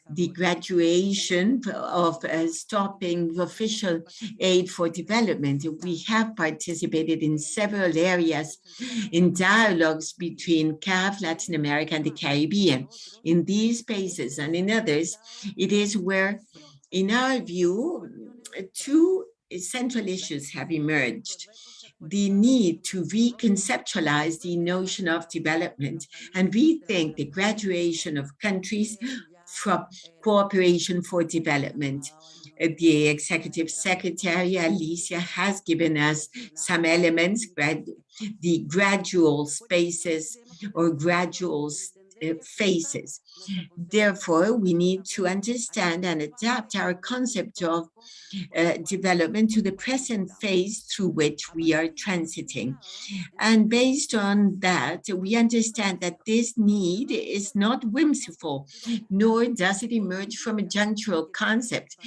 the graduation of stopping official aid for development. We have participated in several areas in dialogues between CAF, Latin America, and the Caribbean. In these spaces and in others, it is where, in our view, two central issues have emerged: the need to reconceptualize the notion of development and rethink the graduation of countries from cooperation for development. The Executive Secretary, Alicia, has given us some elements, the gradual spaces or gradual phases. Therefore, we need to understand and adapt our concept of development to the present phase through which we are transiting. And based on that, we understand that this need is not whimsical, nor does it emerge from a junctural concept.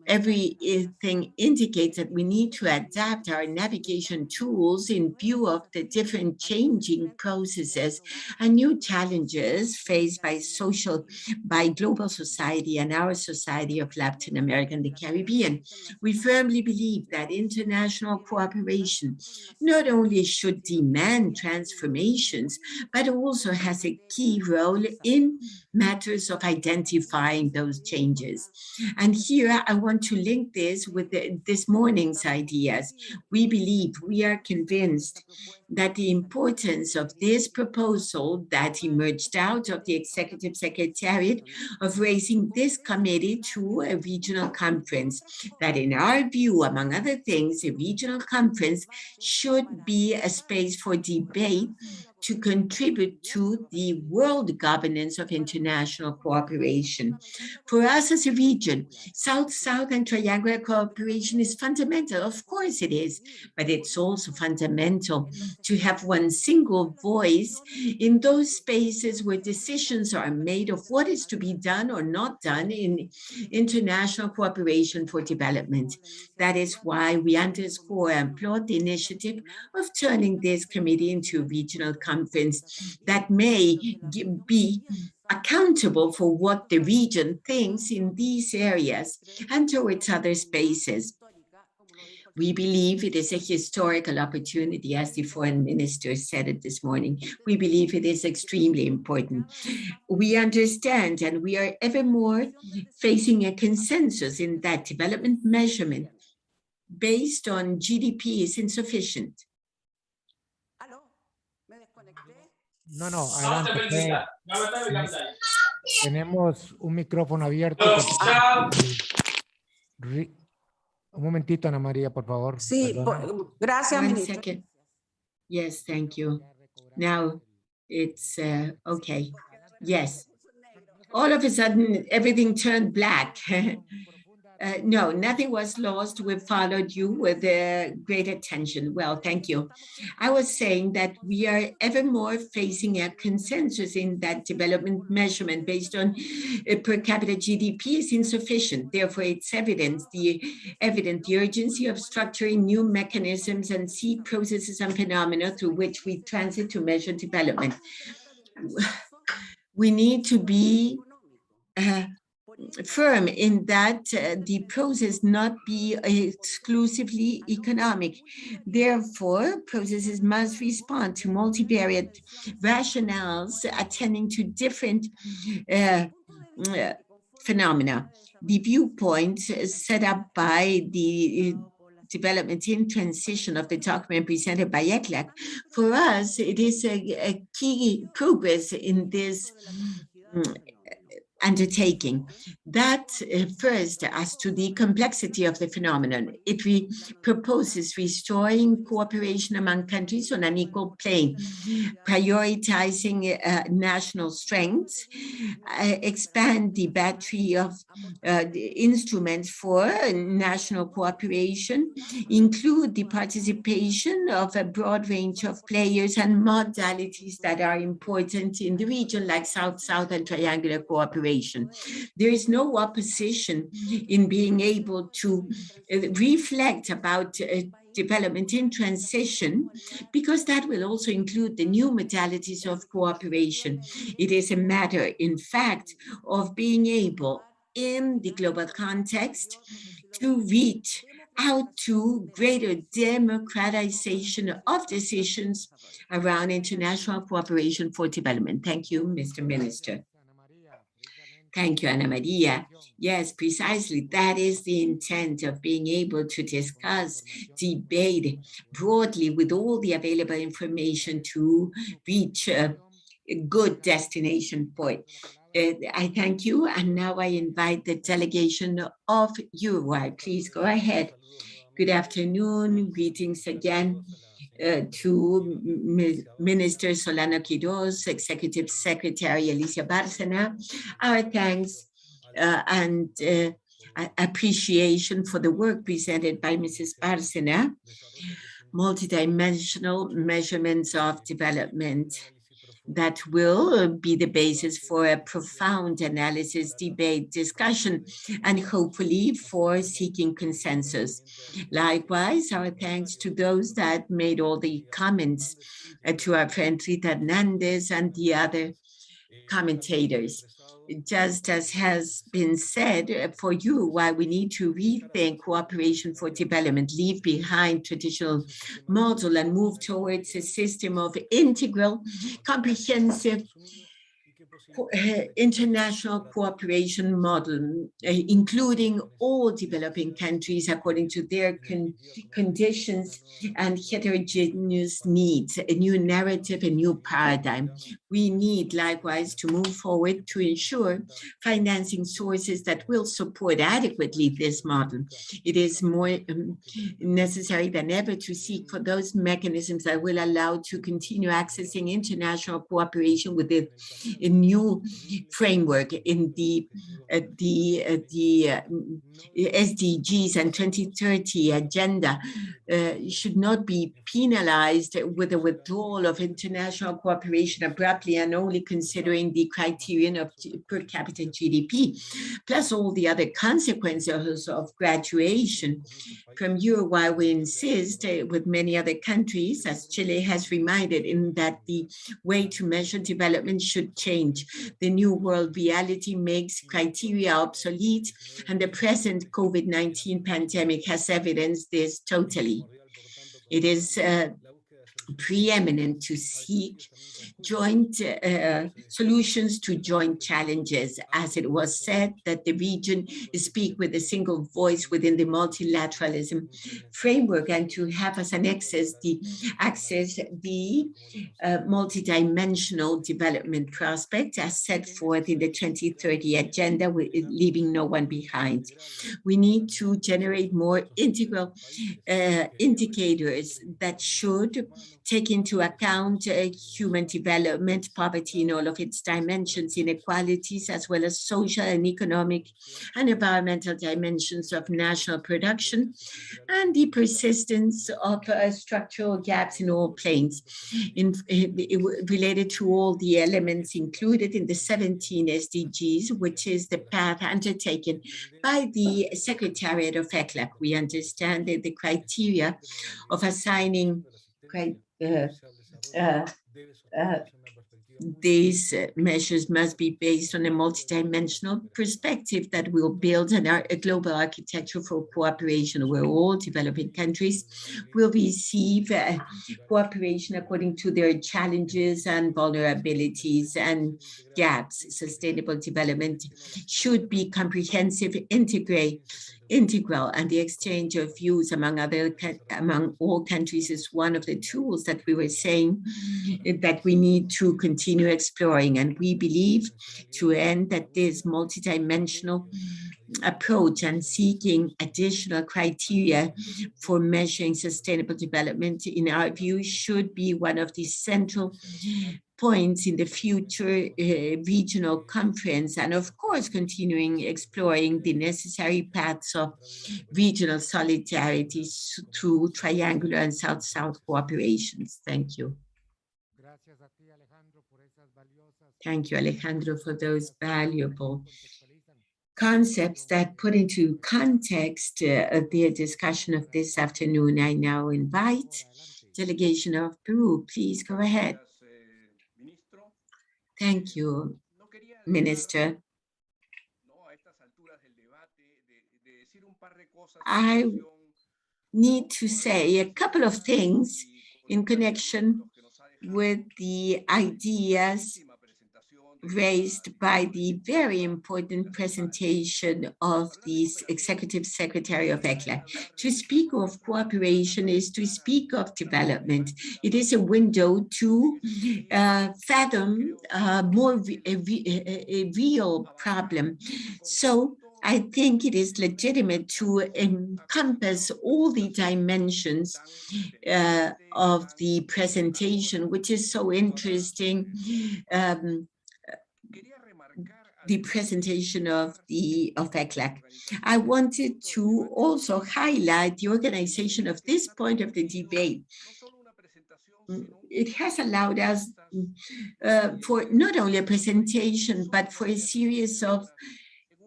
Everything indicates that we need to adapt our navigation tools in view of the different changing processes and new challenges faced by global society and our society of Latin America and the Caribbean. We firmly believe that international cooperation not only should demand transformations, but also has a key role in matters of identifying those changes. And here I want to link this with this morning's ideas. We are convinced that the importance of this proposal that emerged out of the Executive Secretariat of raising this committee to a regional conference, that in our view, among other things, a regional conference should be a space for debate to contribute to the world governance of international cooperation. For us as a region, South-South and triangular cooperation is fundamental. Of course it is, but it's also fundamental to have one single voice in those spaces where decisions are made of what is to be done or not done in international cooperation for development. That is why we underscore and applaud the initiative of turning this committee into a regional conference that may be accountable for what the region thinks in these areas and towards other spaces. We believe it is a historical opportunity, as the foreign minister said it this morning. We believe it is extremely important. We understand and we are ever more facing a consensus in that development measurement based on GDP is insufficient. No, adelante. Tenemos un micrófono abierto. Un momentito, Ana María, por favor. Sí, gracias, ministro. Yes, thank you. Now it's okay. Yes. All of a sudden, everything turned black. No, nothing was lost. We followed you with great attention. Well, thank you. I was saying that we are ever more facing a consensus in that development measurement based on per capita GDP is insufficient. Therefore, it's evident the urgency of structuring new mechanisms and see processes and phenomena through which we transit to measure development. We need to be firm in that the process not be exclusively economic. Therefore, processes must respond to multivariate rationales attending to different phenomena. The viewpoints set up by the development in transition of the document presented by ECLAC, for us, it is a key progress in this undertaking. That first, as to the complexity of the phenomenon, it proposes restoring cooperation among countries on an equal plane, prioritizing national strengths, expand the battery of instruments for national cooperation, include the participation of a broad range of players and modalities that are important in the region, like South-South and triangular cooperation. There is no opposition in being able to reflect about development in transition, because that will also include the new modalities of cooperation. It is a matter, in fact, of being able, in the global context, to reach out to greater democratization of decisions around international cooperation for development. Thank you, Mr. Minister. Thank you, Ana Maria. Yes, precisely. That is the intent of being able to discuss, debate broadly with all the available information to reach a good destination point. I thank you. And now I invite the delegation of Uruguay. Please go ahead. Good afternoon. Greetings again. to Minister Solano Quirós, Executive Secretary Alicia Bárcena, our thanks and appreciation for the work presented by Mrs. Bárcena, multidimensional measurements of development that will be the basis for a profound analysis, debate, discussion, and hopefully for seeking consensus. Likewise, our thanks to those that made all the comments, to our friend Rita Hernandez and the other commentators. Just as has been said for you, why we need to rethink cooperation for development, leave behind traditional model and move towards a system of integral, comprehensive international cooperation model, including all developing countries according to their conditions and heterogeneous needs, a new narrative, a new paradigm. We need likewise to move forward to ensure financing sources that will support adequately this model. It is more necessary than ever to seek for those mechanisms that will allow to continue accessing international cooperation with a new framework in the SDGs and 2030 agenda should not be penalized with a withdrawal of international cooperation abruptly and only considering the criterion of per capita GDP, plus all the other consequences of graduation. From Uruguay, we insist with many other countries, as Chile has reminded, in that the way to measure development should change. The new world reality makes criteria obsolete, and the present COVID-19 pandemic has evidenced this totally. It is preeminent to seek joint solutions to joint challenges. As it was said, that the region speak with a single voice within the multilateralism framework, and to have as an access the multidimensional development prospect as set forth in the 2030 agenda, leaving no one behind. We need to generate more integral indicators that should take into account human development, poverty in all of its dimensions, inequalities, as well as social and economic and environmental dimensions of national production, and the persistence of structural gaps in all planes, related to all the elements included in the 17 SDGs, which is the path undertaken by the Secretariat of ECLAC. We understand that the criteria of assigning these measures must be based on a multidimensional perspective that will build a global architecture for cooperation where all developing countries will receive cooperation according to their challenges and vulnerabilities and gaps. Sustainable development should be comprehensive, integral, and the exchange of views among all countries is one of the tools that we were saying that we need to continue exploring. And we believe to end that this multidimensional approach and seeking additional criteria for measuring sustainable development, in our view, should be one of the central points in the future regional conference, and of course continuing exploring the necessary paths of regional solidarity through triangular and South-South cooperations. Thank you. Thank you, Alejandro, for those valuable concepts that put into context the discussion of this afternoon. I now invite delegation of Peru. Please go ahead. Thank you, Minister. I need to say a couple of things in connection with the ideas raised by the very important presentation of the Executive Secretary of ECLAC. To speak of cooperation is to speak of development. It is a window to fathom a real problem. So I think it is legitimate to encompass all the dimensions of the presentation, which is so interesting. The presentation of ECLAC. I wanted to also highlight the organization of this point of the debate. It has allowed us for not only a presentation, but for a series of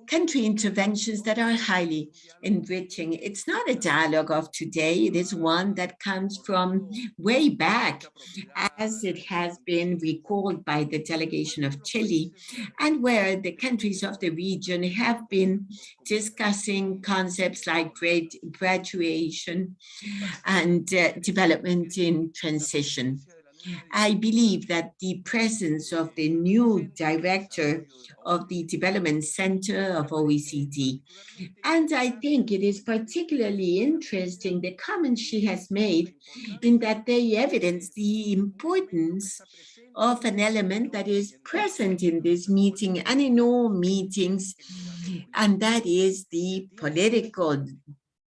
country interventions that are highly enriching. It's not a dialogue of today, it is one that comes from way back, as it has been recalled by the delegation of Chile, and where the countries of the region have been discussing concepts like graduation and development in transition. I believe that the presence of the new director of the Development Center of OECD, and I think it is particularly interesting the comments she has made in that they evidence the importance of an element that is present in this meeting and in all meetings, and that is the political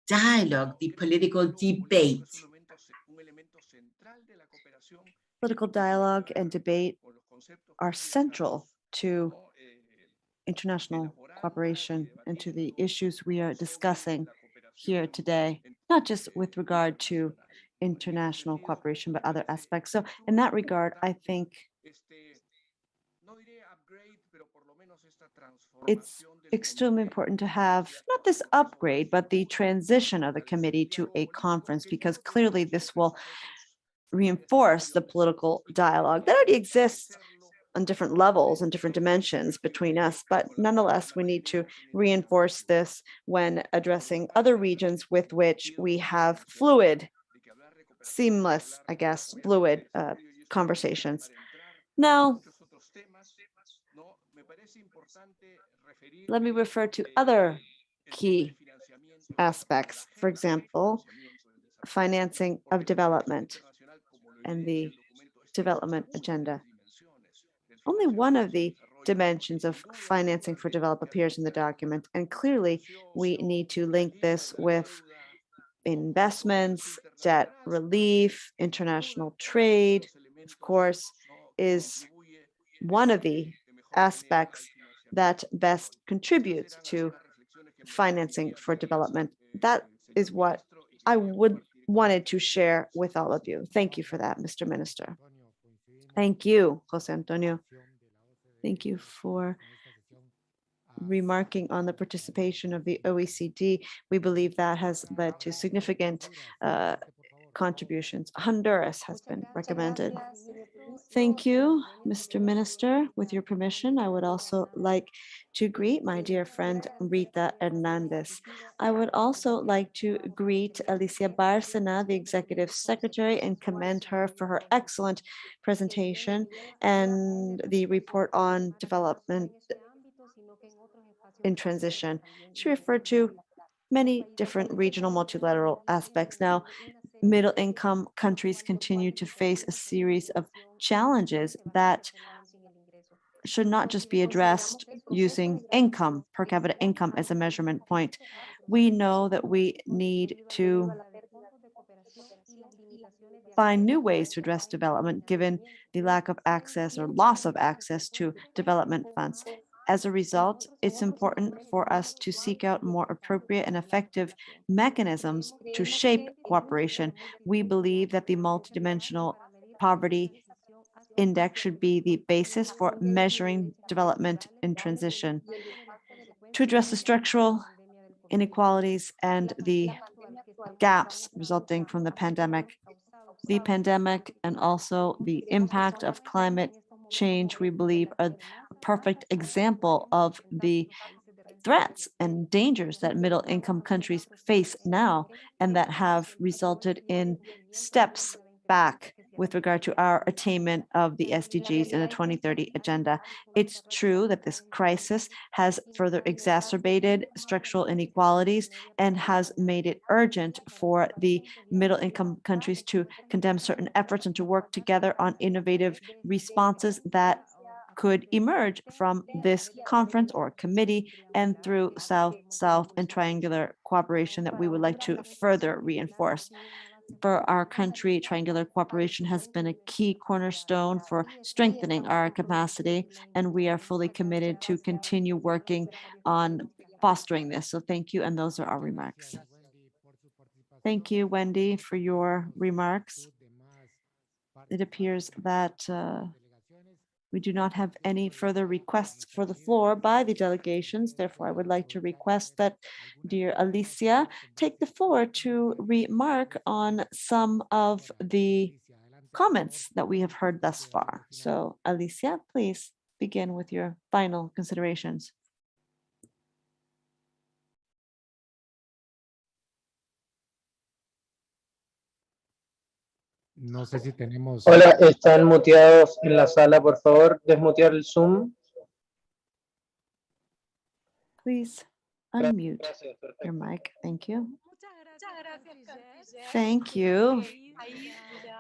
dialogue, the political debate. Political dialogue and debate are central to international cooperation and to the issues we are discussing here today, not just with regard to international cooperation, but other aspects. So in that regard, I think it's extremely important to have not this upgrade, but the transition of the committee to a conference, because clearly this will reinforce the political dialogue that already exists on different levels and different dimensions between us. But nonetheless, we need to reinforce this when addressing other regions with which we have fluid, seamless, I guess, fluid conversations. Now, let me refer to other key aspects. For example, financing of development and the development agenda. Only one of the dimensions of financing for development appears in the document, and clearly we need to link this with investments, debt relief, international trade, of course, is one of the aspects that best contributes to financing for development. That is what I wanted to share with all of you. Thank you for that, Mr. Minister. Thank you, Jose Antonio. Thank you for remarking on the participation of the OECD. We believe that has led to significant contributions. Honduras has been recommended. Thank you, Mr. Minister. With your permission, I would also like to greet my dear friend Rita Hernandez. I would also like to greet Alicia Bárcena, the Executive Secretary, and commend her for her excellent presentation and the report on development in transition. She referred to many different regional multilateral aspects. Now, middle-income countries continue to face a series of challenges that should not just be addressed using income, per capita income as a measurement point. We know that we need to find new ways to address development given the lack of access or loss of access to development funds. As a result, it's important for us to seek out more appropriate and effective mechanisms to shape cooperation. We believe that the multidimensional poverty index should be the basis for measuring development in transition to address the structural inequalities and the gaps resulting from the pandemic. The pandemic and also the impact of climate change, we believe, are a perfect example of the threats and dangers that middle-income countries face now and that have resulted in steps back with regard to our attainment of the SDGs in the 2030 agenda. It's true that this crisis has further exacerbated structural inequalities and has made it urgent for the middle-income countries to condemn certain efforts and to work together on innovative responses that could emerge from this conference or committee and through South-South and triangular cooperation that we would like to further reinforce. For our country, triangular cooperation has been a key cornerstone for strengthening our capacity, and we are fully committed to continue working on fostering this. So thank you, and those are our remarks. Thank you, Wendy, for your remarks. It appears that we do not have any further requests for the floor by the delegations. Therefore, I would like to request that dear Alicia take the floor to remark on some of the comments that we have heard thus far. So Alicia, please begin with your final considerations. No sé si tenemos. Hola, están muteados en la sala, por favor, desmutear el Zoom. Please unmute your mic. Thank you. Thank you,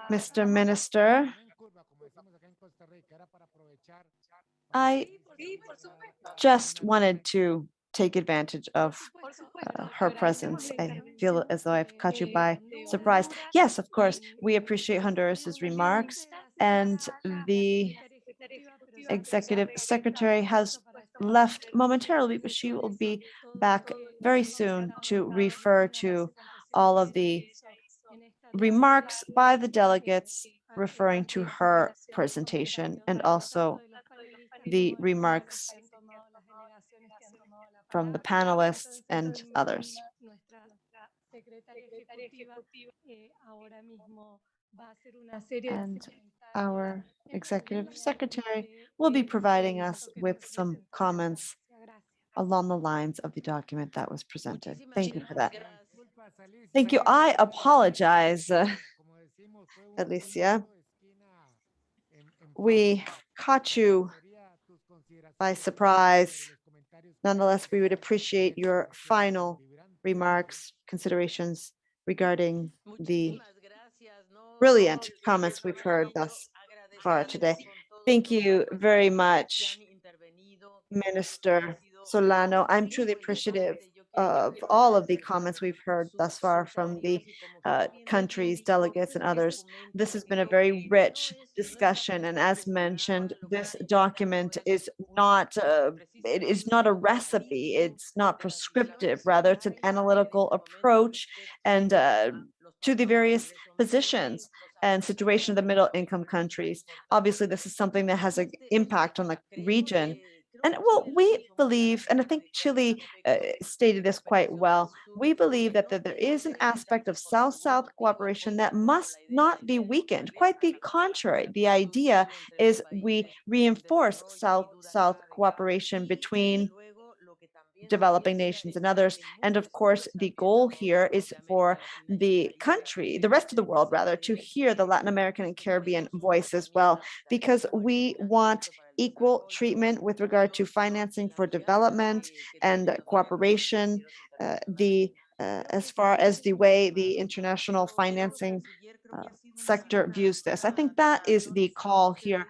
Mr. Minister. I just wanted to take advantage of her presence. I feel as though I've caught you by surprise. Yes, of course, we appreciate Honduras's remarks, and the executive secretary has left momentarily, but she will be back very soon to refer to all of the remarks by the delegates referring to her presentation and also the remarks from the panelists and others. And our executive secretary will be providing us with some comments along the lines of the document that was presented. Thank you for that. Thank you. I apologize, Alicia. We caught you by surprise. Nonetheless, we would appreciate your final remarks, considerations regarding the brilliant comments we've heard thus far today. Thank you very much, Minister Solano. I'm truly appreciative of all of the comments we've heard thus far from the countries, delegates, and others. This has been a very rich discussion, and as mentioned, this document is not it is not a recipe. It's not prescriptive. Rather, it's an analytical approach and to the various positions and situation of the middle income countries. Obviously, this is something that has an impact on the region. And well, we believe, and I think Chile stated this quite well, we believe that there is an aspect of South-South cooperation that must not be weakened. Quite the contrary. The idea is we reinforce South-South cooperation between developing nations and others. And of course, the goal here is for the country, the rest of the world rather, to hear the Latin American and Caribbean voice as well, because we want equal treatment with regard to financing for development and cooperation, as far as the way the international financing sector views this. I think that is the call here.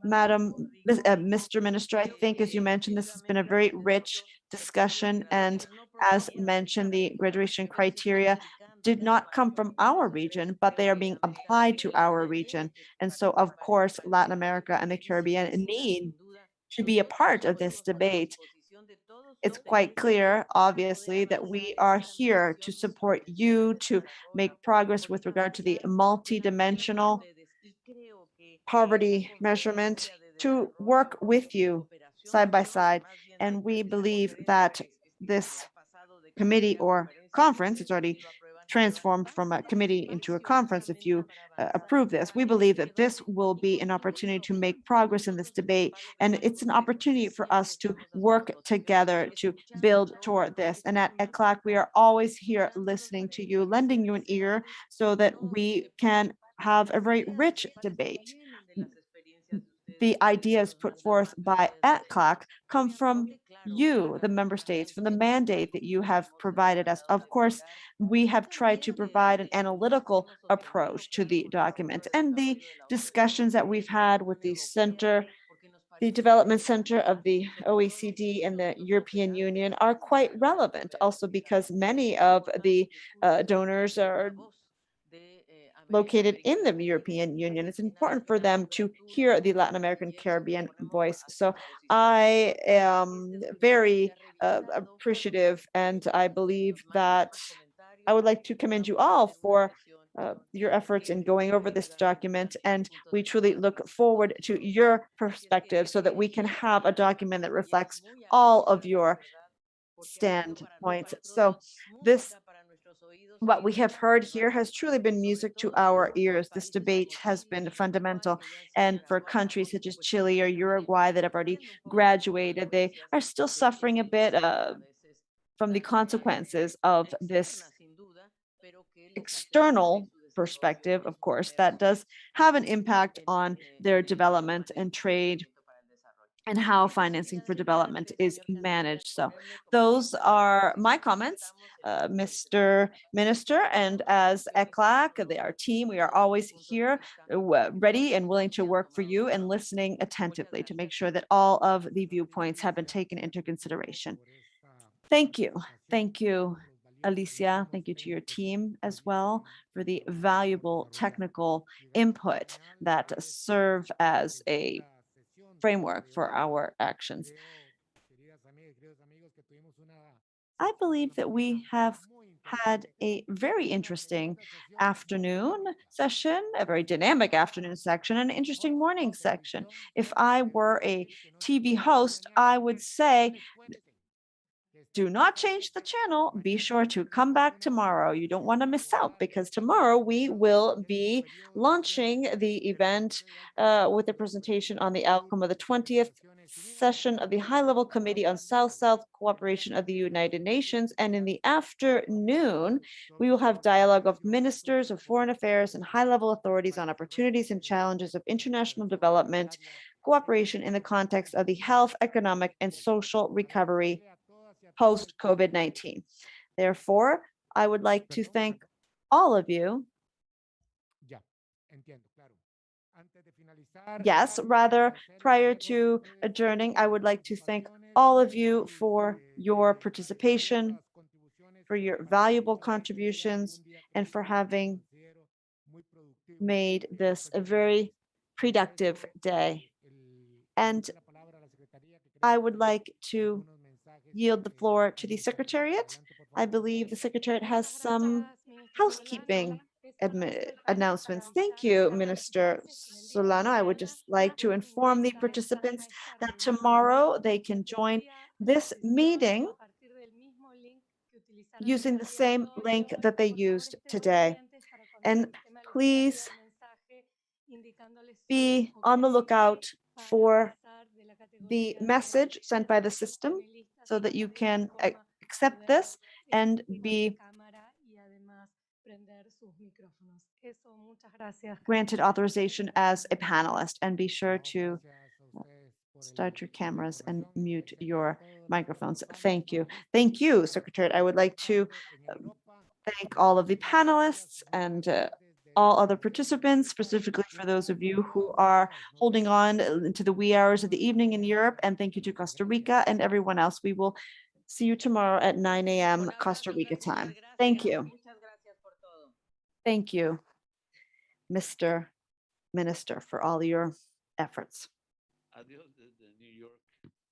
Mr. Minister, I think, as you mentioned, this has been a very rich discussion, and as mentioned, the graduation criteria did not come from our region, but they are being applied to our region. And so, of course, Latin America and the Caribbean need to be a part of this debate. It's quite clear, obviously, that we are here to support you to make progress with regard to the multidimensional poverty measurement, to work with you side by side. And we believe that this committee or conference, it's already transformed from a committee into a conference if you approve this. We believe that this will be an opportunity to make progress in this debate, and it's an opportunity for us to work together to build toward this. And at ECLAC, we are always here listening to you, lending you an ear so that we can have a very rich debate. The ideas put forth by ECLAC come from you, the member states, from the mandate that you have provided us. Of course, we have tried to provide an analytical approach to the document, and the discussions that we've had with the center The Development Center of the OECD and the European Union are quite relevant, also because many of the donors are located in the European Union. It's important for them to hear the Latin American Caribbean voice. So I am very appreciative, and I believe that I would like to commend you all for your efforts in going over this document, and we truly look forward to your perspective so that we can have a document that reflects all of your standpoints. So what we have heard here has truly been music to our ears. This debate has been fundamental, and for countries such as Chile or Uruguay that have already graduated, they are still suffering a bit from the consequences of this external perspective, of course, that does have an impact on their development and trade and how financing for development is managed. So those are my comments, Mr. Minister, and as ECLAC, our team, we are always here ready and willing to work for you and listening attentively to make sure that all of the viewpoints have been taken into consideration. Thank you. Thank you, Alicia. Thank you to your team as well for the valuable technical input that serve as a framework for our actions. I believe that we have had a very interesting afternoon session, a very dynamic afternoon section, and an interesting morning section. If I were a TV host, I would say, do not change the channel. Be sure to come back tomorrow. You don't want to miss out, because tomorrow we will be launching the event with a presentation on the outcome of the 20th session of the High-Level Committee on South-South Cooperation of the United Nations. And in the afternoon, we will have dialogue of ministers of foreign affairs and high-level authorities on opportunities and challenges of international development cooperation in the context of the health, economic, and social recovery post-COVID-19. Therefore, I would like to thank all of you. Yes, rather, prior to adjourning, I would like to thank all of you for your participation, for your valuable contributions, and for having made this a very productive day. And I would like to yield the floor to the secretariat. I believe the secretariat has some housekeeping announcements. Thank you, Minister Solano. I would just like to inform the participants that tomorrow they can join this meeting using the same link that they used today. And please be on the lookout for the message sent by the system so that you can accept this and be granted authorization as a panelist, and be sure to start your cameras and mute your microphones. Thank you. Thank you, Secretariat. I would like to thank all of the panelists and all other participants, specifically for those of you who are holding on into the wee hours of the evening in Europe. And thank you to Costa Rica and everyone else. We will see you tomorrow at 9 a.m. Costa Rica time. Thank you. Thank you, Mr. Minister, for all your efforts.